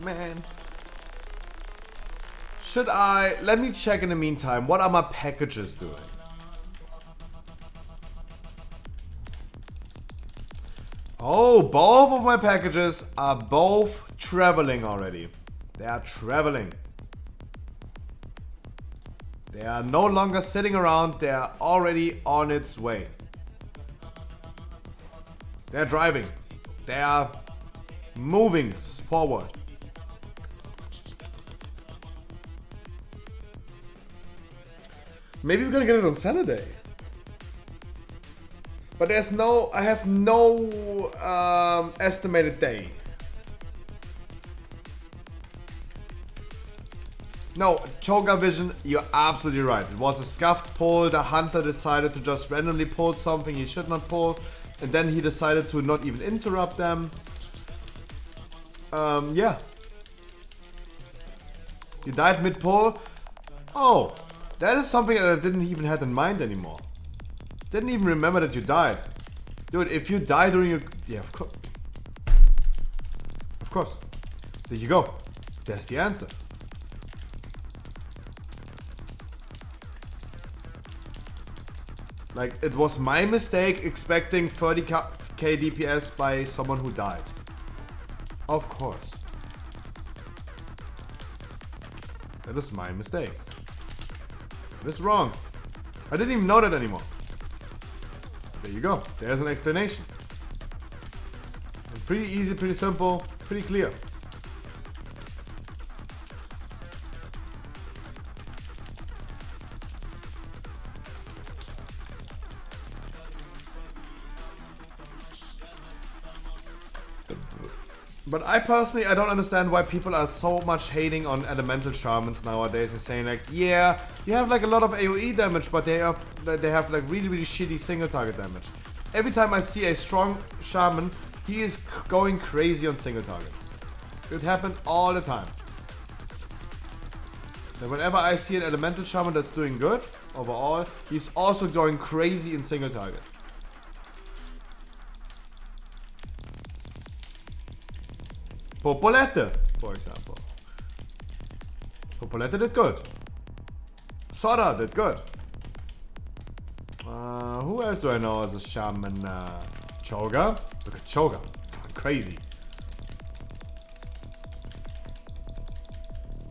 Man. Should I... Let me check in the meantime. What are my packages doing? Oh, both of my packages are both traveling already. They are traveling. They are no longer sitting around. They are already on its way. They are driving. They are moving forward. Maybe we're gonna get it on Saturday. But there's no, I have no estimated day. No, Choga Vision, you're absolutely right. It was a scuffed pull. The hunter decided to just randomly pull something he should not pull. And then he decided to not even interrupt them. Yeah. You died mid-pull? Oh. That is something that I didn't even have in mind anymore. Didn't even remember that you died. Dude, if you die during your... Yeah, of course. Of course. There you go. That's the answer. Like, it was my mistake expecting 30k DPS by someone who died. Of course. That is my mistake. This is wrong. I didn't even know that anymore. There you go. There's an explanation. It's pretty easy, pretty simple, pretty clear. But I personally, I don't understand why people are so much hating on elemental shamans nowadays. They're saying like, yeah, you have like a lot of AoE damage, but they have like really shitty single target damage. Every time I see a strong shaman, he is going crazy on single target. It happens all the time. And whenever I see an elemental shaman that's doing good overall, he's also going crazy in single target. Popolette, for example. Popolette did good. Soda did good. Who else do I know as a shaman? Choga? Look at Choga. Going crazy.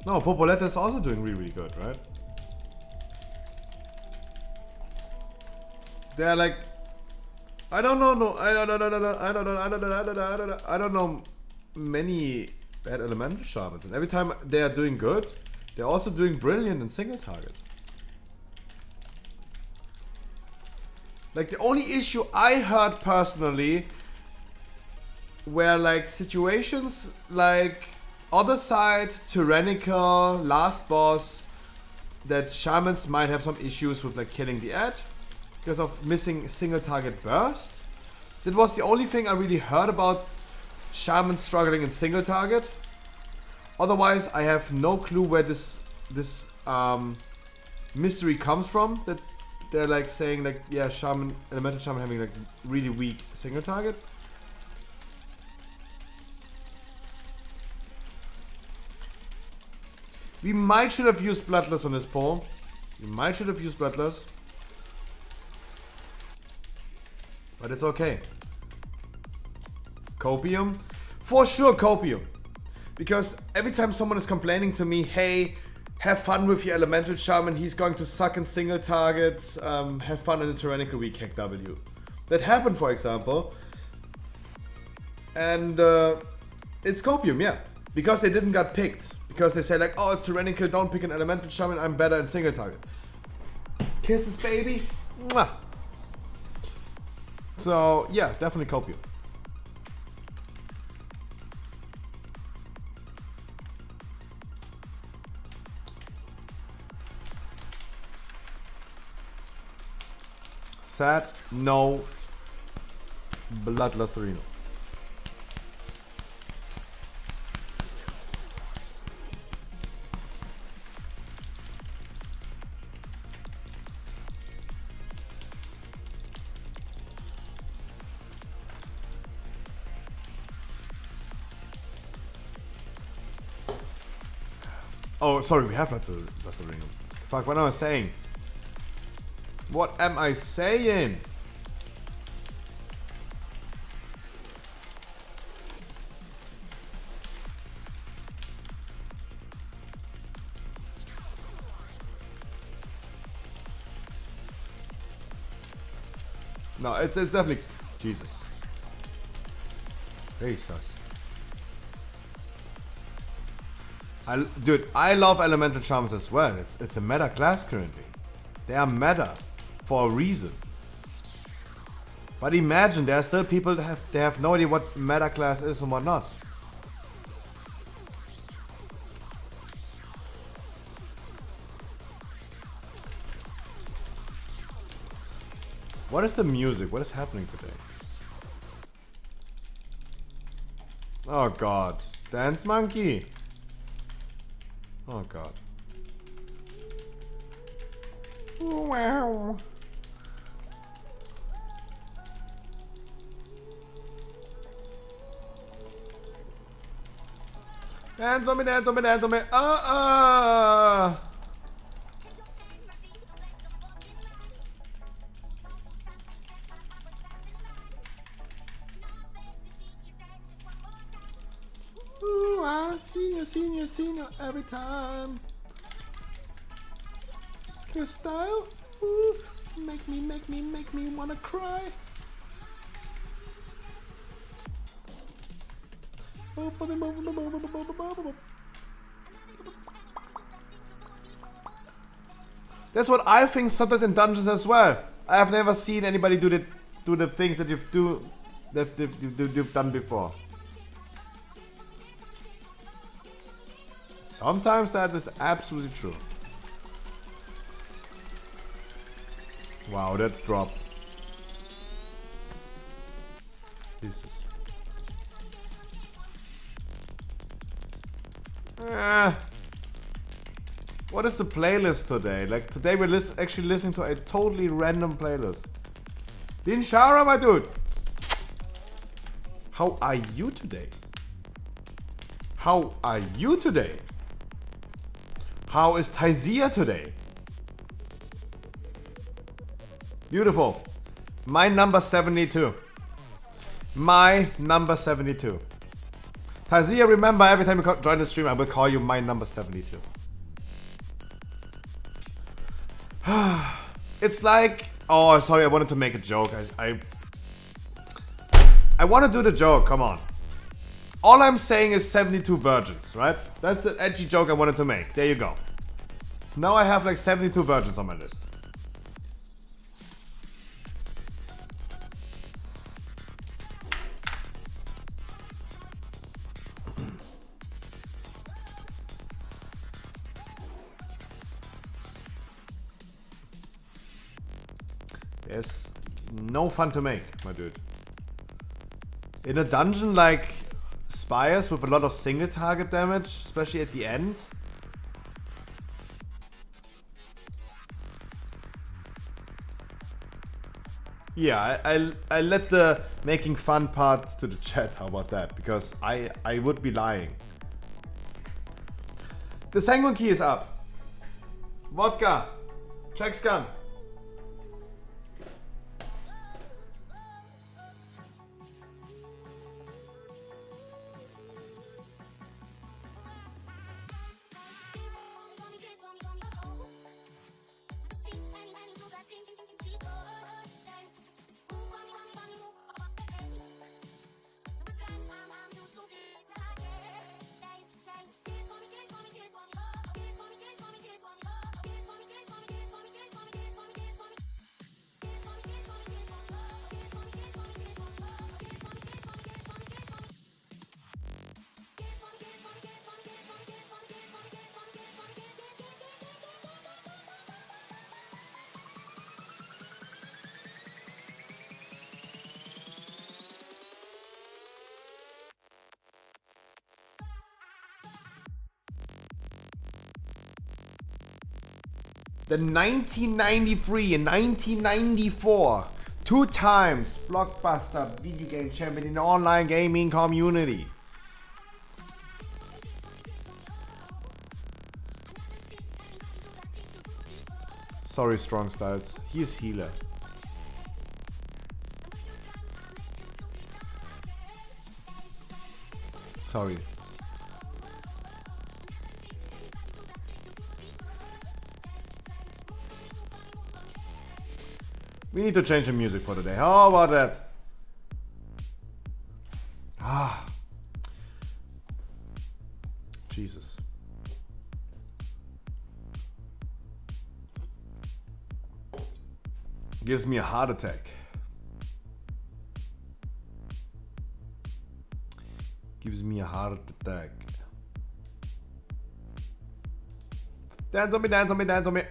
No, Popolette is also doing really good, right? They're like, I don't know. I don't know many bad elemental shamans, and every time they are doing good, they're also doing brilliant in single target. Like the only issue I heard personally were like situations like other side, tyrannical, last boss, that shamans might have some issues with like killing the ad because of missing single target burst. That was the only thing I really heard about shamans struggling in single target. Otherwise, I have no clue where this mystery comes from. That they're like saying like, yeah, shaman, elemental shaman having like really weak single target. We might should have used Bloodless on this poll. We might should have used Bloodless. But it's okay. Copium? For sure Copium. Because every time someone is complaining to me, hey, have fun with your elemental shaman, he's going to suck in single targets, have fun in the tyrannical weak hack W. That happened, for example. And it's Copium, yeah. Because they didn't get picked. Because they say like, oh, it's tyrannical, don't pick an elemental shaman, I'm better in single target. Kisses, baby. Mwah. So, yeah, definitely Copium. Sad, no Bloodlust Reno. Oh, sorry, we have Bloodlust Reno. Fuck, what am I saying? What am I saying? No, it's definitely Jesus. Jesus. Dude, I love elemental shamans as well. It's a meta class currently. They are meta for a reason. But imagine there are still people that have no idea what meta class is and what not. What is the music? What is happening today? Oh god. Dance monkey. Oh god. Wow. Dance on me, dance on me, dance on me. Ooh, I seen you every time. Your style, ooh, make me wanna cry. That's what I think sometimes in dungeons as well. I have never seen anybody do the things that you've done before. Sometimes that is absolutely true. Wow, that drop. Jesus. What is the playlist today? Like today we're actually listening to a totally random playlist. Din Shara, my dude. How are you today? How are you today? How is Taizia today? Beautiful. My number 72. My number 72. Taizia, remember every time you join the stream, I will call you my number 72. It's like, oh, sorry, I wanted to make a joke. I want to do the joke, come on. All I'm saying is 72 virgins, right? That's the edgy joke I wanted to make. There you go. Now I have like 72 virgins on my list. There's no fun to make, my dude. In a dungeon like Spires with a lot of single target damage, especially at the end. Yeah, I let the making fun part to the chat, how about that? Because I would be lying. The Sanguine key is up. Vodka. Check scan. The 1993 and 1994 two times blockbuster video game champion in the online gaming community. Sorry, Strong Styles. He is healer. Sorry. We need to change the music for today. How about that? Ah. Jesus. Gives me a heart attack. Gives me a heart attack. Dance on me, dance on me, dance on me.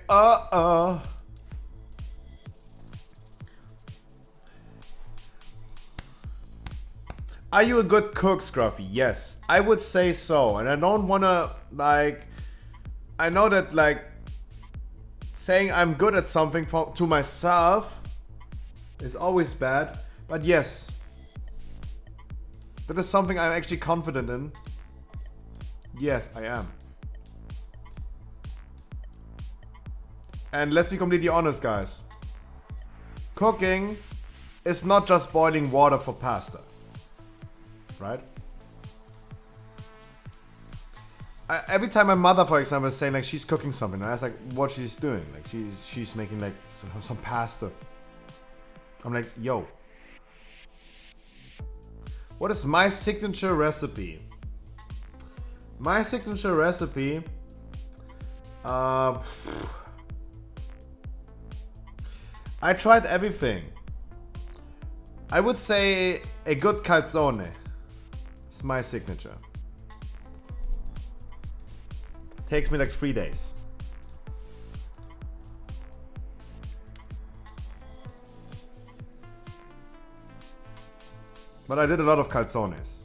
Are you a good cook, Scruffy? Yes, I would say so. And I don't wanna, like, I know that, like, saying I'm good at something to myself is always bad. But yes, that is something I'm actually confident in. Yes, I am. And let's be completely honest, guys. Cooking is not just boiling water for pasta. Right? Every time my mother, for example, is saying like she's cooking something, I ask like what she's doing. Like she's making like some pasta. I'm like, yo, what is my signature recipe? My signature recipe. I tried everything. I would say a good calzone. It's my signature. Takes me like 3 days. But I did a lot of calzones.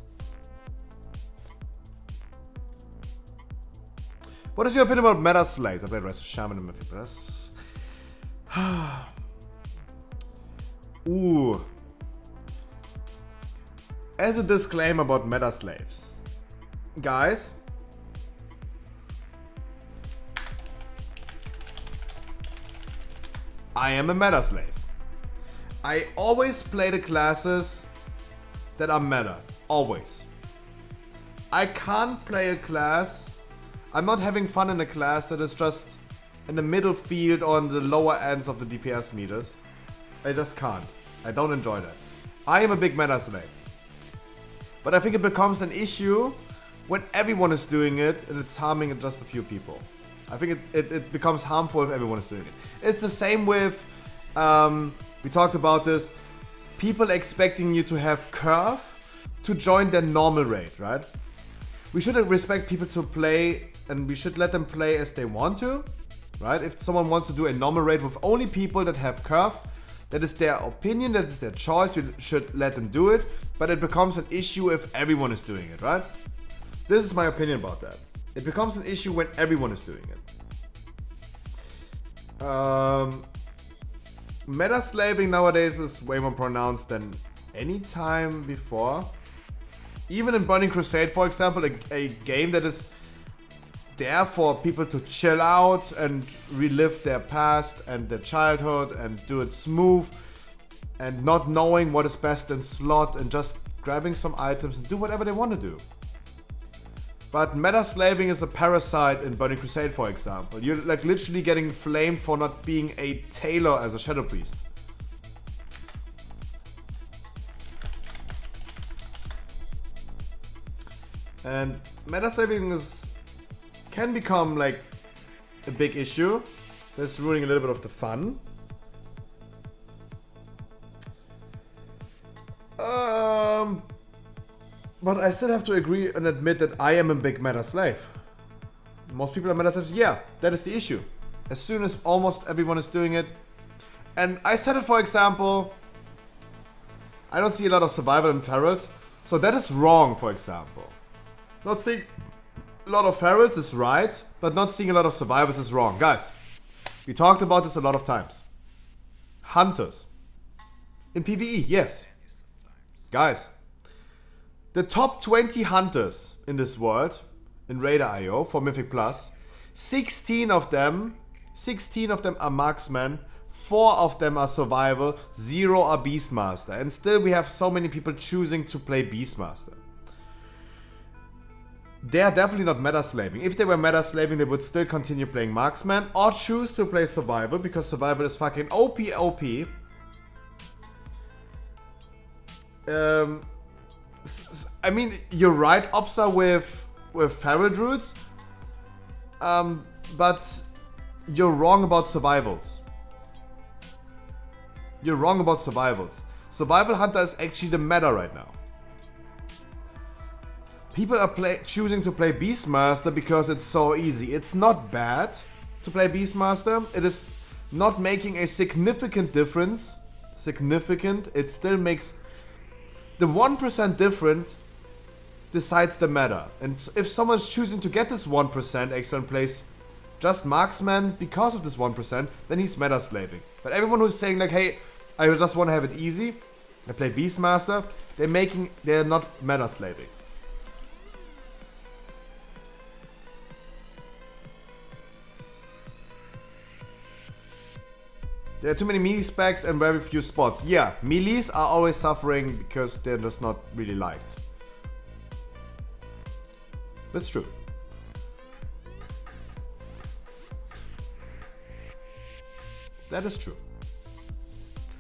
What is your opinion about meta slaves? I played Rise of Shaman and Mythic Plus. Ooh. As a disclaimer about meta slaves. Guys. I am a meta slave. I always play the classes that are meta. Always. I can't play a class. I'm not having fun in a class that is just in the middle field on the lower ends of the DPS meters. I just can't. I don't enjoy that. I am a big meta slave. But I think it becomes an issue when everyone is doing it and it's harming just a few people. I think it becomes harmful if everyone is doing it. It's the same with, we talked about this, people expecting you to have curve to join their normal raid, right? We should respect people to play and we should let them play as they want to, right? If someone wants to do a normal raid with only people that have curve, that is their opinion, that is their choice, we should let them do it, but it becomes an issue if everyone is doing it, right? This is my opinion about that. It becomes an issue when everyone is doing it. Meta slaving nowadays is way more pronounced than any time before. Even in Burning Crusade, for example, a game that is there for people to chill out and relive their past and their childhood and do it smooth and not knowing what is best in slot and just grabbing some items and do whatever they want to do. But meta slaving is a parasite in Burning Crusade, for example. You're like literally getting flamed for not being a tailor as a Shadow Priest. And meta slaving can become like a big issue. That's ruining a little bit of the fun. But I still have to agree and admit that I am a big meta slave. Most people are meta slaves. Yeah, that is the issue. As soon as almost everyone is doing it. And I said it, for example, I don't see a lot of survival in ferals. So that is wrong, for example. Not seeing a lot of ferals is right, but not seeing a lot of survivors is wrong. Guys, we talked about this a lot of times. Hunters. In PvE, yes. Guys, the top 20 hunters in this world, in Raider.io for Mythic Plus, 16 of them are marksmen, 4 of them are survival, 0 are Beastmaster. And still we have so many people choosing to play Beastmaster. They are definitely not meta slaving. If they were meta slaving, they would still continue playing marksman or choose to play survival because survival is fucking OP. I mean, you're right, Opsa with feral druids, but you're wrong about survivals. You're wrong about survivals. Survival Hunter is actually the meta right now. People are choosing to play Beastmaster because it's so easy. It's not bad to play Beastmaster. It is not making a significant difference. It still makes the 1% different decides the meta. And if someone's choosing to get this 1% extra and plays just marksman because of this 1%, then he's meta slaving. But everyone who's saying like, hey, I just want to have it easy, I play Beastmaster, they're not meta slaving. There are too many melee specs and very few spots. Yeah, melees are always suffering because they're just not really liked. That's true. That is true.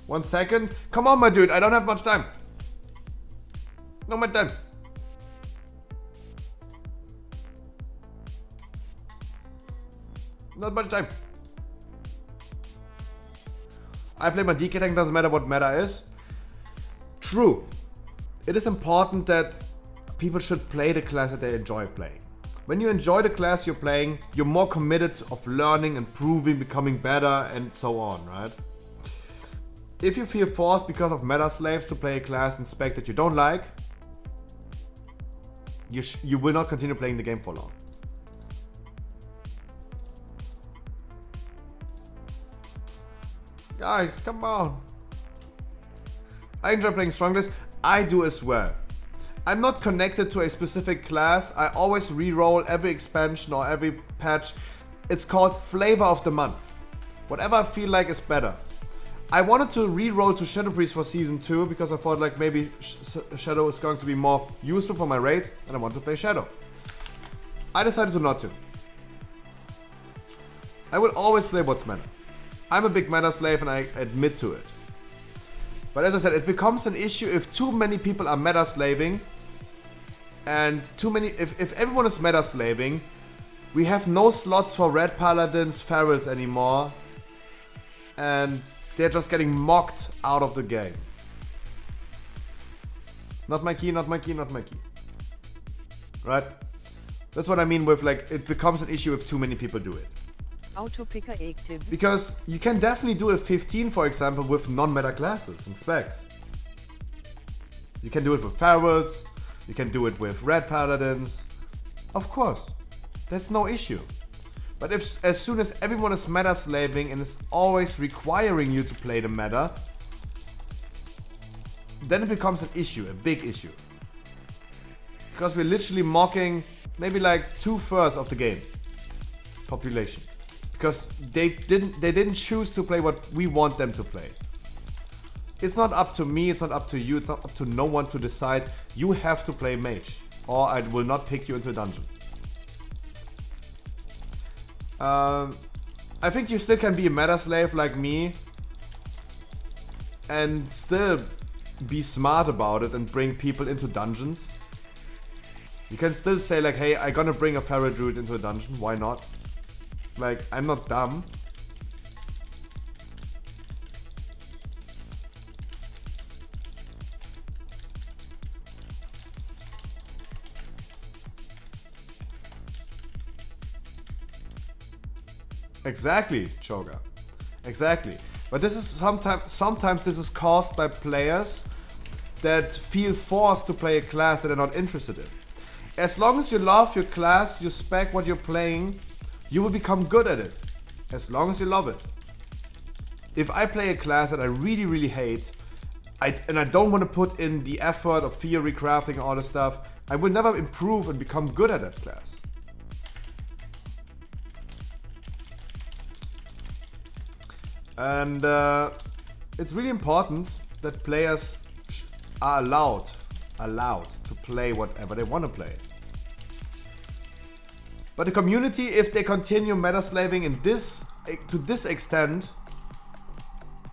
1 second. Come on, my dude. I don't have much time. No much time. Not much time. I play my DK tank, doesn't matter what meta is. True. It is important that people should play the class that they enjoy playing. When you enjoy the class you're playing, you're more committed of learning, improving, becoming better, and so on, right? If you feel forced because of meta slaves to play a class and spec that you don't like, you will not continue playing the game for long. Guys, come on. I enjoy playing Strongless. I do as well. I'm not connected to a specific class. I always re-roll every expansion or every patch. It's called Flavor of the Month. Whatever I feel like is better. I wanted to re-roll to Shadow Priest for Season 2 because I thought like maybe Shadow is going to be more useful for my raid and I wanted to play Shadow. I decided to not to. I will always play what's meta. I'm a big meta slave and I admit to it. But as I said, it becomes an issue if too many people are meta slaving and if everyone is meta slaving, we have no slots for red paladins, ferals anymore, and they're just getting mocked out of the game. Not my key, not my key, not my key. Right? That's what I mean with like, it becomes an issue if too many people do it. Auto picker active. Because you can definitely do a 15, for example, with non-meta classes and specs. You can do it with ferals, you can do it with red paladins. Of course, that's no issue. But if as soon as everyone is meta slaving and is always requiring you to play the meta, then it becomes an issue, a big issue. Because we're literally mocking maybe like 2/3 of the game population. Because they didn't choose to play what we want them to play. It's not up to me, it's not up to you, it's not up to no one to decide. You have to play mage, or I will not pick you into a dungeon. I think you still can be a meta slave like me and still be smart about it and bring people into dungeons. You can still say like, hey, I'm gonna bring a feral druid into a dungeon, why not? Like, I'm not dumb. Exactly, Choga. Exactly. But this is sometimes this is caused by players that feel forced to play a class that they're not interested in. As long as you love your class, you spec what you're playing, you will become good at it. As long as you love it. If I play a class that I really, really hate, and I don't want to put in the effort of theory crafting and all this stuff, I will never improve and become good at that class. And it's really important that players are allowed to play whatever they want to play. But the community, if they continue meta slaving to this extent,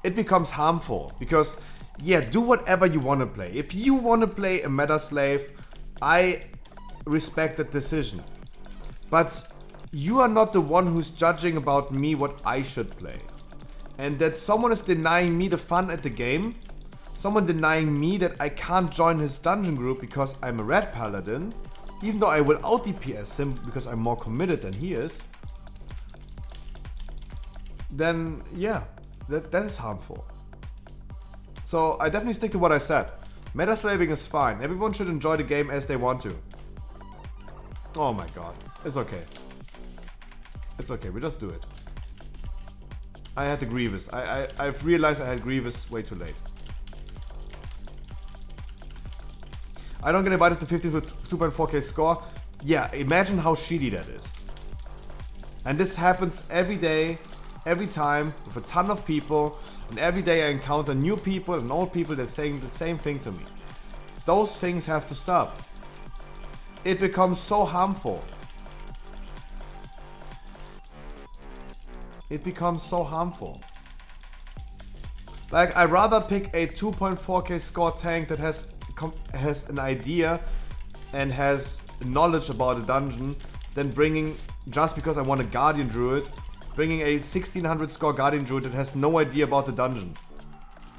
it becomes harmful. Because, yeah, do whatever you want to play. If you want to play a meta slave, I respect that decision. But you are not the one who's judging about me what I should play. And that someone is denying me the fun at the game, someone denying me that I can't join his dungeon group because I'm a red paladin, even though I will out DPS him because I'm more committed than he is, then yeah, that is harmful. So I definitely stick to what I said. Meta slaving is fine. Everyone should enjoy the game as they want to. Oh my god. It's okay. It's okay, we just do it. I had the Grievous. I've realized I had Grievous way too late. I don't get invited to 15 with 2.4k score. Yeah, imagine how shitty that is. And this happens every day, every time, with a ton of people. And every day I encounter new people and old people that are saying the same thing to me. Those things have to stop. It becomes so harmful. It becomes so harmful. Like, I'd rather pick a 2.4k score tank that has an idea and has knowledge about a dungeon than bringing, just because I want a Guardian Druid, bringing a 1600 score Guardian Druid that has no idea about the dungeon.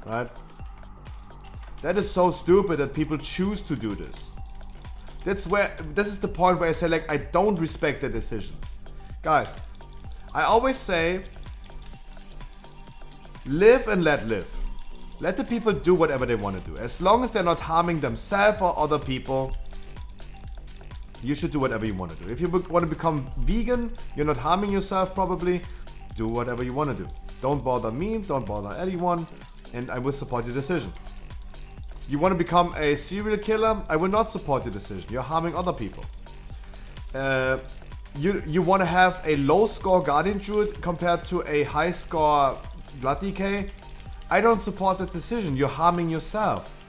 Right? That is so stupid that people choose to do this. This is the point where I say, like, I don't respect their decisions. Guys, I always say, live and let live. Let the people do whatever they want to do. As long as they're not harming themselves or other people, you should do whatever you want to do. If you want to become vegan, you're not harming yourself probably, do whatever you want to do. Don't bother me, don't bother anyone, and I will support your decision. You want to become a serial killer, I will not support your decision. You're harming other people. You want to have a low score Guardian Druid compared to a high score Blood DK, I don't support that decision. You're harming yourself.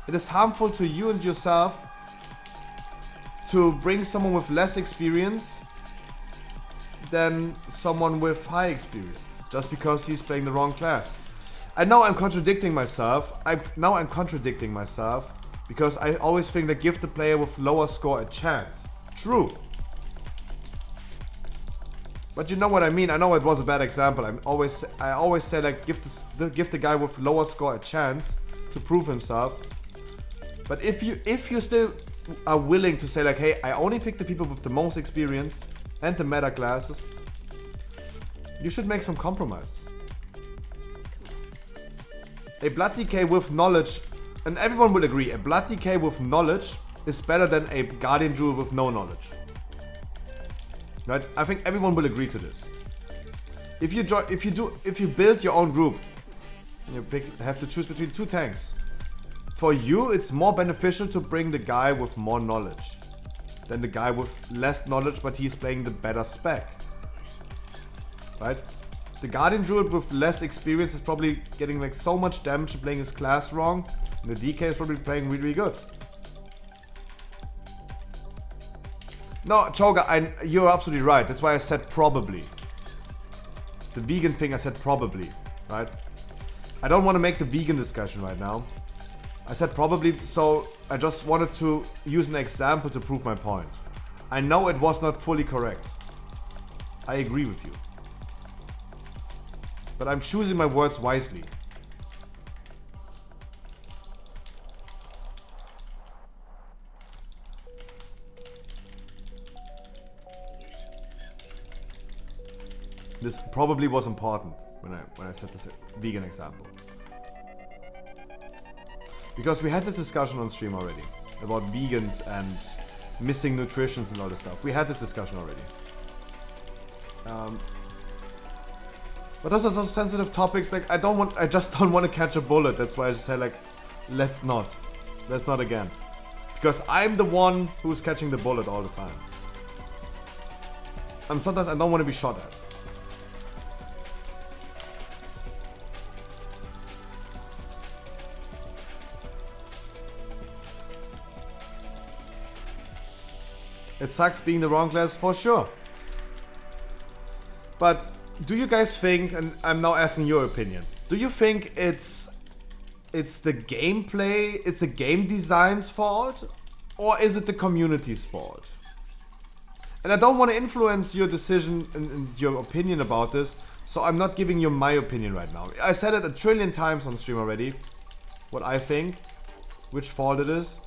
It is harmful to you and yourself to bring someone with less experience than someone with high experience, just because he's playing the wrong class. I know I'm contradicting myself. I'm contradicting myself because I always think that give the player with lower score a chance. True. But you know what I mean. I know it was a bad example. I always say, like, give the guy with lower score a chance to prove himself. But if you still are willing to say, like, hey, I only pick the people with the most experience and the meta classes, you should make some compromises. A Blood DK with knowledge, and everyone will agree, a Blood DK with knowledge is better than a Guardian Druid with no knowledge. Right? I think everyone will agree to this. If you build your own group, you have to choose between two tanks. For you, it's more beneficial to bring the guy with more knowledge than the guy with less knowledge, but he's playing the better spec. Right? The Guardian Druid with less experience is probably getting like so much damage and playing his class wrong, and the DK is probably playing really, really good. No, Choga, you're absolutely right. That's why I said probably. The vegan thing, I said probably, right? I don't want to make the vegan discussion right now. I said probably, so I just wanted to use an example to prove my point. I know it was not fully correct. I agree with you. But I'm choosing my words wisely. This probably was important when I said this vegan example. Because we had this discussion on stream already about vegans and missing nutritions and all this stuff. We had this discussion already. But those are so sensitive topics. Like I just don't want to catch a bullet. That's why I just say, like, let's not again. Because I'm the one who's catching the bullet all the time. And sometimes I don't want to be shot at. It sucks being the wrong class, for sure. But do you guys think, and I'm now asking your opinion, do you think it's the gameplay, it's the game design's fault, or is it the community's fault? And I don't want to influence your decision and your opinion about this, so I'm not giving you my opinion right now. I said it 1 trillion times on stream already, what I think, which fault it is.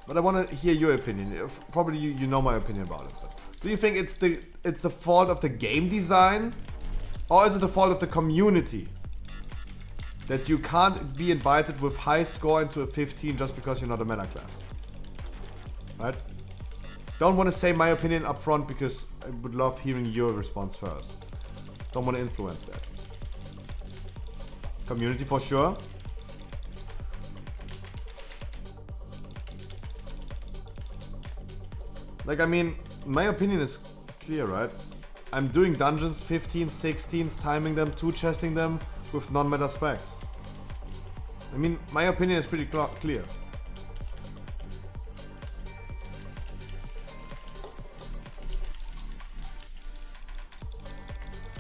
But I want to hear your opinion. Probably you know my opinion about it. But do you think it's the fault of the game design, or is it the fault of the community that you can't be invited with high score into a 15 just because you're not a meta class? Right? Don't want to say my opinion up front because I would love hearing your response first. Don't want to influence that. Community for sure. Like, I mean, my opinion is clear, right? I'm doing dungeons, 15s, 16s, timing them, 2-chesting them with non-meta specs. I mean, my opinion is pretty clear.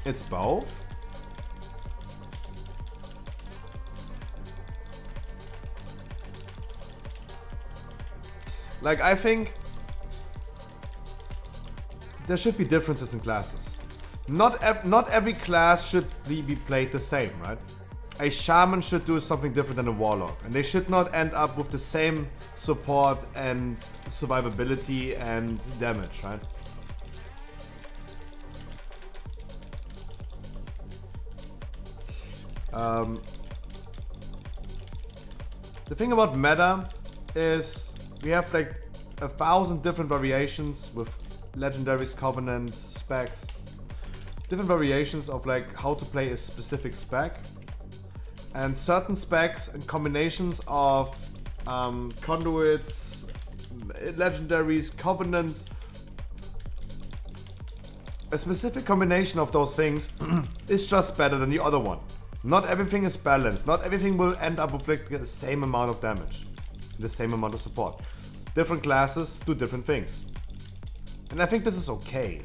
It's both? Like, I think there should be differences in classes. Not every class should be played the same, right? a shaman should do something different than a warlock, and they should not end up with the same support and survivability and damage, right? The thing about meta is we have like 1,000 different variations with legendaries, covenant, specs, different variations of like how to play a specific spec, and certain specs and combinations of conduits, legendaries, covenants. A specific combination of those things is just better than the other one. Not everything is balanced. Not everything will end up with like the same amount of damage, the same amount of support. Different classes do different things. And I think this is okay.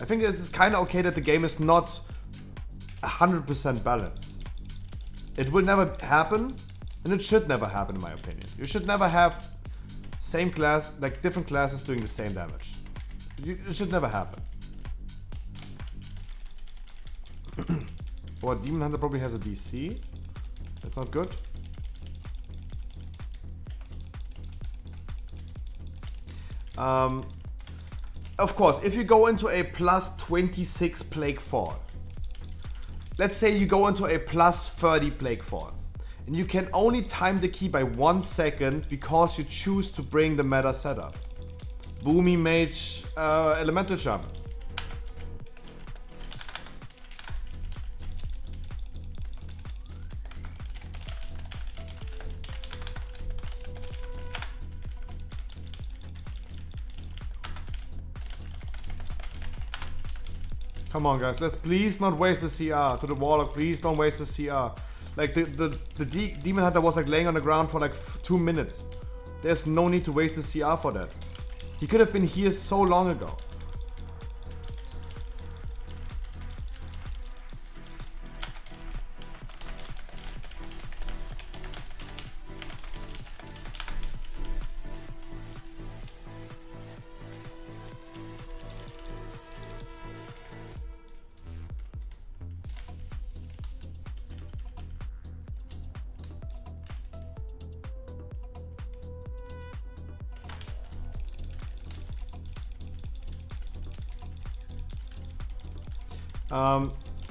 I think it's kind of okay that the game is not 100% balanced. It will never happen, and it should never happen in my opinion. You should never have same class, like different classes doing the same damage. It should never happen. Or Demon Hunter probably has a DC. That's not good. Of course, if you go into a plus 26 Plague Fall, let's say you go into a plus 30 Plague Fall, and you can only time the key by 1 second because you choose to bring the meta setup. Boomy Mage, Elemental Shaman. Come on, guys, let's please not waste the CR. To the Warlock, please don't waste the CR. Like, the Demon Hunter was like laying on the ground for like 2 minutes. There's no need to waste the CR for that. He could have been here so long ago.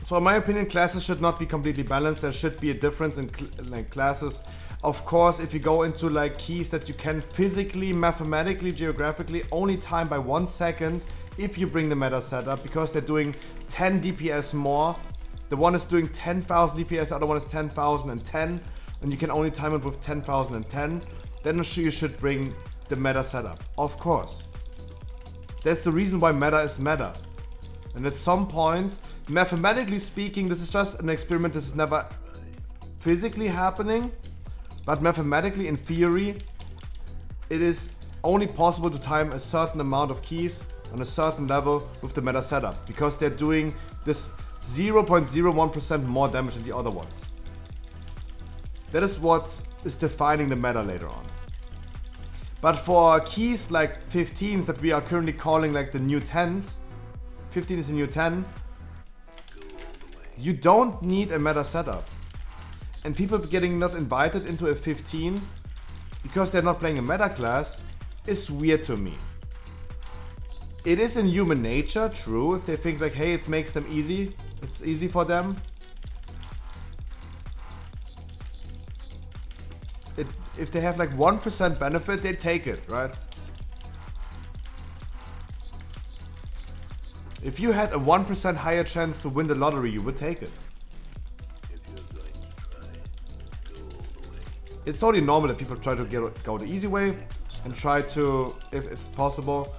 So in my opinion, classes should not be completely balanced. There should be a difference in like classes. Of course, if you go into like keys that you can physically, mathematically, geographically only time by 1 second if you bring the meta setup, because they're doing 10 DPS more. The one is doing 10,000 DPS, the other one is 10,010, and you can only time it with 10,010. Then you should bring the meta setup. Of course. That's the reason why meta is meta. And at some point, mathematically speaking, this is just an experiment. This is never physically happening, but mathematically, in theory, it is only possible to time a certain amount of keys on a certain level with the meta setup, because they're doing this 0.01% more damage than the other ones. That is what is defining the meta later on. But for keys like 15s that we are currently calling like the new 10s, 15 is a new 10. You don't need a meta setup. And people getting not invited into a 15 because they're not playing a meta class is weird to me. It is in human nature, true, if they think like, hey, it makes them easy. It's easy for them. If they have like 1% benefit, they take it, right? If you had a 1% higher chance to win the lottery, you would take it. It's totally normal that people try to go the easy way and try to, if it's possible,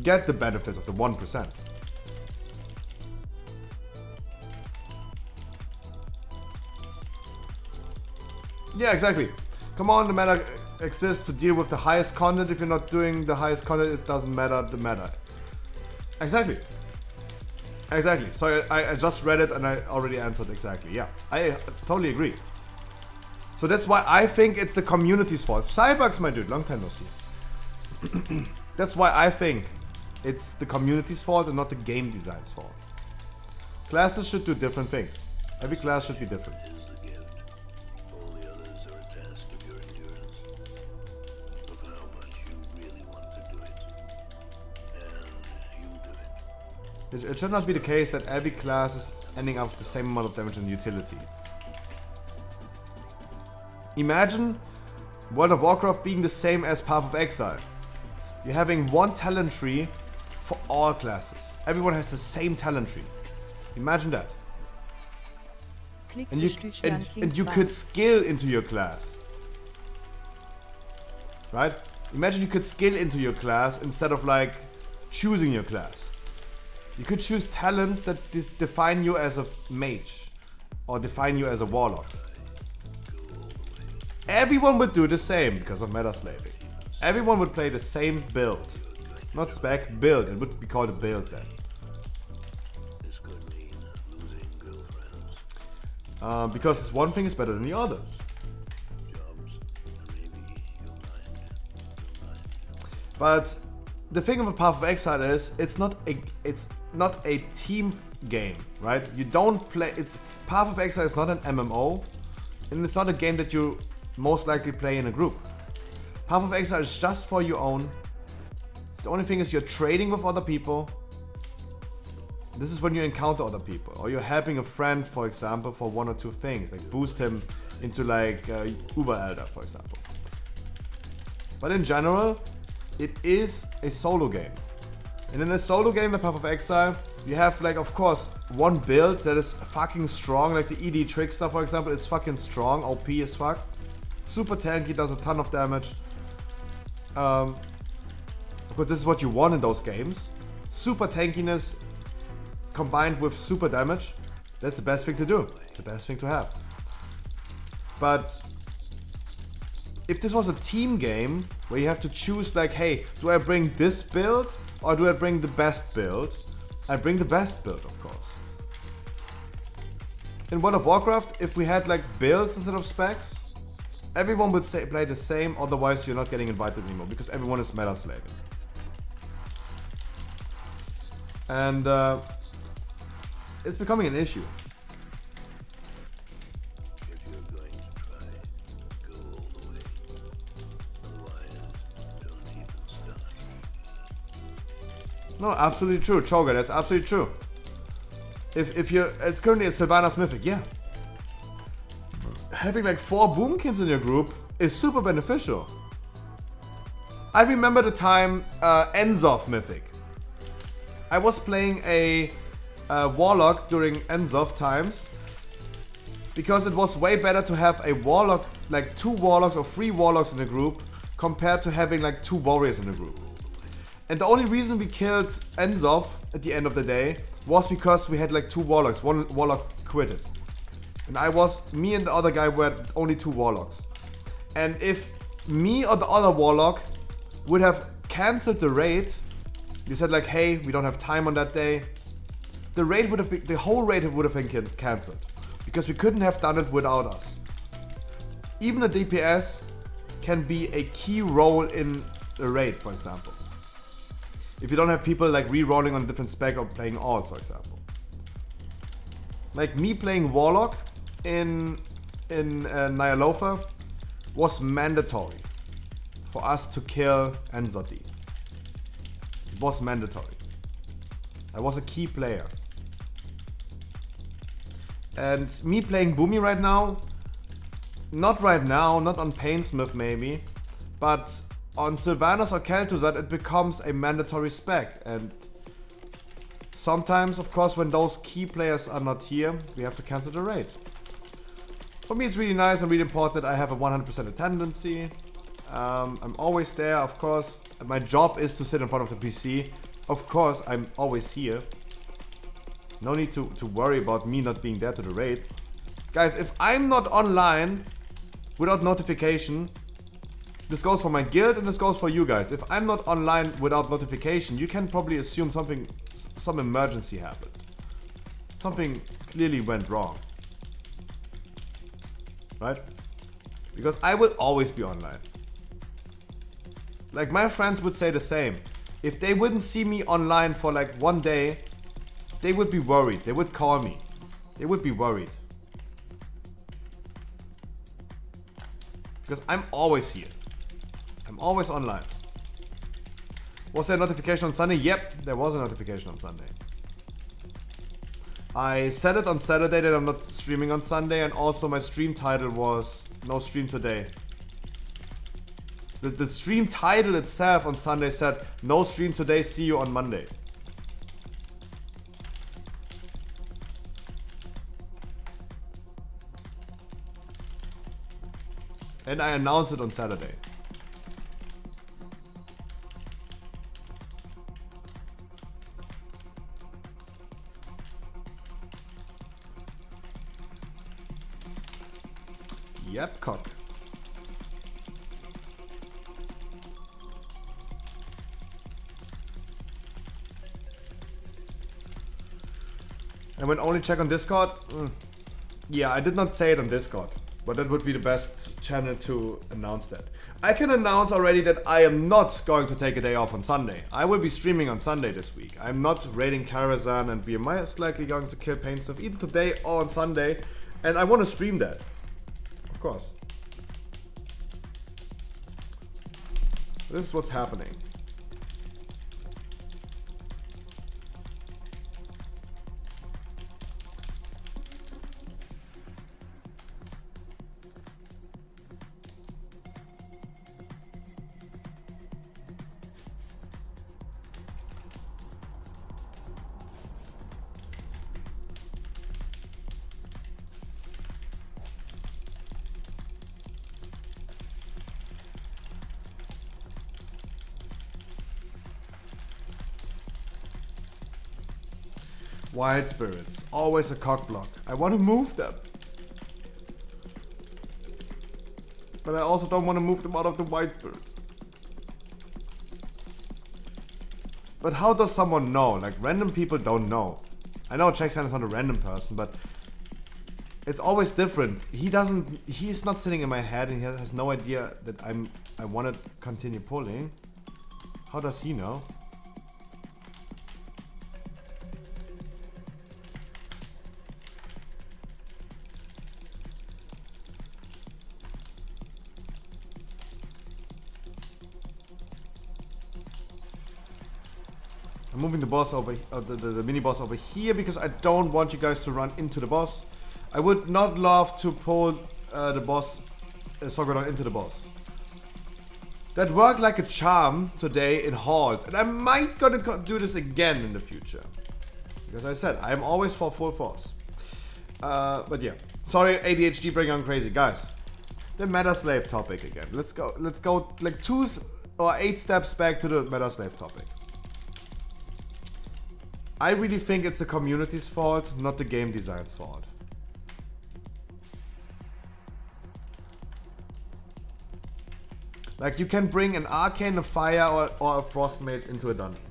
get the benefits of the 1%. Yeah, exactly. Come on, the meta exists to deal with the highest content. If you're not doing the highest content, it doesn't matter the meta. Exactly. Exactly. Sorry, I just read it and I already answered exactly. Yeah, I totally agree. So that's why I think it's the community's fault. Cybugs, my dude, long time no see. That's why I think it's the community's fault and not the game design's fault. Classes should do different things. Every class should be different. It should not be the case that every class is ending up with the same amount of damage and utility. Imagine World of Warcraft being the same as Path of Exile. You're having one talent tree for all classes. Everyone has the same talent tree. Imagine that. And you could skill into your class. Right? Imagine you could skill into your class instead of like choosing your class. You could choose talents that define you as a mage or define you as a warlock. Everyone would do the same because of meta slaving. Everyone would play the same build. Not spec, build. It would be called a build then. Because this one thing is better than the other. But the thing of a Path of Exile is it's not a team game, right? You don't play. Path of Exile is not an MMO, and it's not a game that you most likely play in a group. Path of Exile is just for your own. The only thing is you're trading with other people. This is when you encounter other people, or you're helping a friend, for example, for one or two things, like boost him into like Uber Elder, for example. But in general, it is a solo game. And in a solo game, the Path of Exile, you have like, of course, one build that is fucking strong, like the ED Trickster, for example, it's fucking strong, OP as fuck. Super tanky, does a ton of damage. Because this is what you want in those games. Super tankiness combined with super damage, that's the best thing to do. It's the best thing to have. But if this was a team game where you have to choose like, hey, do I bring this build or do I bring the best build? I bring the best build, of course. In World of Warcraft, if we had like builds instead of specs, everyone would say play the same, otherwise you're not getting invited anymore because everyone is meta slaving. And it's becoming an issue. No, absolutely true, Choga, that's absolutely true. If you're, it's currently a Sylvanas Mythic, yeah. Having like 4 Boomkins in your group is super beneficial. I remember the time Enzov Mythic. I was playing a Warlock during Enzov times because it was way better to have a Warlock, like 2 Warlocks or 3 Warlocks in a group compared to having like 2 Warriors in a group. And the only reason we killed Enzov at the end of the day was because we had like 2 Warlocks. One Warlock quitted. And me and the other guy were only 2 Warlocks. And if me or the other Warlock would have cancelled the raid, you said like, hey, we don't have time on that day, the whole raid would have been cancelled. Because we couldn't have done it without us. Even a DPS can be a key role in a raid, for example. If you don't have people like re-rolling on a different spec or playing alts, for example. Like me playing Warlock in Nyalofa was mandatory for us to kill Enzoti. It was mandatory. I was a key player. And me playing Boomy right now, not on Painsmith maybe, but on Sylvanas or Kel'Thuzad it becomes a mandatory spec. And sometimes, of course, when those key players are not here, we have to cancel the raid. For me it's really nice and really important that I have a 100% attendance. I'm always there, of course. My job is to sit in front of the PC. Of course, I'm always here. No need to worry about me not being there to the raid. Guys, if I'm not online without notification, this goes for my guild and this goes for you guys. If I'm not online without notification, you can probably assume some emergency happened. Something clearly went wrong. Right? Because I will always be online. Like my friends would say the same. If they wouldn't see me online for like one day, they would be worried. They would call me. They would be worried. Because I'm always here. I'm always online. Was there a notification on Sunday? Yep, there was a notification on Sunday. I said it on Saturday that I'm not streaming on Sunday, and also my stream title was no stream today. The stream title itself on Sunday said no stream today, see you on Monday. And I announced it on Saturday. Yep, cock. And when only check on Discord? Yeah, I did not say it on Discord, but that would be the best channel to announce that. I can announce already that I am not going to take a day off on Sunday. I will be streaming on Sunday this week. I'm not raiding Karazhan, and we are most likely going to kill Pain Stuff either today or on Sunday, and I want to stream that. Of course. This is what's happening. Wild spirits, always a cock block. I want to move them. But I also don't want to move them out of the wild spirits. But how does someone know? Like, random people don't know. I know Jackson is not a random person, but it's always different. He's not sitting in my head and he has no idea that I want to continue pulling. How does he know? I'm moving the boss over, the mini boss over here because I don't want you guys to run into the boss. I would not love to pull the boss, Sogodon into the boss. That worked like a charm today in halls, and I might gonna do this again in the future. Because I said, I'm always for full force. But yeah, sorry ADHD bring on crazy. Guys, the meta slave topic again. Let's go like 2 or 8 steps back to the meta slave topic. I really think it's the community's fault, not the game design's fault. Like, you can bring an arcane, a fire, or a frostmate into a dungeon.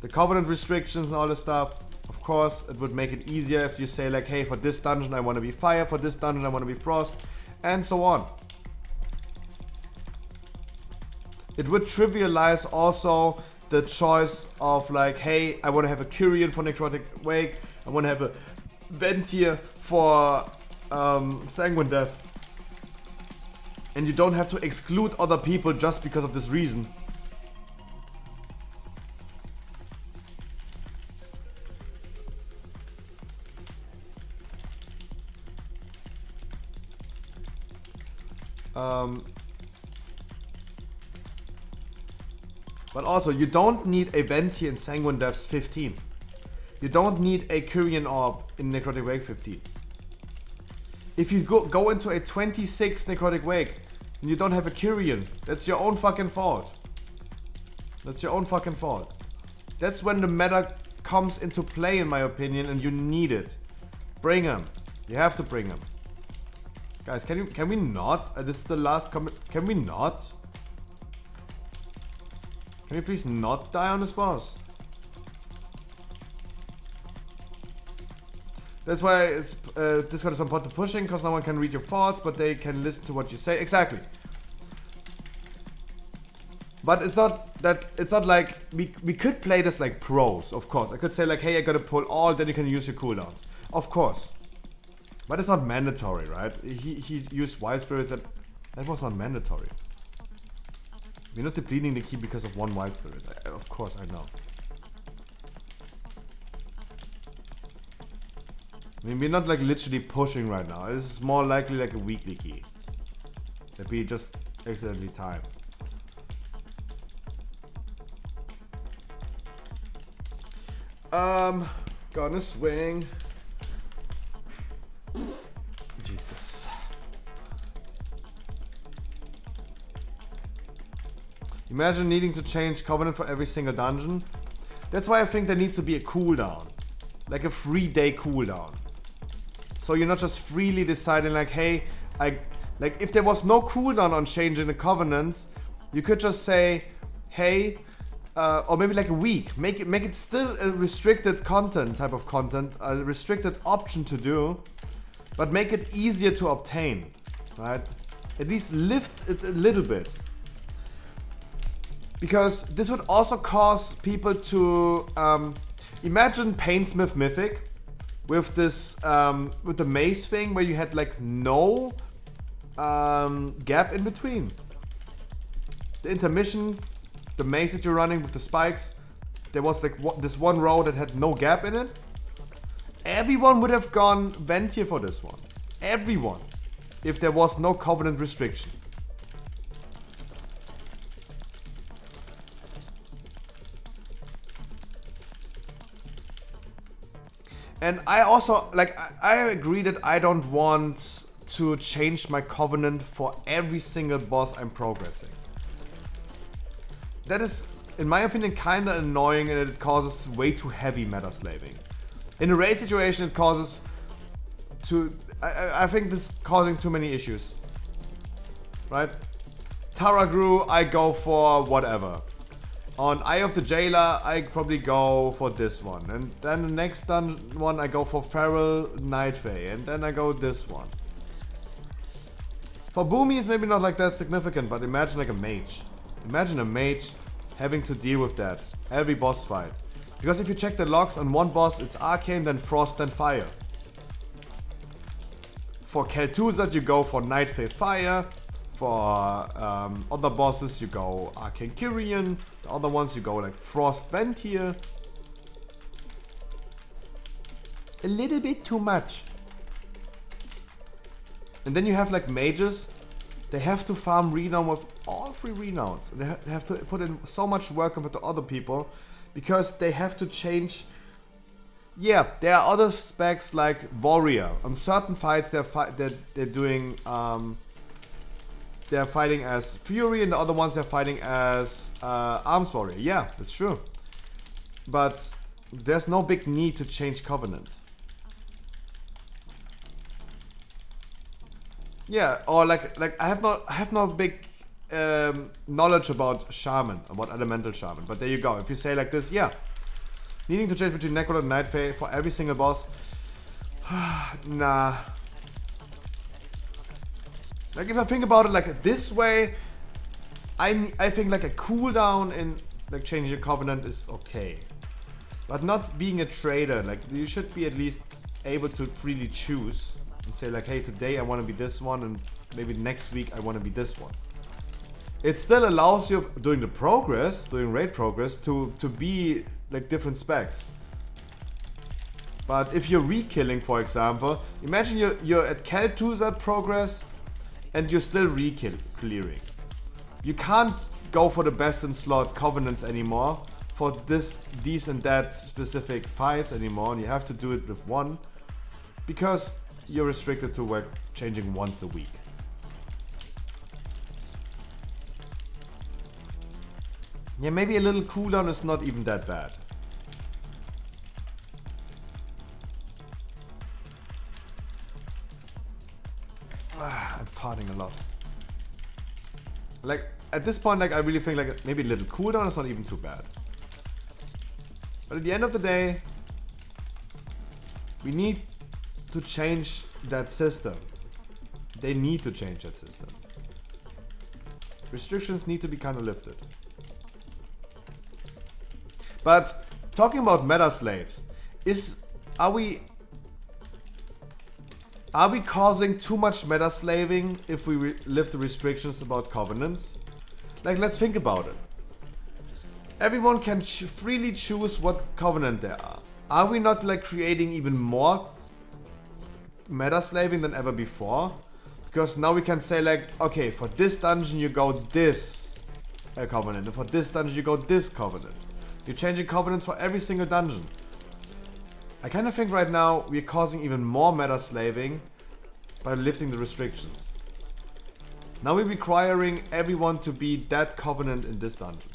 The covenant restrictions and all this stuff, of course, it would make it easier if you say like, hey, for this dungeon I want to be fire, for this dungeon I want to be frost, and so on. It would trivialize also the choice of like, hey, I want to have a Kyrian for Necrotic Wake, I want to have a Ventir for Sanguine Depths. And you don't have to exclude other people just because of this reason. But also, you don't need a Ventir in Sanguine Depths 15. You don't need a Kyrian Orb in Necrotic Wake 15. If you go into a 26 Necrotic Wake and you don't have a Kyrian, that's your own fucking fault. That's your own fucking fault. That's when the meta comes into play, in my opinion, and you need it. Bring him. You have to bring him. Guys, can we not? This is the last comment. Can we not? Can we please not die on this boss? That's why it's Discord is important to pushing, because no one can read your thoughts, but they can listen to what you say. Exactly. But it's not that, it's not like we could play this like pros, of course. I could say like, hey, I gotta pull all, then you can use your cooldowns. Of course. But it's not mandatory, right? He used Wild Spirits That was not mandatory. We're not depleting the key because of one wild spirit. Of course, I know. I mean, we're not like literally pushing right now. This is more likely like a weekly key that we just accidentally time. Gonna swing. Jesus. Imagine needing to change Covenant for every single dungeon. That's why I think there needs to be a cooldown. Like a 3-day cooldown. So you're not just freely deciding like, hey, like if there was no cooldown on changing the Covenants, you could just say, hey, or maybe like a week. Make it still a restricted content type of content, a restricted option to do, but make it easier to obtain, right? At least lift it a little bit. Because this would also cause people to imagine Painsmith Mythic with this with the maze thing where you had like no gap in between. The intermission, the maze that you're running with the spikes, there was like this one row that had no gap in it. Everyone would have gone Ventier for this one. Everyone. If there was no Covenant restriction. And I also, like, I agree that I don't want to change my Covenant for every single boss I'm progressing. That is, in my opinion, kinda annoying and it causes way too heavy meta slaving. In a raid situation, it causes I think this is causing too many issues. Right? Taragru, I go for whatever. On Eye of the Jailer, I probably go for this one. And then the next one, I go for Feral Nightfay. And then I go this one. For Boomy, it's maybe not like that significant, but imagine like a mage. Imagine a mage having to deal with that every boss fight. Because if you check the logs on one boss, it's Arcane, then Frost, then Fire. For Kel'Thuzad, you go for Nightfay Fire. For other bosses, you go Arcane Kyrian. The other ones, you go like Frost Ventier. A little bit too much. And then you have like mages. They have to farm renown with all 3 renowns. They have to put in so much work compared to other people. Because they have to change. Yeah, there are other specs like Warrior. On certain fights, they're doing. They're fighting as Fury, and the other ones they're fighting as Arms Warrior. Yeah, that's true. But there's no big need to change Covenant. Yeah, or like I have no big knowledge about Shaman, about Elemental Shaman. But there you go. If you say like this, yeah, needing to change between Necrolord and Nightfay for every single boss. Nah. Like if I think about it like this way, I think like a cooldown in like changing your Covenant is okay. But not being a trader, like you should be at least able to freely choose and say like, hey, today I want to be this one and maybe next week I want to be this one. It still allows you doing the progress, doing raid progress to be like different specs. But if you're re-killing, for example, imagine you're at Kel'Thuzad progress and you're still re-clearing. You can't go for the best in slot Covenants anymore for these and that specific fights anymore, and you have to do it with one because you're restricted to work changing once a week. Yeah, maybe a little cooldown is not even that bad. I'm farting a lot. Like, at this point, like, I really think like maybe a little cooldown is not even too bad. But at the end of the day, we need to change that system. They need to change that system. Restrictions need to be kind of lifted. But talking about meta slaves, Are we causing too much meta slaving if we lift the restrictions about covenants? Like, let's think about it. Everyone can freely choose what covenant there are. Are we not like creating even more meta slaving than ever before? Because now we can say like, okay, for this dungeon you go this covenant, and for this dungeon you go this covenant. You're changing covenants for every single dungeon. I kind of think right now we're causing even more meta slaving by lifting the restrictions. Now we're requiring everyone to be that covenant in this dungeon.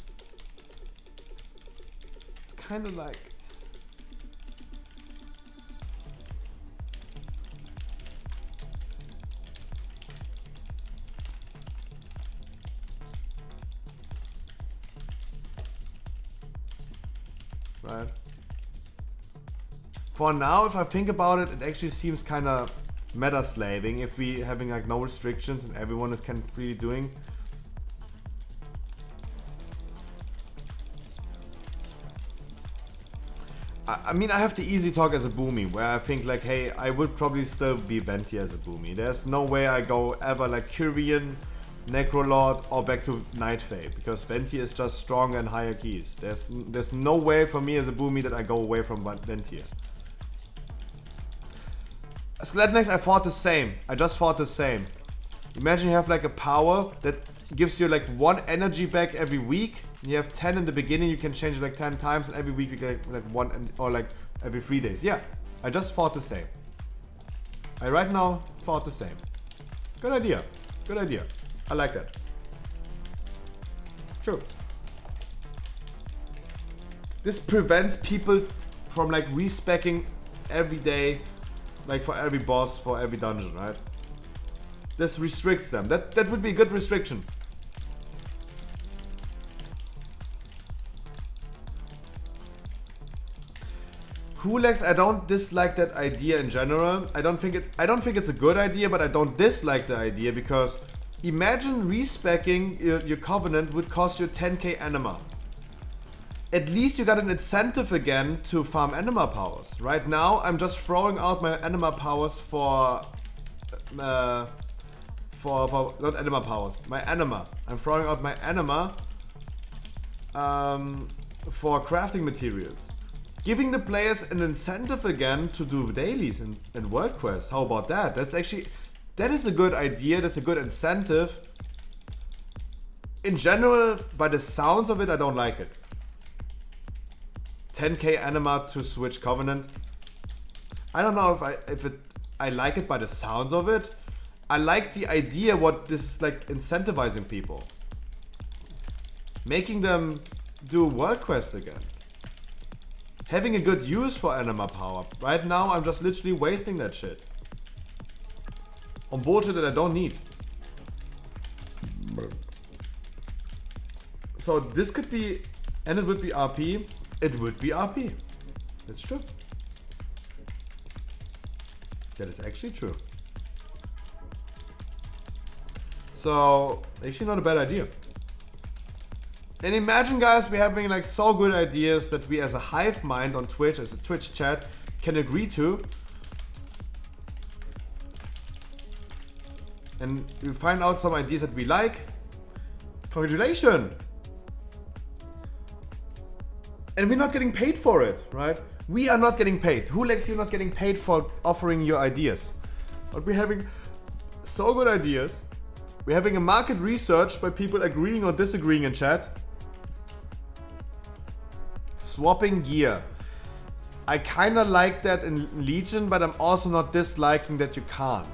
It's kind of like... Right. For now, if I think about it, it actually seems kind of meta slaving if we having like no restrictions and everyone is kind of freely doing. I mean, I have the easy talk as a boomy, where I think like, hey, I would probably still be Venti as a boomy. There's no way I go ever like Kyrian, Necrolord, or back to Night Fae, because Venti is just stronger and higher keys. There's no way for me as a boomy that I go away from Venti. Slednex, I thought the same. I just thought the same. Imagine you have like a power that gives you like 1 energy back every week. You have 10 in the beginning, you can change it like 10 times, and every week you get like 1, or like every 3 days. Yeah, I just thought the same. I right now thought the same. Good idea. Good idea. I like that. True. This prevents people from like respeccing every day, like for every boss, for every dungeon, right? This restricts them. That would be a good restriction. Hulex, I don't dislike that idea in general. I don't think it's a good idea, but I don't dislike the idea because imagine respeccing your covenant would cost you 10k anima. At least you got an incentive again to farm anima powers. Right now, I'm just throwing out my anima powers for not anima powers, my anima. I'm throwing out my anima for crafting materials. Giving the players an incentive again to do dailies and world quests. How about that? That is a good idea. That's a good incentive. In general, by the sounds of it, I don't like it. 10k anima to switch covenant. I don't know if I like it by the sounds of it. I like the idea what this is like incentivizing people. Making them do world quests again. Having a good use for anima power. Right now, I'm just literally wasting that shit. On bullshit that I don't need. So this could be, and it would be RP. It would be RP. That's true. That is actually true. So, actually not a bad idea. And imagine, guys, we're having like so good ideas that we as a hive mind on Twitch, as a Twitch chat, can agree to. And we find out some ideas that we like. Congratulations! And we're not getting paid for it, right? We are not getting paid. Hulex, you're not getting paid for offering your ideas. But we're having so good ideas. We're having a market research by people agreeing or disagreeing in chat. Swapping gear. I kinda like that in Legion, but I'm also not disliking that you can't.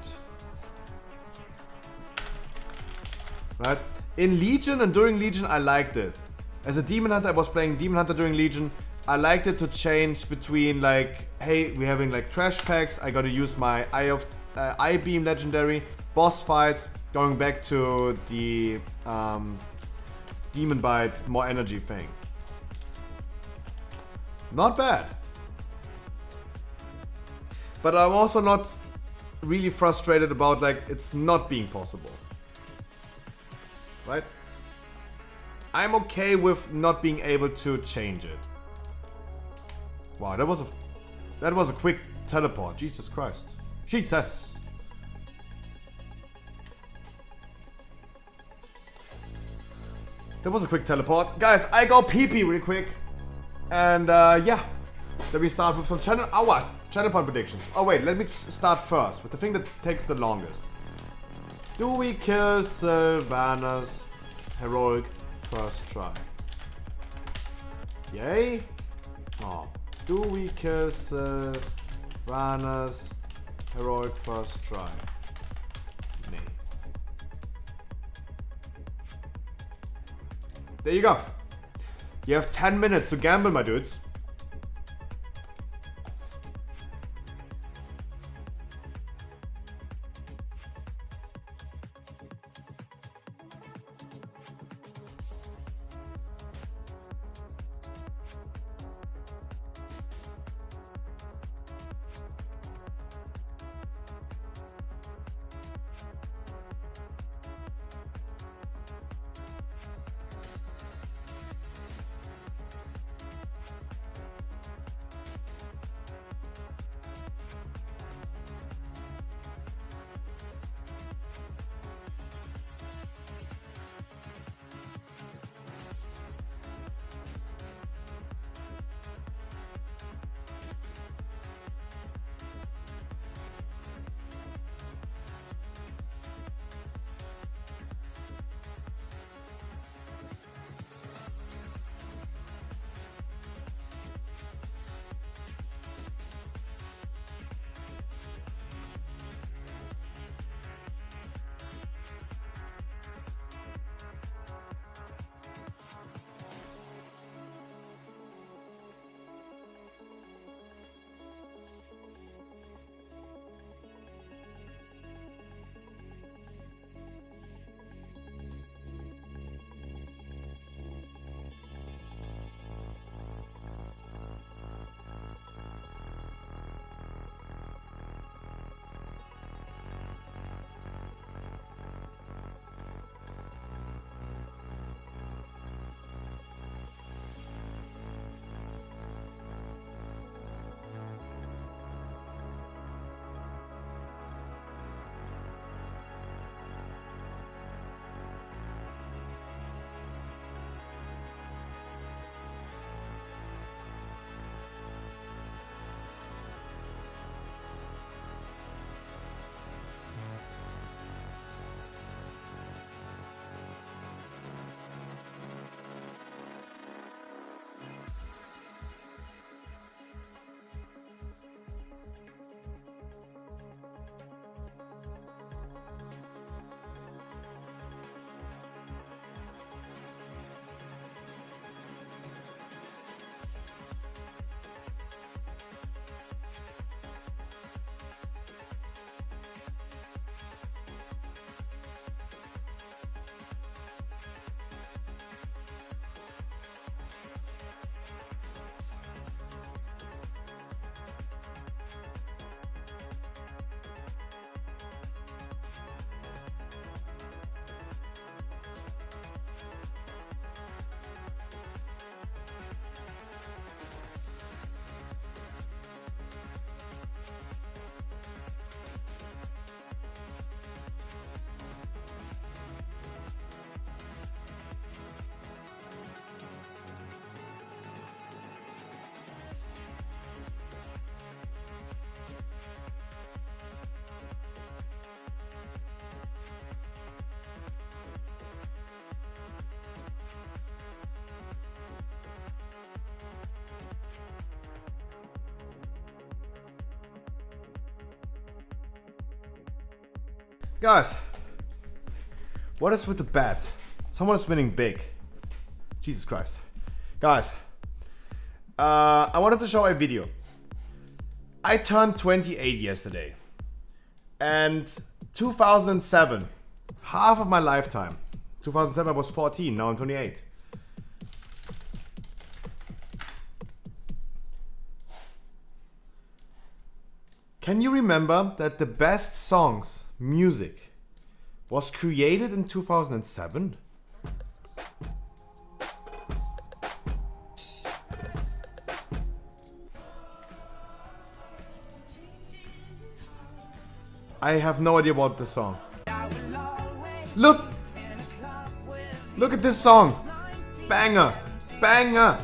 Right? In Legion and during Legion, I liked it. As a Demon Hunter, I was playing Demon Hunter during Legion. I liked it to change between like, hey, we're having like trash packs. I gotta use my Eye Beam legendary. Boss fights, going back to the Demon Bite, more energy thing. Not bad. But I'm also not really frustrated about like it's not being possible. Right? I'm okay with not being able to change it. Wow, that was a quick teleport. Jesus Christ. Jesus. That was a quick teleport. Guys, I go pee-pee real quick. And yeah. Then we start with some channel point predictions. Oh wait, let me start first with the thing that takes the longest. Do we kill Sylvanas heroic first try? Yay? Oh. Do we kill Sylvanas heroic first try? Nay. There you go. You have 10 minutes to gamble, my dudes. Guys, what is with the bet? Someone is winning big. Jesus Christ. Guys, I wanted to show a video. I turned 28 yesterday. And 2007, half of my lifetime. 2007 I was 14, now I'm 28. Can you remember that the best songs, music, was created in 2007? I have no idea about the song. Look! Look at this song! Banger! Banger!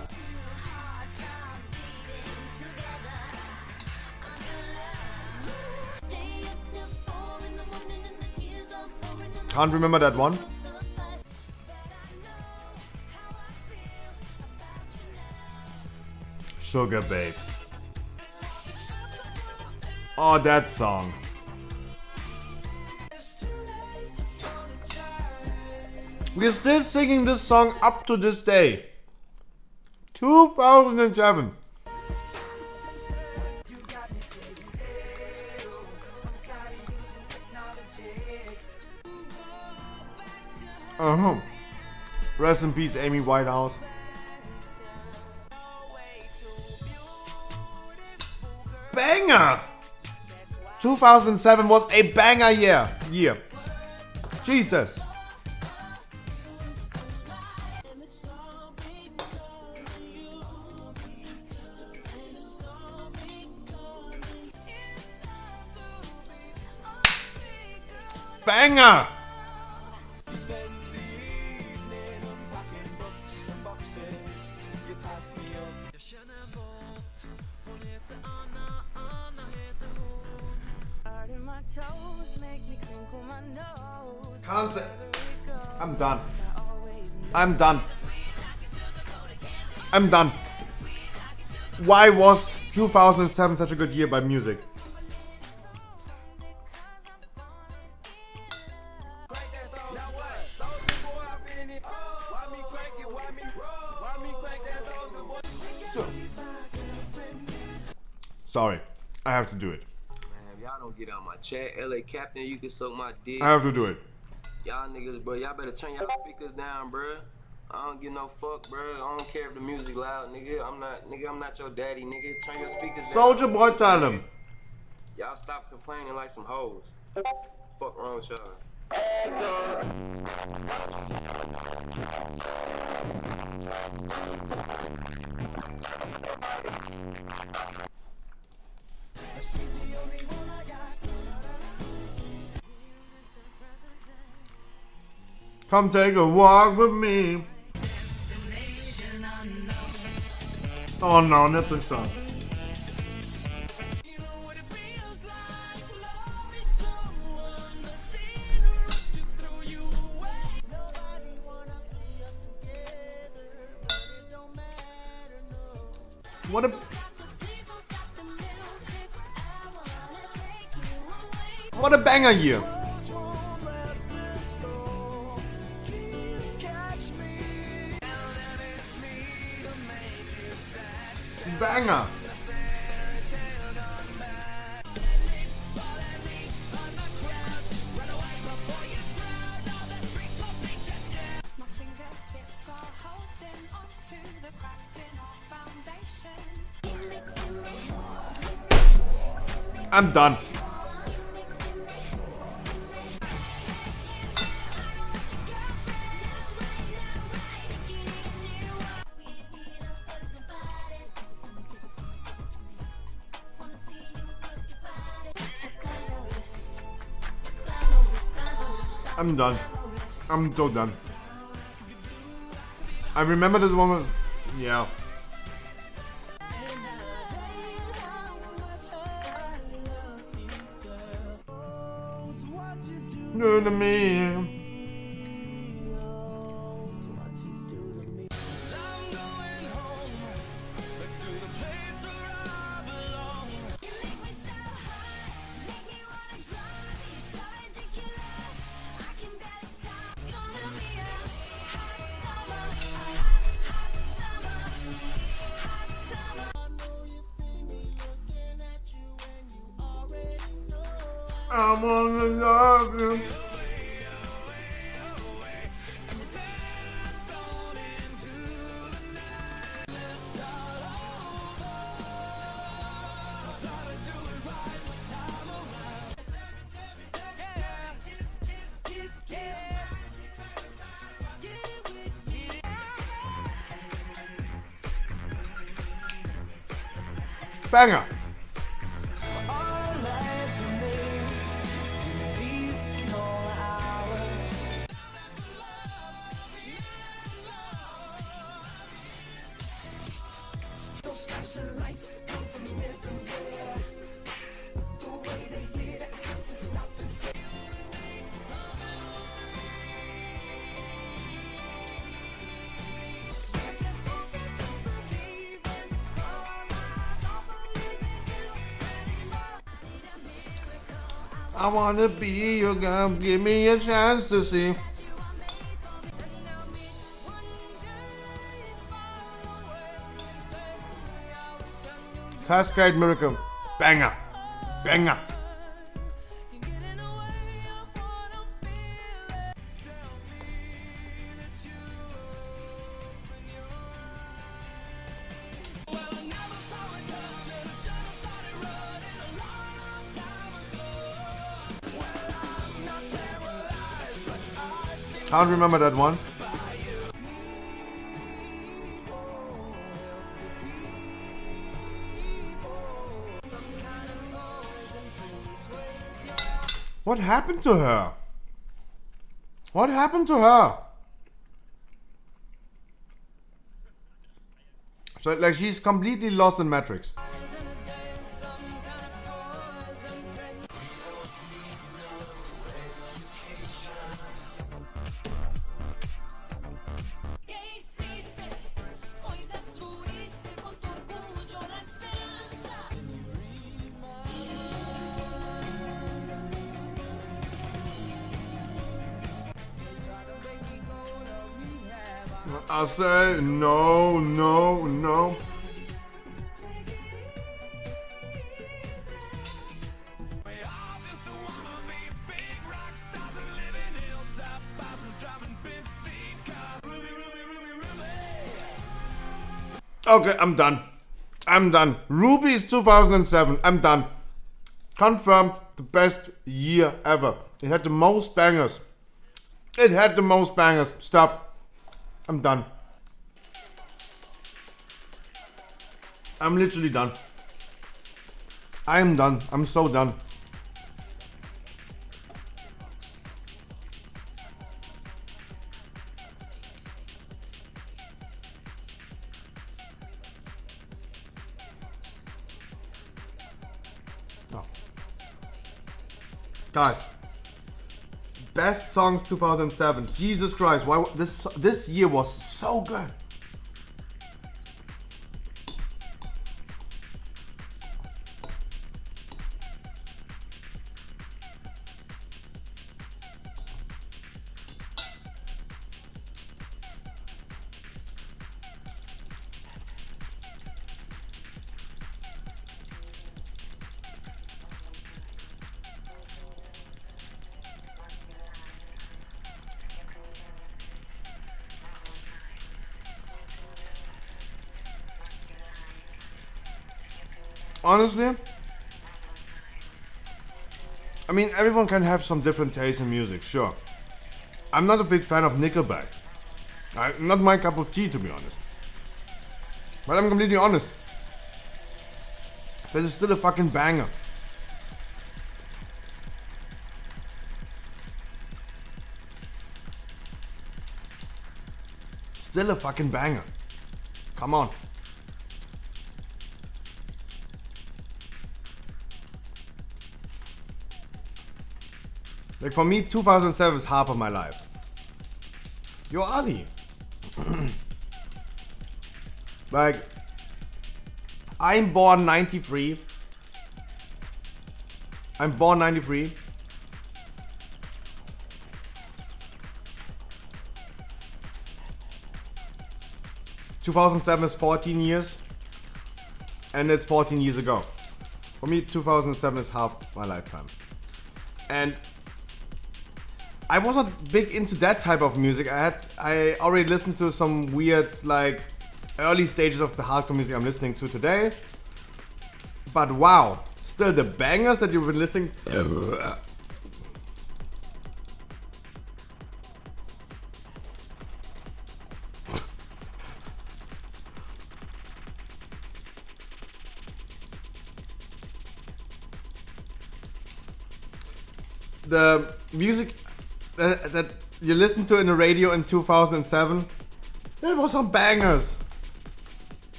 Can't remember that one. Sugar Babes. Oh, that song. We're still singing this song up to this day. 2007. Rest in peace, Amy Whitehouse. Banger! 2007 was a banger year. Jesus. Banger! Can't say. I'm done. I'm done. I'm done. Why was 2007 such a good year by music? Sorry, I have to do it. Man, y'all don't get out my chat. LA Captain, you can suck my dick. I have to do it. Y'all niggas, bro, y'all better turn y'all speakers down, bro. I don't give no fuck, bro. I don't care if the music loud, nigga. I'm not your daddy, nigga. Turn your speakers down. Soldier Boy, tell him. Y'all stop complaining like some hoes. Fuck wrong with y'all. Come take a walk with me. Oh no, not this song. What a banger year. Banger. I'm done. I'm done. I'm so done. I remember this one was, yeah. Do to me. I wanna love you. Banger. I wanna be your girl, give me a chance to see. Cascade Miracle, banger, banger. Can't remember that one. What happened to her? What happened to her? So like she's completely lost in Matrix. I say no, no, no. Okay, I'm done. I'm done. Ruby is 2007. I'm done. Confirmed the best year ever. It had the most bangers. It had the most bangers. Stop. I'm done. I'm literally done. I am done. I'm so done. Oh. Guys. Best songs 2007. Jesus Christ, why this year was so good. Honestly, I mean, everyone can have some different taste in music, sure. I'm not a big fan of Nickelback. Not my cup of tea, to be honest. But I'm completely honest. That is still a fucking banger. Still a fucking banger. Come on. Like for me, 2007 is half of my life. Yo, Ali. Like, I'm born 93. I'm born 93. ...2007 is 14 years. And it's 14 years ago. For me, 2007 is half my lifetime. And I wasn't big into that type of music. I already listened to some weird, like, early stages of the hardcore music I'm listening to today. But wow, still the bangers that you've been listening. The music that you listened to in the radio in 2007, there was some bangers.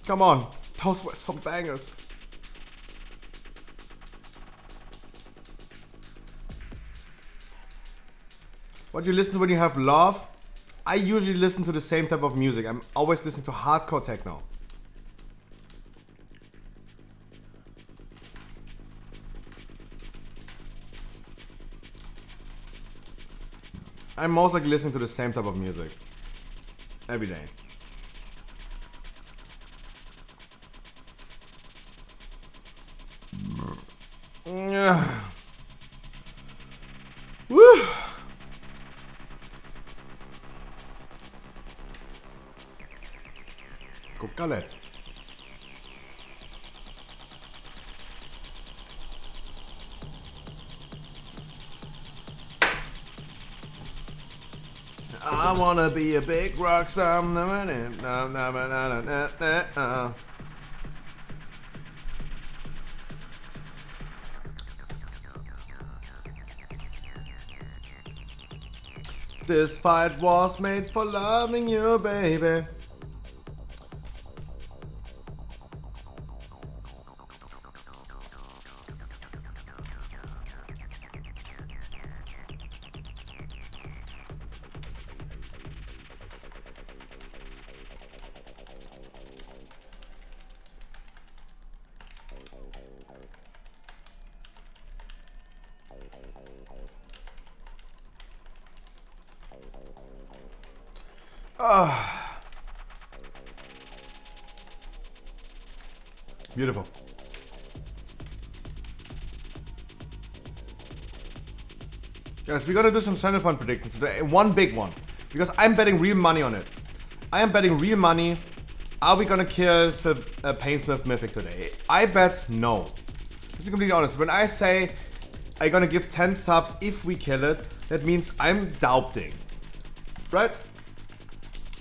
Come on, those were some bangers. What you listen to when you have love? I usually listen to the same type of music. I'm always listening to hardcore techno. I'm most likely listening to the same type of music every day. Woo! Cocalet. I wanna be a big rock star. This fight was made for loving you, baby. Beautiful. Guys, we're gonna do some channel point predictions today. One big one. Because I'm betting real money on it. I am betting real money. Are we gonna kill Painsmith Mythic today? I bet no. To be completely honest, when I say I'm gonna give 10 subs if we kill it, that means I'm doubting. Right?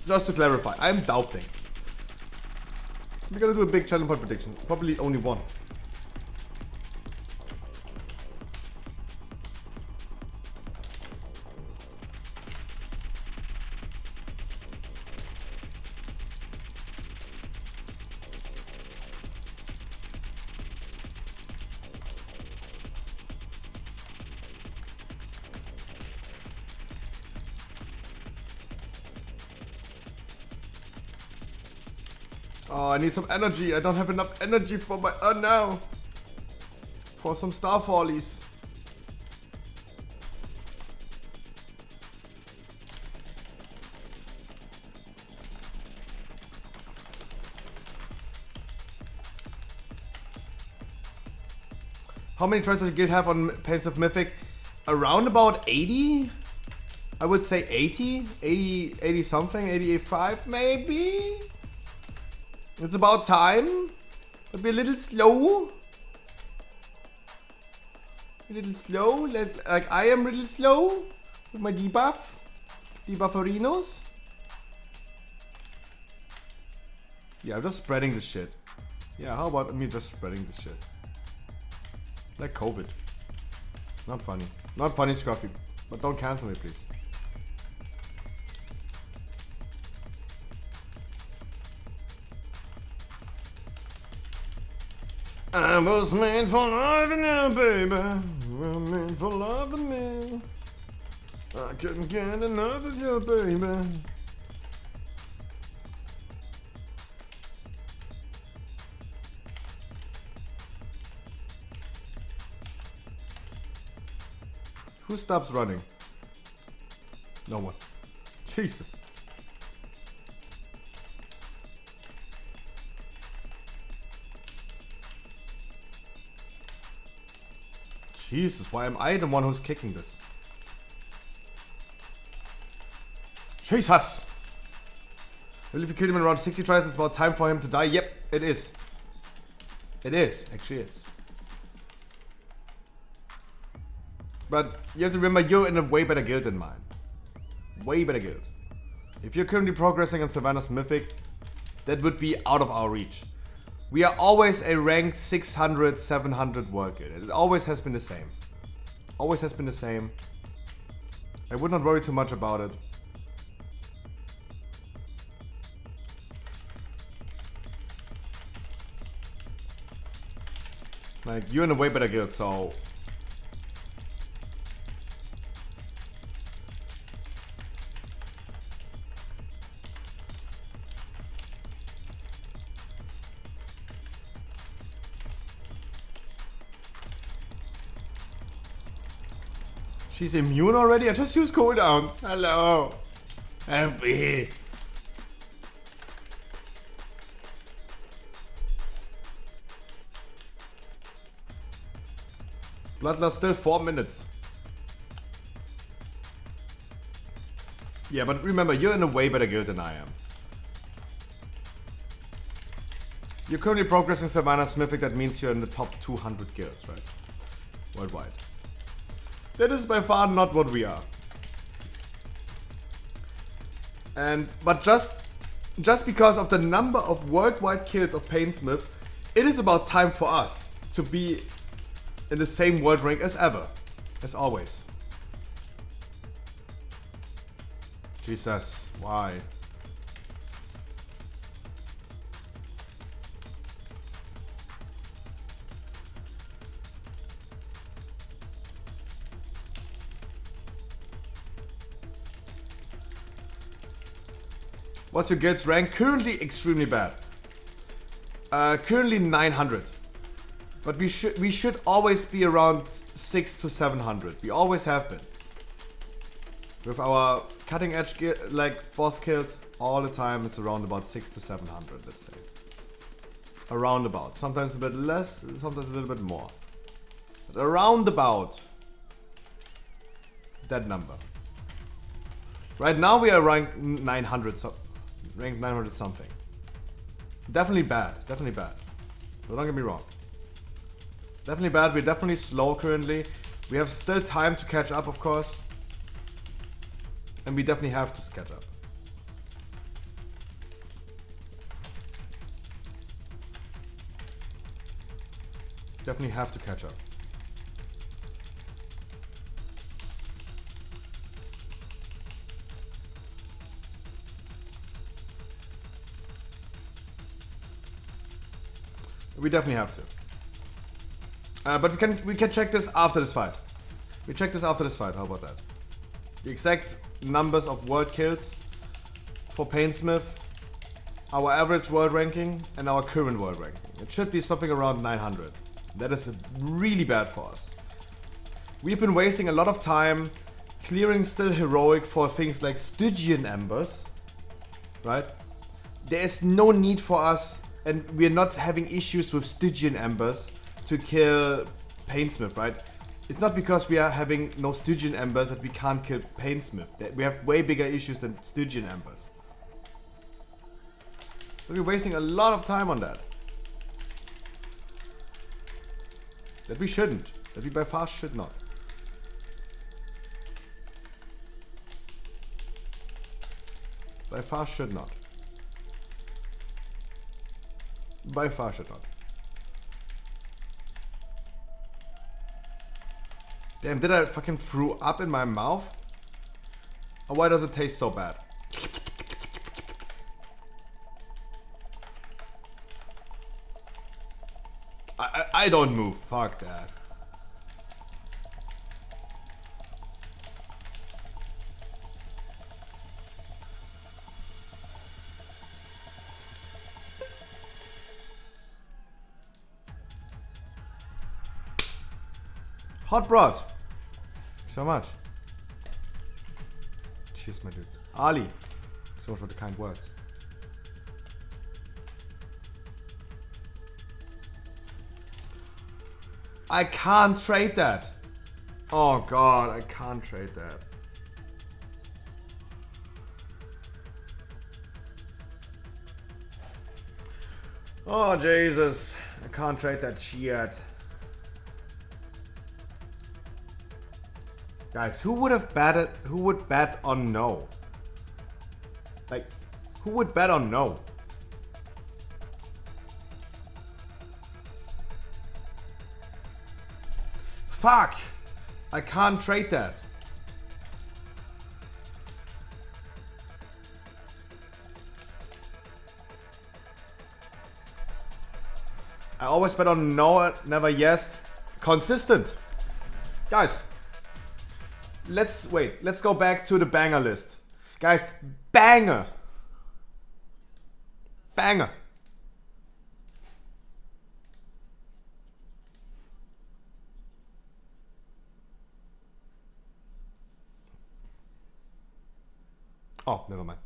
Just to clarify, I'm doubting. We're gonna do a big channel point prediction. Probably only one. Oh, I need some energy. I don't have enough energy for my now. For some Starfallies. How many tries does the guild have on Pains of Mythic? Around about 80? I would say 80? 80 something? 88.5 maybe? It's about time. I'll be a little slow. A little slow. Like I am a little slow with my debuff. Debufferinos. Yeah, I'm just spreading this shit. Yeah, how about me just spreading this shit? Like COVID. Not funny. Not funny, Scruffy. But don't cancel me, please. I was made for loving you, baby. I'm made for loving me. I couldn't get enough of you, baby. Who stops running? No one. Jesus. Jesus, why am I the one who's kicking this? Jesus! Well, if you killed him in around 60 tries, it's about time for him to die. Yep, it is. It is, actually is. But you have to remember, you're in a way better guild than mine. Way better guild. If you're currently progressing on Savannah's Mythic, that would be out of our reach. We are always a ranked 600, 700 world guild. It always has been the same. Always has been the same. I would not worry too much about it. Like, you're in a way better guild, so... She's immune already? I just used cooldowns. Hello. Help me. Bloodlust still 4 minutes. Yeah, but remember, you're in a way better guild than I am. You're currently progressing Savannah Smithic, that means you're in the top 200 guilds, right? Worldwide. That is by far not what we are. But just because of the number of worldwide kills of Painsmith, it is about time for us to be in the same world rank as ever. As always. Jesus, why? What's your guild's rank? Currently extremely bad. Currently 900. But we should always be around 600 to 700. We always have been. With our cutting edge like boss kills, all the time it's around about 600 to 700, let's say. Around about. Sometimes a bit less, sometimes a little bit more. But around about that number. Right now we are ranked 900, ranked 900 something. Definitely bad, definitely bad. So don't get me wrong. Definitely bad, we're definitely slow currently. We have still time to catch up, of course. And we definitely have to catch up. Definitely have to catch up. We definitely have to. But we can check this after this fight. We check this after this fight. How about that? The exact numbers of world kills for Painsmith, our average world ranking, and our current world ranking. It should be something around 900. That is really bad for us. We've been wasting a lot of time clearing still heroic for things like Stygian Embers, right? There is no need for us, and we're not having issues with Stygian Embers to kill Painsmith, right? It's not because we are having no Stygian Embers that we can't kill Painsmith. We have way bigger issues than Stygian Embers. So we're wasting a lot of time on that. That we shouldn't. That we by far should not. By far should not. By far should not. Damn, did I fucking throw up in my mouth? Or why does it taste so bad? I don't move. Fuck that. Hot broad. Thanks so much. Cheers, my dude. Ali. Thanks so much for the kind words. I can't trade that. Oh god, I can't trade that. Oh Jesus, I can't trade that shit. Guys, who would have betted? Who would bet on no? Like, who would bet on no? Fuck! I can't trade that. I always bet on no, never yes. Consistent. Guys, let's go back to the banger list. Guys, banger. Banger. Oh, never mind.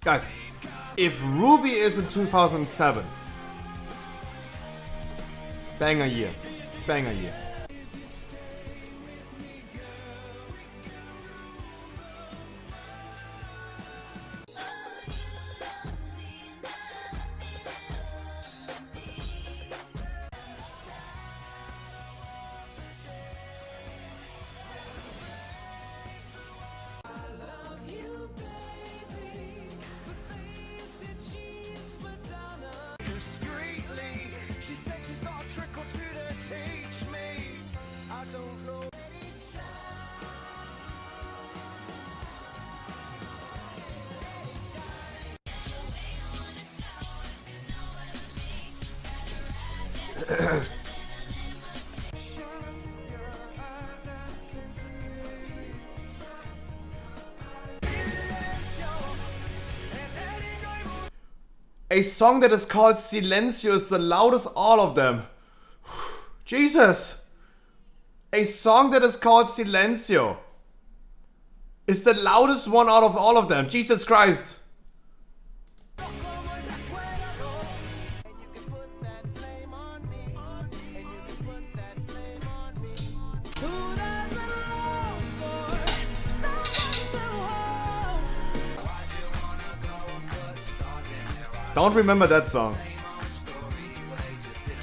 Guys, if Ruby is in 2007, banger year. Banger year. A song that is called Silencio is the loudest all of them. Jesus! A song that is called Silencio is the loudest one out of all of them. Jesus Christ! Don't remember that song.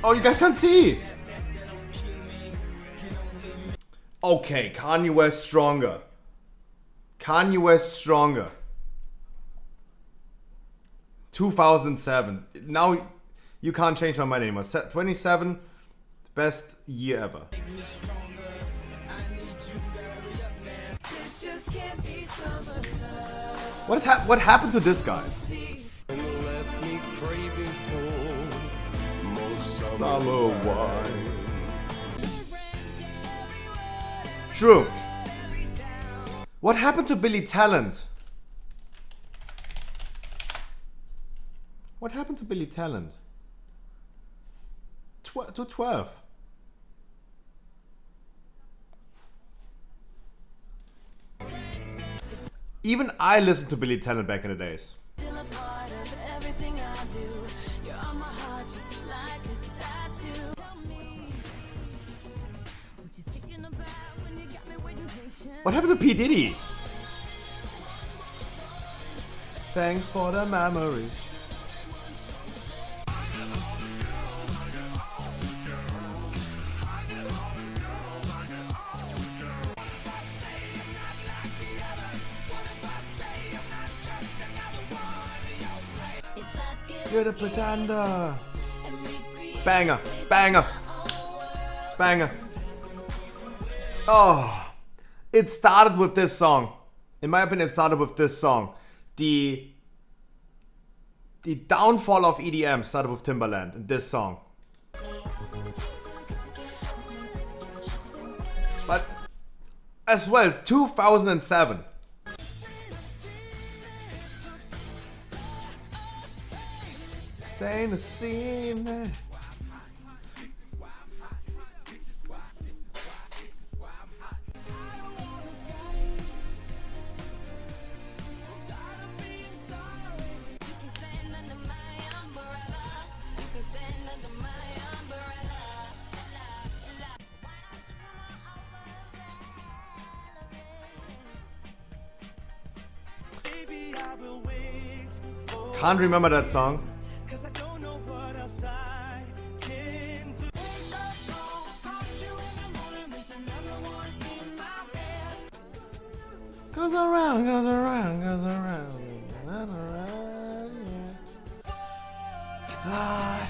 Oh, you guys can't see. Okay, Kanye West Stronger. Kanye West Stronger. 2007. Now you can't change my mind anymore. 27, best year ever. What happened to this guy? Summer wine. True. What happened to Billy Talent? What happened to Billy Talent? 12. Even I listened to Billy Talent back in the days. What happened to P. Diddy? Thanks for the memories. You're the pretender. Banger, banger, banger. Oh. It started with this song. In my opinion, it started with this song. The downfall of EDM started with Timbaland and this song. But as well, 2007. Saying the scene. Can't remember that song. Goes around, goes around, goes around, around, yeah. Ah.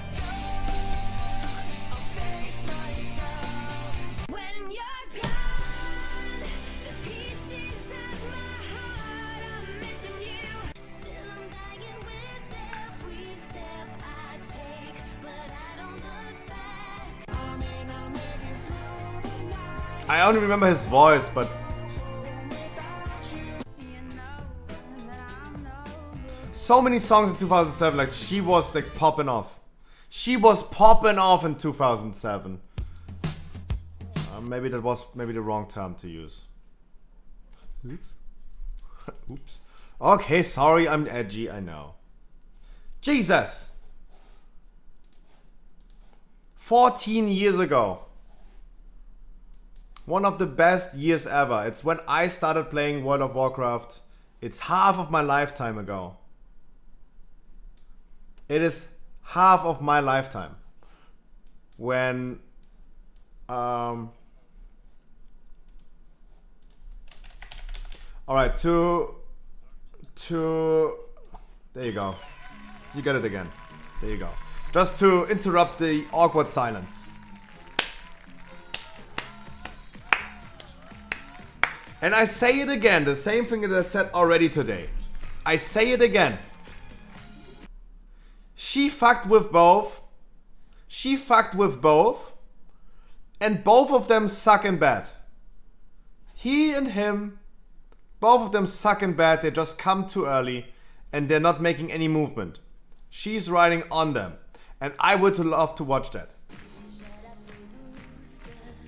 I only remember his voice, but so many songs in 2007, like she was like popping off. She was popping off in 2007. maybe that was maybe the wrong term to use. Oops. Oops. Okay, sorry, I'm edgy, I know. Jesus! 14 years ago. One of the best years ever. It's when I started playing World of Warcraft. It's half of my lifetime ago. It is half of my lifetime. When alright, to there you go. You get it again. There you go. Just to interrupt the awkward silence. And I say it again, the same thing that I said already today. I say it again. She fucked with both. She fucked with both. And both of them suck in bed. He and him, both of them suck in bed. They just come too early and they're not making any movement. She's riding on them. And I would love to watch that.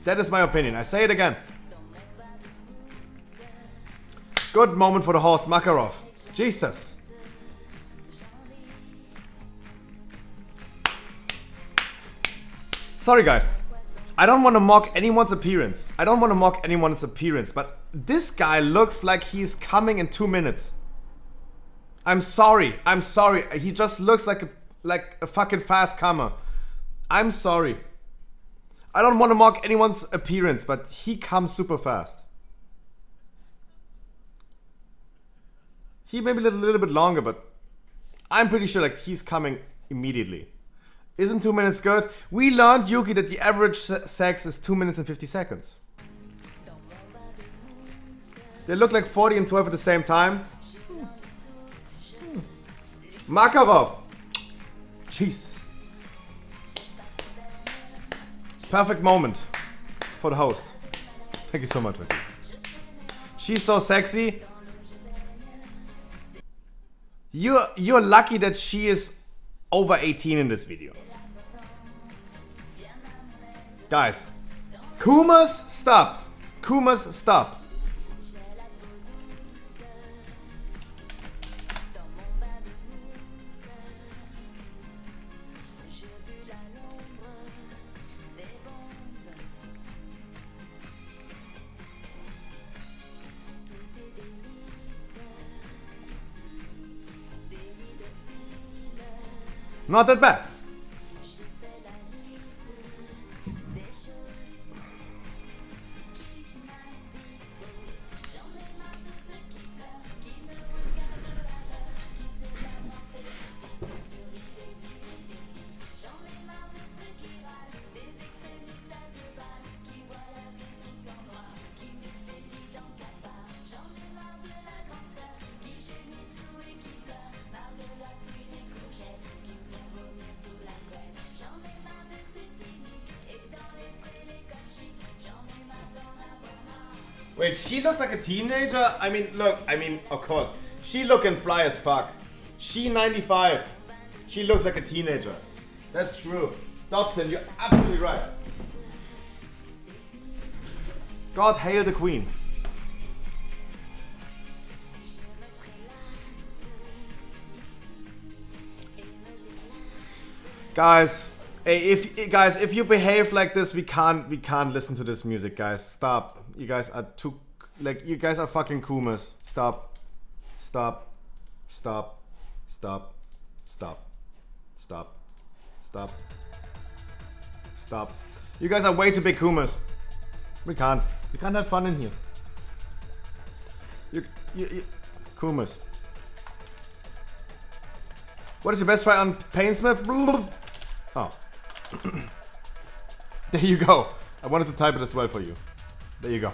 That is my opinion. I say it again. Good moment for the horse Makarov. Jesus. Sorry guys. I don't want to mock anyone's appearance. But this guy looks like he's coming in 2 minutes. I'm sorry. He just looks like a fucking fast comer. I'm sorry. I don't want to mock anyone's appearance, but he comes super fast. He may be a little bit longer, but I'm pretty sure like he's coming immediately. Isn't 2 minutes good? We learned, Yuki, that the average sex is 2 minutes and 50 seconds. They look like 40 and 12 at the same time. Makarov. Jeez. Perfect moment for the host. Thank you so much, Vicky. She's so sexy. You're lucky that she is over 18 in this video. Guys, Kumas, stop. Kumas, stop. Not that bad. Wait, she looks like a teenager? I mean, look, of course. She looking fly as fuck. She 95. She looks like a teenager. That's true. Dobson, you're absolutely right. God hail the queen. Guys, if you behave like this, we can't listen to this music, guys. Stop. You guys are too, like, you guys are fucking Kumas. Stop. Stop. Stop. Stop. Stop. Stop. Stop. Stop. You guys are way too big Kumas. We can't have fun in here. You Kumas. What is your best try on Painsmith? Oh. There you go. I wanted to type it as well for you. There you go.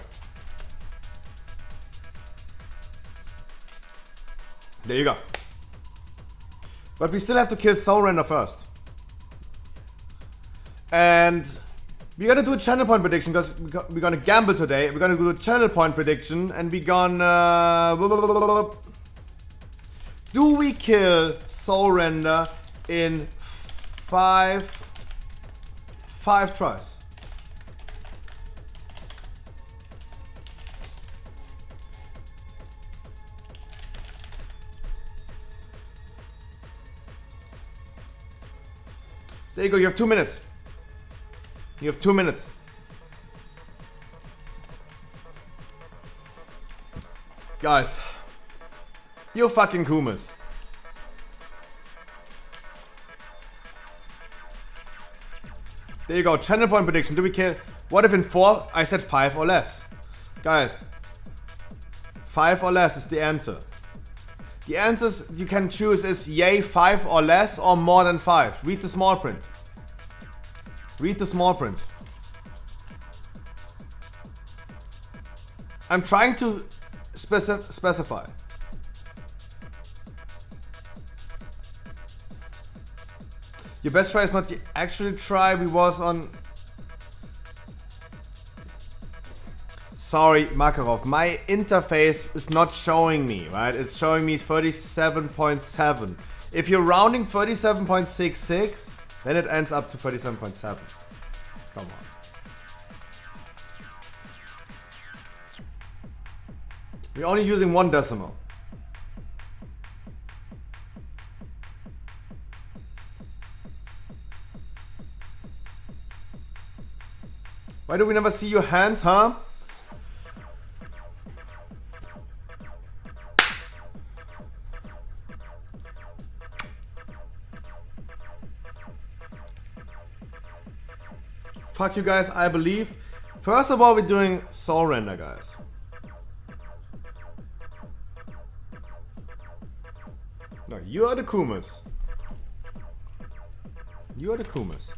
There you go. But we still have to kill Soul Render first. And we're gonna do a channel point prediction because we're gonna gamble today. We're gonna do a channel point prediction and we're gonna... Do we kill Soul Render in five tries? There you go, you have 2 minutes. You have 2 minutes. Guys, you fucking Kumas. There you go, channel point prediction. Do we kill? What if in 4 I said 5 or less? Guys, 5 or less is the answer. The answers you can choose is yay 5 or less or more than 5. Read the small print. Read the small print. I'm trying to specify. Your best try is not the actual try. We was on... Sorry, Makarov. My interface is not showing me, right? It's showing me 37.7. If you're rounding 37.66, then it ends up to 37.7. Come on. We're only using 1 decimal. Why do we never see your hands, huh? Fuck you guys, I believe. First of all, we're doing soul render, guys. No, you are the Kumas. You are the Kumas.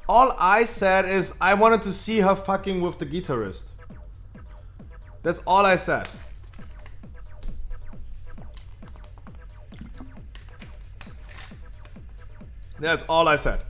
All I said is I wanted to see her fucking with the guitarist. That's all I said. That's all I said.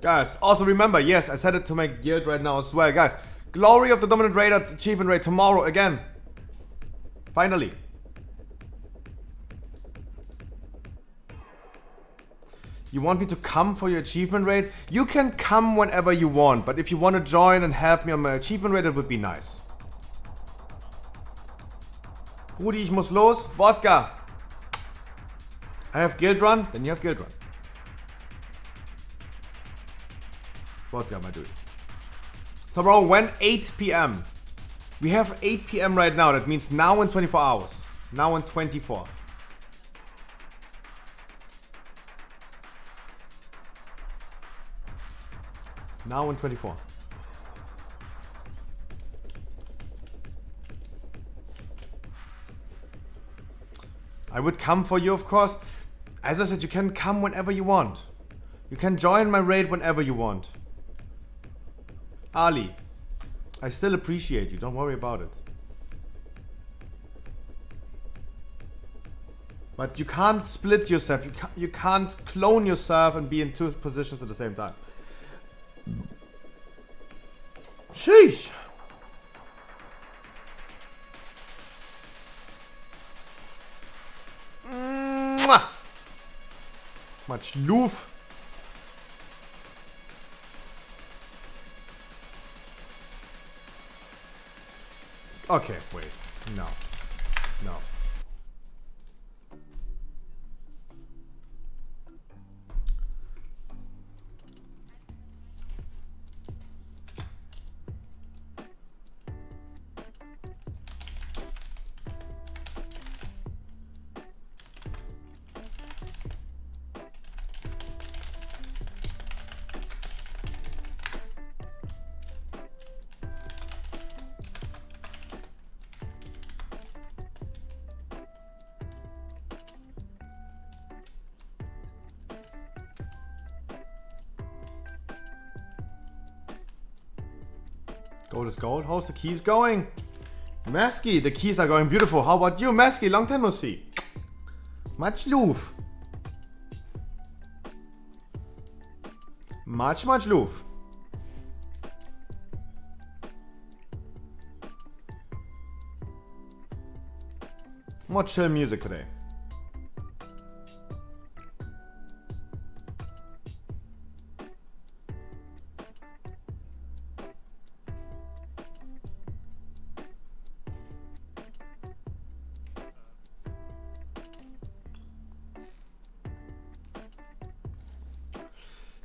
Guys, also remember, yes, I said it to my guild right now as well. Guys, Glory of the Dominant Raider achievement rate tomorrow again. Finally. You want me to come for your achievement rate? You can come whenever you want, but if you want to join and help me on my achievement rate, it would be nice. Rudi, ich muss los. Vodka. I have guild run, then you have guild run. Vodka, my dude. Tomorrow, when? 8 p.m. We have 8 p.m. right now. That means now in 24 hours. Now in 24. Now in 24. I would come for you, of course. As I said, you can come whenever you want. You can join my raid whenever you want. Ali, I still appreciate you. Don't worry about it. But you can't split yourself. You can't clone yourself and be in 2 positions at the same time. Sheesh. Mwah. Much love. Okay, wait. No. No. Gold is gold. How's the keys going? Masky, the keys are going beautiful. How about you, Masky? Long time no see. Much love. Much love. More chill music today.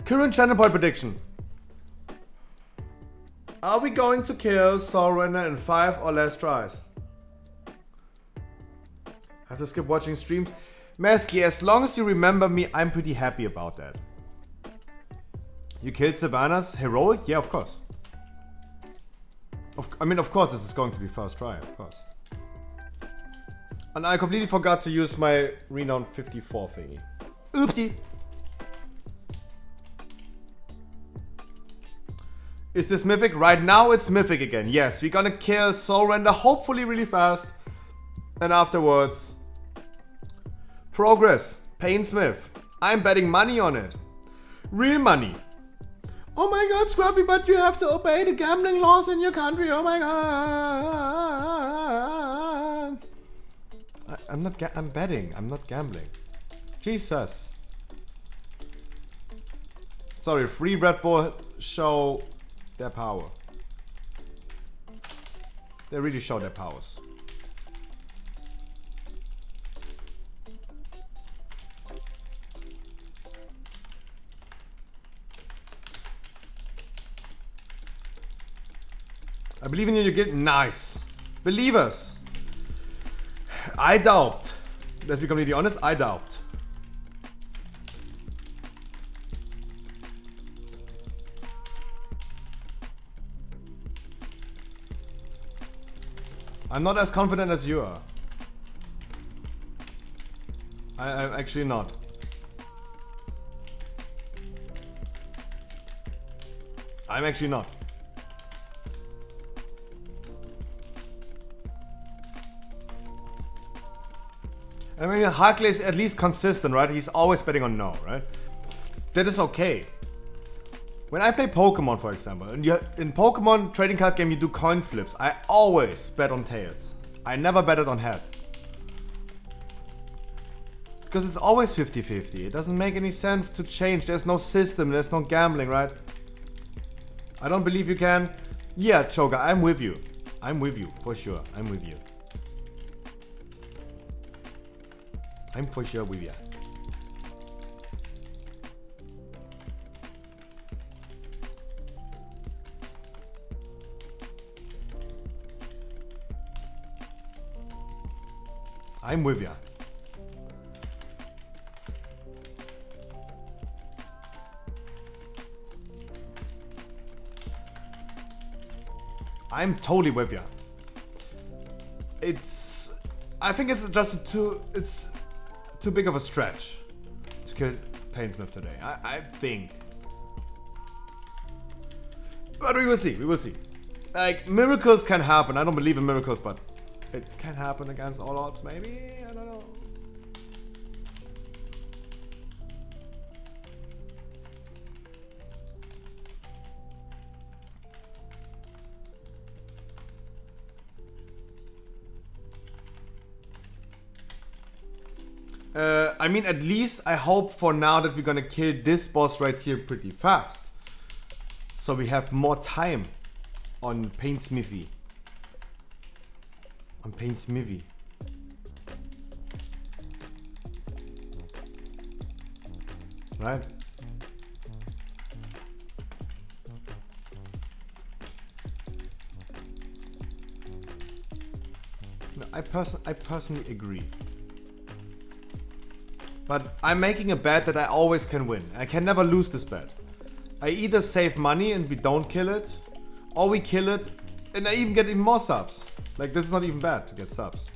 Current channel point prediction. Are we going to kill Soulrender in 5 or less tries? Have to skip watching streams. Mesky, as long as you remember me, I'm pretty happy about that. You killed Sylvanas? Heroic? Yeah, of course. Of course this is going to be first try, of course. And I completely forgot to use my renown 54 thingy. Oopsie! Is this mythic? Right now it's mythic again. Yes, we're gonna kill Soulrender hopefully really fast. And afterwards... Progress. Painsmith. I'm betting money on it. Real money. Oh my god, Scruffy, but you have to obey the gambling laws in your country. Oh my god. I'm betting. I'm not gambling. Jesus. Sorry, free Red Bull show their power. They really show their powers. I believe in you, you get nice. Believers. I doubt. Let's be completely honest, I doubt. I'm not as confident as you are. I'm actually not. I'm actually not. I mean, Harkley is at least consistent, right? He's always betting on no, right? That is okay. When I play Pokemon, for example, and in Pokemon trading card game you do coin flips, I always bet on tails. I never betted on head. Because it's always 50-50. It doesn't make any sense to change. There's no system, there's no gambling, right? I don't believe you can. Yeah, Choga, I'm with you. I'm with you, for sure. I'm with you. I'm for sure with you. I'm with you. I'm totally with you. I think it's just too big of a stretch to kill Painsmith today. I think. But we will see, we will see. Like, miracles can happen. I don't believe in miracles, but it can happen against all odds, maybe? I don't know. I mean, at least I hope for now that we're gonna kill this boss right here pretty fast. So we have more time on Painsmithy. On Painsmithy. Right? No, I personally agree. But I'm making a bet that I always can win. I can never lose this bet. I either save money and we don't kill it, or we kill it and I even get even more subs. Like, this is not even bad to get subs.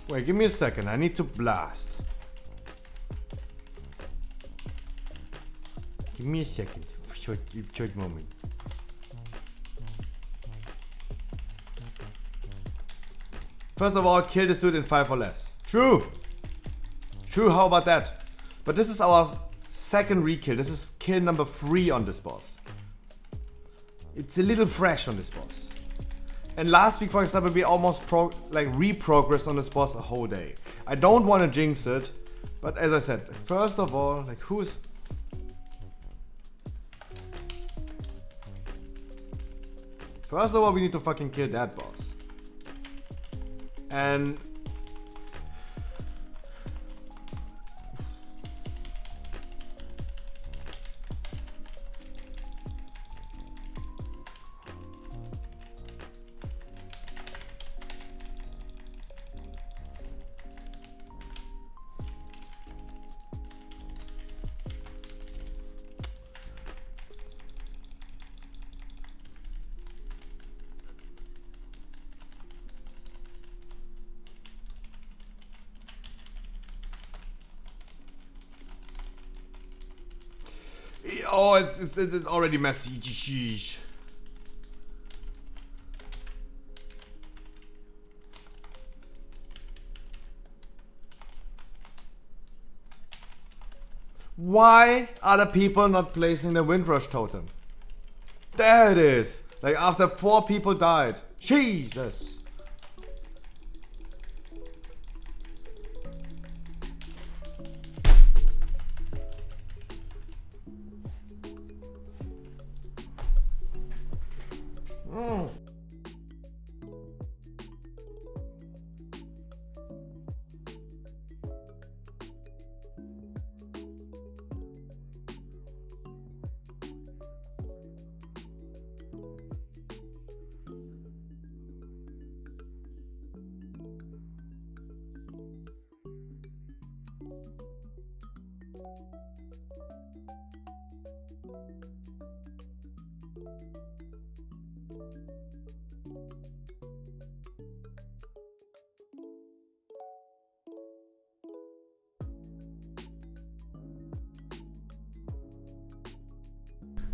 Wait, give me a second. I need to blast. Give me a second. Short moment. First of all, kill this dude in 5 or less. True. True, how about that? But this is our second re-kill. This is kill number 3 on this boss. It's a little fresh on this boss. And last week, for example, we almost reprogressed on this boss a whole day. I don't want to jinx it, but as I said, first of all, like who's... First of all, we need to fucking kill that boss. And... Oh, it's already messy. Sheesh. Why are the people not placing the Windrush totem? There it is. Like after 4 people died. Jesus.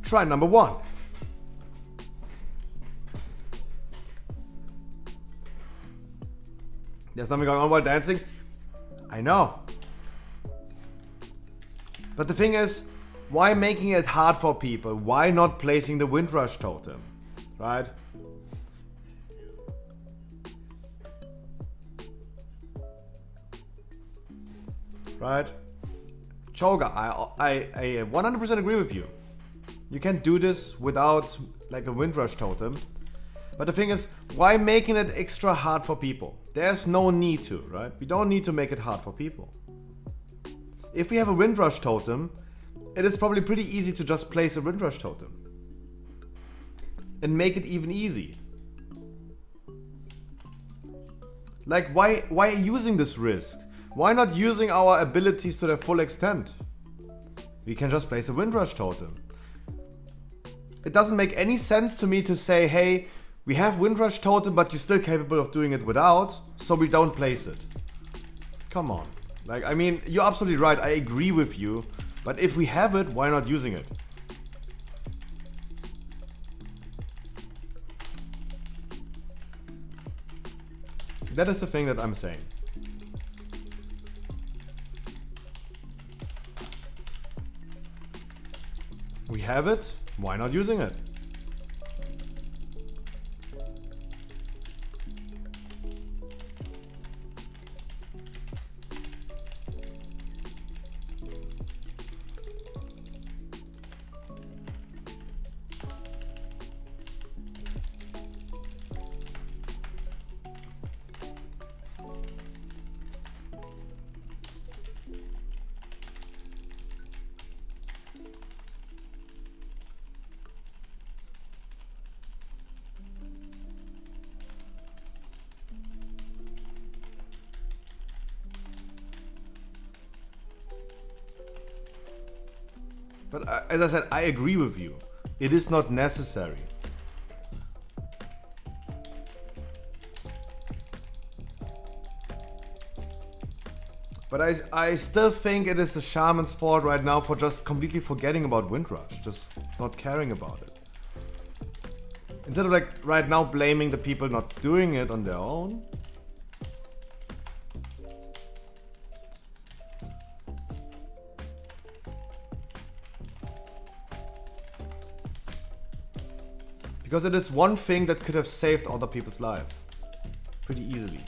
Try number 1. There's nothing going on while dancing. I know. But the thing is, why making it hard for people? Why not placing the Windrush totem? Right? Right? Choga, I 100% agree with you. You can do this without like a Windrush totem. But the thing is, why making it extra hard for people? There's no need to, right? We don't need to make it hard for people. If we have a Windrush totem, it is probably pretty easy to just place a Windrush totem. And make it even easy. Like why using this risk? Why not using our abilities to their full extent? We can just place a Windrush totem. It doesn't make any sense to me to say, hey, we have Windrush totem, but you're still capable of doing it without, so we don't place it. Come on. Like, I mean, you're absolutely right, I agree with you, but if we have it, why not using it? That is the thing that I'm saying. We have it, why not using it? But as I said, I agree with you. It is not necessary. But I still think it is the shaman's fault right now for just completely forgetting about Windrush, just not caring about it. Instead of like right now blaming the people not doing it on their own. Because it is one thing that could have saved other people's life. Pretty easily.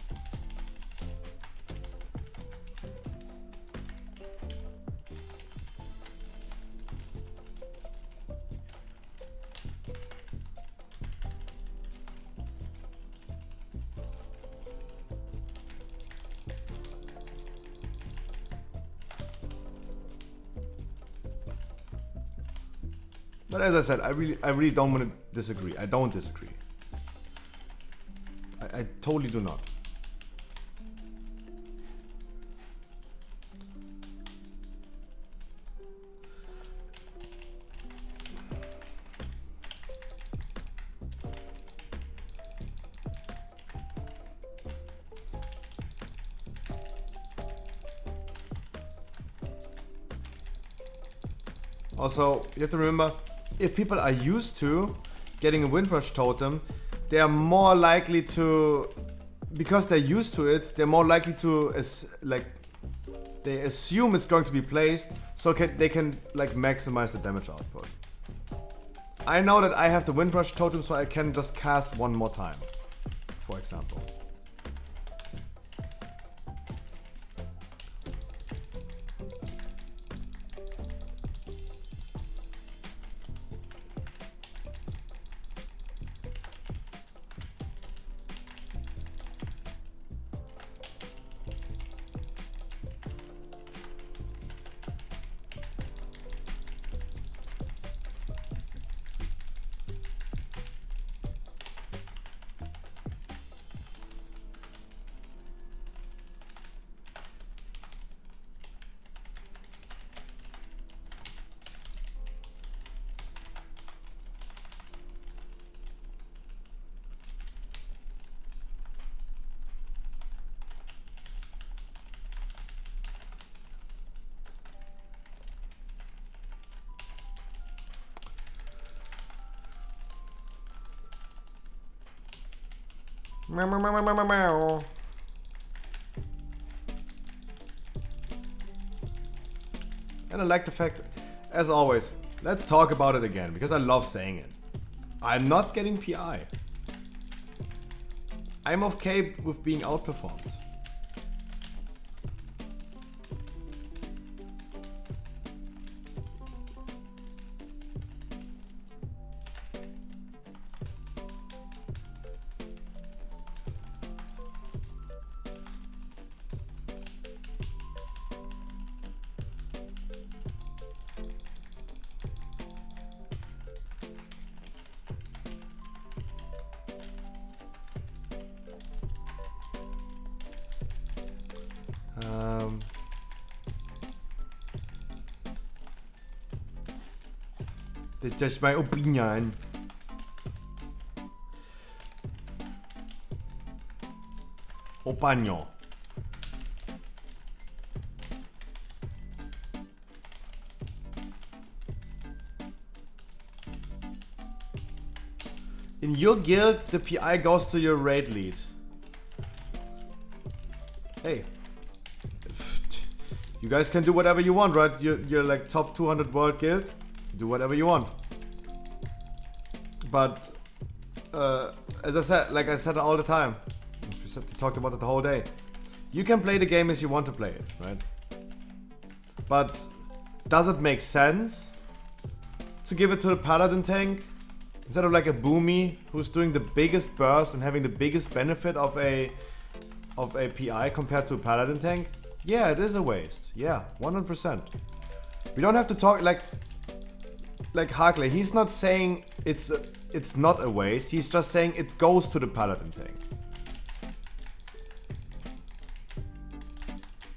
But as I said, I really don't want to disagree. I don't disagree. I totally do not. Also, you have to remember, if people are used to getting a Windrush totem, they are more likely to, because they're used to it, they're more likely to, they assume it's going to be placed, so they can like maximize the damage output. I know that I have the Windrush totem, so I can just cast one more time, for example. Meow, meow, meow, meow, meow, meow. And I like the fact, as always, let's talk about it again, because I love saying it. I'm not getting PI. I'm okay with being outperformed. That's just my opinion. Opinion. In your guild, the PI goes to your raid lead. Hey. You guys can do whatever you want, right? You're like top 200 world guild. Do whatever you want. But as I said, like I said all the time, we talked about it the whole day. You can play the game as you want to play it, right? But does it make sense to give it to the paladin tank instead of like a Boomy who's doing the biggest burst and having the biggest benefit of a PI compared to a paladin tank? Yeah, it is a waste. Yeah, 100%. We don't have to talk like Harkley. He's not saying it's not a waste. He's just saying it goes to the paladin tank.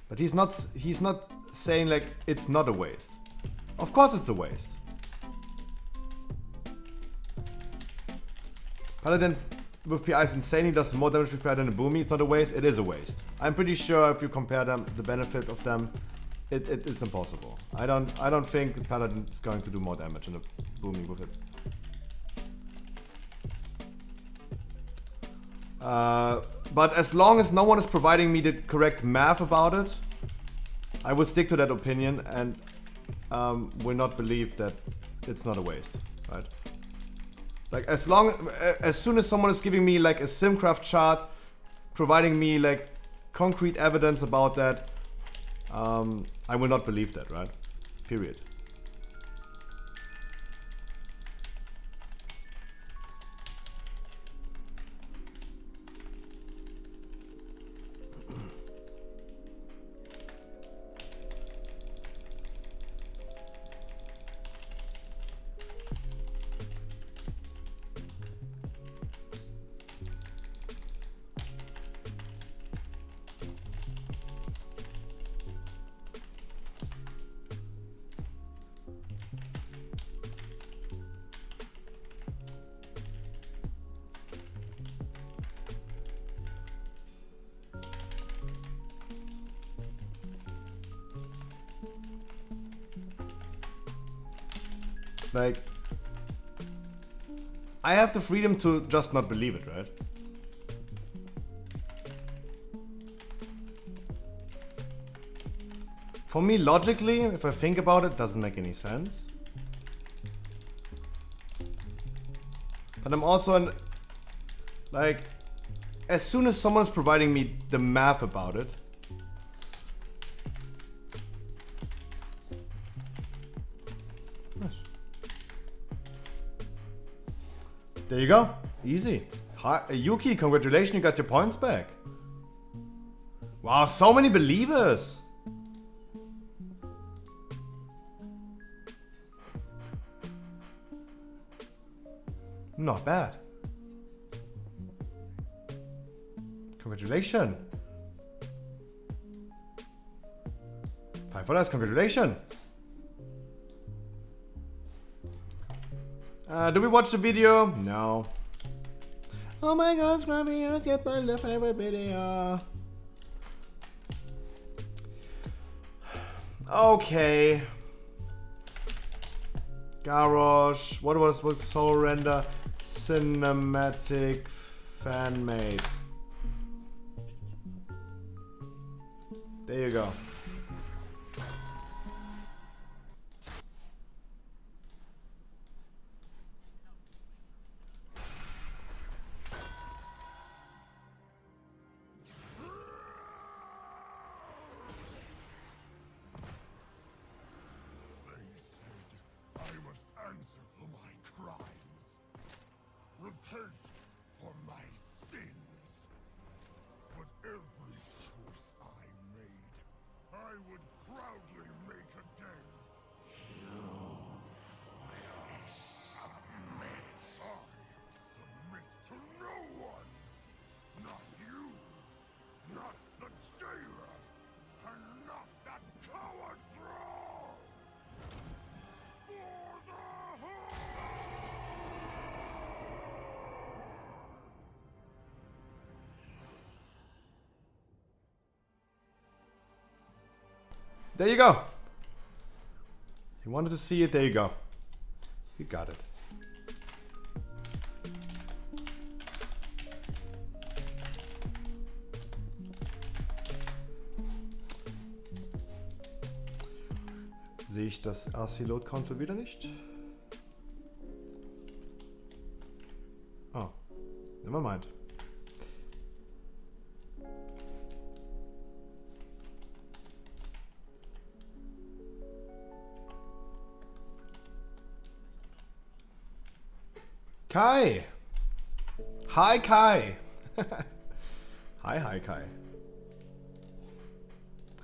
But he's not saying like it's not a waste. Of course it's a waste. Paladin with PI is insanely does more damage with PI than a Boomy. It's not a waste. It is a waste. I'm pretty sure if you compare them, the benefit of them, it's impossible. I don't think the Paladin is going to do more damage than a Boomy with it. But as long as no one is providing me the correct math about it, I will stick to that opinion and will not believe that it's not a waste, right? Like as soon as someone is giving me like a Simcraft chart, providing me like concrete evidence about that, I will not believe that, right? Period. Like, I have the freedom to just not believe it, right? For me, logically, if I think about it, it doesn't make any sense. But I'm also like, as soon as someone's providing me the math about it, there you go. Easy. Hi, Yuki, congratulations, you got your points back. Wow, so many believers. Not bad. Congratulations. $5, congratulations. Do we watch the video? No. Oh my god, Scrubby, I get my favorite video. Okay. Garrosh. What was Soul Render? Cinematic fan made. There you go. There you go. You wanted to see it, there you go. You got it. Sehe ich das RC-Load-Console wieder nicht? Oh, never mind. Kai! Hi, Kai! Hi, Kai.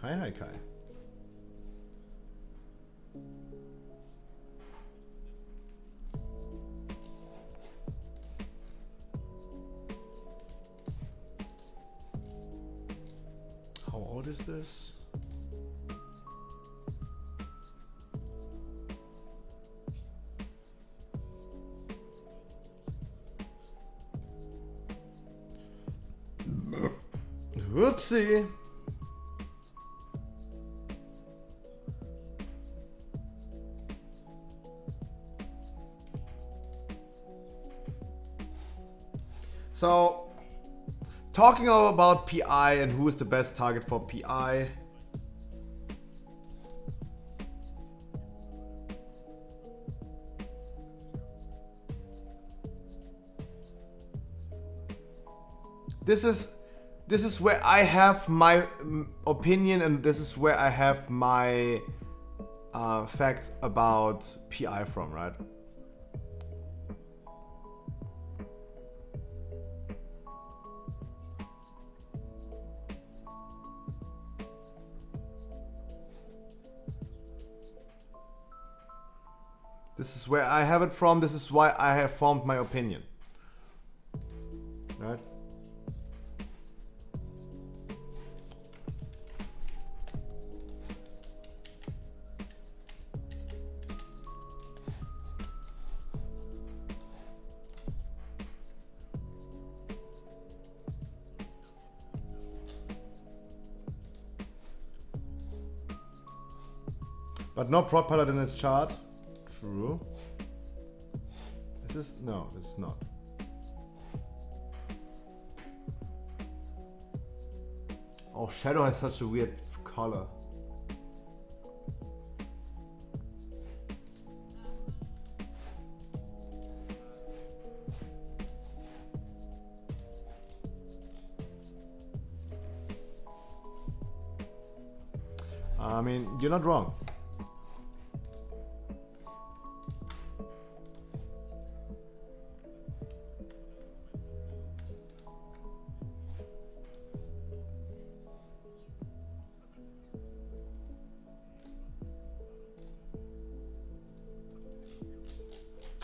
Hi, Kai. How old is this? Whoopsie. So, talking about PI and who is the best target for PI. This is where I have my opinion, and this is where I have my facts about PI from, right? This is where I have it from. This is why I have formed my opinion. Right? But no prop palette in his chart. True. Is this? No, this is not. Oh, Shadow has such a weird color. I mean, you're not wrong.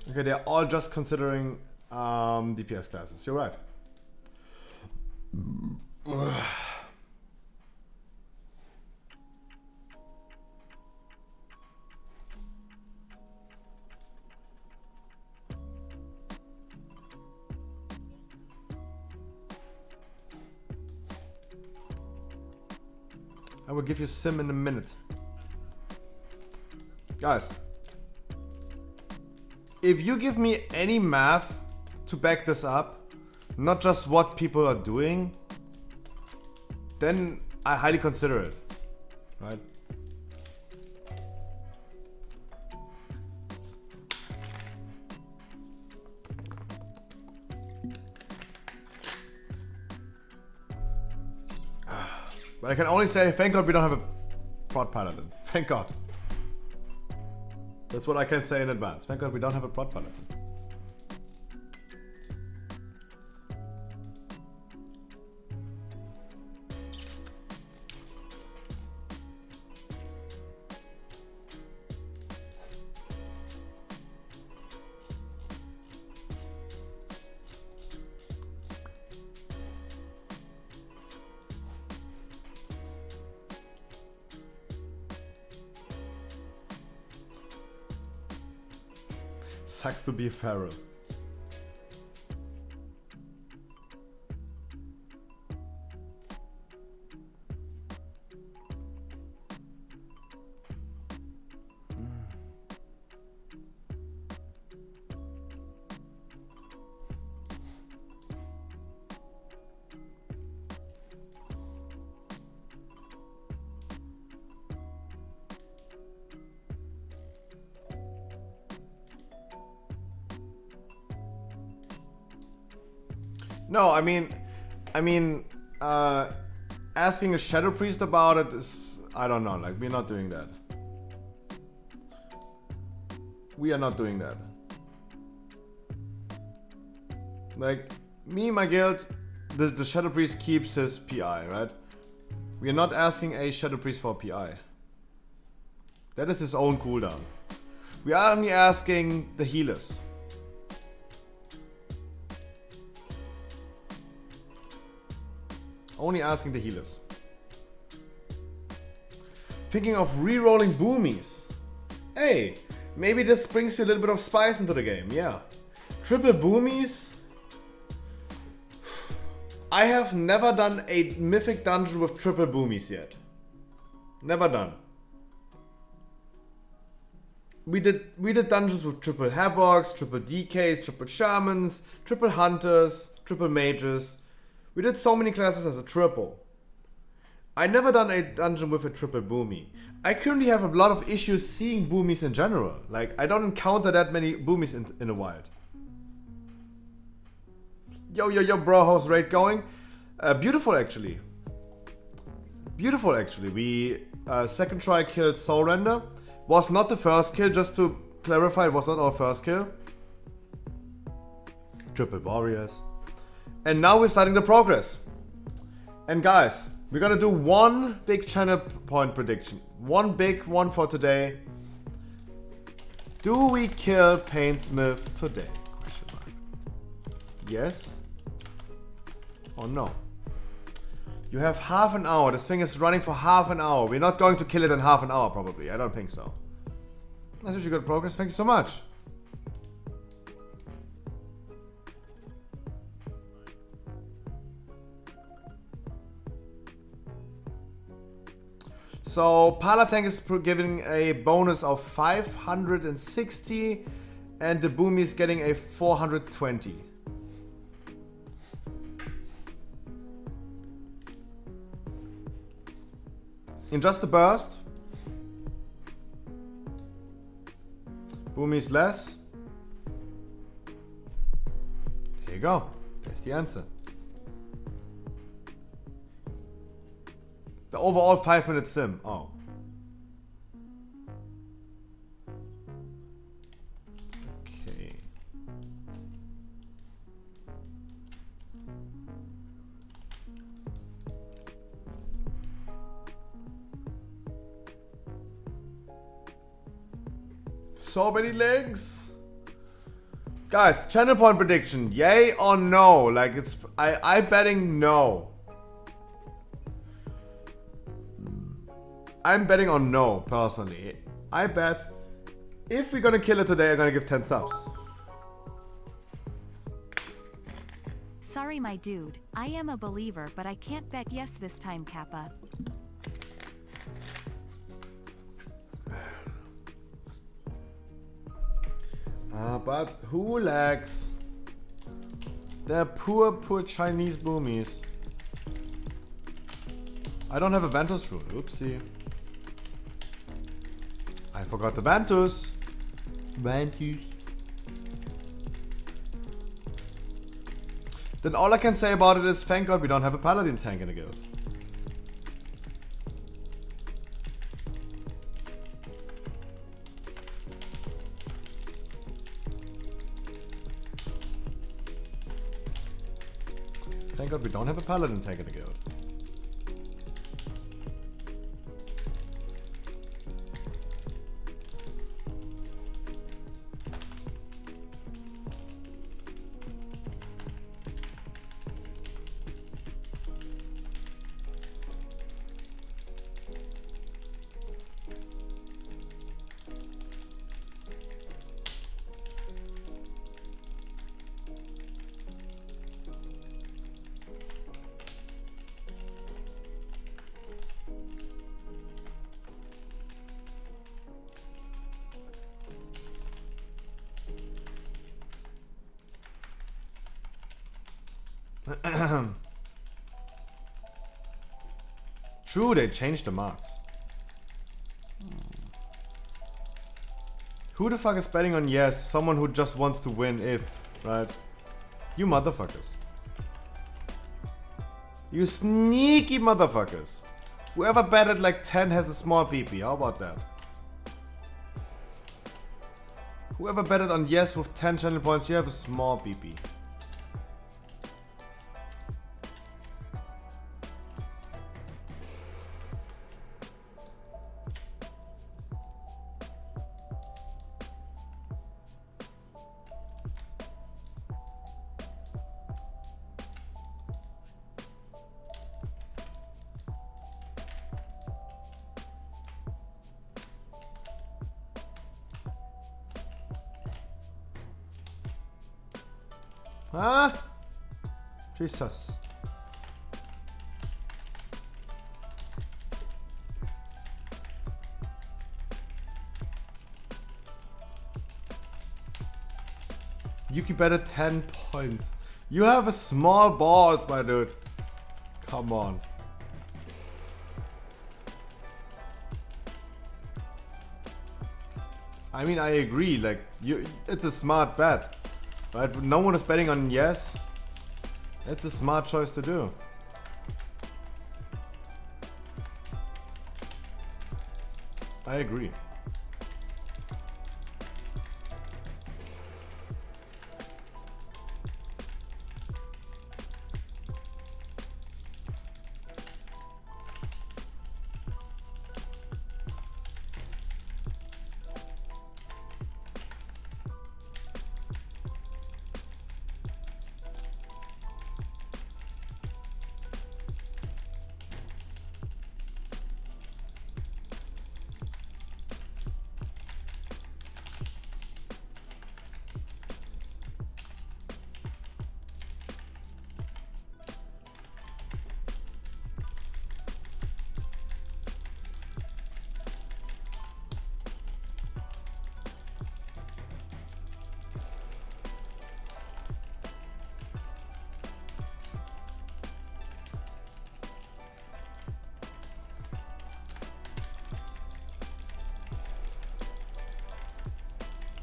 Okay, they're all just considering DPS classes. You're right. I will give you sim in a minute. Guys, if you give me any math to back this up, not just what people are doing, then I highly consider it, right? But I can only say, thank God we don't have a prod paladin. Thank God. That's what I can say in advance. Thank God we don't have a prod paladin. Sucks to be feral. No, I mean, asking a Shadow Priest about it is, I don't know, like, we're not doing that. We are not doing that. Like, me, my guild, the Shadow Priest keeps his PI, right? We are not asking a Shadow Priest for PI. That is his own cooldown. We are only asking the healers. Only asking the healers. Thinking of re-rolling boomies. Hey, maybe this brings you a little bit of spice into the game, yeah. Triple boomies. I have never done a mythic dungeon with triple boomies yet. Never done. We did dungeons with triple havocs, triple DKs, triple shamans, triple hunters, triple mages. We did so many classes as a triple. I never done a dungeon with a triple boomy. I currently have a lot of issues seeing boomies in general. Like, I don't encounter that many boomies in the wild. Yo, bro, how's raid going? Beautiful, actually. Beautiful, actually. We, second try killed Soul Render. Was not the first kill, just to clarify, it was not our first kill. Triple warriors. And now we're starting the progress. And guys, we're gonna do one big channel point prediction. One big one for today. Do we kill Painsmith today? Question mark. Yes or no? You have half an hour. This thing is running for half an hour. We're not going to kill it in half an hour, probably. I don't think so. That's really good progress. Thank you so much. So, Palatank is giving a bonus of 560 and the Boomy is getting a 420. In just a burst. Boomy's less. Here you go. There's the answer. The overall 5-minute sim. Oh. Okay. So many links. Guys, channel point prediction. Yay or no? Like it's I betting no. I'm betting on no, personally. I bet if we're gonna kill it today, I'm gonna give 10 subs. Sorry, my dude. I am a believer, but I can't bet yes this time, Kappa. But who lags? They're poor Chinese boomies. I don't have a Ventus rule. Oopsie. I forgot the Ventus. Ventus. Then all I can say about it is thank God we don't have a Paladin tank in the guild. Thank God we don't have a Paladin tank in the guild. True, they changed the marks. Who the fuck is betting on yes? Someone who just wants to win if, right? You motherfuckers. You sneaky motherfuckers. Whoever betted like 10 has a small PP. How about that? Whoever betted on yes with 10 channel points, you have a small PP. Huh? Jesus. Yuki betted 10 points. You have a small balls, my dude. Come on. I mean, I agree. Like, it's a smart bet, right? But no one is betting on yes. It's a smart choice to do. I agree.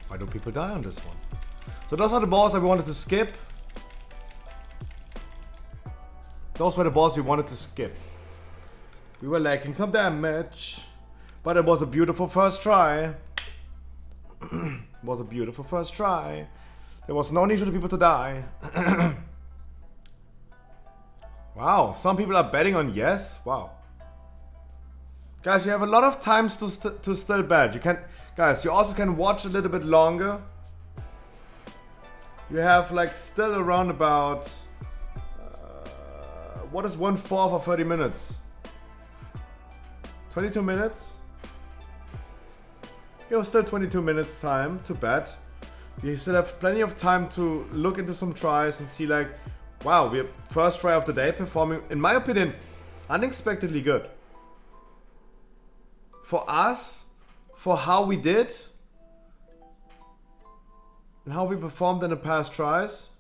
Why do people die on this one? So those are the balls that we wanted to skip. Those were the balls we wanted to skip. We were lacking some damage, but it was a beautiful first try. It was a beautiful first try. There was no need for the people to die. Wow, some people are betting on yes. Wow. Guys, you have a lot of times to still bet. You can, guys, you also can watch a little bit longer. You have like still around about, what is 1/4 of 30 minutes? 22 minutes? You have still 22 minutes time to bet. You still have plenty of time to look into some tries and see like, wow, we have first try of the day performing, in my opinion, unexpectedly good. For us, for how we did, and how we performed in the past tries,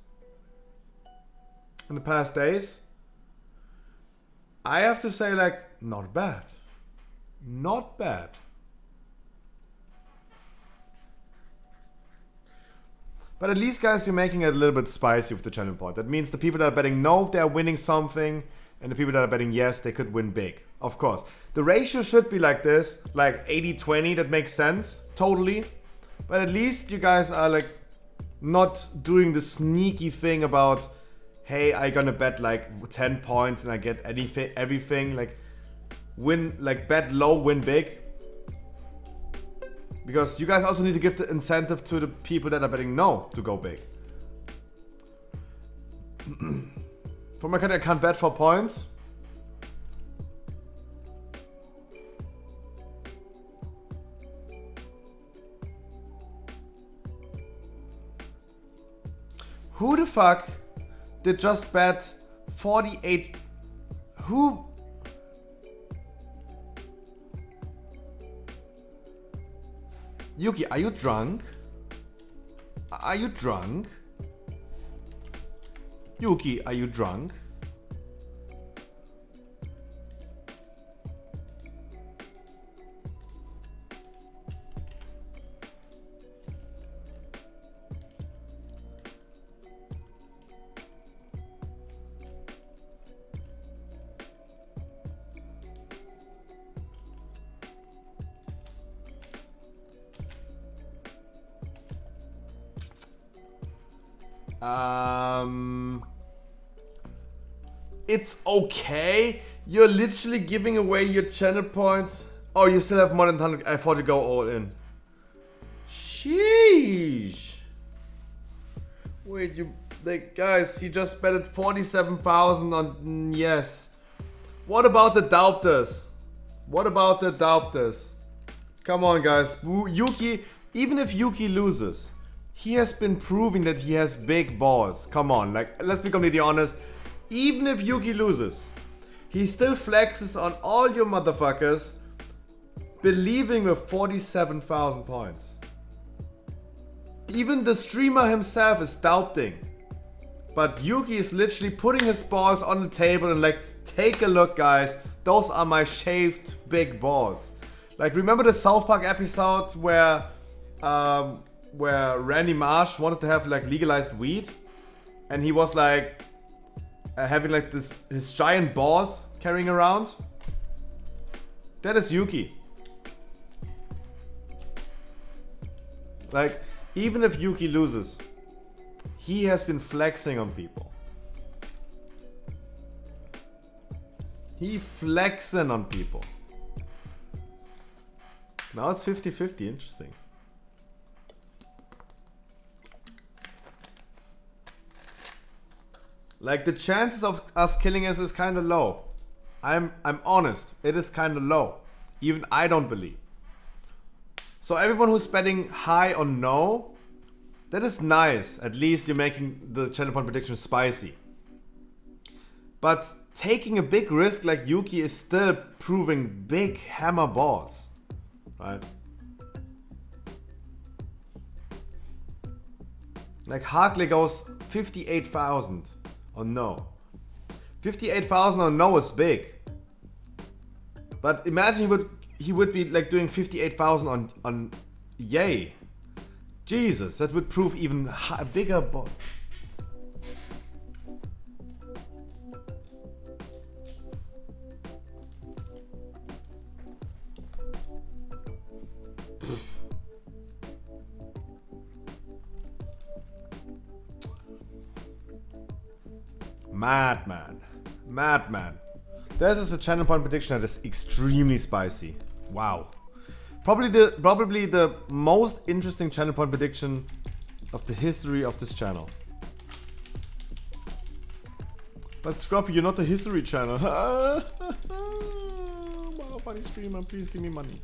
in the past days, I have to say like, not bad. Not bad. But at least, guys, you're making it a little bit spicy with the channel point. That means the people that are betting no, they're winning something, and the people that are betting yes, they could win big. Of course. The ratio should be like this, like 80-20, that makes sense, totally. But at least you guys are like not doing the sneaky thing about, hey, I gonna bet like 10 points and I get anything, everything, like win, like bet low, win big. Because you guys also need to give the incentive to the people that are betting no to go big. For my country, I can't bet for points. Who the fuck did just bet 48? Who? Yuki, are you drunk? Are you drunk? Yuki, are you drunk? It's okay. You're literally giving away your channel points. Oh, you still have more than 100. I thought you go all in. Sheesh. Wait, you like guys? You just betted 47,000 on yes. What about the doubters? What about the doubters? Come on, guys. Yuki. Even if Yuki loses, he has been proving that he has big balls. Come on, like let's be completely honest. Even if Yuki loses, he still flexes on all your motherfuckers, believing with 47,000 points. Even the streamer himself is doubting. But Yuki is literally putting his balls on the table and like, take a look, guys. Those are my shaved big balls. Like, remember the South Park episode where Randy Marsh wanted to have like legalized weed, and he was like having like his giant balls carrying around? That is Yuki. Like, even if Yuki loses, he has been flexing on people. He flexing on people. Now it's 50-50, interesting. Like, the chances of us killing us is kind of low. I'm honest, it is kind of low. Even I don't believe. So everyone who's betting high on no, that is nice. At least you're making the channel point prediction spicy. But taking a big risk like Yuki is still proving big hammer balls. Right? Like, Hartley goes 58,000 on no. 58,000 on no is big. But imagine he would be like doing 58,000 on yay. Jesus, that would prove even bigger balls. Madman. Madman. This is a channel point prediction that is extremely spicy. Wow. Probably the most interesting channel point prediction of the history of this channel. But Scruffy, you're not a history channel. Wow, funny streamer, please give me money.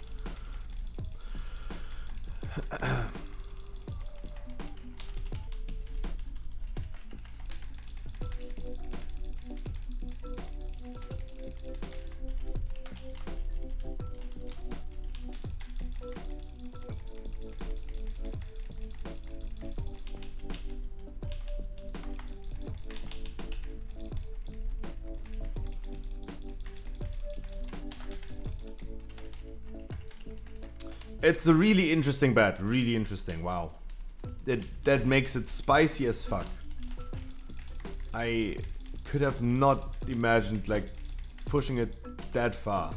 It's a really interesting bet. Really interesting. Wow. That makes it spicy as fuck. I could have not imagined like pushing it that far.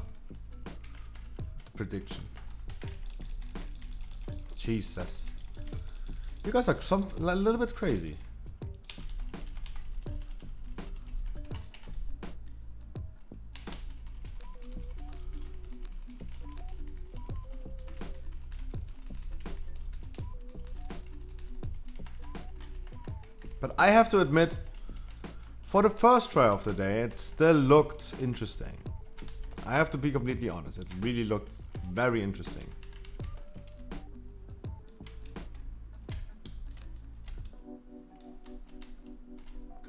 The prediction. Jesus. You guys are a little bit crazy. But I have to admit, for the first try of the day, it still looked interesting. I have to be completely honest, it really looked very interesting.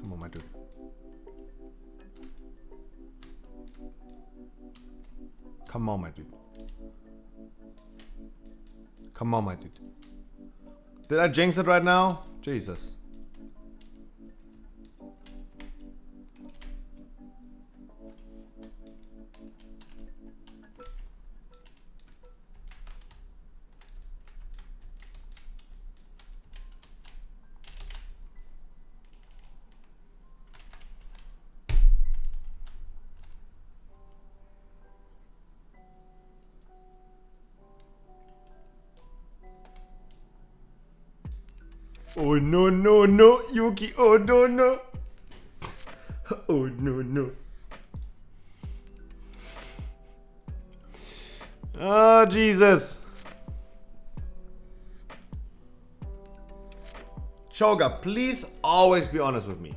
Come on, my dude. Come on, my dude. Come on, my dude. Did I jinx it right now? Jesus. Oh no no no, Yuki, oh no no. Oh no no. Oh Jesus. Choga, please always be honest with me.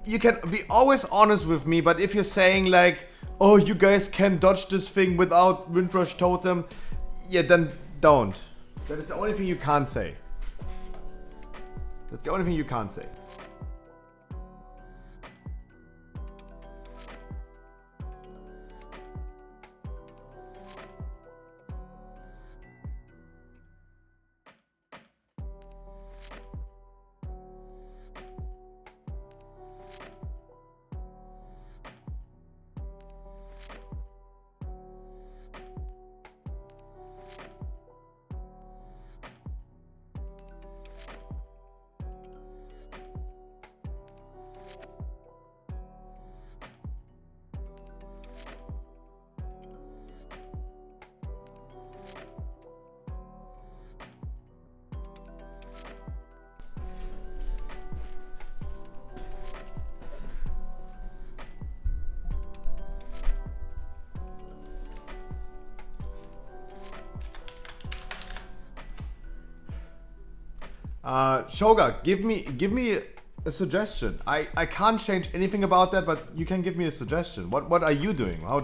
You can be always honest with me, but if you're saying like, oh, you guys can dodge this thing without Windrush Totem, yeah, then don't. That is the only thing you can't say. That's the only thing you can't say. Shoga, give me a suggestion. I can't change anything about that, but you can give me a suggestion. What are you doing? How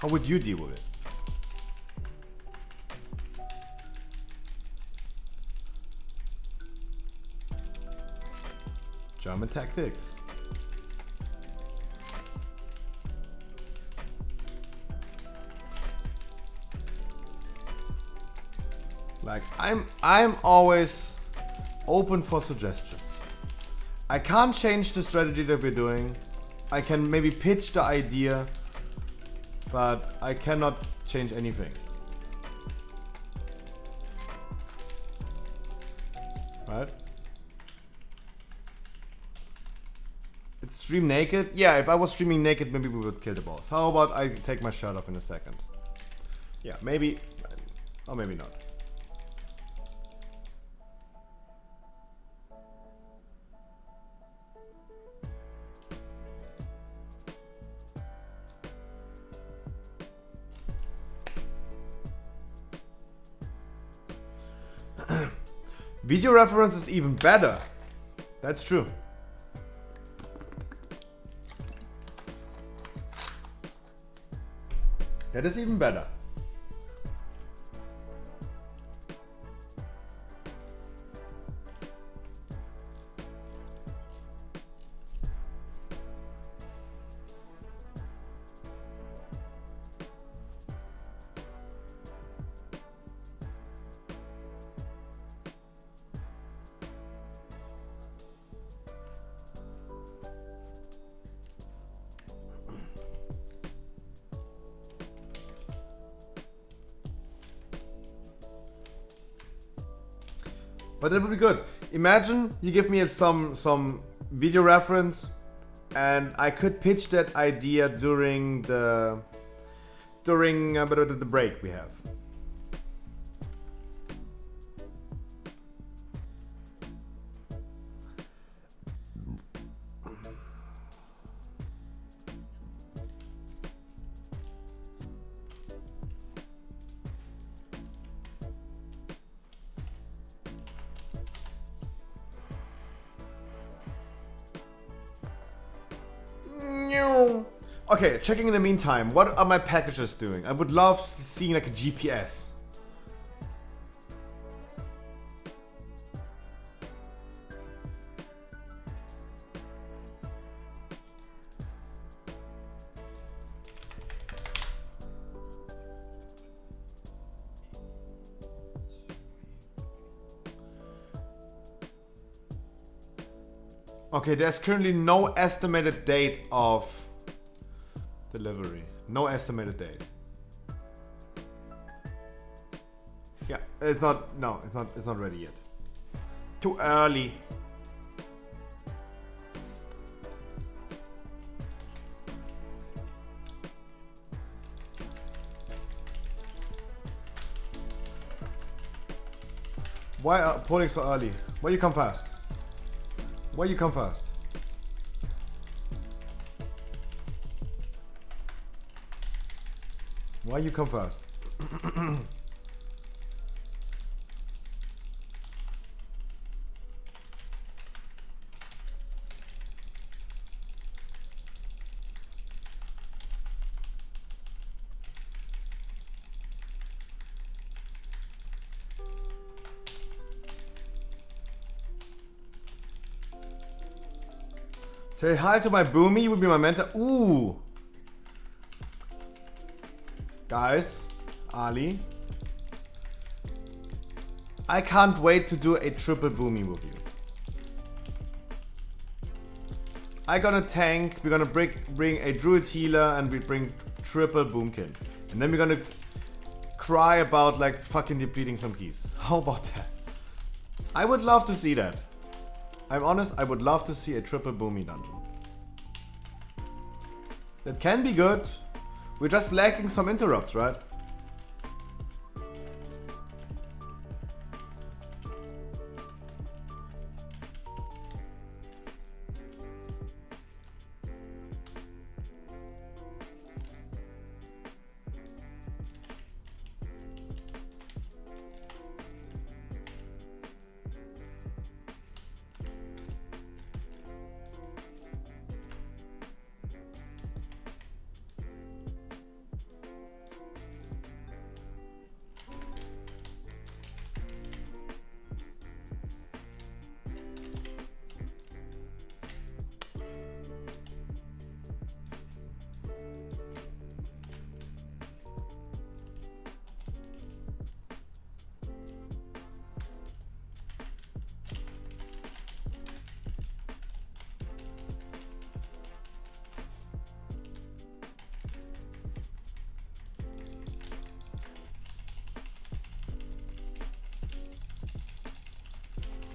would you deal with it? German tactics. Like I'm always open for suggestions. I can't change the strategy that we're doing. I can maybe pitch the idea, but I cannot change anything. Right? It's stream naked? Yeah, if I was streaming naked, maybe we would kill the boss. How about I take my shirt off in a second? Yeah, maybe, or maybe not. Video reference is even better. That's true. That is even better. But that would be good. Imagine you give me some video reference, and I could pitch that idea during the break we have. Okay, checking in the meantime. What are my packages doing? I would love seeing like a GPS. Okay, there's currently no estimated date of delivery. No estimated date. Yeah, it's not. No, it's not. It's not ready yet. Too early. Why are polling so early? Why you come fast? Why you come fast? Why you come fast? Say hi to my Boomy, you would be my mentor. Ooh. Guys, Ali. I can't wait to do a triple Boomy with you. I'm gonna tank, we're gonna bring a Druid's Healer, and we bring triple Boomkin. And then we're gonna cry about like fucking depleting some keys. How about that? I would love to see that. I'm honest, I would love to see a triple Boomy dungeon. That can be good. We're just lacking some interrupts, right?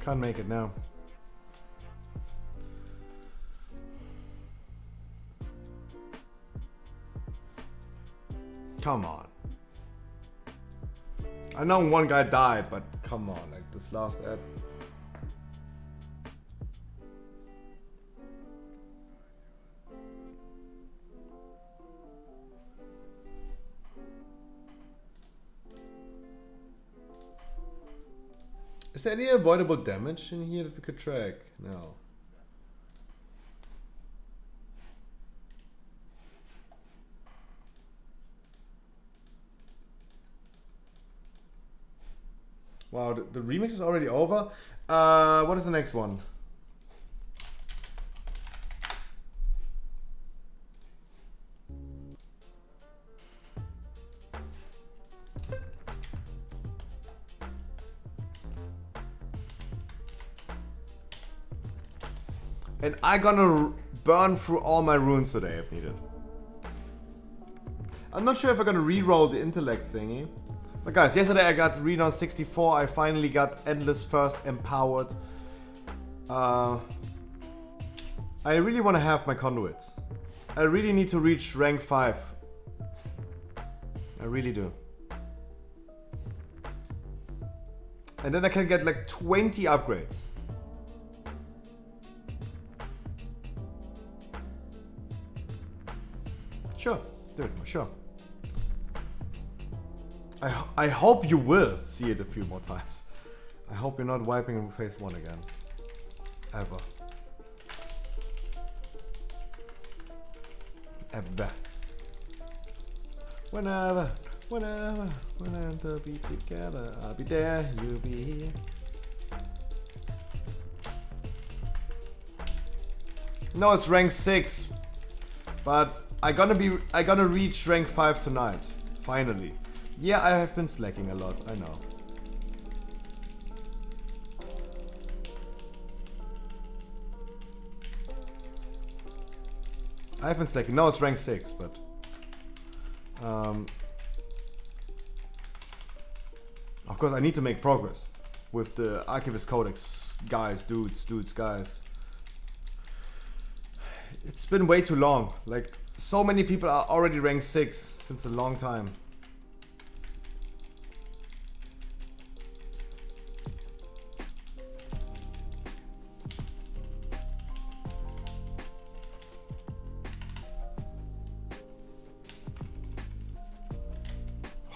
Can't make it now. Come on. I know one guy died, but come on, like this last ad. Is there any avoidable damage in here that we could track? No. Wow, the remix is already over. What is the next one? And I'm gonna burn through all my runes today if needed. I'm not sure if I'm gonna re-roll the intellect thingy. But guys, yesterday I got renown 64. I finally got Endless First empowered. I really want to have my conduits. I really need to reach rank 5. I really do. And then I can get like 20 upgrades. Sure, dude, sure. I hope you will see it a few more times. I hope you're not wiping in phase 1 again. Ever. Ever. Whenever to be together, I'll be there, you'll be here. No, it's rank 6. But I gonna reach rank 5 tonight. Finally. Yeah, I have been slacking a lot, I know. I have been slacking. No, it's rank 6, but of course I need to make progress with the Archivist Codex guys, dudes, guys. It's been way too long. Like, so many people are already rank 6 since a long time.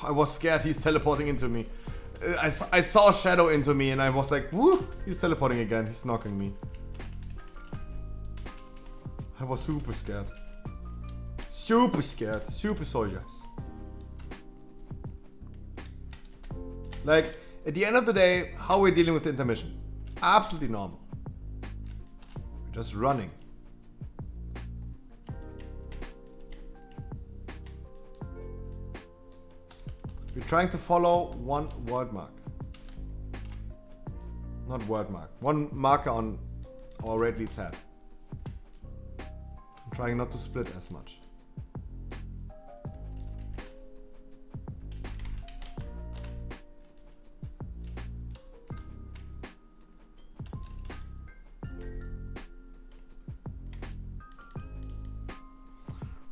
I was scared he's teleporting into me. I saw Shadow into me and I was like, woo, he's teleporting again, he's knocking me. I was super scared. Super scared. Super soldiers. Like, at the end of the day, how we're dealing with the intermission? Absolutely normal. We're just running. We're trying to follow one word mark. Not word mark. One marker on our red lead's head. I'm trying not to split as much.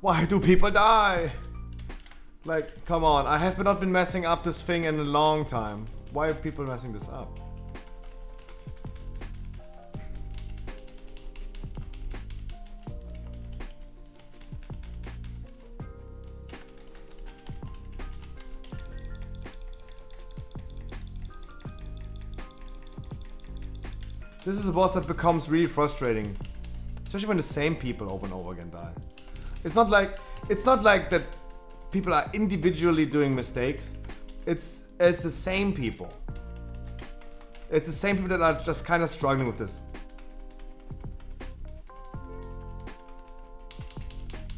Why do people die? Like, come on, I have not been messing up this thing in a long time. Why are people messing this up? This is a boss that becomes really frustrating. Especially when the same people over and over again die. It's not like that people are individually doing mistakes. It's the same people. It's the same people that are just kind of struggling with this.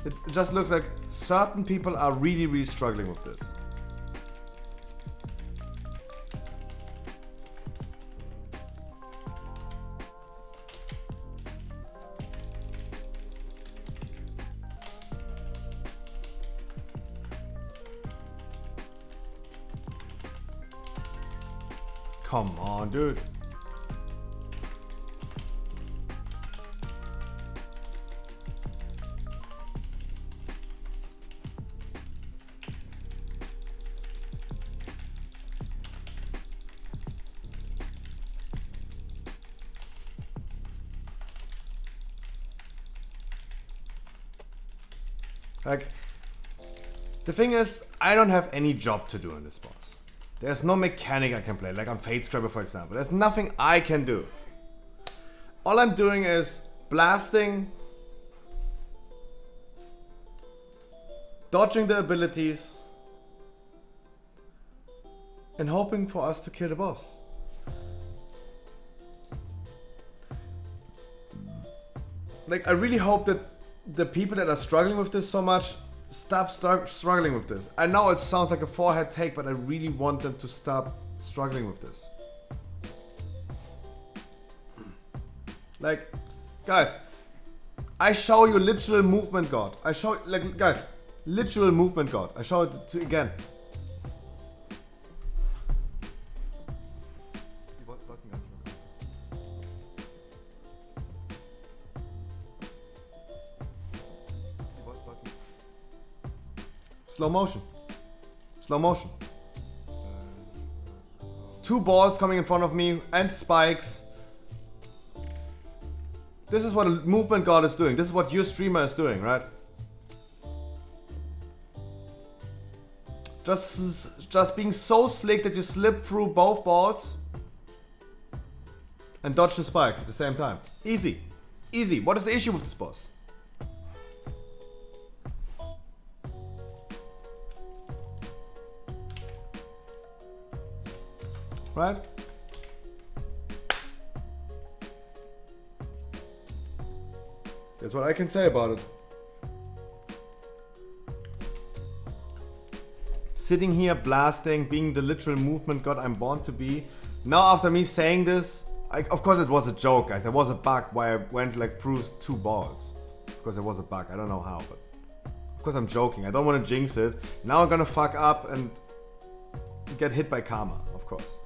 It just looks like certain people are really, really struggling with this. Come on, dude. Like, the thing is, I don't have any job to do in this boss. There's no mechanic I can play, like on Fate Scrapper for example. There's nothing I can do. All I'm doing is blasting, dodging the abilities, and hoping for us to kill the boss. Like, I really hope that the people that are struggling with this so much stop struggling with this. I know it sounds like a forehead take, but I really want them to stop struggling with this. Like, guys, I show you literal movement god. I show, like, guys, literal movement god. I show it to again. Slow motion. Slow motion. Two balls coming in front of me and spikes. This is what a movement god is doing. This is what your streamer is doing, right? Just being so slick that you slip through both balls and dodge the spikes at the same time. Easy. Easy. What is the issue with this boss? Right? That's what I can say about it. Sitting here blasting, being the literal movement god I'm born to be. Now after me saying this, of course it was a joke, guys. There was a bug why I went like through two balls. Of course there was a bug. I don't know how, but of course I'm joking. I don't want to jinx it. Now I'm gonna fuck up and get hit by karma, of course.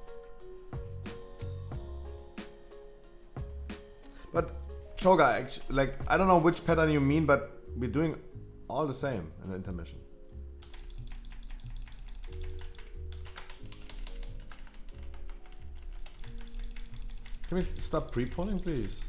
But Choga, like, I don't know which pattern you mean, but we're doing all the same in the intermission. Can we stop pre-polling, please?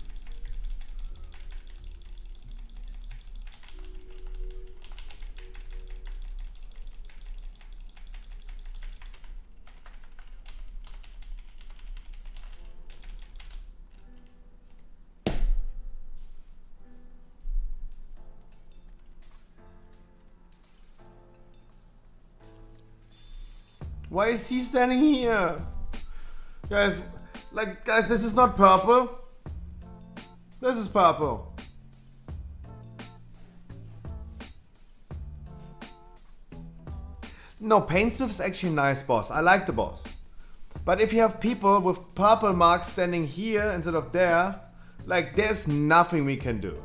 Why is he standing here? Guys, like, guys, this is not purple. This is purple. No, Painsmith is actually a nice boss. I like the boss. But if you have people with purple marks standing here instead of there, like, there's nothing we can do.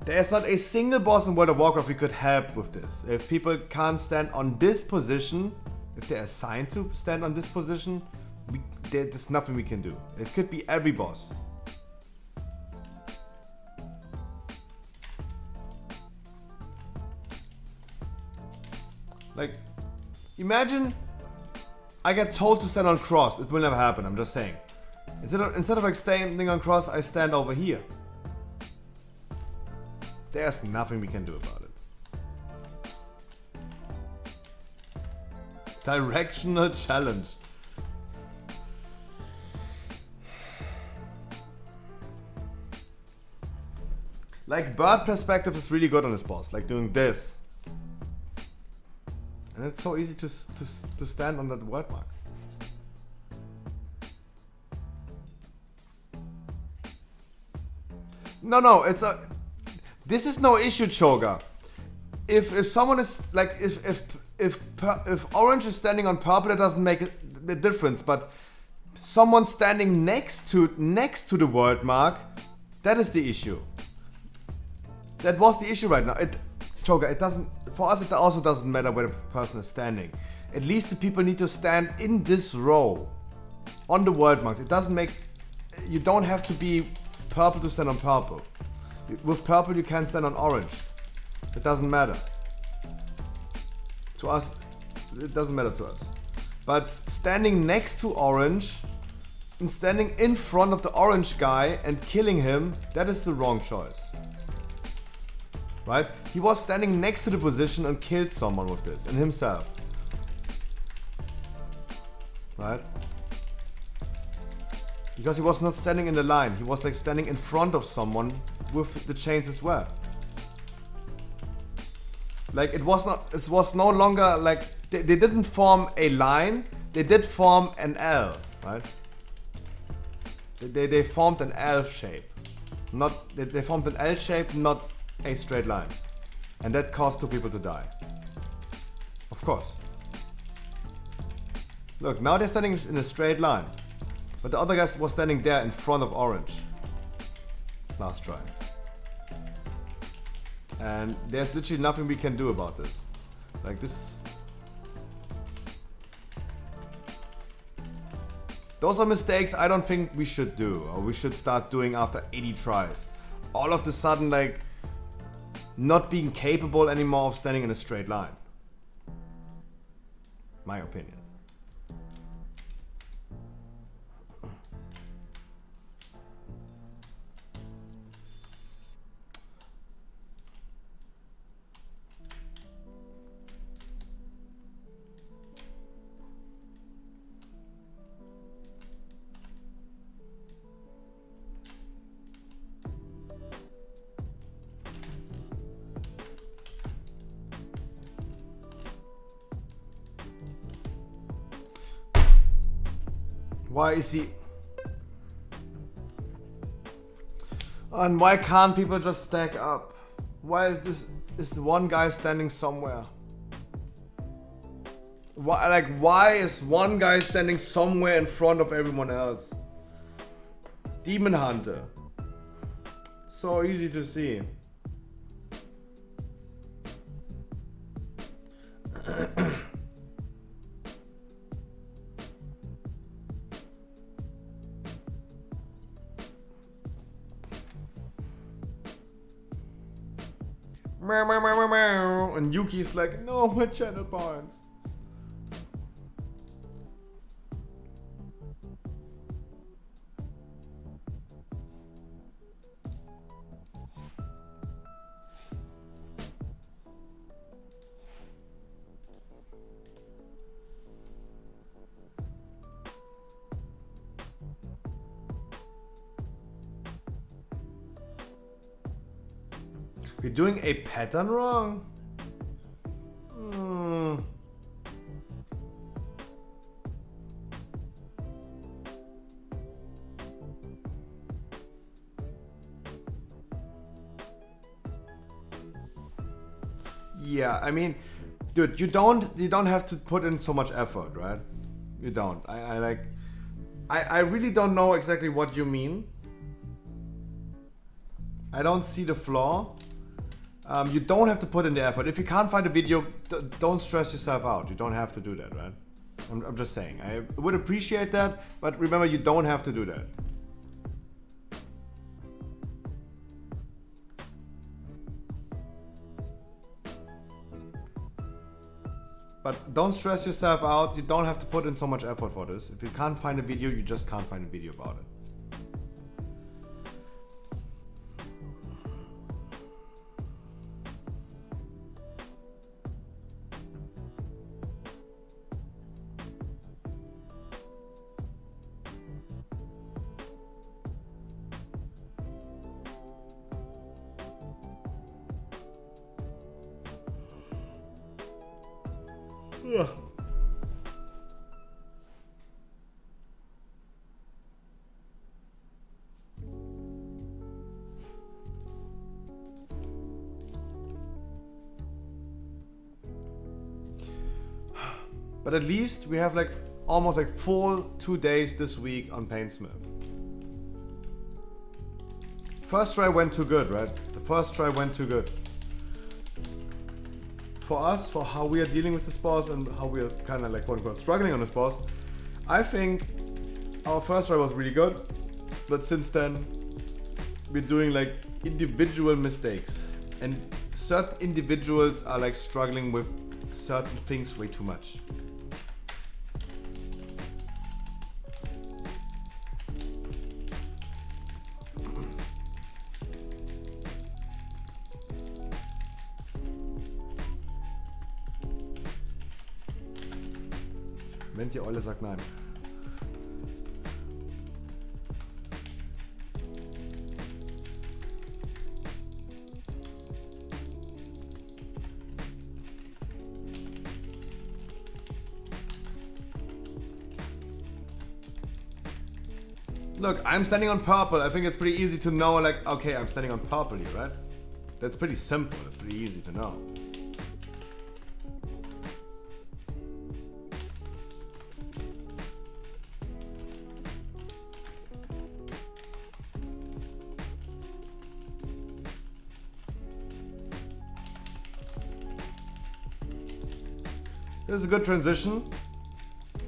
There's not a single boss in World of Warcraft we could help with this. If people can't stand on this position, if they're assigned to stand on this position, there's nothing we can do. It could be every boss. Like, imagine I get told to stand on cross. It will never happen, I'm just saying. Instead of like standing on cross, I stand over here. There's nothing we can do about it. Directional challenge. Like, bird perspective is really good on this boss, like doing this. And it's so easy to stand on that word mark. No, it's a... This is no issue, Choga. If someone is, like, if orange is standing on purple, that doesn't make a difference. But someone standing next to the word mark, that is the issue. That was the issue right now. Choga, it doesn't... For us, it also doesn't matter where the person is standing. At least the people need to stand in this row. On the word marks. It doesn't make... You don't have to be purple to stand on purple. With purple, you can stand on orange. It doesn't matter. To us, it doesn't matter to us. But standing next to orange and standing in front of the orange guy and killing him, that is the wrong choice. right? He was standing next to the position and killed someone with this, and himself. Right? Because he was not standing in the line, he was like standing in front of someone with the chains as well. Like it was no longer like, they didn't form a line, they did form an L, right? They formed an L shape. They formed an L shape, not a straight line. And that caused 2 people to die. Of course. Look, now they're standing in a straight line. But the other guy was standing there in front of orange. Last try. And there's literally nothing we can do about this. Like this. Those are mistakes I don't think we should do, or we should start doing after 80 tries. All of a sudden, like, not being capable anymore of standing in a straight line. My opinion. Why is he... And why can't people just stack up? Why is one guy standing somewhere? Why is one guy standing somewhere in front of everyone else? Demon Hunter. So easy to see. And Yuki's like, no, my channel points. We're doing a pattern wrong? Yeah, I mean, dude, you don't have to put in so much effort, right? You don't. I really don't know exactly what you mean. I don't see the flaw. You don't have to put in the effort. If you can't find a video, don't stress yourself out. You don't have to do that, right? I'm just saying. I would appreciate that, but remember, you don't have to do that. But don't stress yourself out. You don't have to put in so much effort for this. If you can't find a video, you just can't find a video about it. Ugh. But at least we have like almost like full 2 days this week on Paintsmith. First try went too good, right? The first try went too good. For us, for how we are dealing with this boss and how we are kind of like quote unquote struggling on this boss, I think our first try was really good, but since then we're doing like individual mistakes, and certain individuals are like struggling with certain things way too much. Wenn die Eule sagt nein. Look, I'm standing on purple. I think it's pretty easy to know, like, okay, I'm standing on purple here, right? That's pretty simple. It's pretty easy to know. This is a good transition.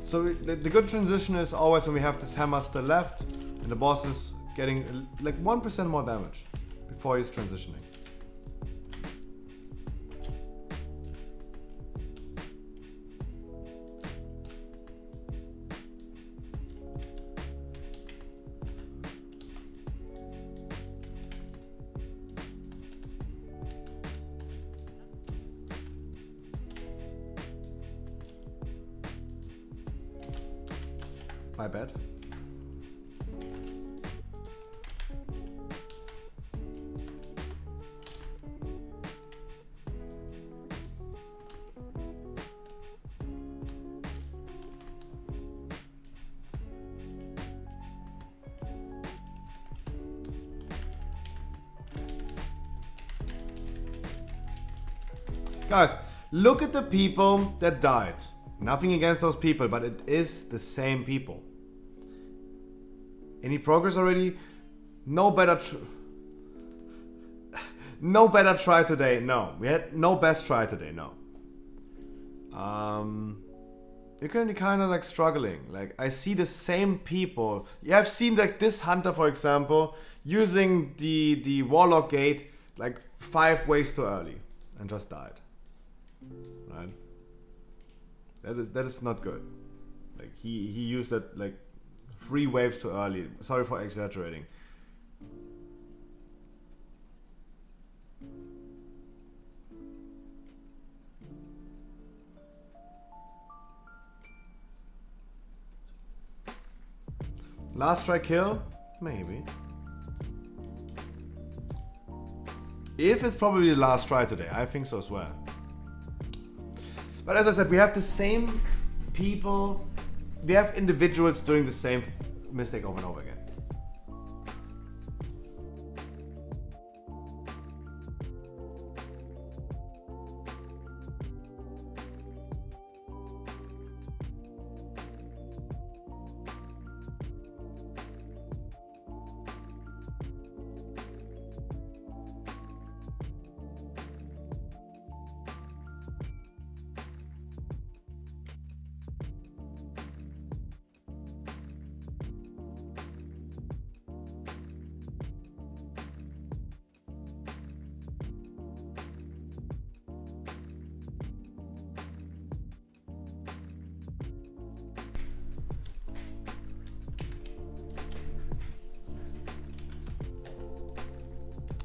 So the good transition is always when we have this hammer still left and the boss is getting like 1% more damage before he's transitioning. My bad. Guys, look at the people that died. Nothing against those people, but it is the same people. Any progress already? No better try today. No, we had no best try today. No. You're currently kind of like struggling. Like I see the same people. You have seen like this hunter, for example, using the warlock gate like 5 ways too early and just died. Right? That is not good. Like he used that like 3 waves too early. Sorry for exaggerating. Last try kill? Maybe. If it's probably the last try today. I think so as well. But as I said, we have the same people. We have individuals doing the same mistake over and over again.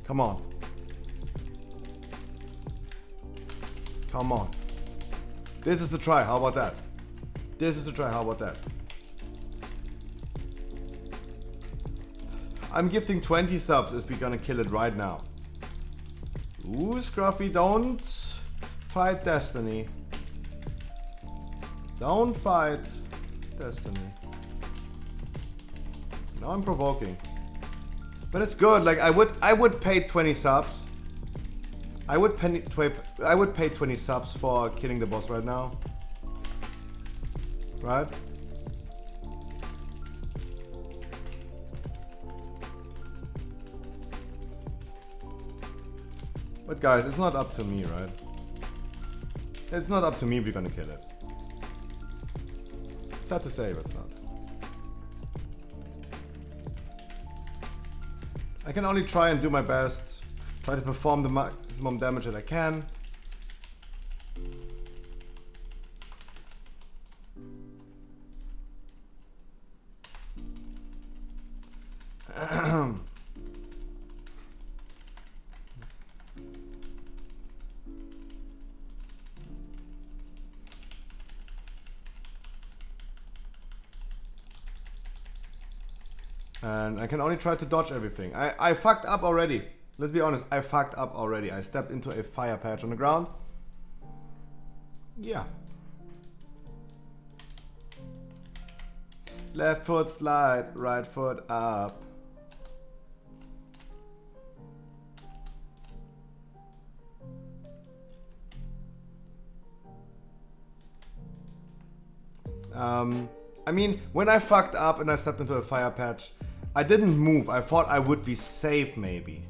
Come on. Come on. This is the try. How about that? This is the try. How about that? I'm gifting 20 subs if we're gonna kill it right now. Ooh, Scruffy, don't fight Destiny. Don't fight Destiny. Now I'm provoking. But it's good. Like I would pay 20 subs. I would pay 20 subs for killing the boss right now. Right? But guys, it's not up to me, right? It's not up to me if we're gonna kill it. It's hard to say, but it's not. I can only try and do my best. Try to perform the maximum damage that I can. And I can only try to dodge everything. I fucked up already. Let's be honest, I fucked up already. I stepped into a fire patch on the ground. Yeah. Left foot slide, right foot up. I mean, when I fucked up and I stepped into a fire patch, I didn't move. I thought I would be safe, maybe.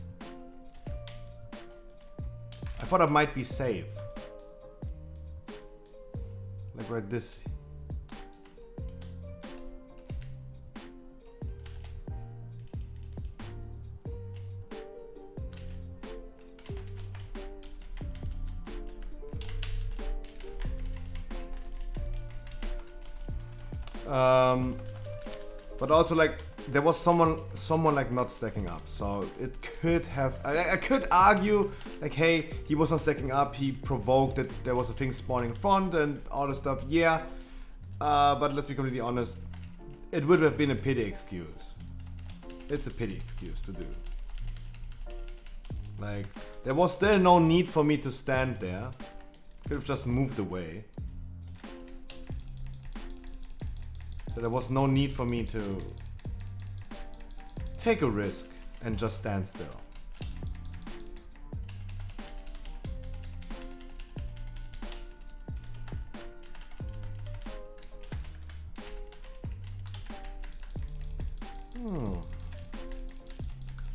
I thought I might be safe. Like right this. But also like there was someone like not stacking up, so it could have. I could argue like, hey, he was not stacking up. He provoked that there was a thing spawning in front and all the stuff. Yeah, but let's be completely honest. It would have been a pity excuse. It's a pity excuse to do. Like there was still no need for me to stand there. Could have just moved away. So there was no need for me to take a risk and just stand still.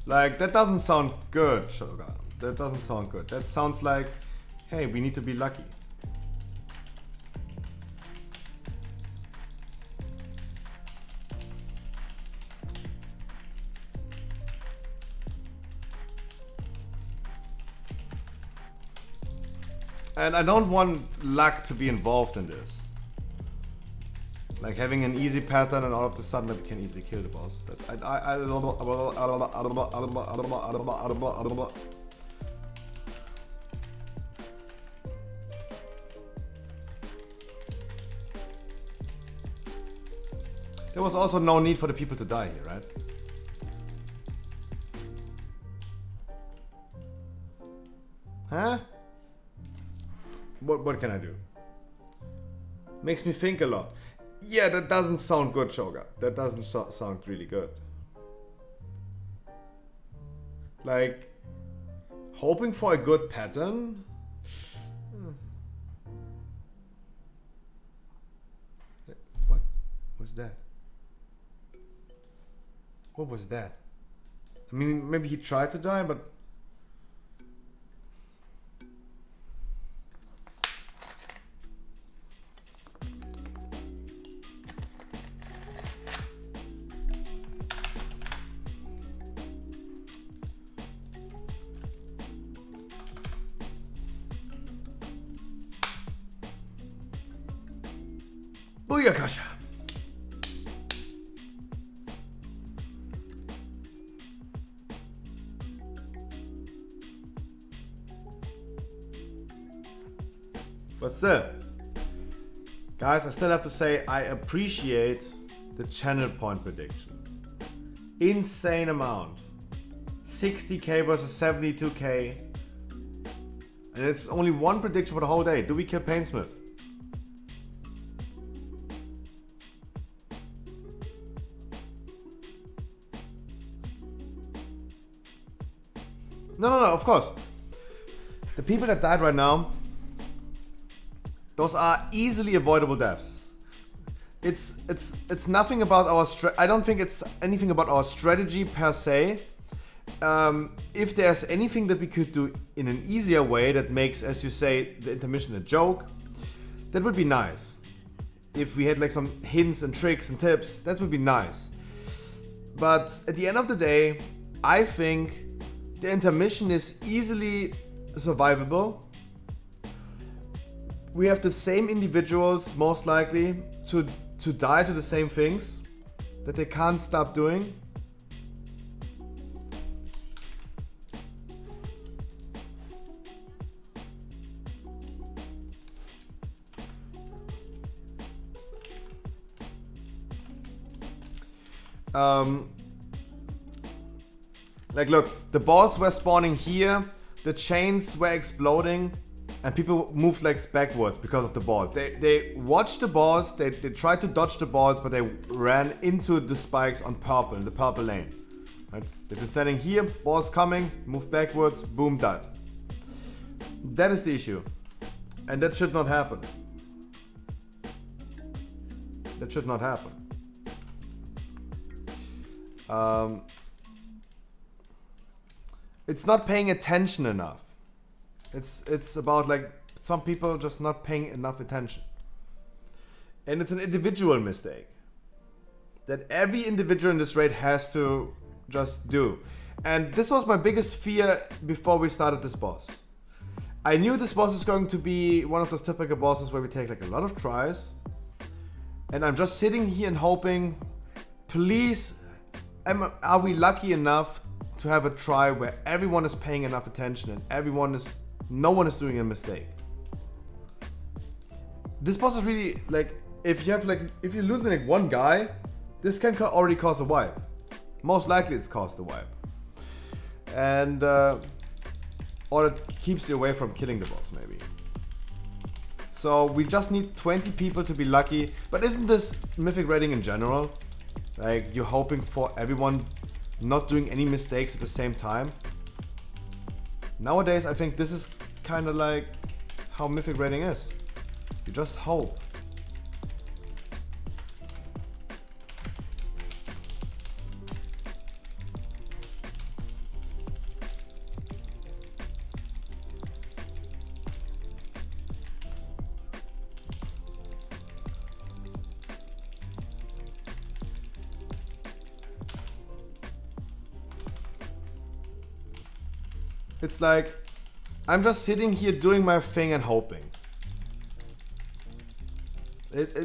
Like that doesn't sound good, Shogun. That doesn't sound good. That sounds like, hey, we need to be lucky. And I don't want luck to be involved in this. Like having an easy pattern and all of a sudden that we can easily kill the boss. That I don't know. There was also no need for the people to die here, right? Huh? What can I do? Makes me think a lot. Yeah, that doesn't sound good, Shoga. That doesn't sound really good. Like, hoping for a good pattern? What was that? What was that? I mean, maybe he tried to die, but... Booyakasha! But still, guys, I still have to say I appreciate the channel point prediction. Insane amount. 60k versus 72k. And it's only one prediction for the whole day. Do we kill Painsmith? No, of course. The people that died right now, those are easily avoidable deaths. It's nothing about our I don't think it's anything about our strategy per se. If there's anything that we could do in an easier way that makes, as you say, the intermission a joke, that would be nice. If we had like some hints and tricks and tips, that would be nice. But at the end of the day, I think the intermission is easily survivable. We have the same individuals, most likely, to die to the same things that they can't stop doing. Like, look, the balls were spawning here, the chains were exploding, and people moved like backwards because of the balls. They watched the balls, they tried to dodge the balls, but they ran into the spikes on purple, in the purple lane. Right? They've been standing here, balls coming, move backwards, boom, done. That is the issue. And that should not happen. That should not happen. It's not paying attention enough. It's about like some people just not paying enough attention. And it's an individual mistake that every individual in this raid has to just do. And this was my biggest fear before we started this boss. I knew this boss is going to be one of those typical bosses where we take like a lot of tries. And I'm just sitting here and hoping, please, are we lucky enough to have a try where everyone is paying enough attention and no one is doing a mistake. This boss is really like, if you're losing like one guy, this can already cause a wipe. Most likely it's caused a wipe. And, or it keeps you away from killing the boss maybe. So we just need 20 people to be lucky. But isn't this mythic raiding in general? Like, you're hoping for everyone not doing any mistakes at the same time. Nowadays, I think this is kind of like how mythic raiding is. You just hope. It's like, I'm just sitting here doing my thing and hoping.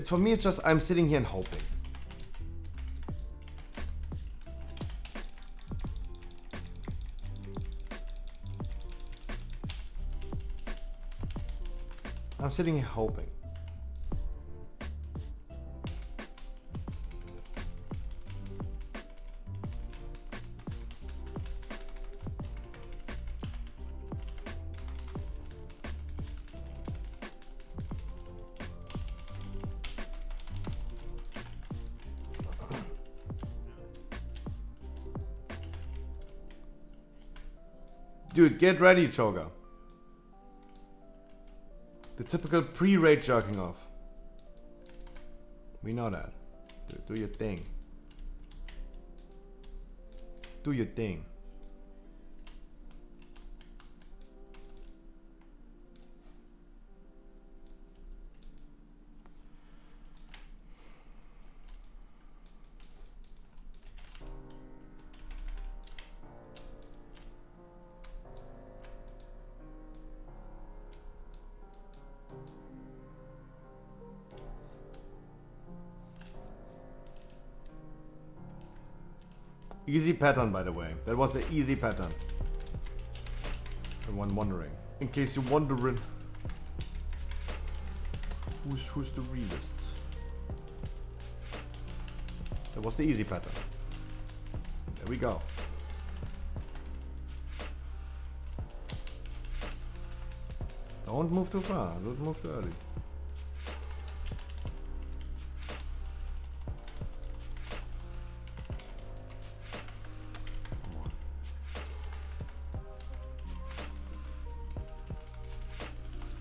For me, it's just, I'm sitting here and hoping. I'm sitting here hoping. Dude, get ready, Choga. The typical pre-raid jerking off. We know that. Dude, do your thing. Do your thing. Easy pattern, by the way. That was the easy pattern. Everyone wondering. In case you're wondering. Who's the realist? That was the easy pattern. There we go. Don't move too far. Don't move too early.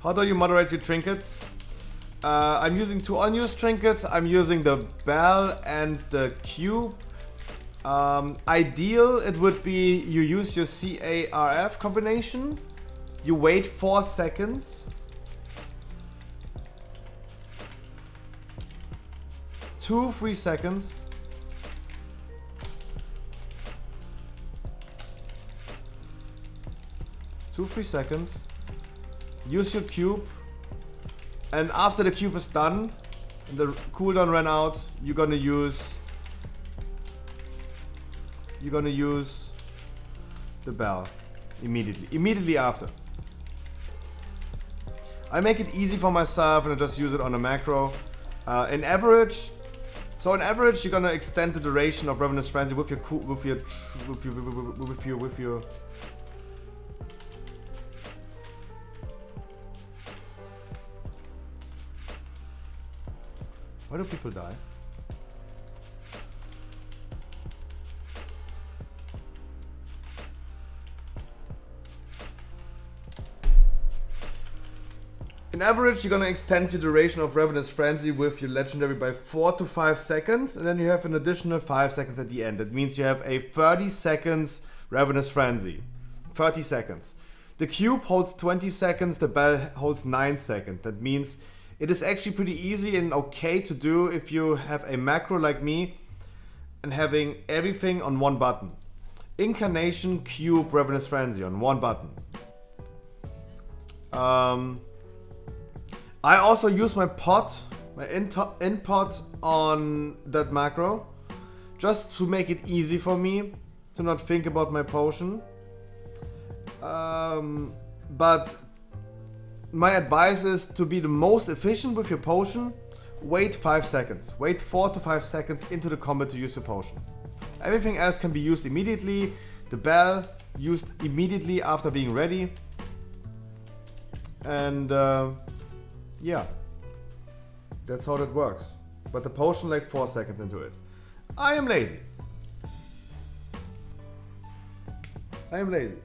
How do you moderate your trinkets? I'm using two unused trinkets. I'm using the bell and the cube. Ideal, it would be you use your CARF combination. You wait 4 seconds. 2-3 seconds. Two, 3 seconds. Use your cube, and after the cube is done and the cooldown ran out, you're gonna use the bell immediately after. I make it easy for myself and I just use it on a macro. In average, So on average, you're gonna extend the duration of Ravenous Frenzy with your Why do people die? On average, you're gonna extend the duration of Ravenous Frenzy with your legendary by 4 to 5 seconds, and then you have an additional 5 seconds at the end. That means you have a 30 seconds Ravenous Frenzy. 30 seconds. The cube holds 20 seconds, the bell holds 9 seconds. That means it is actually pretty easy and okay to do if you have a macro like me and having everything on one button. Incarnation, cube, Ravenous Frenzy on one button. I also use my pot, my input on that macro, just to make it easy for me to not think about my potion. But my advice is to be the most efficient with your potion. Wait 5 seconds. Wait 4 to 5 seconds into the combat to use your potion. Everything else can be used immediately. The bell used immediately after being ready. And yeah, that's how that works. But the potion like 4 seconds into it. I am lazy. I am lazy.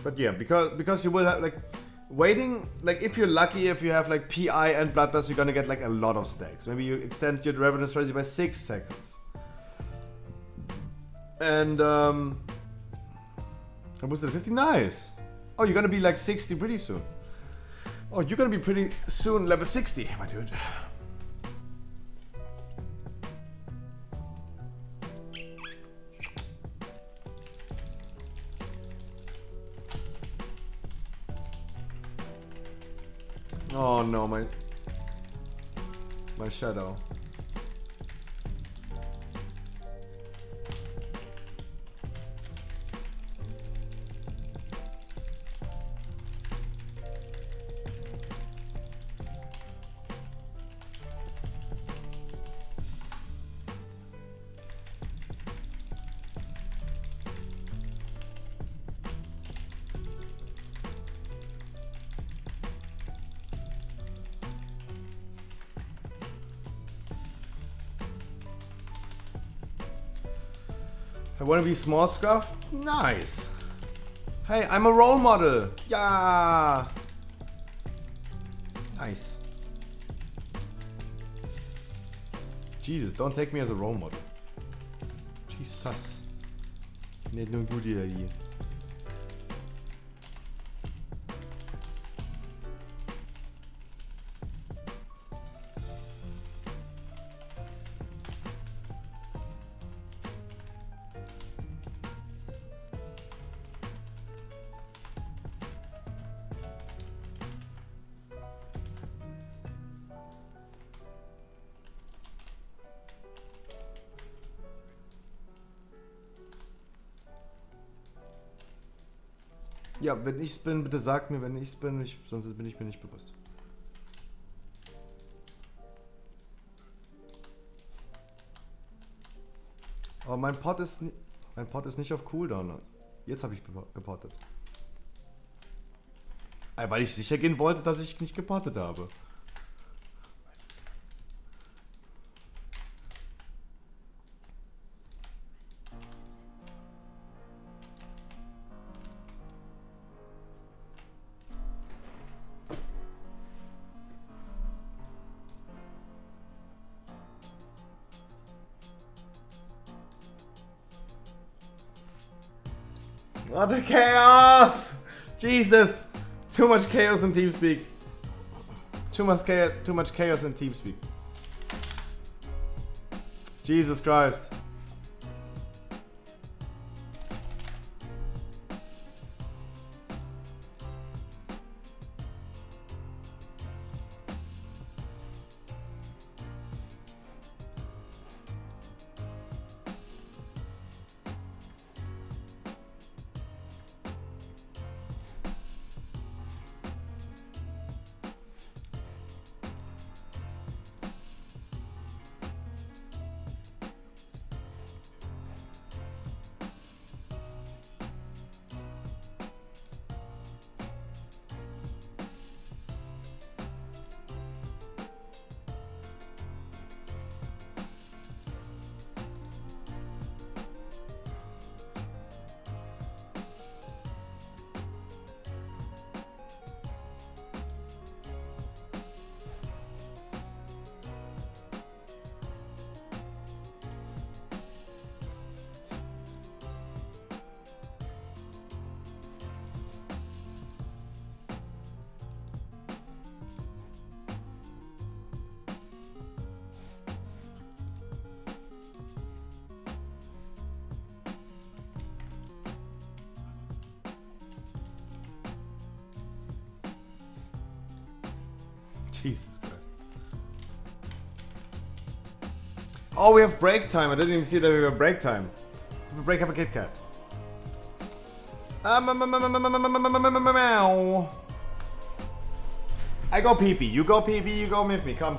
But yeah, because you will have like waiting, like if you're lucky, if you have like PI and Bloodlust, you're gonna get like a lot of stacks. Maybe you extend your Ravenous Frenzy by 6 seconds. And I was at 50, nice. Oh, you're gonna be like 60 pretty soon. Oh, you're gonna be pretty soon level 60, my dude. Oh no, my shadow. I want to be small scuff? Nice. Hey, I'm a role model. Yeah. Nice. Jesus, don't take me as a role model. Jesus. Nicht nur gut hier. Ja, wenn ich's bin, bitte sagt mir, wenn ich's bin, sonst bin ich mir nicht bewusst. Aber mein Pot ist nicht auf Cooldown. Jetzt habe ich gepottet. Weil ich sicher gehen wollte, dass ich nicht gepottet habe. What the chaos! Jesus! Too much chaos in TeamSpeak. Too much chaos in TeamSpeak. Jesus Christ. Jesus Christ. Oh, we have break time. I didn't even see that we have break time. Have a break, have a Kit Kat. I go pee pee. You go pee pee. You go with me. Come.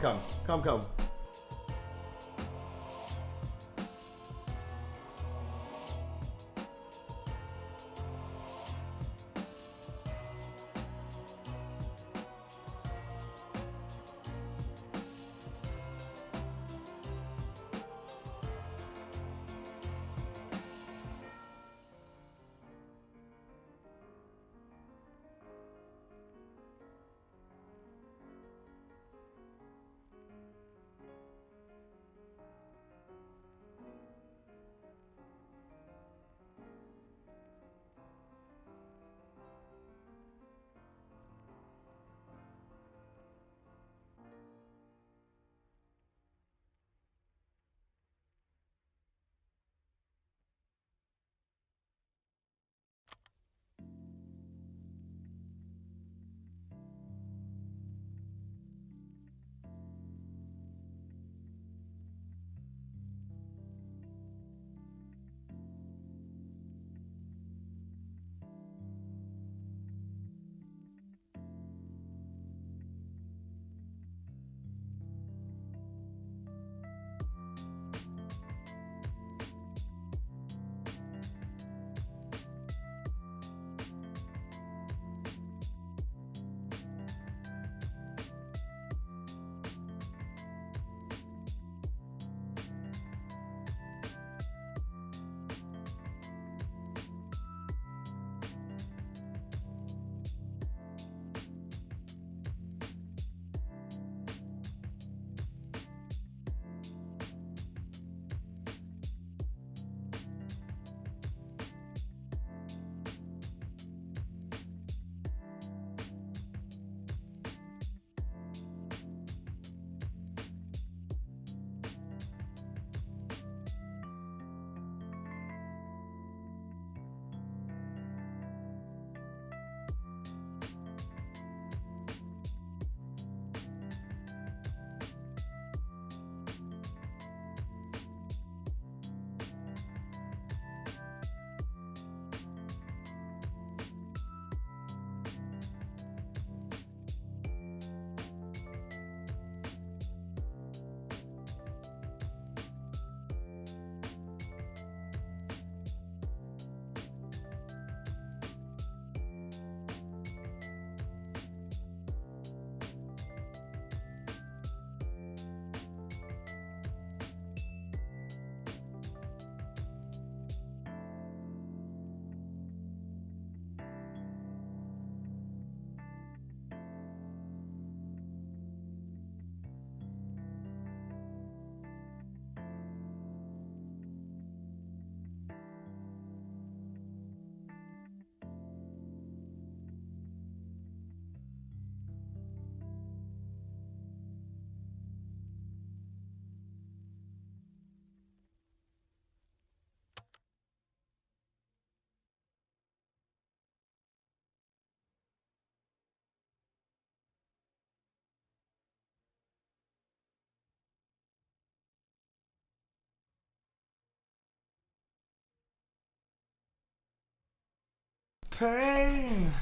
Pain.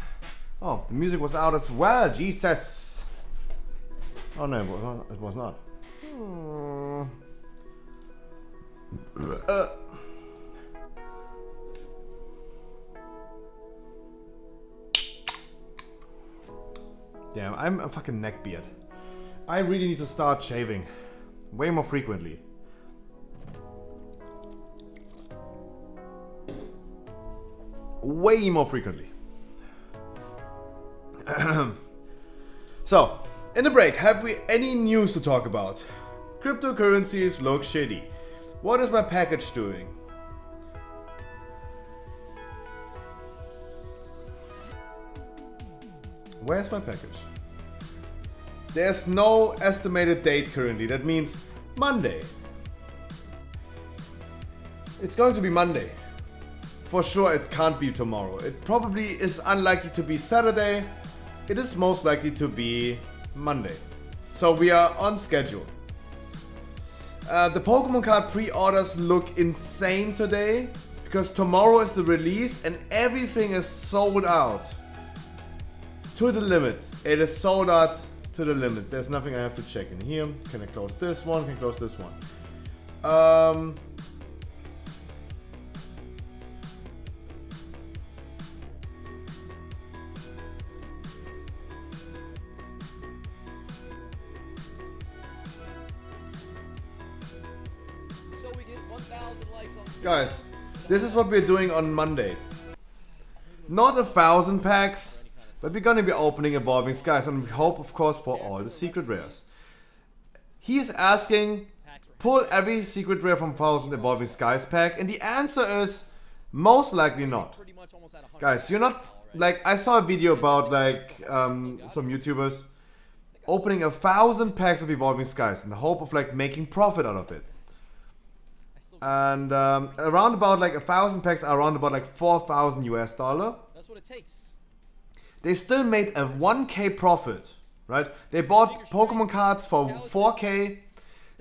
Oh, the music was out as well. Jesus. Oh no, it was not. Damn, I'm a fucking neckbeard. I really need to start shaving way more frequently. Way more frequently. So, in the break, have we any news to talk about? Cryptocurrencies look shitty. What is my package doing? Where's my package? There's no estimated date currently. That means Monday. It's going to be Monday. For sure it can't be tomorrow. It probably is unlikely to be Saturday. It is most likely to be Monday. So we are on schedule. The Pokemon card pre-orders look insane today because tomorrow is the release and everything is sold out to the limit. It is sold out to the limit. There's nothing I have to check in here. Can I close this one? Can I close this one? Guys, this is what we're doing on Monday. Not 1,000 packs, but we're gonna be opening Evolving Skies, and we hope, of course, for all the secret rares. He's asking, pull every secret rare from 1,000 Evolving Skies pack, and the answer is most likely not. Guys, you're not like, I saw a video about like some YouTubers opening 1,000 packs of Evolving Skies in the hope of like making profit out of it. And around about like 1,000 packs are around about like $4,000 US. That's what it takes. They still made a 1K profit, right? They bought Pokemon cards for 4K.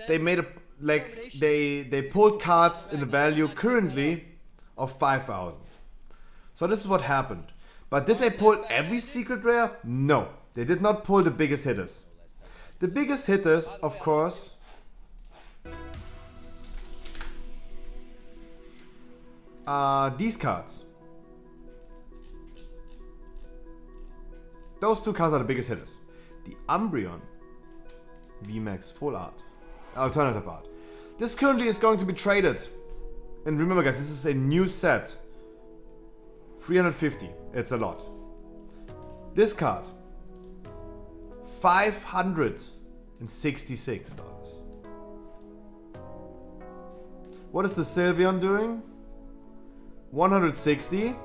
They made a like they pulled cards in a value currently of 5,000. So this is what happened. But did they pull every secret rare? No, they did not pull the biggest hitters. The biggest hitters, of course, these cards. Those two cards are the biggest hitters. The Umbreon VMAX Full Art, Alternative Art. This currently is going to be traded. And remember guys, this is a new set. 350, it's a lot. This card, $566. What is the Sylveon doing? 160.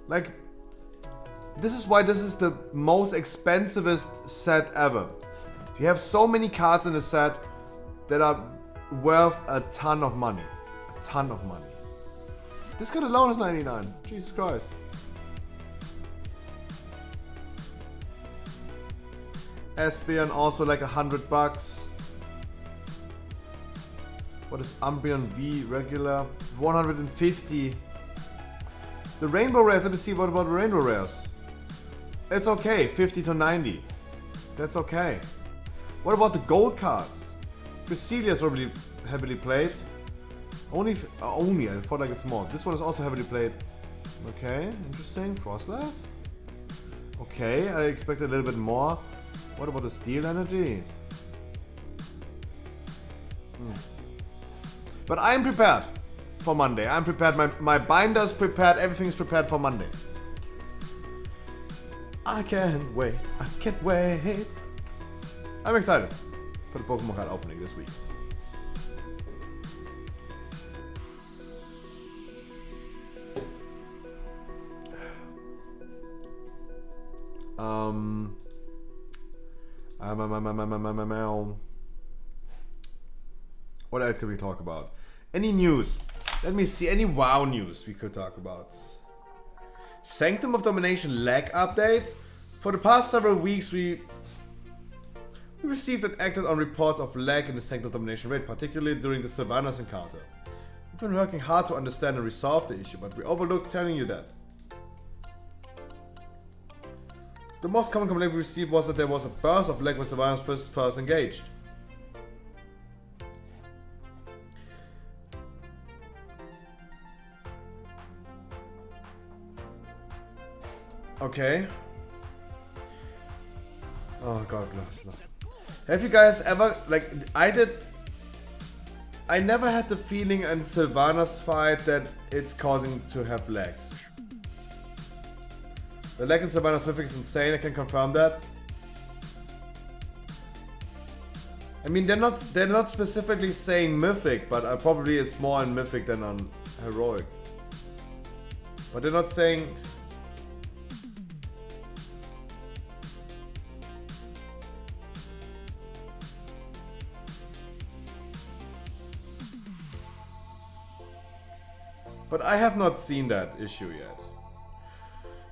Like, this is why this is the most expensivest set ever. You have so many cards in the set that are worth a ton of money. A ton of money. This card alone is 99. Jesus Christ. Espeon also like $100. What is Umbreon V regular? 150. The Rainbow Rares, let us see what about the Rainbow Rares. It's okay, 50 to 90. That's okay. What about the gold cards? Cresselia is really heavily played. Only, I thought like it's more. This one is also heavily played. Okay, interesting. Frostlass? Okay, I expected a little bit more. What about the Steel Energy? But I'm prepared for Monday. I'm prepared. My binder's prepared. Everything's prepared for Monday. I can't wait. I can't wait. I'm excited for the Pokemon card opening this week. What else can we talk about? Any news? Let me see. Any WoW news we could talk about? Sanctum of Domination lag update. For the past several weeks, we received and acted on reports of lag in the Sanctum of Domination raid, particularly during the Sylvanas encounter. We've been working hard to understand and resolve the issue, but we overlooked telling you that. The most common complaint we received was that there was a burst of lag when Sylvanas first engaged. Okay. Oh god bless. Have you guys ever, like, I never had the feeling in Sylvanas fight that it's causing to have lags. The lag in Sylvanas Mythic is insane, I can confirm that. I mean, they're not specifically saying Mythic, but probably it's more on Mythic than on Heroic. But they're not saying... But I have not seen that issue yet.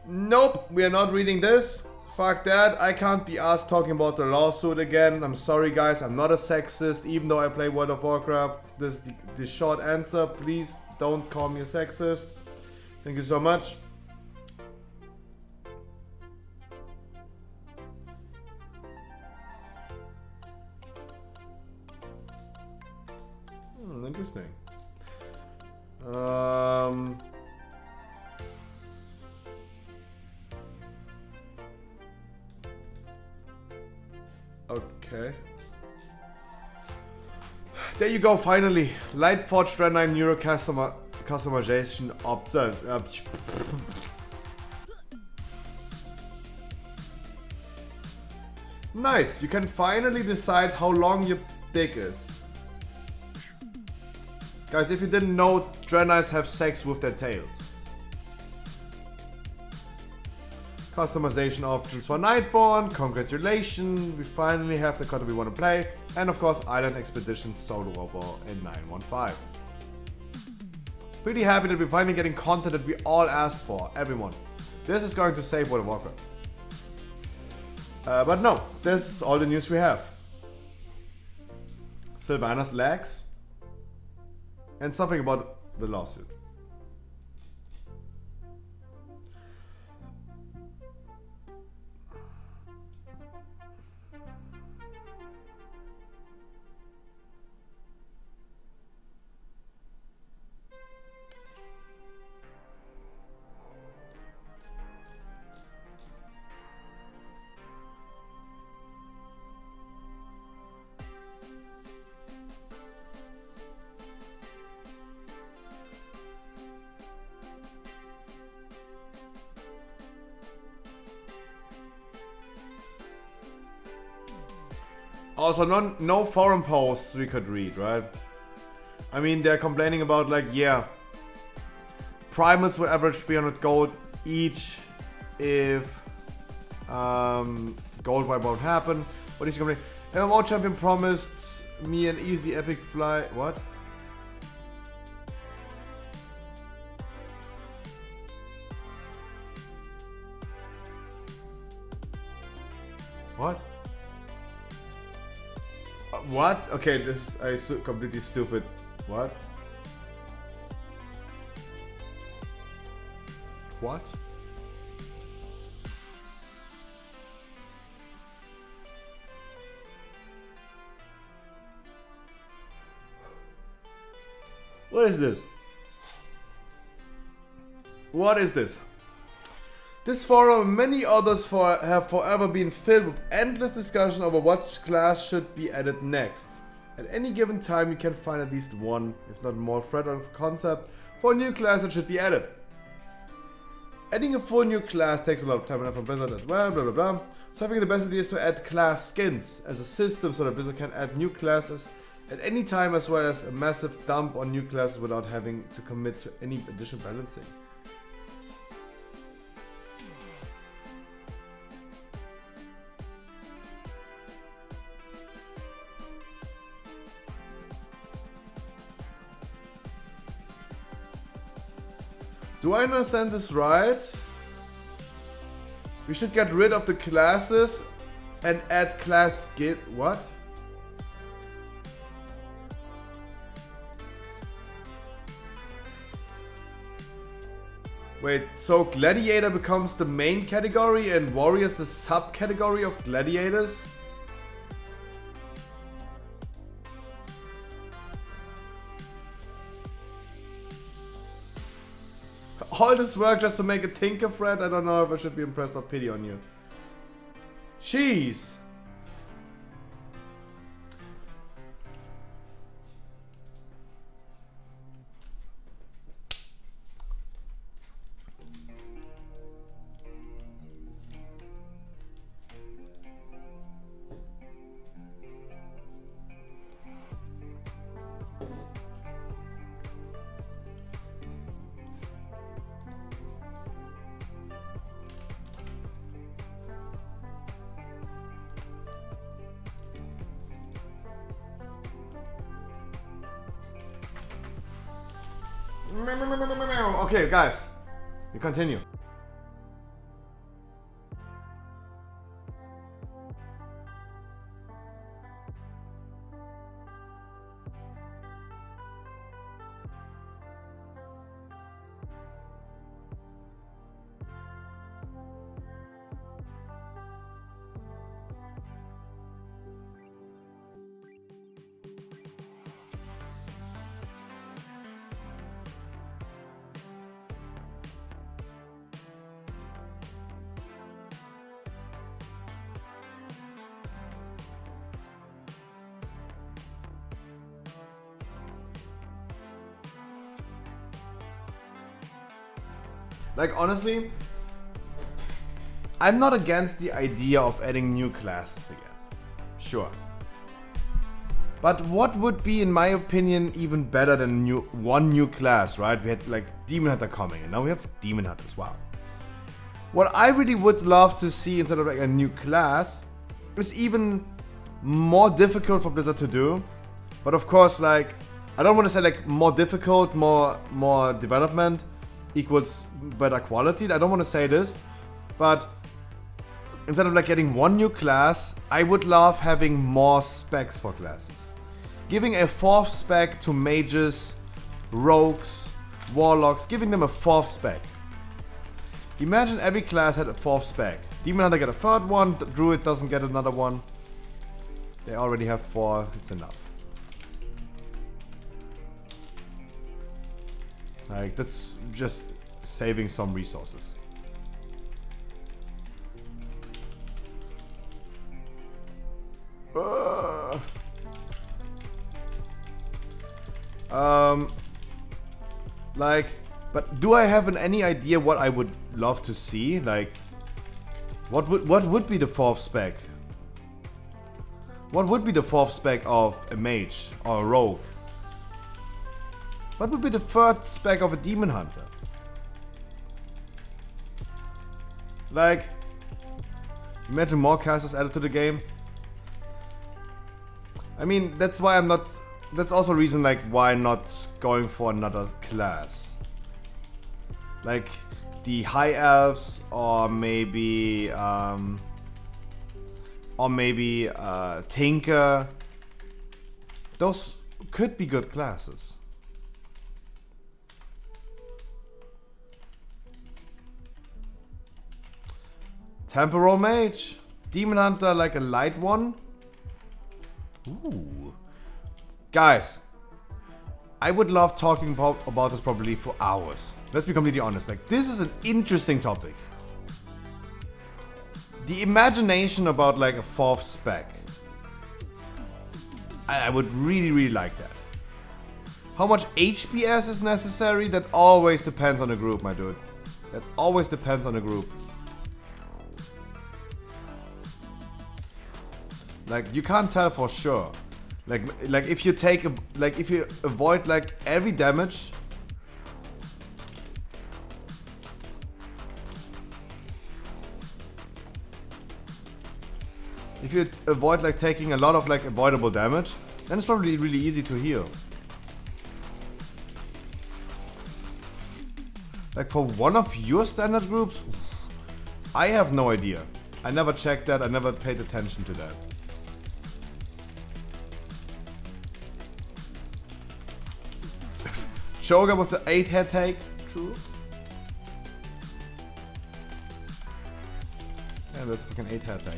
Nope, we are not reading this. fuck that. I can't be asked talking about the lawsuit again. I'm sorry guys, I'm not a sexist, even though I play World of Warcraft. This is the short answer. Please don't call me a sexist. Thank you so much. Interesting. Okay. There you go, finally. Lightforged Ren 9 Euro customization option. Nice, you can finally decide how long your dick is. Guys, if you didn't know, Draenei's have sex with their tails. Customization options for Nightborn, congratulations, we finally have the content we want to play, and of course Island Expedition Solo War in 915. Pretty happy that we're finally getting content that we all asked for, everyone. This is going to save World of Warcraft. But no, this is all the news we have. Sylvanas legs, and something about the lawsuit. Also, no forum posts we could read, right? I mean, they're complaining about, like, yeah, primates will average 300 gold each if gold wipe won't happen. What is he complaining? MMO champion promised me an easy epic fly. What? What? What? Okay, this is completely stupid. What? What? What is this? What is this? This forum and many others have forever been filled with endless discussion over what class should be added next. At any given time you can find at least one, if not more, thread of concept for a new class that should be added. Adding a full new class takes a lot of time and effort from Blizzard as well, blah blah blah. So I think the best idea is to add class skins as a system so that Blizzard can add new classes at any time, as well as a massive dump on new classes without having to commit to any additional balancing. Do I understand this right? We should get rid of the classes and add class skin. What? Wait, so gladiator becomes the main category and warriors the subcategory of gladiators? All this work just to make a tinker thread? I don't know if I should be impressed or pity on you. Jeez. Okay, guys, we continue. Like, honestly, I'm not against the idea of adding new classes again. Sure. But what would be, in my opinion, even better than one new class, right? We had like Demon Hunter coming, and now we have Demon Hunters. Wow. What I really would love to see instead of like a new class is even more difficult for Blizzard to do. But of course, like, I don't want to say like more difficult, more development equals better quality. I don't want to say this, but instead of like getting one new class, I would love having more specs for classes. Giving a 4th spec to mages, rogues, warlocks, giving them a 4th spec. Imagine every class had a 4th spec. Demon Hunter get a 3rd one, the Druid doesn't get another one. They already have 4, it's enough. Like, that's just saving some resources. Like, but do I have any idea what I would love to see? Like, what would be the 4th spec? What would be the 4th spec of a mage or a rogue? What would be the 3rd spec of a demon hunter? Like, imagine more classes added to the game. I mean, that's why I'm not. That's also a reason, like, why not going for another class. Like, the High Elves, or maybe, Tinker. Those could be good classes. Temporal Mage. Demon Hunter, like a light one. Ooh. Guys, I would love talking about this probably for hours. Let's be completely honest. Like, this is an interesting topic. The imagination about like a 4th spec. I would really like that. How much HPS is necessary? That always depends on the group, my dude. That always depends on the group. Like, you can't tell for sure. Like if you take if you avoid like every damage. If you avoid like taking a lot of like avoidable damage, then it's probably really easy to heal. Like for one of your standard groups, I have no idea. I never checked that, I never paid attention to that. Shogun with the 8 head take. True. Yeah, that's a fucking 8 head take.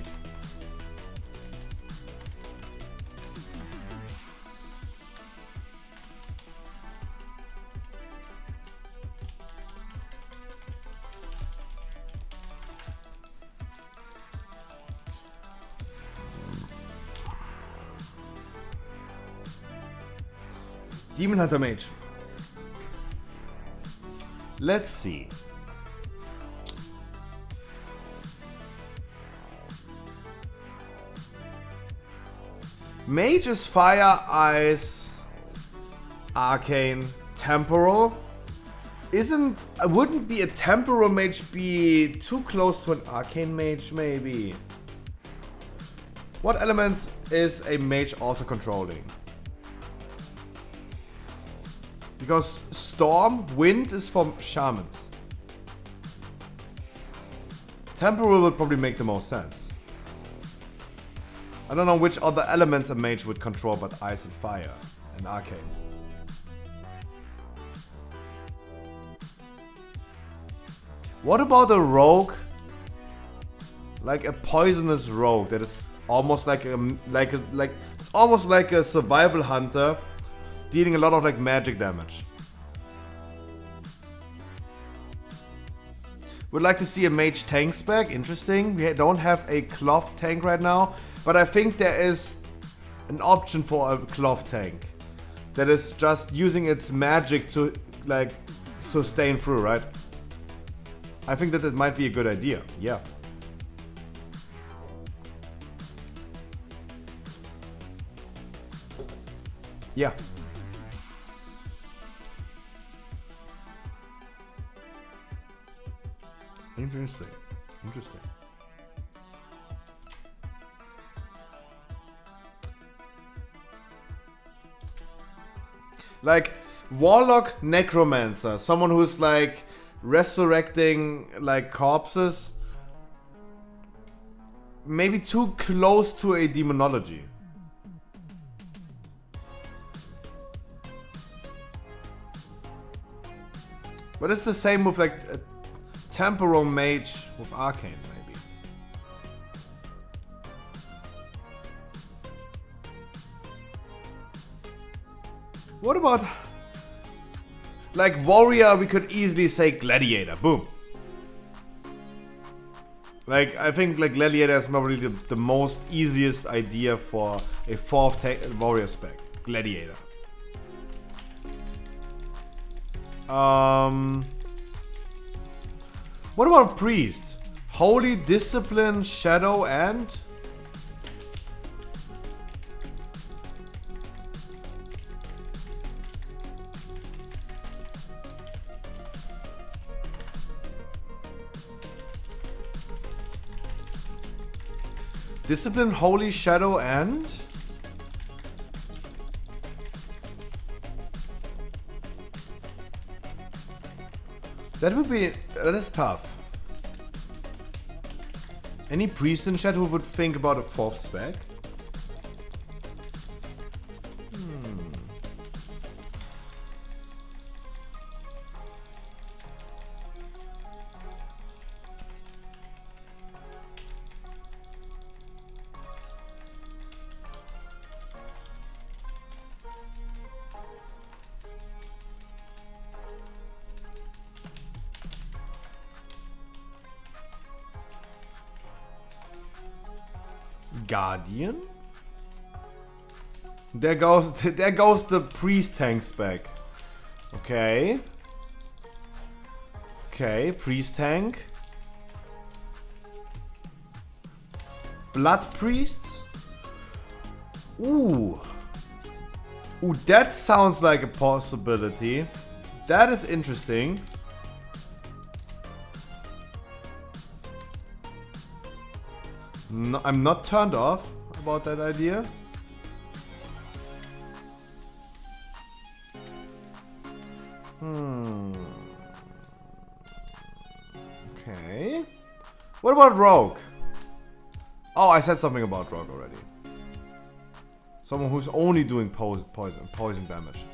Demon Hunter Mage. Let's see. Mage is Fire, Ice, Arcane, Temporal. Wouldn't be a Temporal Mage be too close to an Arcane Mage, maybe? What elements is a Mage also controlling? Because Storm, Wind is from Shamans. Temporal would probably make the most sense. I don't know which other elements a mage would control but Ice and Fire and Arcane. What about a rogue? Like a poisonous rogue that is almost like it's almost like a survival hunter dealing a lot of like magic damage. Would like to see a mage tank spec. Interesting. We don't have a cloth tank right now, but I think there is an option for a cloth tank that is just using its magic to like sustain through, right? I think that it might be a good idea. Yeah. Yeah. Interesting. Interesting. Like warlock necromancer, someone who's like resurrecting like corpses. Maybe too close to a demonology. But it's the same with like a temporal mage with arcane, maybe. What about like warrior? We could easily say gladiator. Boom. Like I think like gladiator is probably the most easiest idea for a 4th warrior spec. Gladiator. What about priest? Holy, discipline, shadow, and discipline, holy, shadow, and that is tough. Any priest in chat who would think about a 4th spec? Guardian? There goes the priest tank spec. Okay. Okay, priest tank. Blood priests? Ooh. Ooh, that sounds like a possibility. That is interesting. No, I'm not turned off about that idea. Okay. What about rogue? Oh, I said something about rogue already. Someone who's only doing poison damage.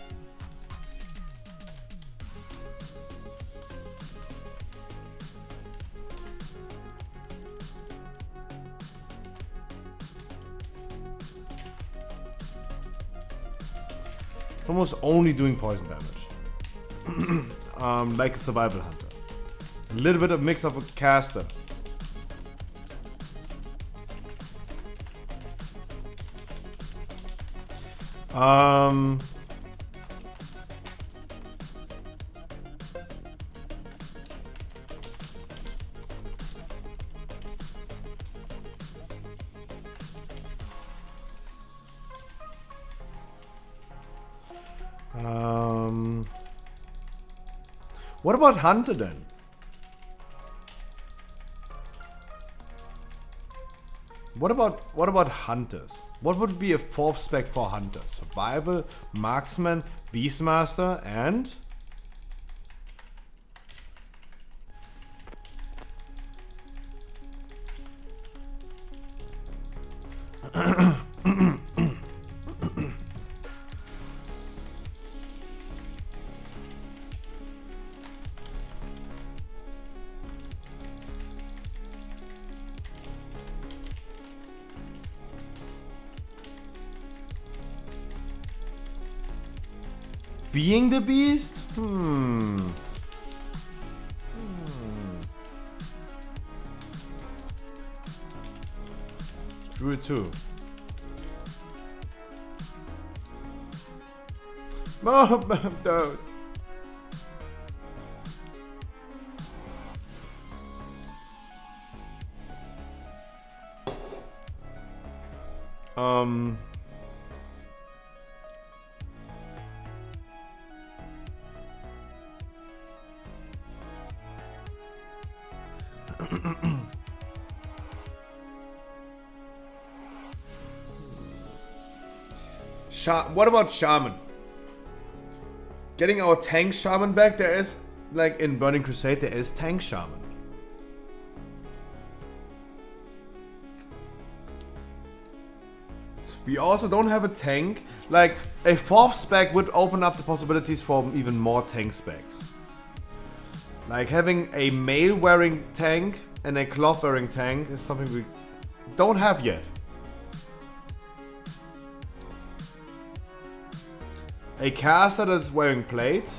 Someone who's only doing poison damage. Like a survival hunter. A little bit of mix of a caster. What about hunter then? What about hunters? What would be a 4th spec for hunters? Survival, marksman, beastmaster, and being the beast? Druid 2. Dude. What about Shaman? Getting our tank Shaman back, there is, like in Burning Crusade, there is tank Shaman. We also don't have a tank. Like, a 4th spec would open up the possibilities for even more tank specs. Like, having a male-wearing tank and a cloth-wearing tank is something we don't have yet. A caster that's wearing plate.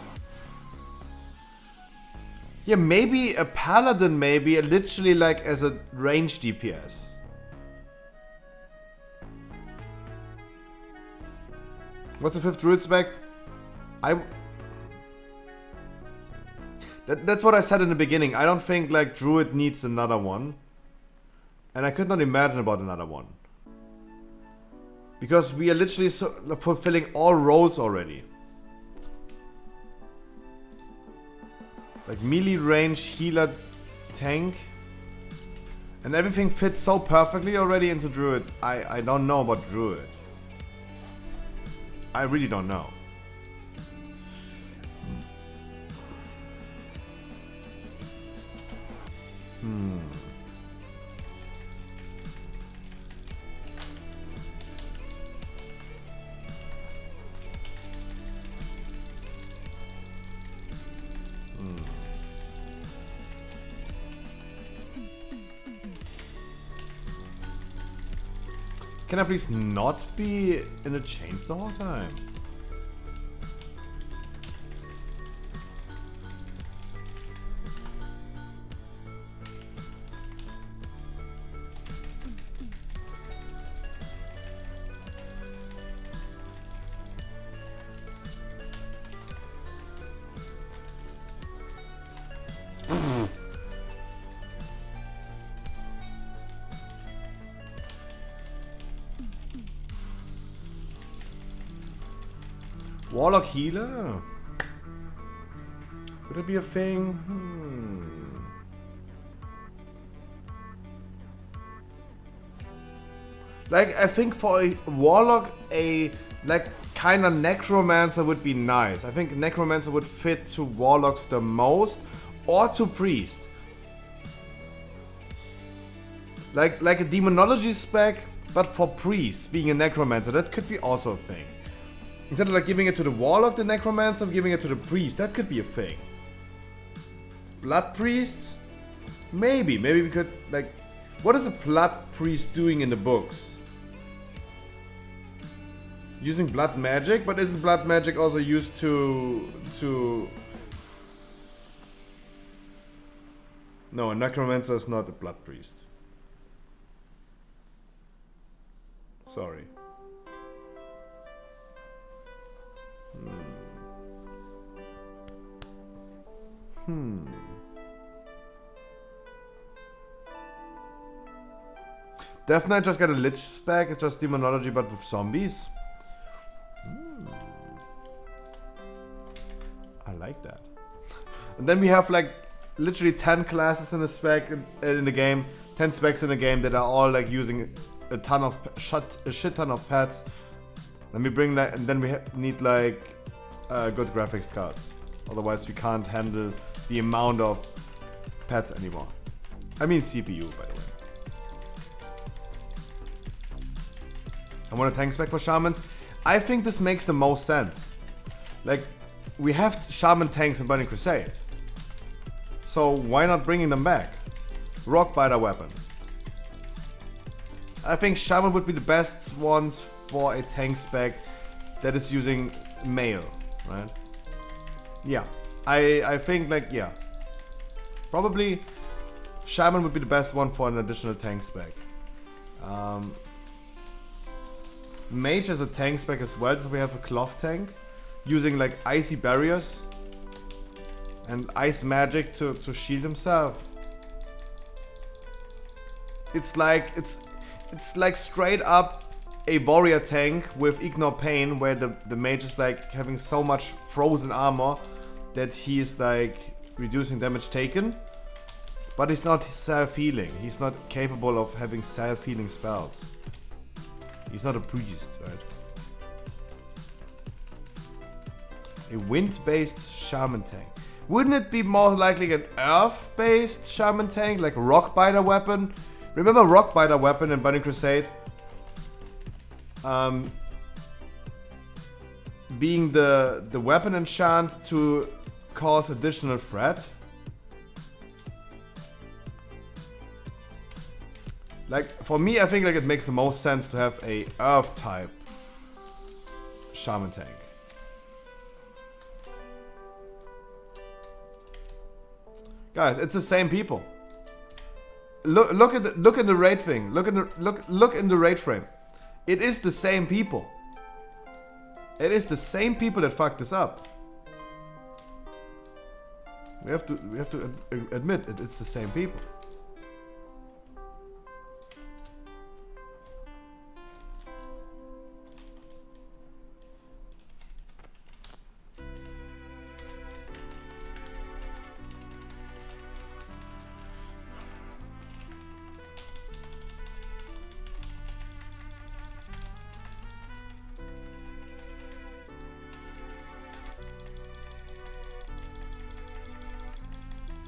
Yeah, maybe a paladin, maybe literally like as a range DPS. What's the 5th druid spec? That's what I said in the beginning. I don't think like druid needs another one. And I could not imagine about another one. Because we are literally fulfilling all roles already. Like melee range, healer, tank. And everything fits so perfectly already into druid. I don't know about druid. I really don't know. Can I please not be in a chains the whole time? Warlock healer? Would it be a thing? Like, I think for a warlock, a like kind of necromancer would be nice. I think necromancer would fit to warlocks the most, or to priest. Like a demonology spec, but for priests being a necromancer, that could be also a thing. Instead of like giving it to the warlock, the necromancer, I'm giving it to the priest. That could be a thing. Blood priests? Maybe we could like... What is a blood priest doing in the books? Using blood magic? But isn't blood magic also used to... No, a necromancer is not a blood priest. Sorry. Death Knight just got a Lich spec, it's just demonology but with zombies. I like that. And then we have like literally 10 classes in the spec in the game, 10 specs in the game that are all like using a shit ton of pets. Then we bring that, and then we need like good graphics cards. Otherwise we can't handle the amount of pets anymore. I mean CPU, by the way. I want a tank spec for shamans. I think this makes the most sense. Like, we have shaman tanks in Burning Crusade. So why not bringing them back? Rockbiter weapon. I think shaman would be the best ones for a tank spec that is using mail, right? Yeah, I think like, yeah. Probably shaman would be the best one for an additional tank spec. Mage as a tank spec as well, so we have a cloth tank using like icy barriers and ice magic to shield himself. It's like straight up a warrior tank with Ignore Pain, where the mage is like having so much frozen armor that he is like reducing damage taken. But he's not self-healing. He's not capable of having self-healing spells. He's not a priest, right? A wind-based shaman tank. Wouldn't it be more likely an earth-based shaman tank, like a rockbiter weapon? Remember rockbiter weapon in Burning Crusade? Being the weapon enchant to cause additional threat. Like, for me, I think like it makes the most sense to have a earth type shaman tank. Guys, it's the same people. Look at the raid thing. Look in the raid frame. It is the same people. It is the same people that fucked this up. We have to admit it's the same people.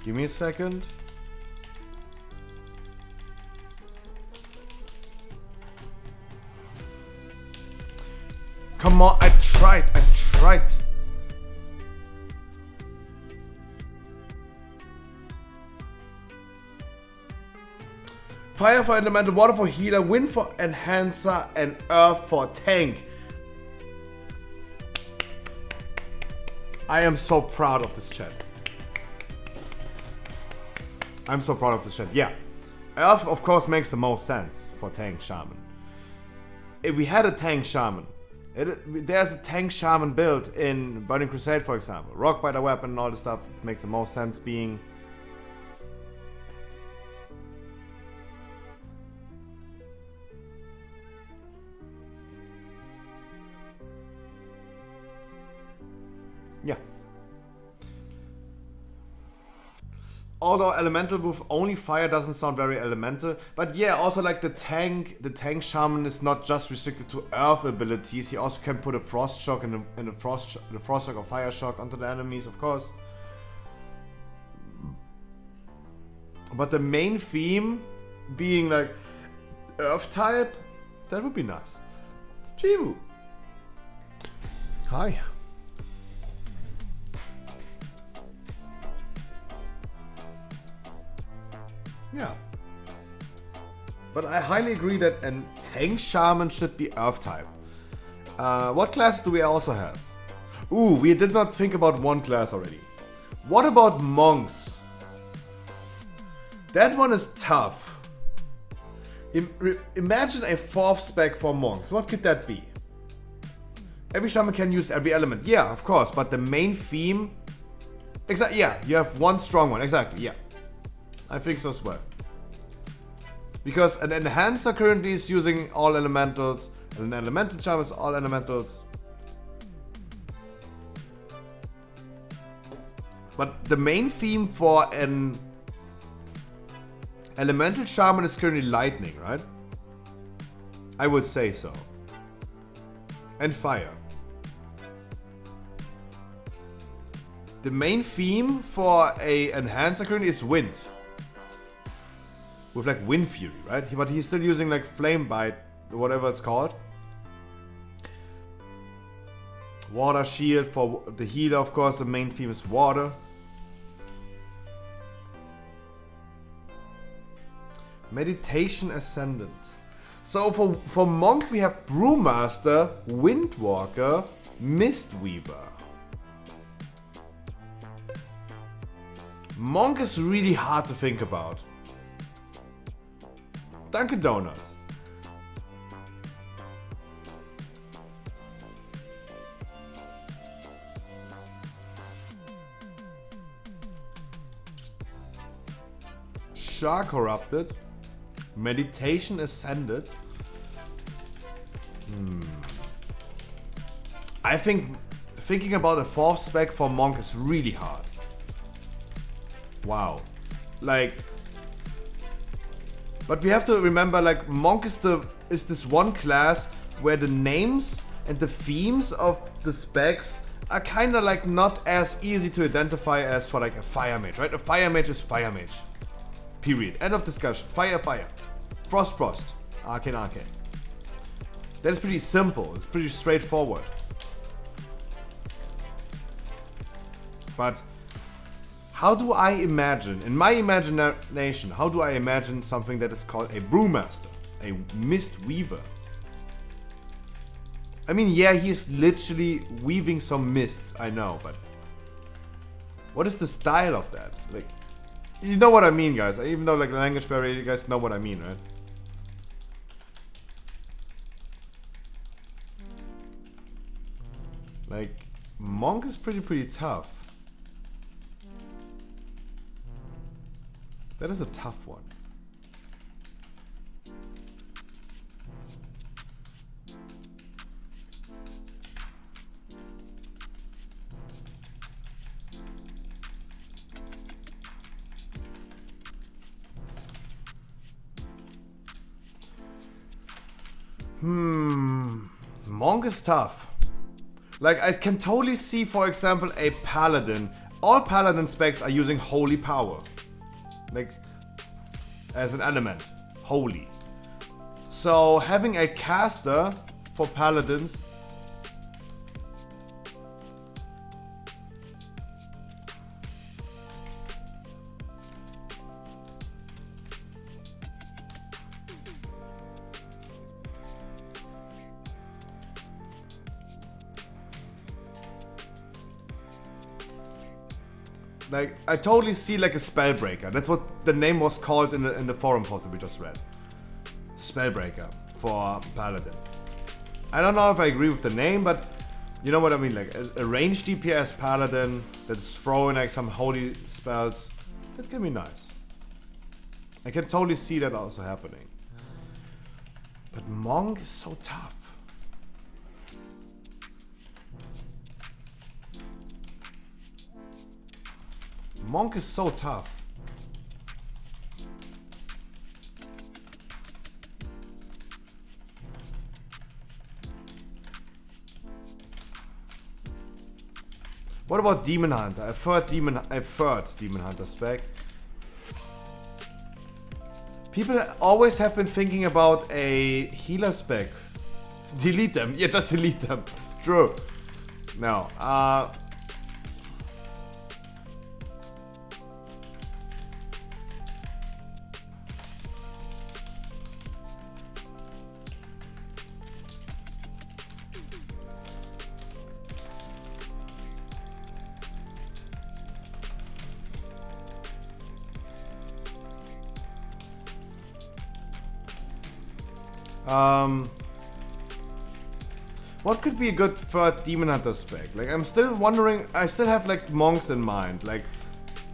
Give me a second. Come on, I tried. Fire for elemental, water for healer, wind for enhancer, and earth for tank. I am so proud of this chat. I'm so proud of this chat. Yeah. Earth, of course, makes the most sense for tank shaman. If we had a tank shaman, there's a tank shaman build in Burning Crusade, for example. Rockbiter weapon and all this stuff makes the most sense being. Yeah. Although elemental with only fire doesn't sound very elemental, but yeah, also like the tank shaman is not just restricted to earth abilities. He also can put a frost shock and a frost shock or fire shock onto the enemies, of course. But the main theme being like earth type, that would be nice. Chivu. Hi. Yeah. But I highly agree that a tank shaman should be earth typed. What classes do we also have? Ooh, we did not think about one class already. What about monks? That one is tough. Imagine a 4th spec for monks. What could that be? Every shaman can use every element. Yeah, of course, but the main theme... Exactly, yeah, you have one strong one. Exactly, yeah. I think so as well. Because an enhancer currently is using all elementals, and an elemental charm is all elementals. But the main theme for an elemental shaman is currently lightning, right? I would say so. And fire. The main theme for a enhancer currently is wind. With like Wind Fury, right? But he's still using like Flame Bite, whatever it's called. Water Shield for the healer, of course. The main theme is water. Meditation Ascendant. So for Monk we have Brewmaster, Windwalker, Mistweaver. Monk is really hard to think about. Dunkin' Donuts. Shark Corrupted. Meditation Ascended. I think thinking about a 4th spec for Monk is really hard. Wow. Like, but we have to remember, like, Monk is this one class where the names and the themes of the specs are kind of like not as easy to identify as for like a fire mage, right? A fire mage is fire mage. Period. End of discussion. Fire, fire. Frost, frost. Arcane, arcane. That's pretty simple. It's pretty straightforward. But how do I imagine, in my imagination, how do I imagine something that is called a brewmaster, a mist weaver? I mean, yeah, he's literally weaving some mists, I know, but what is the style of that? Like, you know what I mean, guys. Even though, like, language barrier, you guys know what I mean, right? Like, Monk is pretty tough. That is a tough one. Monk is tough. Like, I can totally see, for example, a paladin. All paladin specs are using holy power. Like, as an element. Holy. So, having a caster for paladins. Like, I totally see like a Spellbreaker. That's what the name was called in the forum post that we just read. Spellbreaker for Paladin. I don't know if I agree with the name, but you know what I mean. Like a ranged DPS Paladin that's throwing like some holy spells. That can be nice. I can totally see that also happening. But Monk is so tough. Monk is so tough. What about Demon Hunter? A third Demon Hunter spec. People always have been thinking about a healer spec. Delete them. Yeah, just delete them. True. No. What could be a good third Demon Hunter spec? Like, I'm still wondering, I still have like monks in mind, like,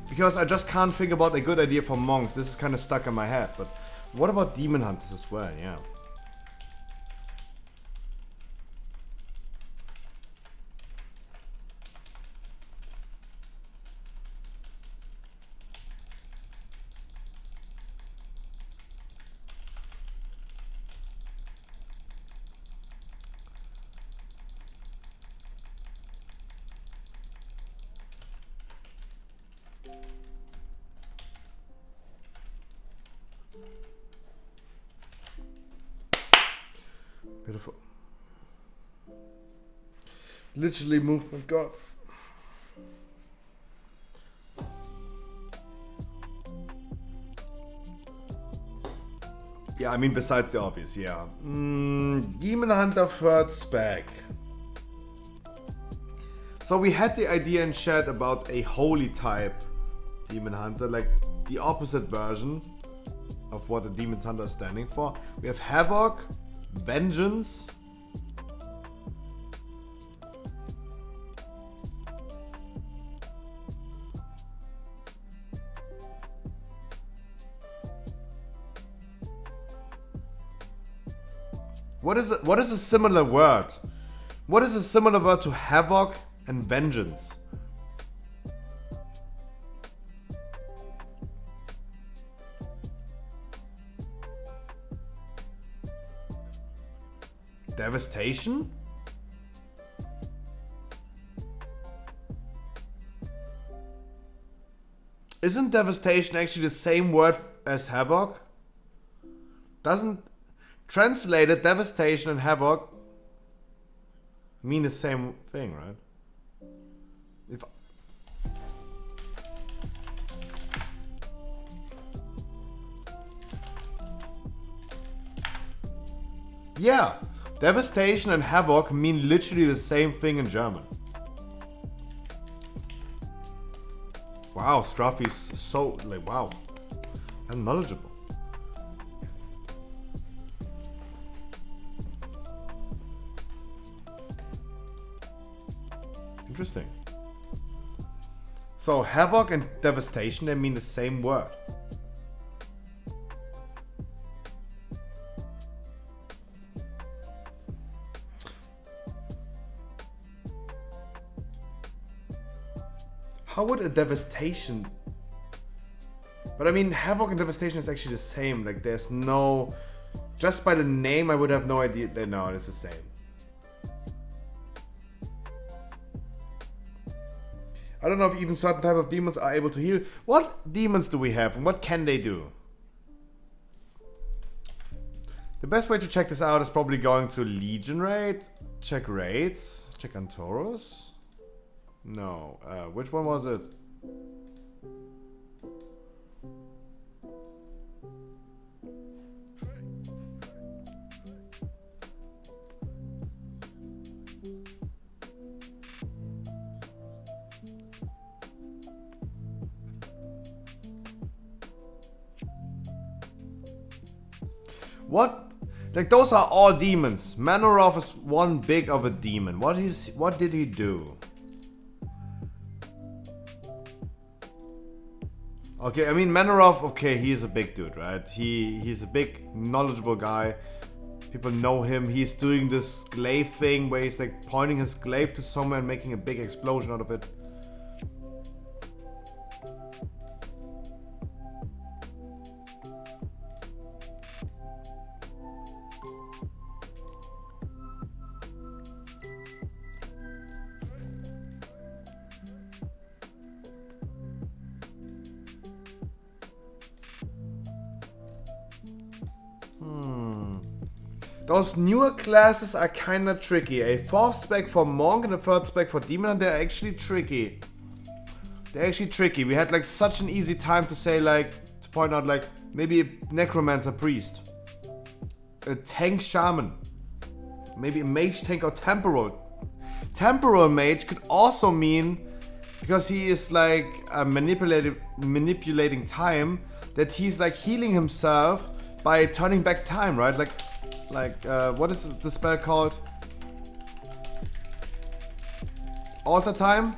because I just can't think about a good idea for monks. This is kind of stuck in my head, but what about Demon Hunters as well? Yeah. Beautiful. Literally movement, God. Yeah, I mean, besides the obvious, yeah. Demon Hunter third spec. So we had the idea in chat about a holy type Demon Hunter, like the opposite version of what a Demon Hunter is standing for. We have Havoc, Vengeance, What is a similar word? What is a similar word to havoc and vengeance? Devastation? Isn't devastation actually the same word as havoc? Doesn't translated devastation and havoc mean the same thing, right? If yeah, devastation and havoc mean literally the same thing in German. Wow, Struffy's so like wow, and knowledgeable. Interesting. So havoc and devastation, they mean the same word. How would a devastation... But I mean, havoc and devastation is actually the same. Like there's no... Just by the name I would have no idea. No, it's the same. I don't know if even certain type of demons are able to heal. What demons do we have and what can they do? The best way to check this out is probably going to Legion raid, check raids, check Antoros. No, which one was it? What? Like those are all demons. Manoroth is one big of a demon. What did he do? Okay, I mean Manoroth, okay, he is a big dude, right? He's a big, knowledgeable guy. People know him. He's doing this glaive thing where he's like pointing his glaive to somewhere and making a big explosion out of it. Those newer classes are kinda tricky. A 4th spec for Monk and a 3rd spec for Demon, they're actually tricky. They're actually tricky. We had like such an easy time to say like, to point out like, maybe a Necromancer Priest. A Tank Shaman. Maybe a Mage Tank or Temporal. Temporal Mage could also mean, because he is like manipulating time, that he's like healing himself by turning back time, right? Like, what is the spell called? Alter Time?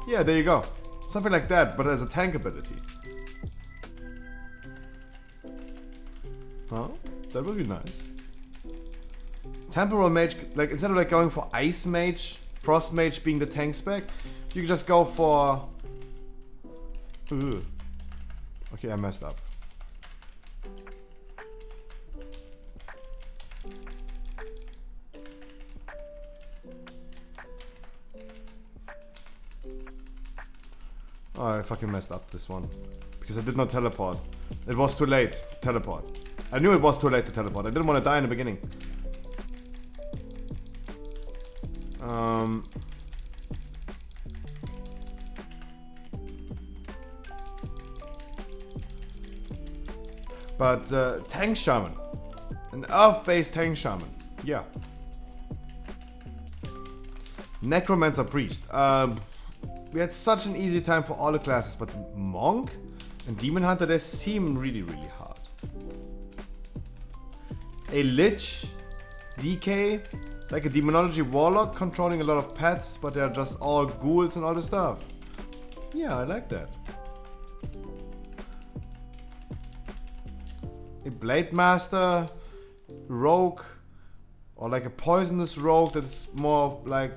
Yeah, there you go. Something like that, but as a tank ability. Oh, that would be nice. Temporal Mage, like instead of like going for Ice Mage, Frost Mage being the tank spec, you can just go for... Ooh. Okay, I messed up. Oh, I fucking messed up this one. Because I did not teleport. It was too late to teleport. I knew it was too late to teleport. I didn't want to die in the beginning. But Tank Shaman. An Earth-based Tank Shaman. Yeah. Necromancer Priest. We had such an easy time for all the classes, but Monk and Demon Hunter, they seem really, really hard. A Lich, DK, like a Demonology Warlock controlling a lot of pets, but they're just all ghouls and all this stuff. Yeah, I like that. A Blade Master, Rogue, Or like a poisonous rogue that's more like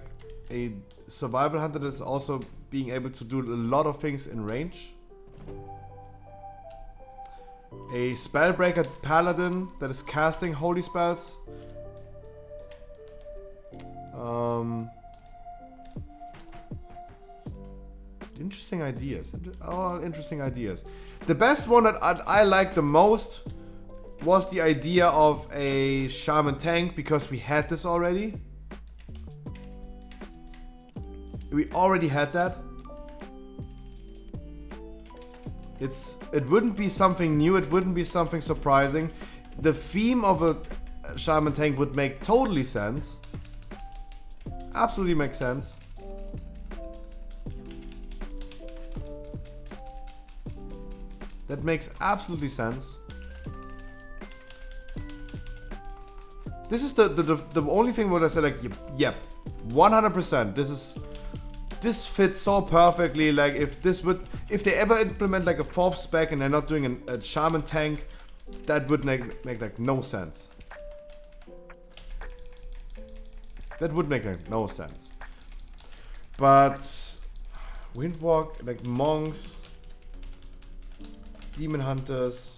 a survival hunter that's also being able to do a lot of things in range. A spellbreaker paladin that is casting holy spells. Interesting ideas. All interesting ideas. The best one that I liked the most was the idea of a shaman tank, because we had this already. We already had that. It wouldn't be something new, it wouldn't be something surprising. The theme of a shaman tank would make totally sense. Absolutely makes sense. That makes absolutely sense. This is the only thing where I said like, yep, 100%. This fits so perfectly. Like if they ever implement like a 4th spec and they're not doing a shaman tank, that would make like no sense. That would make like no sense. But Windwalk, like monks, demon hunters.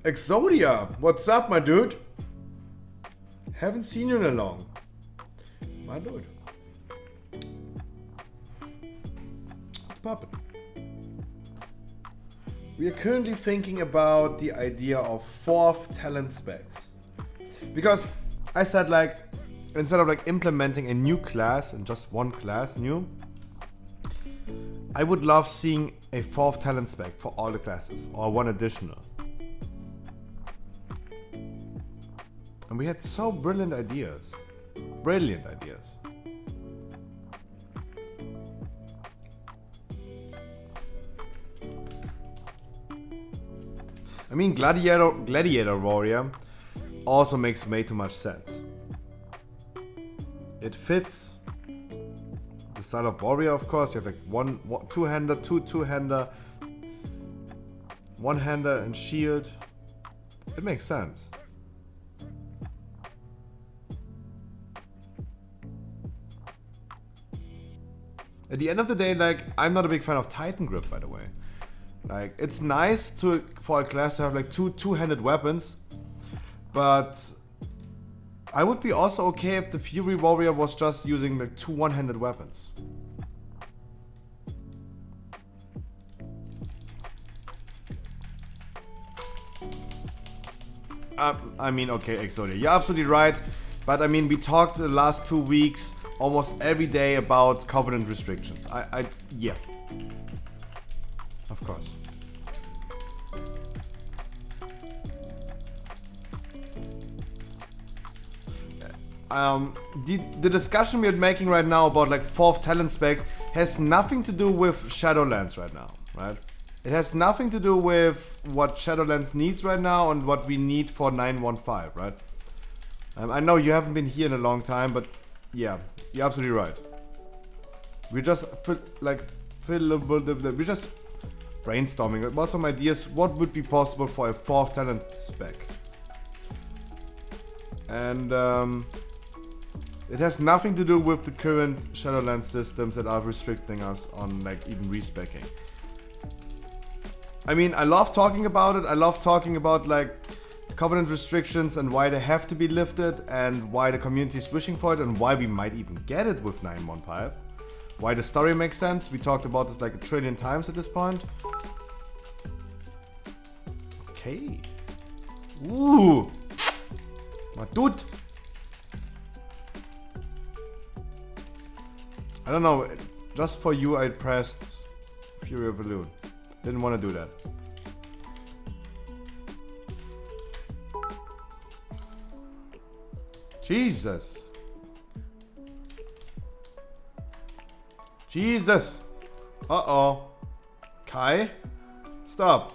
Exodia, what's up, my dude? Haven't seen you in a long. My dude. What's poppin'? We are currently thinking about the idea of 4th talent specs. Because I said like, instead of like implementing a new class and just one class new, I would love seeing a 4th talent spec for all the classes or one additional. And we had so brilliant ideas. Brilliant ideas. I mean, Gladiator Warrior also makes way too much sense. It fits the style of Warrior, of course. You have like two-hander, two-hander, one-hander and shield. It makes sense. At the end of the day, like, I'm not a big fan of Titan Grip, by the way. Like, it's nice for a class to have like two-handed weapons, but I would be also okay if the Fury Warrior was just using like 2 one-handed weapons. I mean, okay, Exodia, you're absolutely right, but I mean, we talked the last 2 weeks almost every day about Covenant restrictions. Yeah. Of course. The discussion we're making right now about like 4th talent spec has nothing to do with Shadowlands right now, right? It has nothing to do with what Shadowlands needs right now and what we need for 915, right? I know you haven't been here in a long time, but yeah, you're absolutely right. We're just we're just brainstorming about some ideas. What would be possible for a 4th talent spec? And it has nothing to do with the current Shadowlands systems that are restricting us on like even respecking. I mean, I love talking about it. I love talking about like Covenant restrictions and why they have to be lifted and why the community is wishing for it and why we might even get it with 915. Why the story makes sense. We talked about this like 1 trillion times at this point. Okay. Ooh. My dude. I don't know. Just for you, I pressed Fury of Valoon. Didn't want to do that. Jesus. Jesus. Uh-oh. Kai? Stop.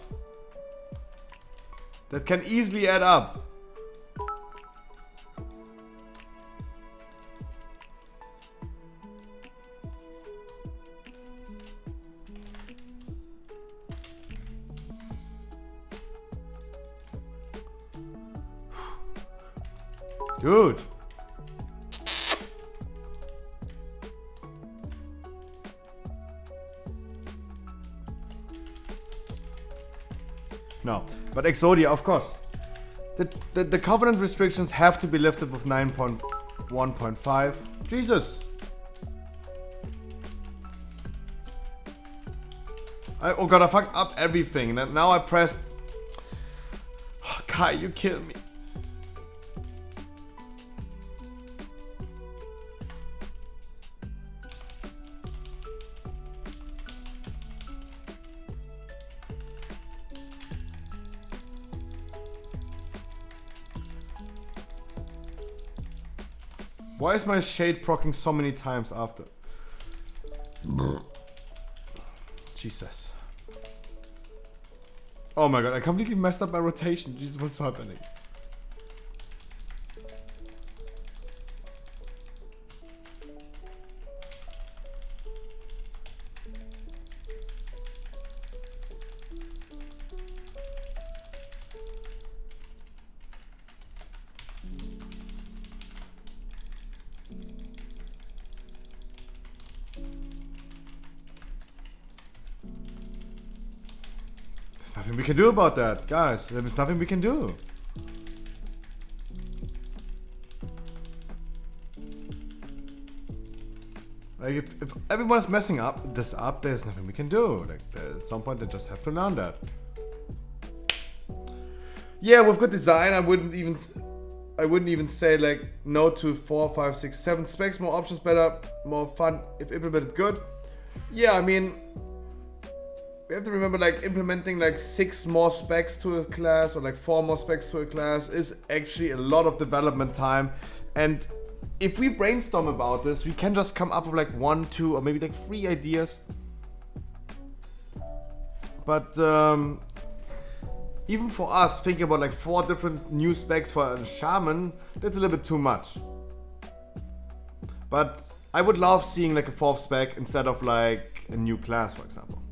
That can easily add up. Dude. No, but Exodia, of course. The covenant restrictions have to be lifted with 9.1.5. Jesus. Oh god, I fucked up everything. Now I pressed... Oh, Kai, you killed me. Why is my shade proccing so many times after? Jesus. Oh my god, I completely messed up my rotation. Jesus, what's happening? Nothing we can do about that, guys. There is nothing we can do. Like, if everyone's messing up this up, there's nothing we can do. Like, at some point, they just have to learn that. Yeah, with good design, I wouldn't even say like no to 4, 5, 6, 7 specs. More options, better, more fun if implemented good. Yeah, I mean, we have to remember, like, implementing like 6 more specs to a class or like 4 more specs to a class is actually a lot of development time. And if we brainstorm about this, we can just come up with like 1, 2, or maybe like 3 ideas. But even for us, thinking about like 4 different new specs for a shaman, that's a little bit too much. But I would love seeing like a 4th spec instead of like a new class, for example.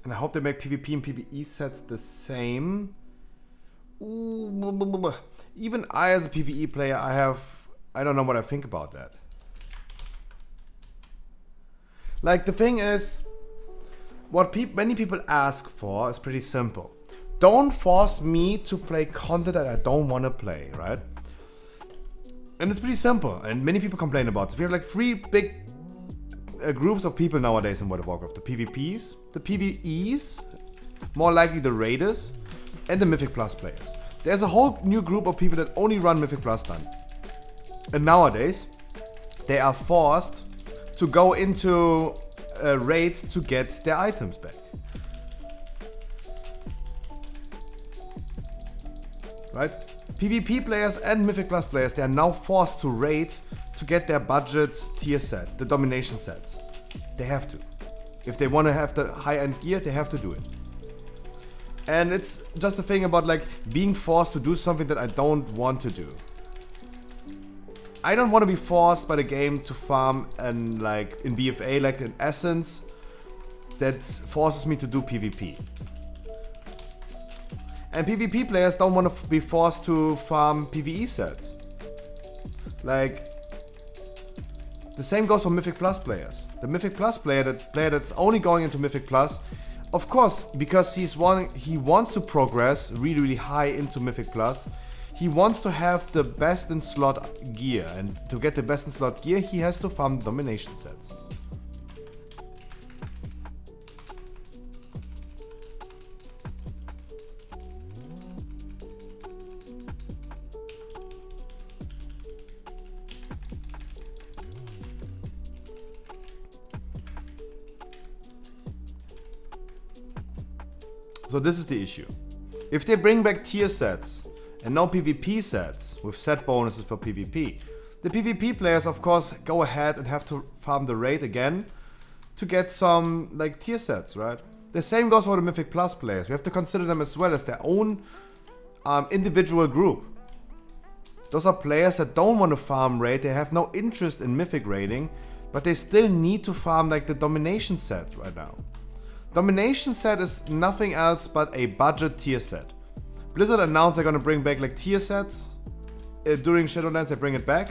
And I hope they make PvP and PvE sets the same. Ooh, blah, blah, blah, blah. Even I, as a PvE player, I don't know what I think about that. Like, the thing is, what many people ask for is pretty simple. Don't force me to play content that I don't want to play, right? And it's pretty simple, and many people complain about it. We have like 3 big groups of people nowadays in World of Warcraft. The PvPs, the PvEs, more likely the Raiders, and the Mythic Plus players. There's a whole new group of people that only run Mythic Plus done. And nowadays, they are forced to go into a raid to get their items back. Right? PvP players and Mythic Plus players, they are now forced to raid to get their budget tier set, the domination sets. They have to. If they want to have the high-end gear, they have to do it. And it's just a thing about like being forced to do something that I don't want to do. I don't want to be forced by the game to farm and like in BFA, like in Essence, that forces me to do PvP. And PvP players don't want to be forced to farm PvE sets. Like, the same goes for Mythic Plus players. The Mythic Plus player that's only going into Mythic Plus, of course, because he wants to progress really, really high into Mythic Plus. He wants to have the best in slot gear, and to get the best in slot gear, he has to farm domination sets. So this is the issue. If they bring back tier sets and no PvP sets with set bonuses for PvP, the PvP players of course go ahead and have to farm the raid again to get some like tier sets, right? The same goes for the Mythic Plus players. We have to consider them as well as their own individual group. Those are players that don't want to farm raid, they have no interest in Mythic raiding, but they still need to farm like the Domination set right now. Domination set is nothing else but a budget tier set. Blizzard announced they're gonna bring back like tier sets. During Shadowlands they bring it back.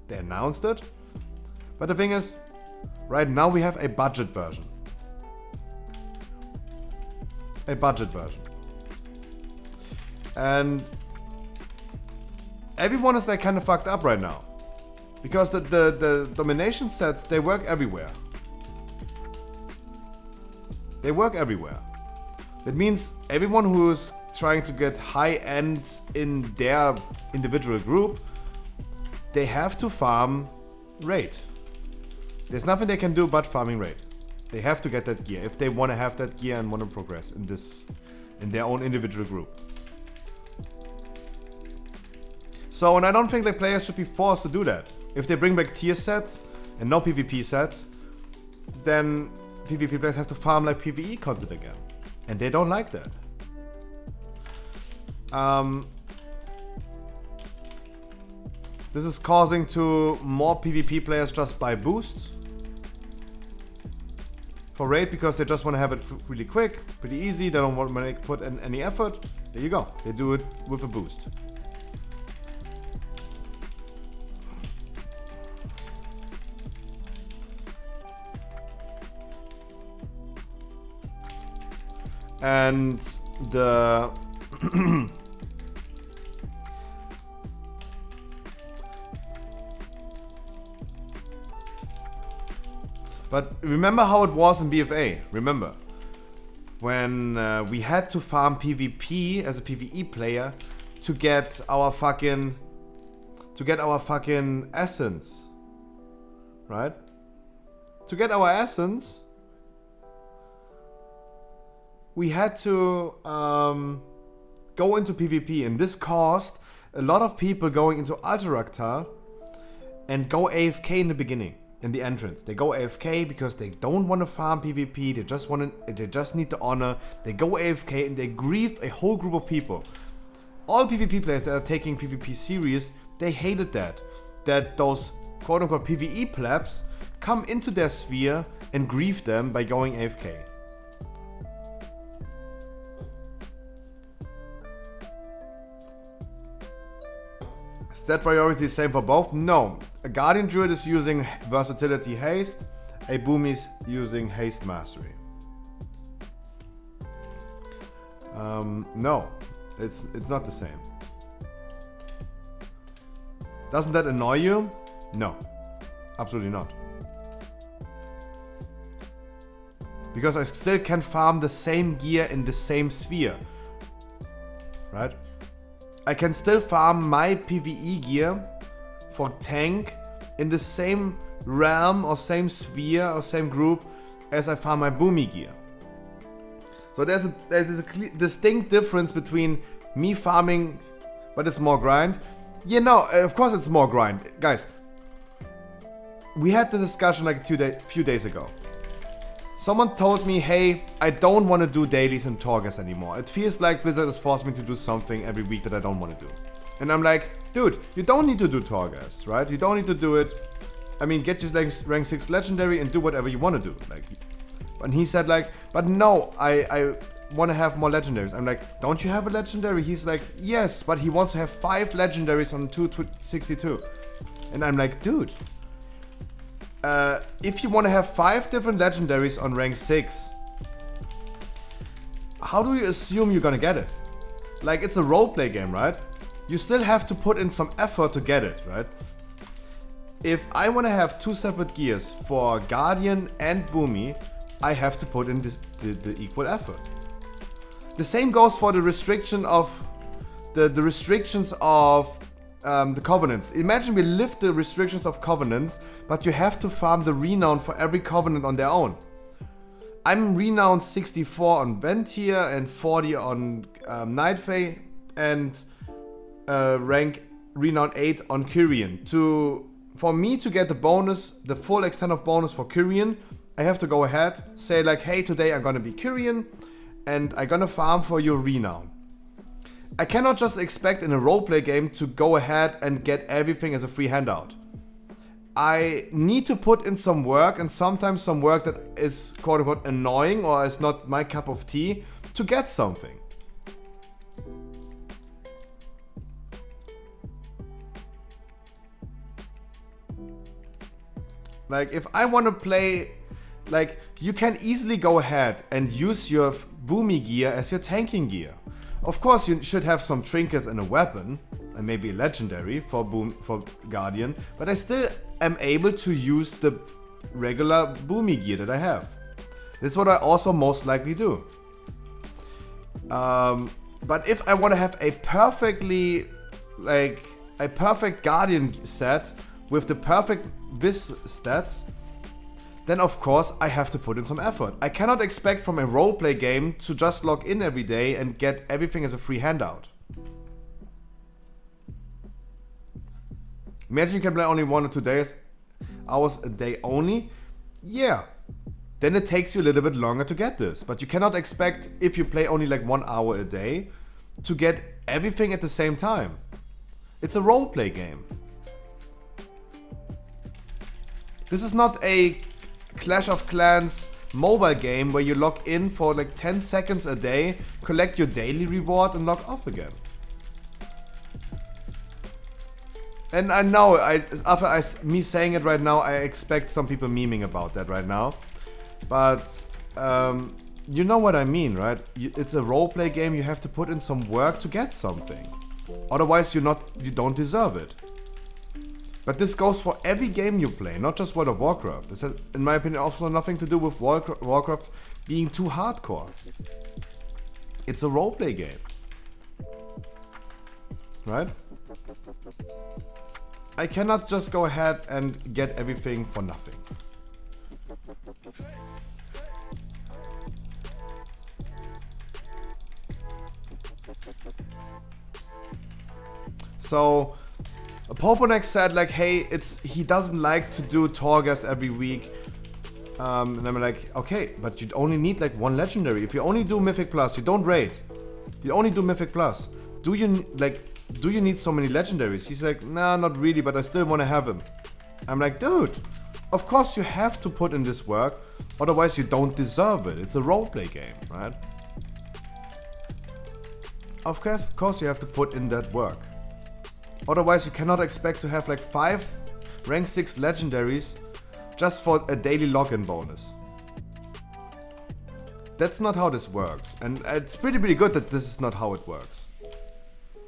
They announced it. But the thing is, right now we have a budget version. A budget version. And everyone is like kind of fucked up right now. Because the domination sets, they work everywhere. They work everywhere. That means everyone who's trying to get high end in their individual group, they have to farm raid. There's nothing they can do but farming raid. They have to get that gear if they want to have that gear and want to progress in their own individual group. So, and I don't think that players should be forced to do that. If they bring back tier sets and no PvP sets, then PvP players have to farm like PvE content again. And they don't like that. This is causing to more PvP players just buy boosts for raid because they just want to have it really quick, pretty easy. They don't want to put in any effort. There you go. They do it with a boost. And the but remember how it was in BFA. Remember when we had to farm PvP as a PvE player to get our fucking essence, right? To get our essence, we had to go into PvP, and this caused a lot of people going into Ultra and go AFK in the beginning, in the entrance. They go AFK because they don't want to farm PvP. They just need the honor. They go AFK and they grieve a whole group of people. All PvP players that are taking PvP serious, they hated that. That those quote-unquote PvE plebs come into their sphere and grieve them by going AFK. Stat priority is same for both? No. A Guardian Druid is using Versatility Haste, a Boomy's using Haste Mastery. No, it's not the same. Doesn't that annoy you? No, absolutely not. Because I still can farm the same gear in the same sphere, right? I can still farm my PvE gear for tank in the same realm or same sphere or same group as I farm my Boomy gear. So there's a distinct difference between me farming, but it's more grind. Yeah, no, of course it's more grind. Guys, we had the discussion like a few days ago. Someone told me, hey, I don't want to do dailies and Torghast anymore. It feels like Blizzard is forcing me to do something every week that I don't want to do. And I'm like, dude, you don't need to do Torghast, right? You don't need to do it. I mean, get your rank 6 legendary and do whatever you want to do. Like, and he said like, but no, I want to have more legendaries. I'm like, don't you have a legendary? He's like, yes, but he wants to have 5 legendaries on 262. And I'm like, dude, if you want to have 5 different legendaries on rank 6, how do you assume you're gonna get it? Like, it's a roleplay game, right? You still have to put in some effort to get it, right? If I want to have 2 separate gears for Guardian and Boomy, I have to put in the equal effort. The same goes for the restriction of the restrictions of the covenants. Imagine we lift the restrictions of covenants, but you have to farm the renown for every covenant on their own. I'm renowned 64 on Ventir and 40 on Night Fae and rank renown 8 on Kyrian. For me to get the bonus, the full extent of bonus for Kyrian, I have to go ahead, say like, hey, today I'm gonna be Kyrian and I'm gonna farm for your renown. I cannot just expect in a roleplay game to go ahead and get everything as a free handout. I need to put in some work, and sometimes some work that is quote unquote annoying or is not my cup of tea to get something. Like if I want to play, like you can easily go ahead and use your boomy gear as your tanking gear. Of course you should have some trinkets and a weapon and maybe a legendary for Guardian, but I still am able to use the regular boomy gear that I have. That's what I also most likely do. But if I want to have a perfect Guardian set with the perfect Biz stats, then of course I have to put in some effort. I cannot expect from a roleplay game to just log in every day and get everything as a free handout. Imagine you can play only 1 or 2 hours a day only. Yeah, then it takes you a little bit longer to get this. But you cannot expect, if you play only like 1 hour a day, to get everything at the same time. It's a roleplay game. This is not a Clash of Clans mobile game where you log in for like 10 seconds a day, collect your daily reward and log off again. And I know, after me saying it right now, I expect some people memeing about that right now. But you know what I mean, right? It's a roleplay game, you have to put in some work to get something. Otherwise you don't deserve it. But this goes for every game you play, not just World of Warcraft. This has, in my opinion, also nothing to do with Warcraft being too hardcore. It's a roleplay game. Right? I cannot just go ahead and get everything for nothing. So Poponek said like, hey, he doesn't like to do Torghast every week. And I'm like, okay, but you only need like 1 legendary. If you only do Mythic Plus, you don't raid. You only do Mythic Plus. Do you need so many legendaries? He's like, nah, not really, but I still want to have him. I'm like, dude, of course you have to put in this work, otherwise you don't deserve it. It's a roleplay game, right? Of course you have to put in that work. Otherwise you cannot expect to have like 5 rank 6 legendaries just for a daily login bonus. That's not how this works, and it's pretty good that this is not how it works.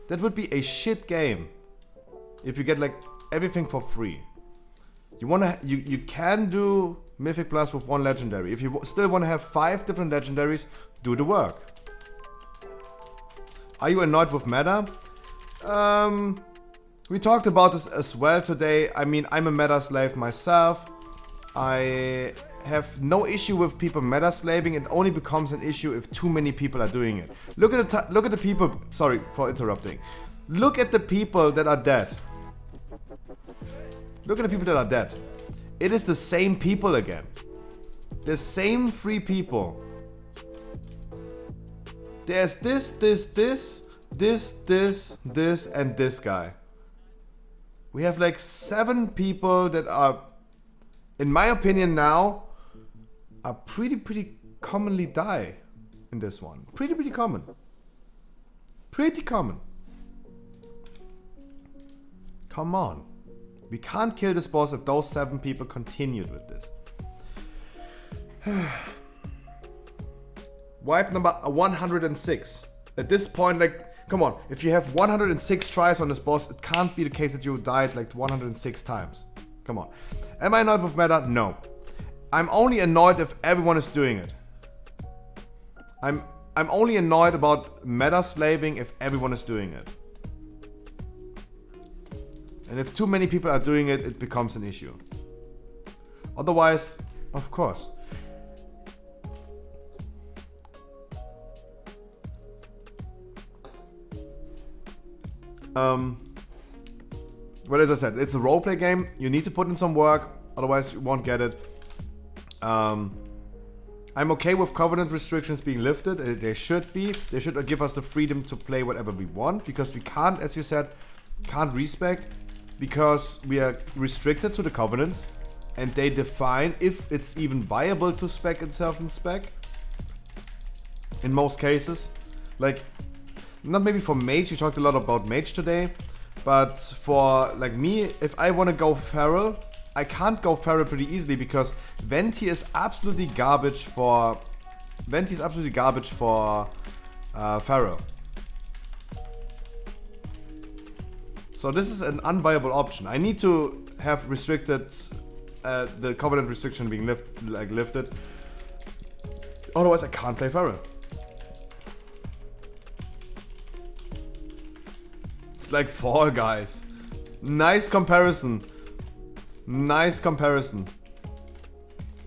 That would be a shit game if you get like everything for free. You can do Mythic Plus with 1 legendary. If you still want to have 5 different legendaries, do the work. Are you annoyed with meta? We talked about this as well today. I mean, I'm a meta slave myself. I have no issue with people meta slaving. It only becomes an issue if too many people are doing it. Look at the people. Sorry for interrupting. Look at the people that are dead. Look at the people that are dead. It is the same people again. The same 3 people. There's this, and this guy. We have like 7 people that are, in my opinion now, are pretty commonly die in this one. Pretty common. Pretty common. Come on. We can't kill this boss if those 7 people continued with this. Wipe number 106. At this point, like, come on, if you have 106 tries on this boss, it can't be the case that you died like 106 times. Come on. Am I annoyed with meta? No. I'm only annoyed if everyone is doing it. I'm only annoyed about meta slaving if everyone is doing it. And if too many people are doing it, it becomes an issue. Otherwise, of course. But as I said, it's a roleplay game. You need to put in some work, otherwise you won't get it. I'm okay with Covenant restrictions being lifted. They should be. They should give us the freedom to play whatever we want, because we can't, as you said, can't respec, because we are restricted to the Covenants, and they define if it's even viable to spec in certain spec. In most cases. Like, not maybe for Mage, we talked a lot about Mage today, but for like me, if I want to go Feral, I can't go Feral pretty easily, because Venti is absolutely garbage for Feral. So this is an unviable option. I need to have restricted the Covenant restriction being lifted. Otherwise I can't play Feral. It's like Fall Guys. Nice comparison. Nice comparison.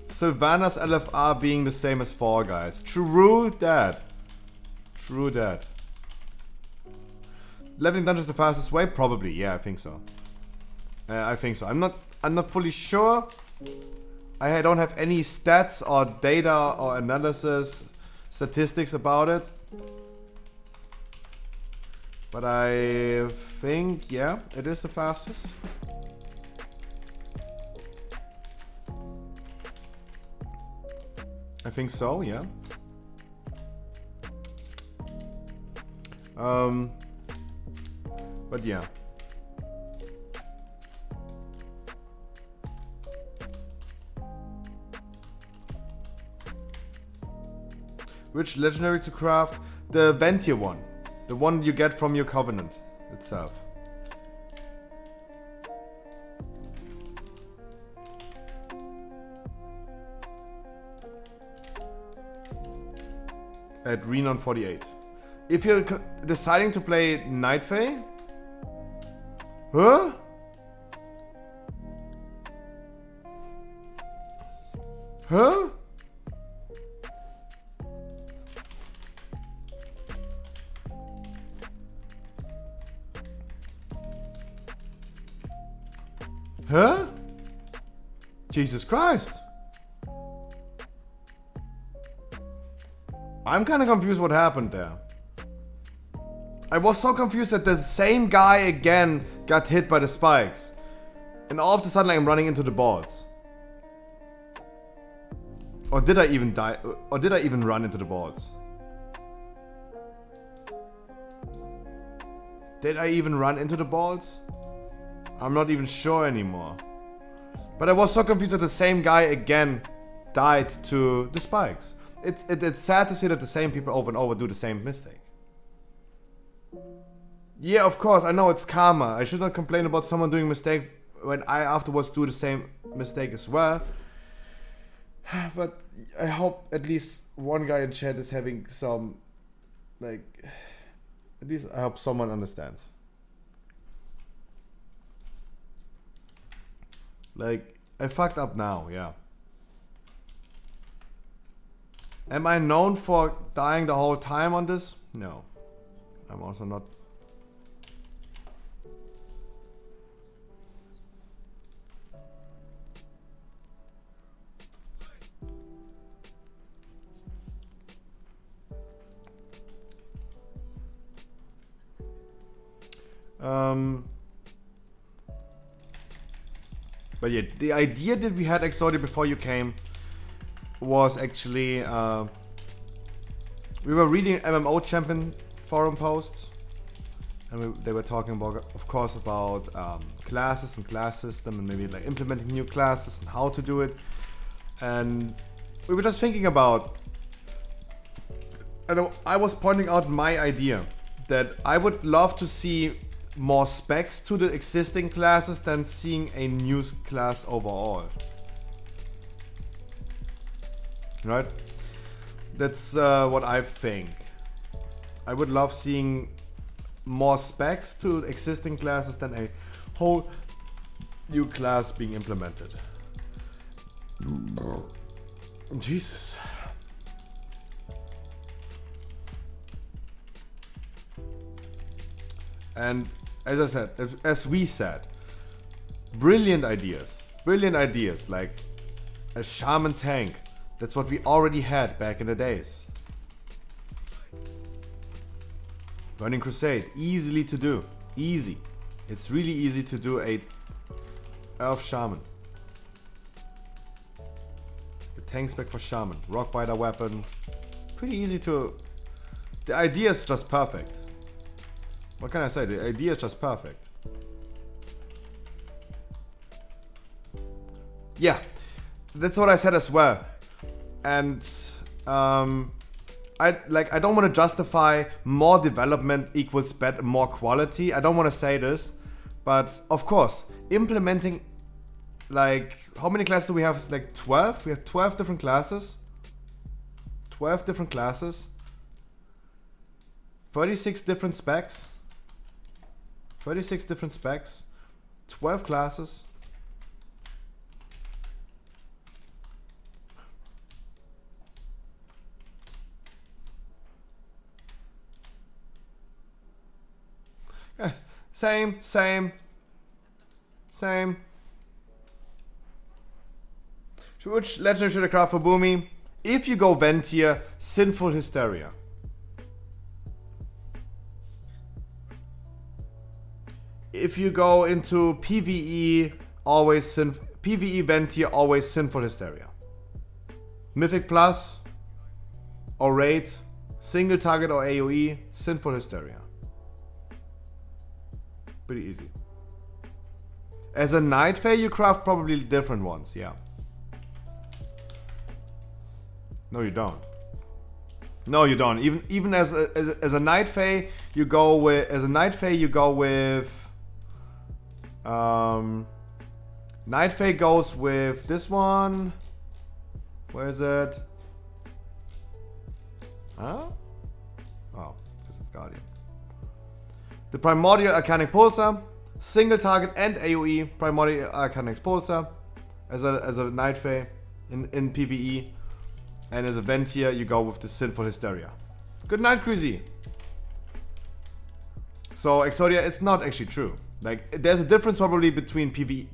Sylvanas LFR being the same as Fall Guys. True that. True that. Leveling dungeons the fastest way? Probably, yeah, I think so. I think so. I'm not fully sure. I don't have any stats or data or analysis statistics about it. But I think, yeah, it is the fastest. I think so, yeah. But yeah. Which legendary to craft? The Ventia one. The one you get from your Covenant itself. At Renon 48. If you're deciding to play Night Fae? Huh? Huh? Huh? Jesus Christ. I'm kind of confused what happened there. I was so confused that the same guy again got hit by the spikes. And all of a sudden I'm running into the balls. Or did I even die? Or did I even run into the balls? Did I even run into the balls? I'm not even sure anymore. But I was so confused that the same guy again died to the spikes. It's sad to see that the same people over and over do the same mistake. Yeah, of course, I know it's karma. I should not complain about someone doing a mistake when I afterwards do the same mistake as well. But I hope at least one guy in chat is having some, like, at least I hope someone understands. Like, I fucked up now, yeah. Am I known for dying the whole time on this? No. I'm also not. But yeah, the idea that we had Exodia before you came was actually we were reading MMO Champion forum posts, and they were talking about, of course, about classes and class system, and maybe like implementing new classes and how to do it. And we were just thinking about, and I was pointing out my idea that I would love to see more specs to the existing classes than seeing a new class overall. Right? That's what I think. I would love seeing more specs to existing classes than a whole new class being implemented. Jesus. And as I said, as we said, brilliant ideas. Brilliant ideas like a shaman tank. That's what we already had back in the days. Burning Crusade, easily to do. Easy. It's really easy to do a Earth Shaman. The tank spec for Shaman. Rockbiter weapon. Pretty easy to... The idea is just perfect. What can I say? The idea is just perfect. Yeah. That's what I said as well. And I don't want to justify more development equals better, more quality. I don't want to say this, but of course, implementing like how many classes do we have? It's like 12. We have 12 different classes. 12 different classes. 36 different specs. 36 different specs. 12 classes. Yes, same. Which legendary should I craft for Boomy? If you go Ventier, Sinful Hysteria. If you go into PvE, always PvE Ventier, always Sinful Hysteria. Mythic Plus or Raid, single target or AoE, Sinful Hysteria. Pretty easy. As a Night Fae, you craft probably different ones, yeah. No, you don't. No, you don't. Even as a Night Fae, you go with Night Fae goes with this one. Where is it? Huh? Oh, this is Guardian. The Primordial Arcanic Pulsar, single target and AoE Primordial Arcanic Pulsar as a Night Fae in PvE, and as a Ventier you go with the Sinful Hysteria. Good night, Cruzy. So Exodia, it's not actually true. Like there's a difference probably between PvE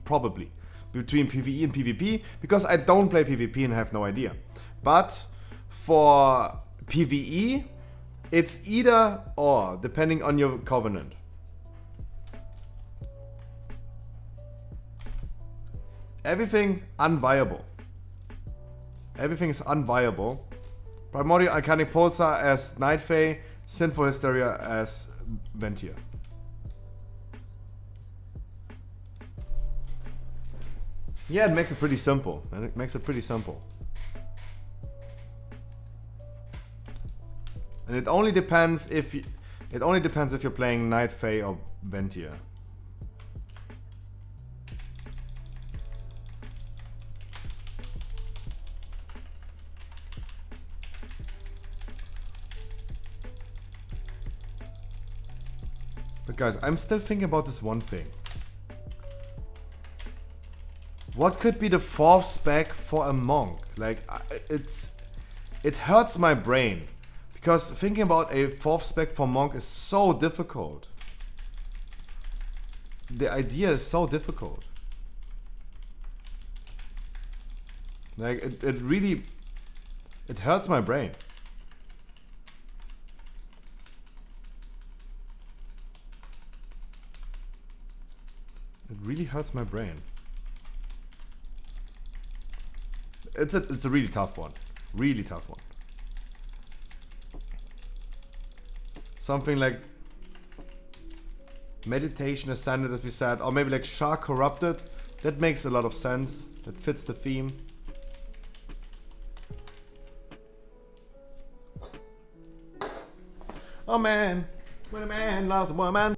and PvP because I don't play PvP and have no idea. But for PvE, it's either or, depending on your covenant. Everything unviable. Everything is unviable. Primordial Arcanic Pulsar as Night Fae, Sinful Hysteria as Ventier. Yeah, it makes it pretty simple. And it only depends if you're playing Night Fae or Ventier. But guys, I'm still thinking about this one thing. What could be the fourth spec for a monk? Like, it hurts my brain. Because thinking about a fourth spec for monk is so difficult. The idea is so difficult. Like, it really... It hurts my brain. It really hurts my brain. It's a really tough one. Really tough one. Something like Meditation Ascended, as we said, or maybe like Shark Corrupted. That makes a lot of sense. That fits the theme. Oh man, when a man loves a woman.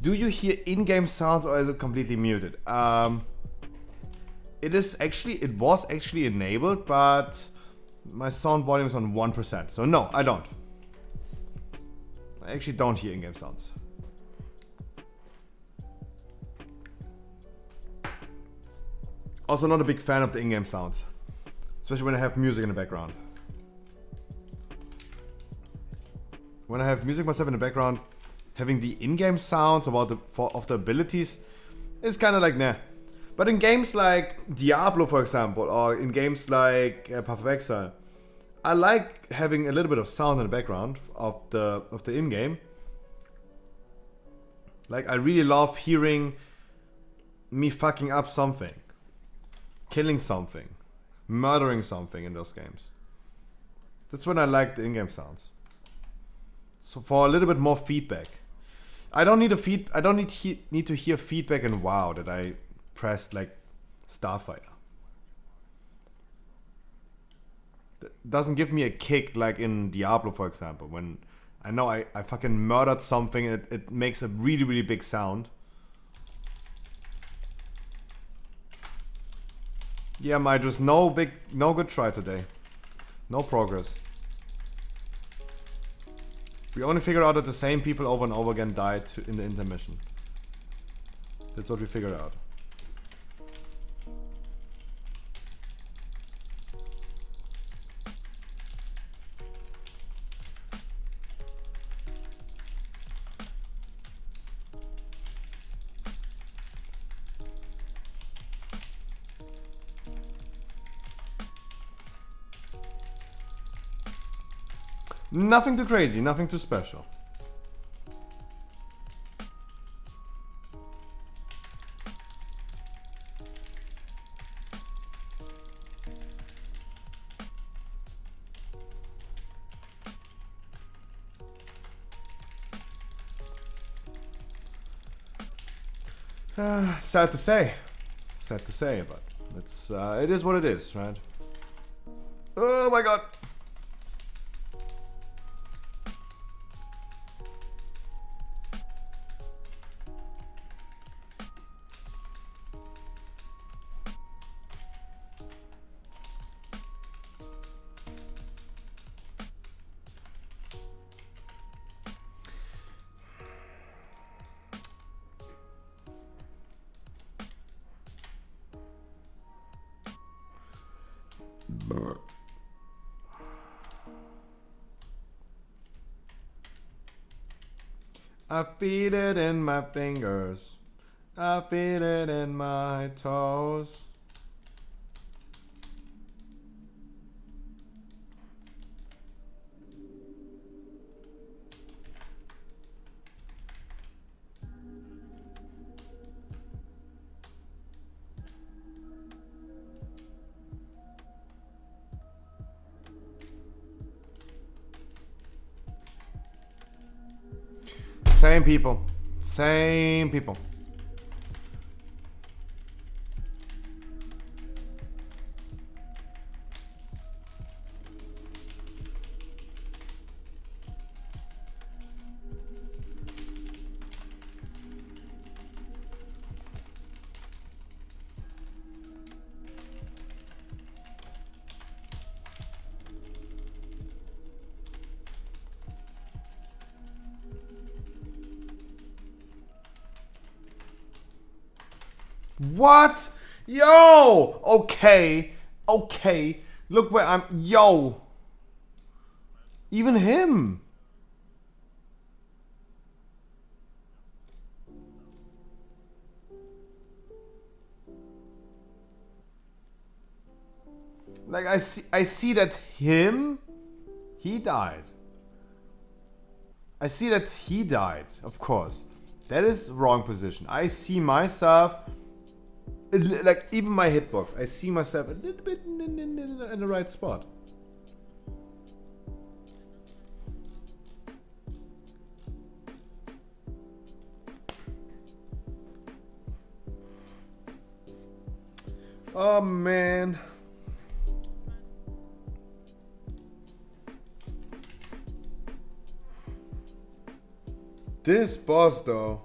Do you hear in-game sounds or is it completely muted? It was actually enabled, but my sound volume is on 1%. So no, I don't. I actually don't hear in-game sounds. Also not a big fan of the in-game sounds. Especially when I have music in the background. When I have music myself in the background, having the in-game sounds of the abilities is kind of like nah. But in games like Diablo, for example, or in games like Path of Exile, I like having a little bit of sound in the background of the in-game. Like I really love hearing me fucking up something, killing something, murdering something in those games. That's when I like the in-game sounds. So for a little bit more feedback. I don't need to hear feedback in WoW that I pressed like Starfighter. That doesn't give me a kick like in Diablo, for example, when I know I fucking murdered something and it makes a really, really big sound. Yeah, Mydrus, no good try today. No progress. We only figured out that the same people over and over again died in the intermission. That's what we figured out. Nothing too crazy, nothing too special. Sad to say, but it is what it is, right? Oh my god. I feel it in my fingers. I feel it in my toes. Same people. Same people. What? Yo! Okay. Okay. Look where I'm. Yo! Even him. Like I see that him, he died. I see that he died, of course. That is wrong position. I see myself, like even my hitbox, I see myself a little bit in the right spot. Oh man. This boss though.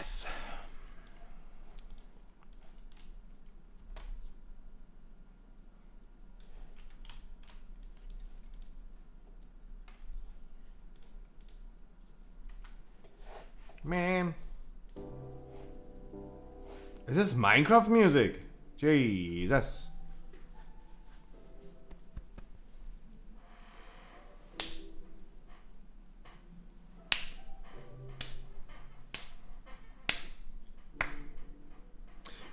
Yes. Man. Is this Minecraft music? Jesus.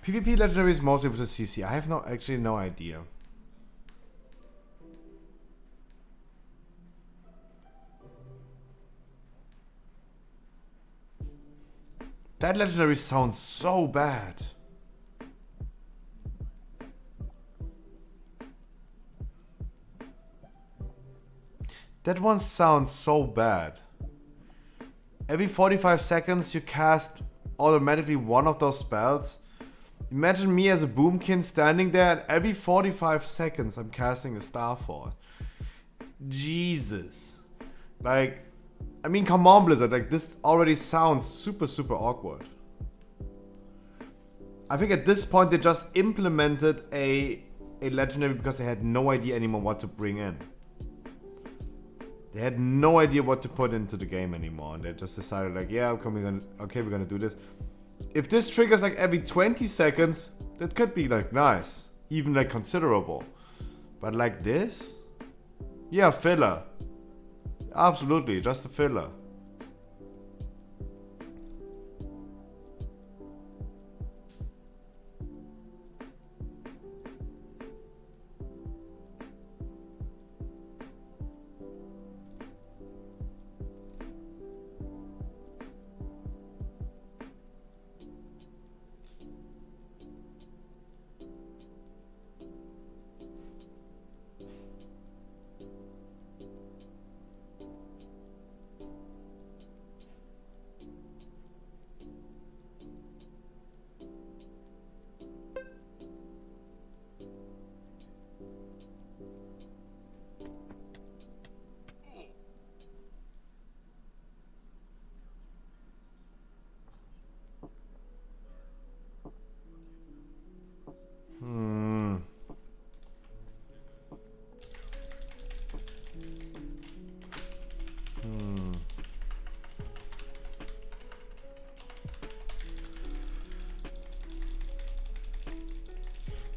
PvP legendaries mostly with the CC. I have actually no idea. That legendary sounds so bad. That one sounds so bad. Every 45 seconds you cast automatically one of those spells. Imagine me as a boomkin standing there and every 45 seconds I'm casting a Starfall. Jesus. Like, I mean, come on, Blizzard. Like, this already sounds super, super awkward. I think at this point they just implemented a legendary because they had no idea anymore what to bring in. They had no idea what to put into the game anymore. And they just decided like, yeah, okay, we're gonna do this. If this triggers like every 20 seconds, that could be like nice. Even like considerable. But like this? Yeah, filler. Absolutely, just a filler.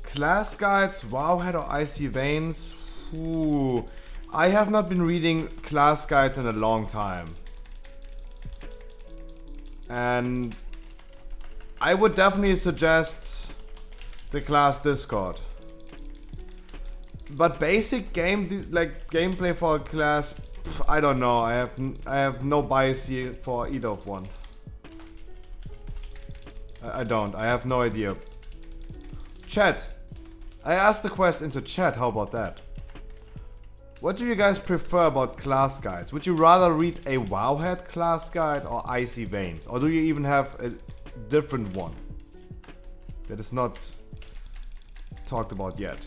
Class guides, Wowhead or Icy Veins? Ooh. I have not been reading class guides in a long time. And I would definitely suggest the class Discord. But basic gameplay for a class, I don't know. I have no bias here for either of one. I don't. I have no idea. Chat. I asked the question into chat. How about that? What do you guys prefer about class guides? Would you rather read a Wowhead class guide or Icy Veins? Or do you even have a different one that is not talked about yet?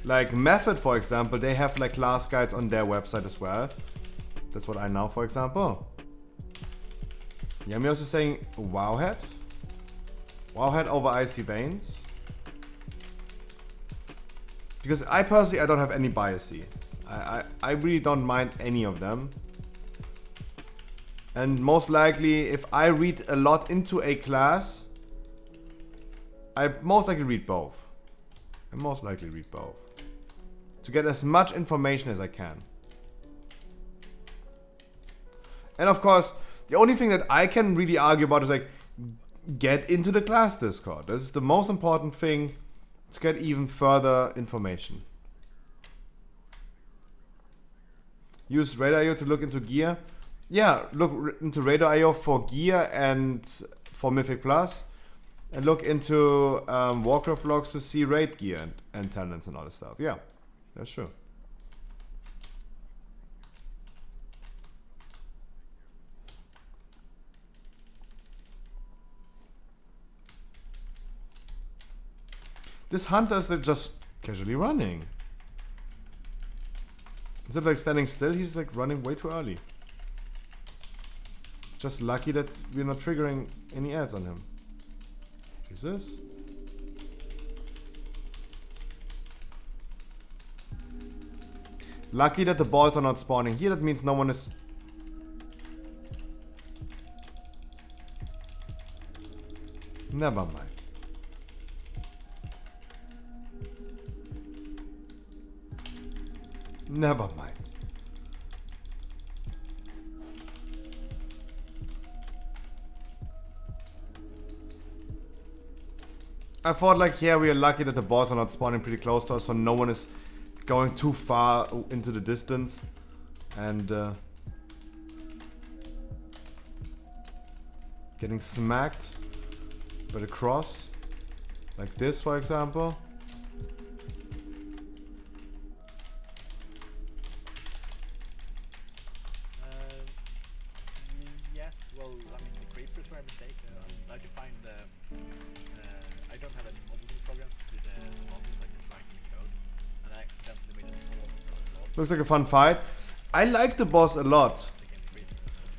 Like Method, for example, they have like class guides on their website as well. That's what I know, for example. Yami also saying Wowhead? Wowhead over Icy Veins? Because I personally, I don't have any bias here. I really don't mind any of them. And most likely, if I read a lot into a class, I most likely read both. I most likely read both. To get as much information as I can. And of course, the only thing that I can really argue about is like, get into the class Discord. This is the most important thing to get even further information. Use Radar.io to look into gear. Yeah, look into Radar.io for gear and for Mythic Plus. And look into Warcraft logs to see raid gear and talents and all this stuff. Yeah, that's true. This hunter is just casually running. Instead of like standing still, he's like running way too early. It's just lucky that we're not triggering any ads on him. Is this? Lucky that the balls are not spawning here. That means no one is... Never mind. Never mind. I thought like, yeah, we are lucky that the balls are not spawning pretty close to us, so no one is going too far into the distance. And getting smacked by the cross. Like this, for example. Yes, well, I mean, the creepers were a mistake. I defined I don't have any modeling programs to do the models, I just write the code, and I accidentally made a small. Looks like a fun fight. I like the boss a lot,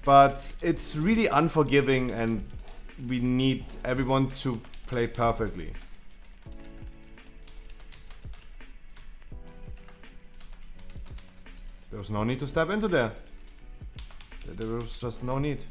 but it's really unforgiving and we need everyone to play perfectly. There was no need to step into there. There was just no need.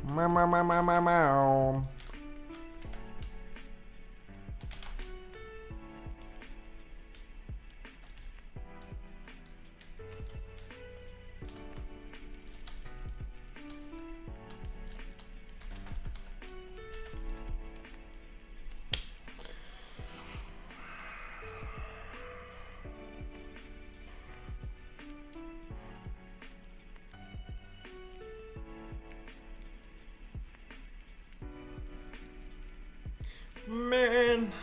Meow, meow, meow, meow, meow, meow. Man,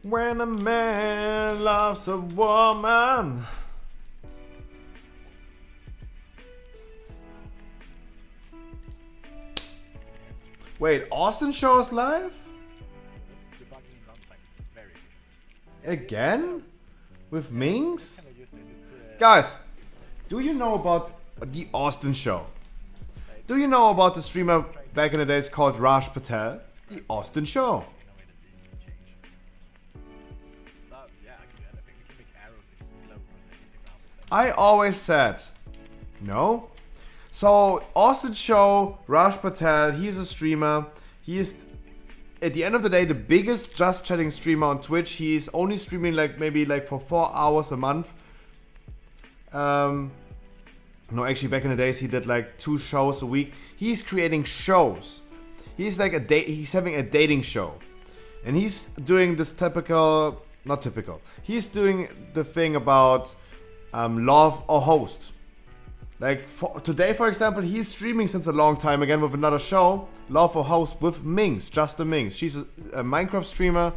when a man loves a woman, wait, Austin shows live? Again? With Mings? Guys, do you know about the Austin show? Do you know about the streamer back in the days called Raj Patel? The Austin show. I always said, no. So Austin show, Raj Patel, he's a streamer. He is, at the end of the day, the biggest just chatting streamer on Twitch. He's only streaming like maybe like for 4 hours a month. No, actually back in the days he did like 2 shows a week. He's creating shows. He's like he's having a dating show. And he's doing this typical, not typical. He's doing the thing about love or host. Like today, for example, he's streaming since a long time again with another show, Love or Host with Mings, just the Mings. She's a Minecraft streamer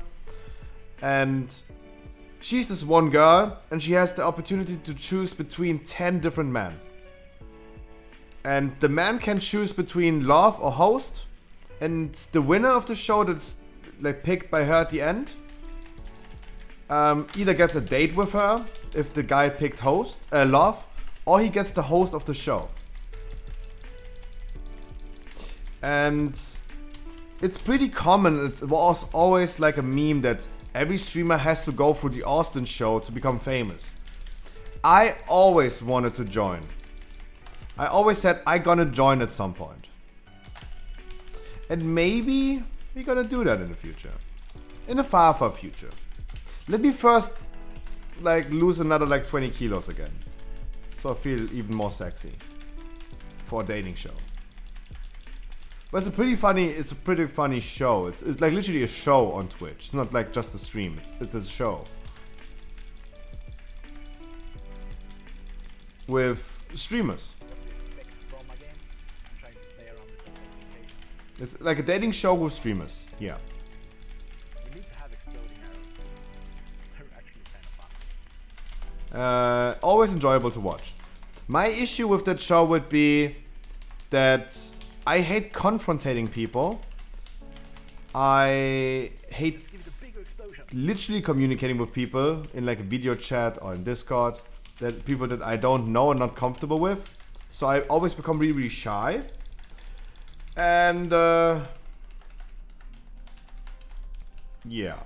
and she's this one girl and she has the opportunity to choose between 10 different men. And the man can choose between love or host, and the winner of the show that's like picked by her at the end either gets a date with her if the guy picked host, love, or he gets the host of the show. And it's pretty common. It was always like a meme that every streamer has to go through the Austin show to become famous. I always wanted to join. I always said I'm gonna join at some point. And maybe we're gonna do that in the future. In the far, far future. Let me first like lose another like 20 kilos again. So I feel even more sexy. For a dating show. But it's a pretty funny show. It's like literally a show on Twitch. It's not like just a stream. It's a show. With streamers. It's like a dating show with streamers. Yeah. Always enjoyable to watch. My issue with that show would be that I hate confrontating people. I hate literally communicating with people in like a video chat or in Discord. That people that I don't know and not comfortable with. So I always become really, really shy. And yeah.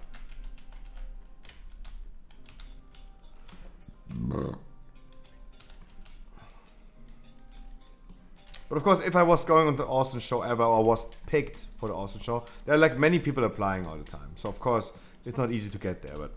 But of course, if I was going on the Austin show ever, or was picked for the Austin show, there are like many people applying all the time. So of course, it's not easy to get there, but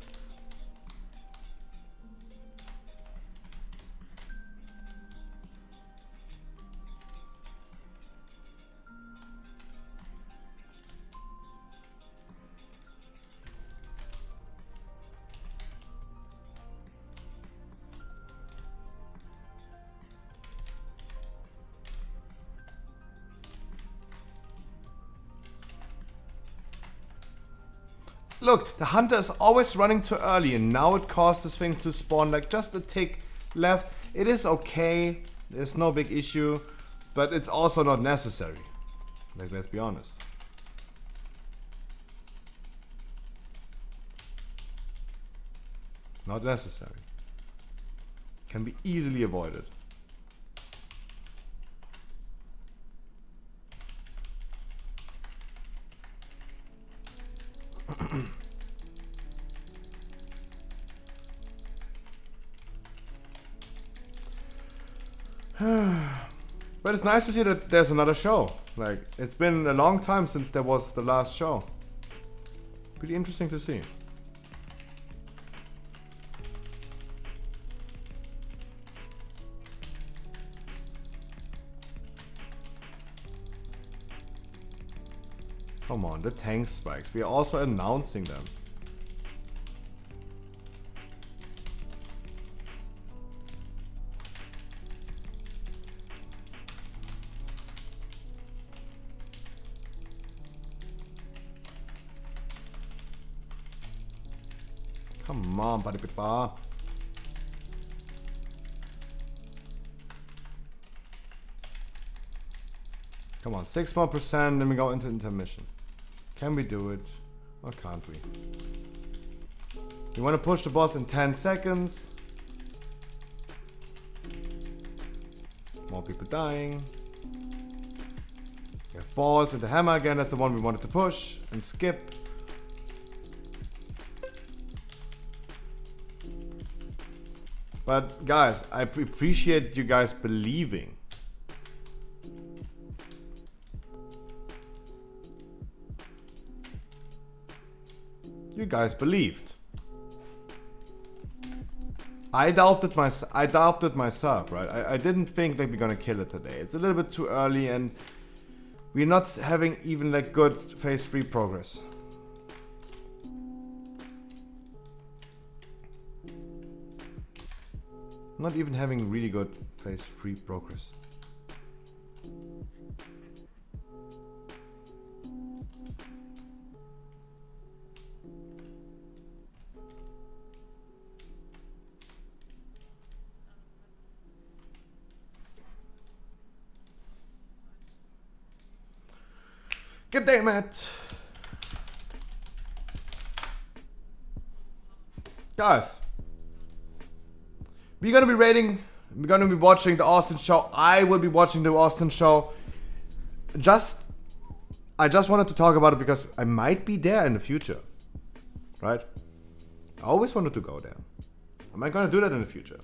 look, the hunter is always running too early, and now it caused this thing to spawn like just a tick left. It is okay, there's no big issue, but it's also not necessary. Like, let's be honest. Not necessary. Can be easily avoided. But it's nice to see that there's another show. Like, it's been a long time since there was the last show. Pretty interesting to see. Come on, the tank spikes. We are also announcing them. Come on, buddy papa. Come on, 6 more percent, then we go into intermission. Can we do it? Or can't we? You want to push the boss in 10 seconds. More people dying. We have balls and the hammer again. That's the one we wanted to push and skip. But guys, I appreciate you guys believing. You guys believed. I doubted myself, right? I didn't think that we're gonna kill it today. It's a little bit too early and we're not having even like good phase 3 progress. Not even having really good phase 3 progress. God damn it! Guys, we're gonna be watching the Austin show. I will be watching the Austin show. I just wanted to talk about it because I might be there in the future. Right? I always wanted to go there. Am I gonna do that in the future?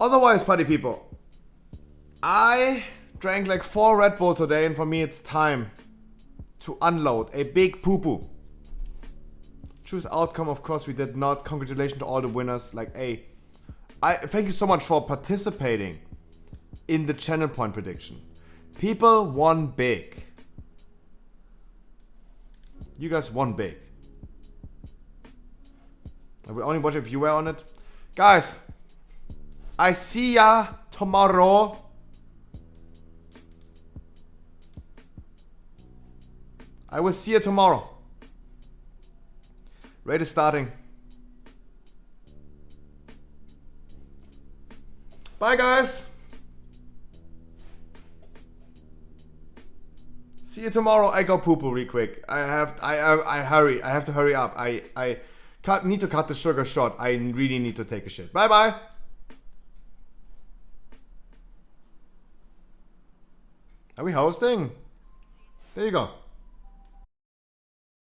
Otherwise, party people, I drank like 4 Red Bull today, and for me it's time to unload a big poo-poo. Choose outcome, of course we did not. Congratulations to all the winners. Like, hey, I thank you so much for participating in the channel point prediction. People won big. You guys won big. I will only watch if you were on it. Guys, I see ya tomorrow. I will see you tomorrow. Raid is starting. Bye, guys. See you tomorrow. I go poo poo real quick. I hurry. I have to hurry up. I need to cut the sugar short. I really need to take a shit. Bye bye. Are we hosting? There you go.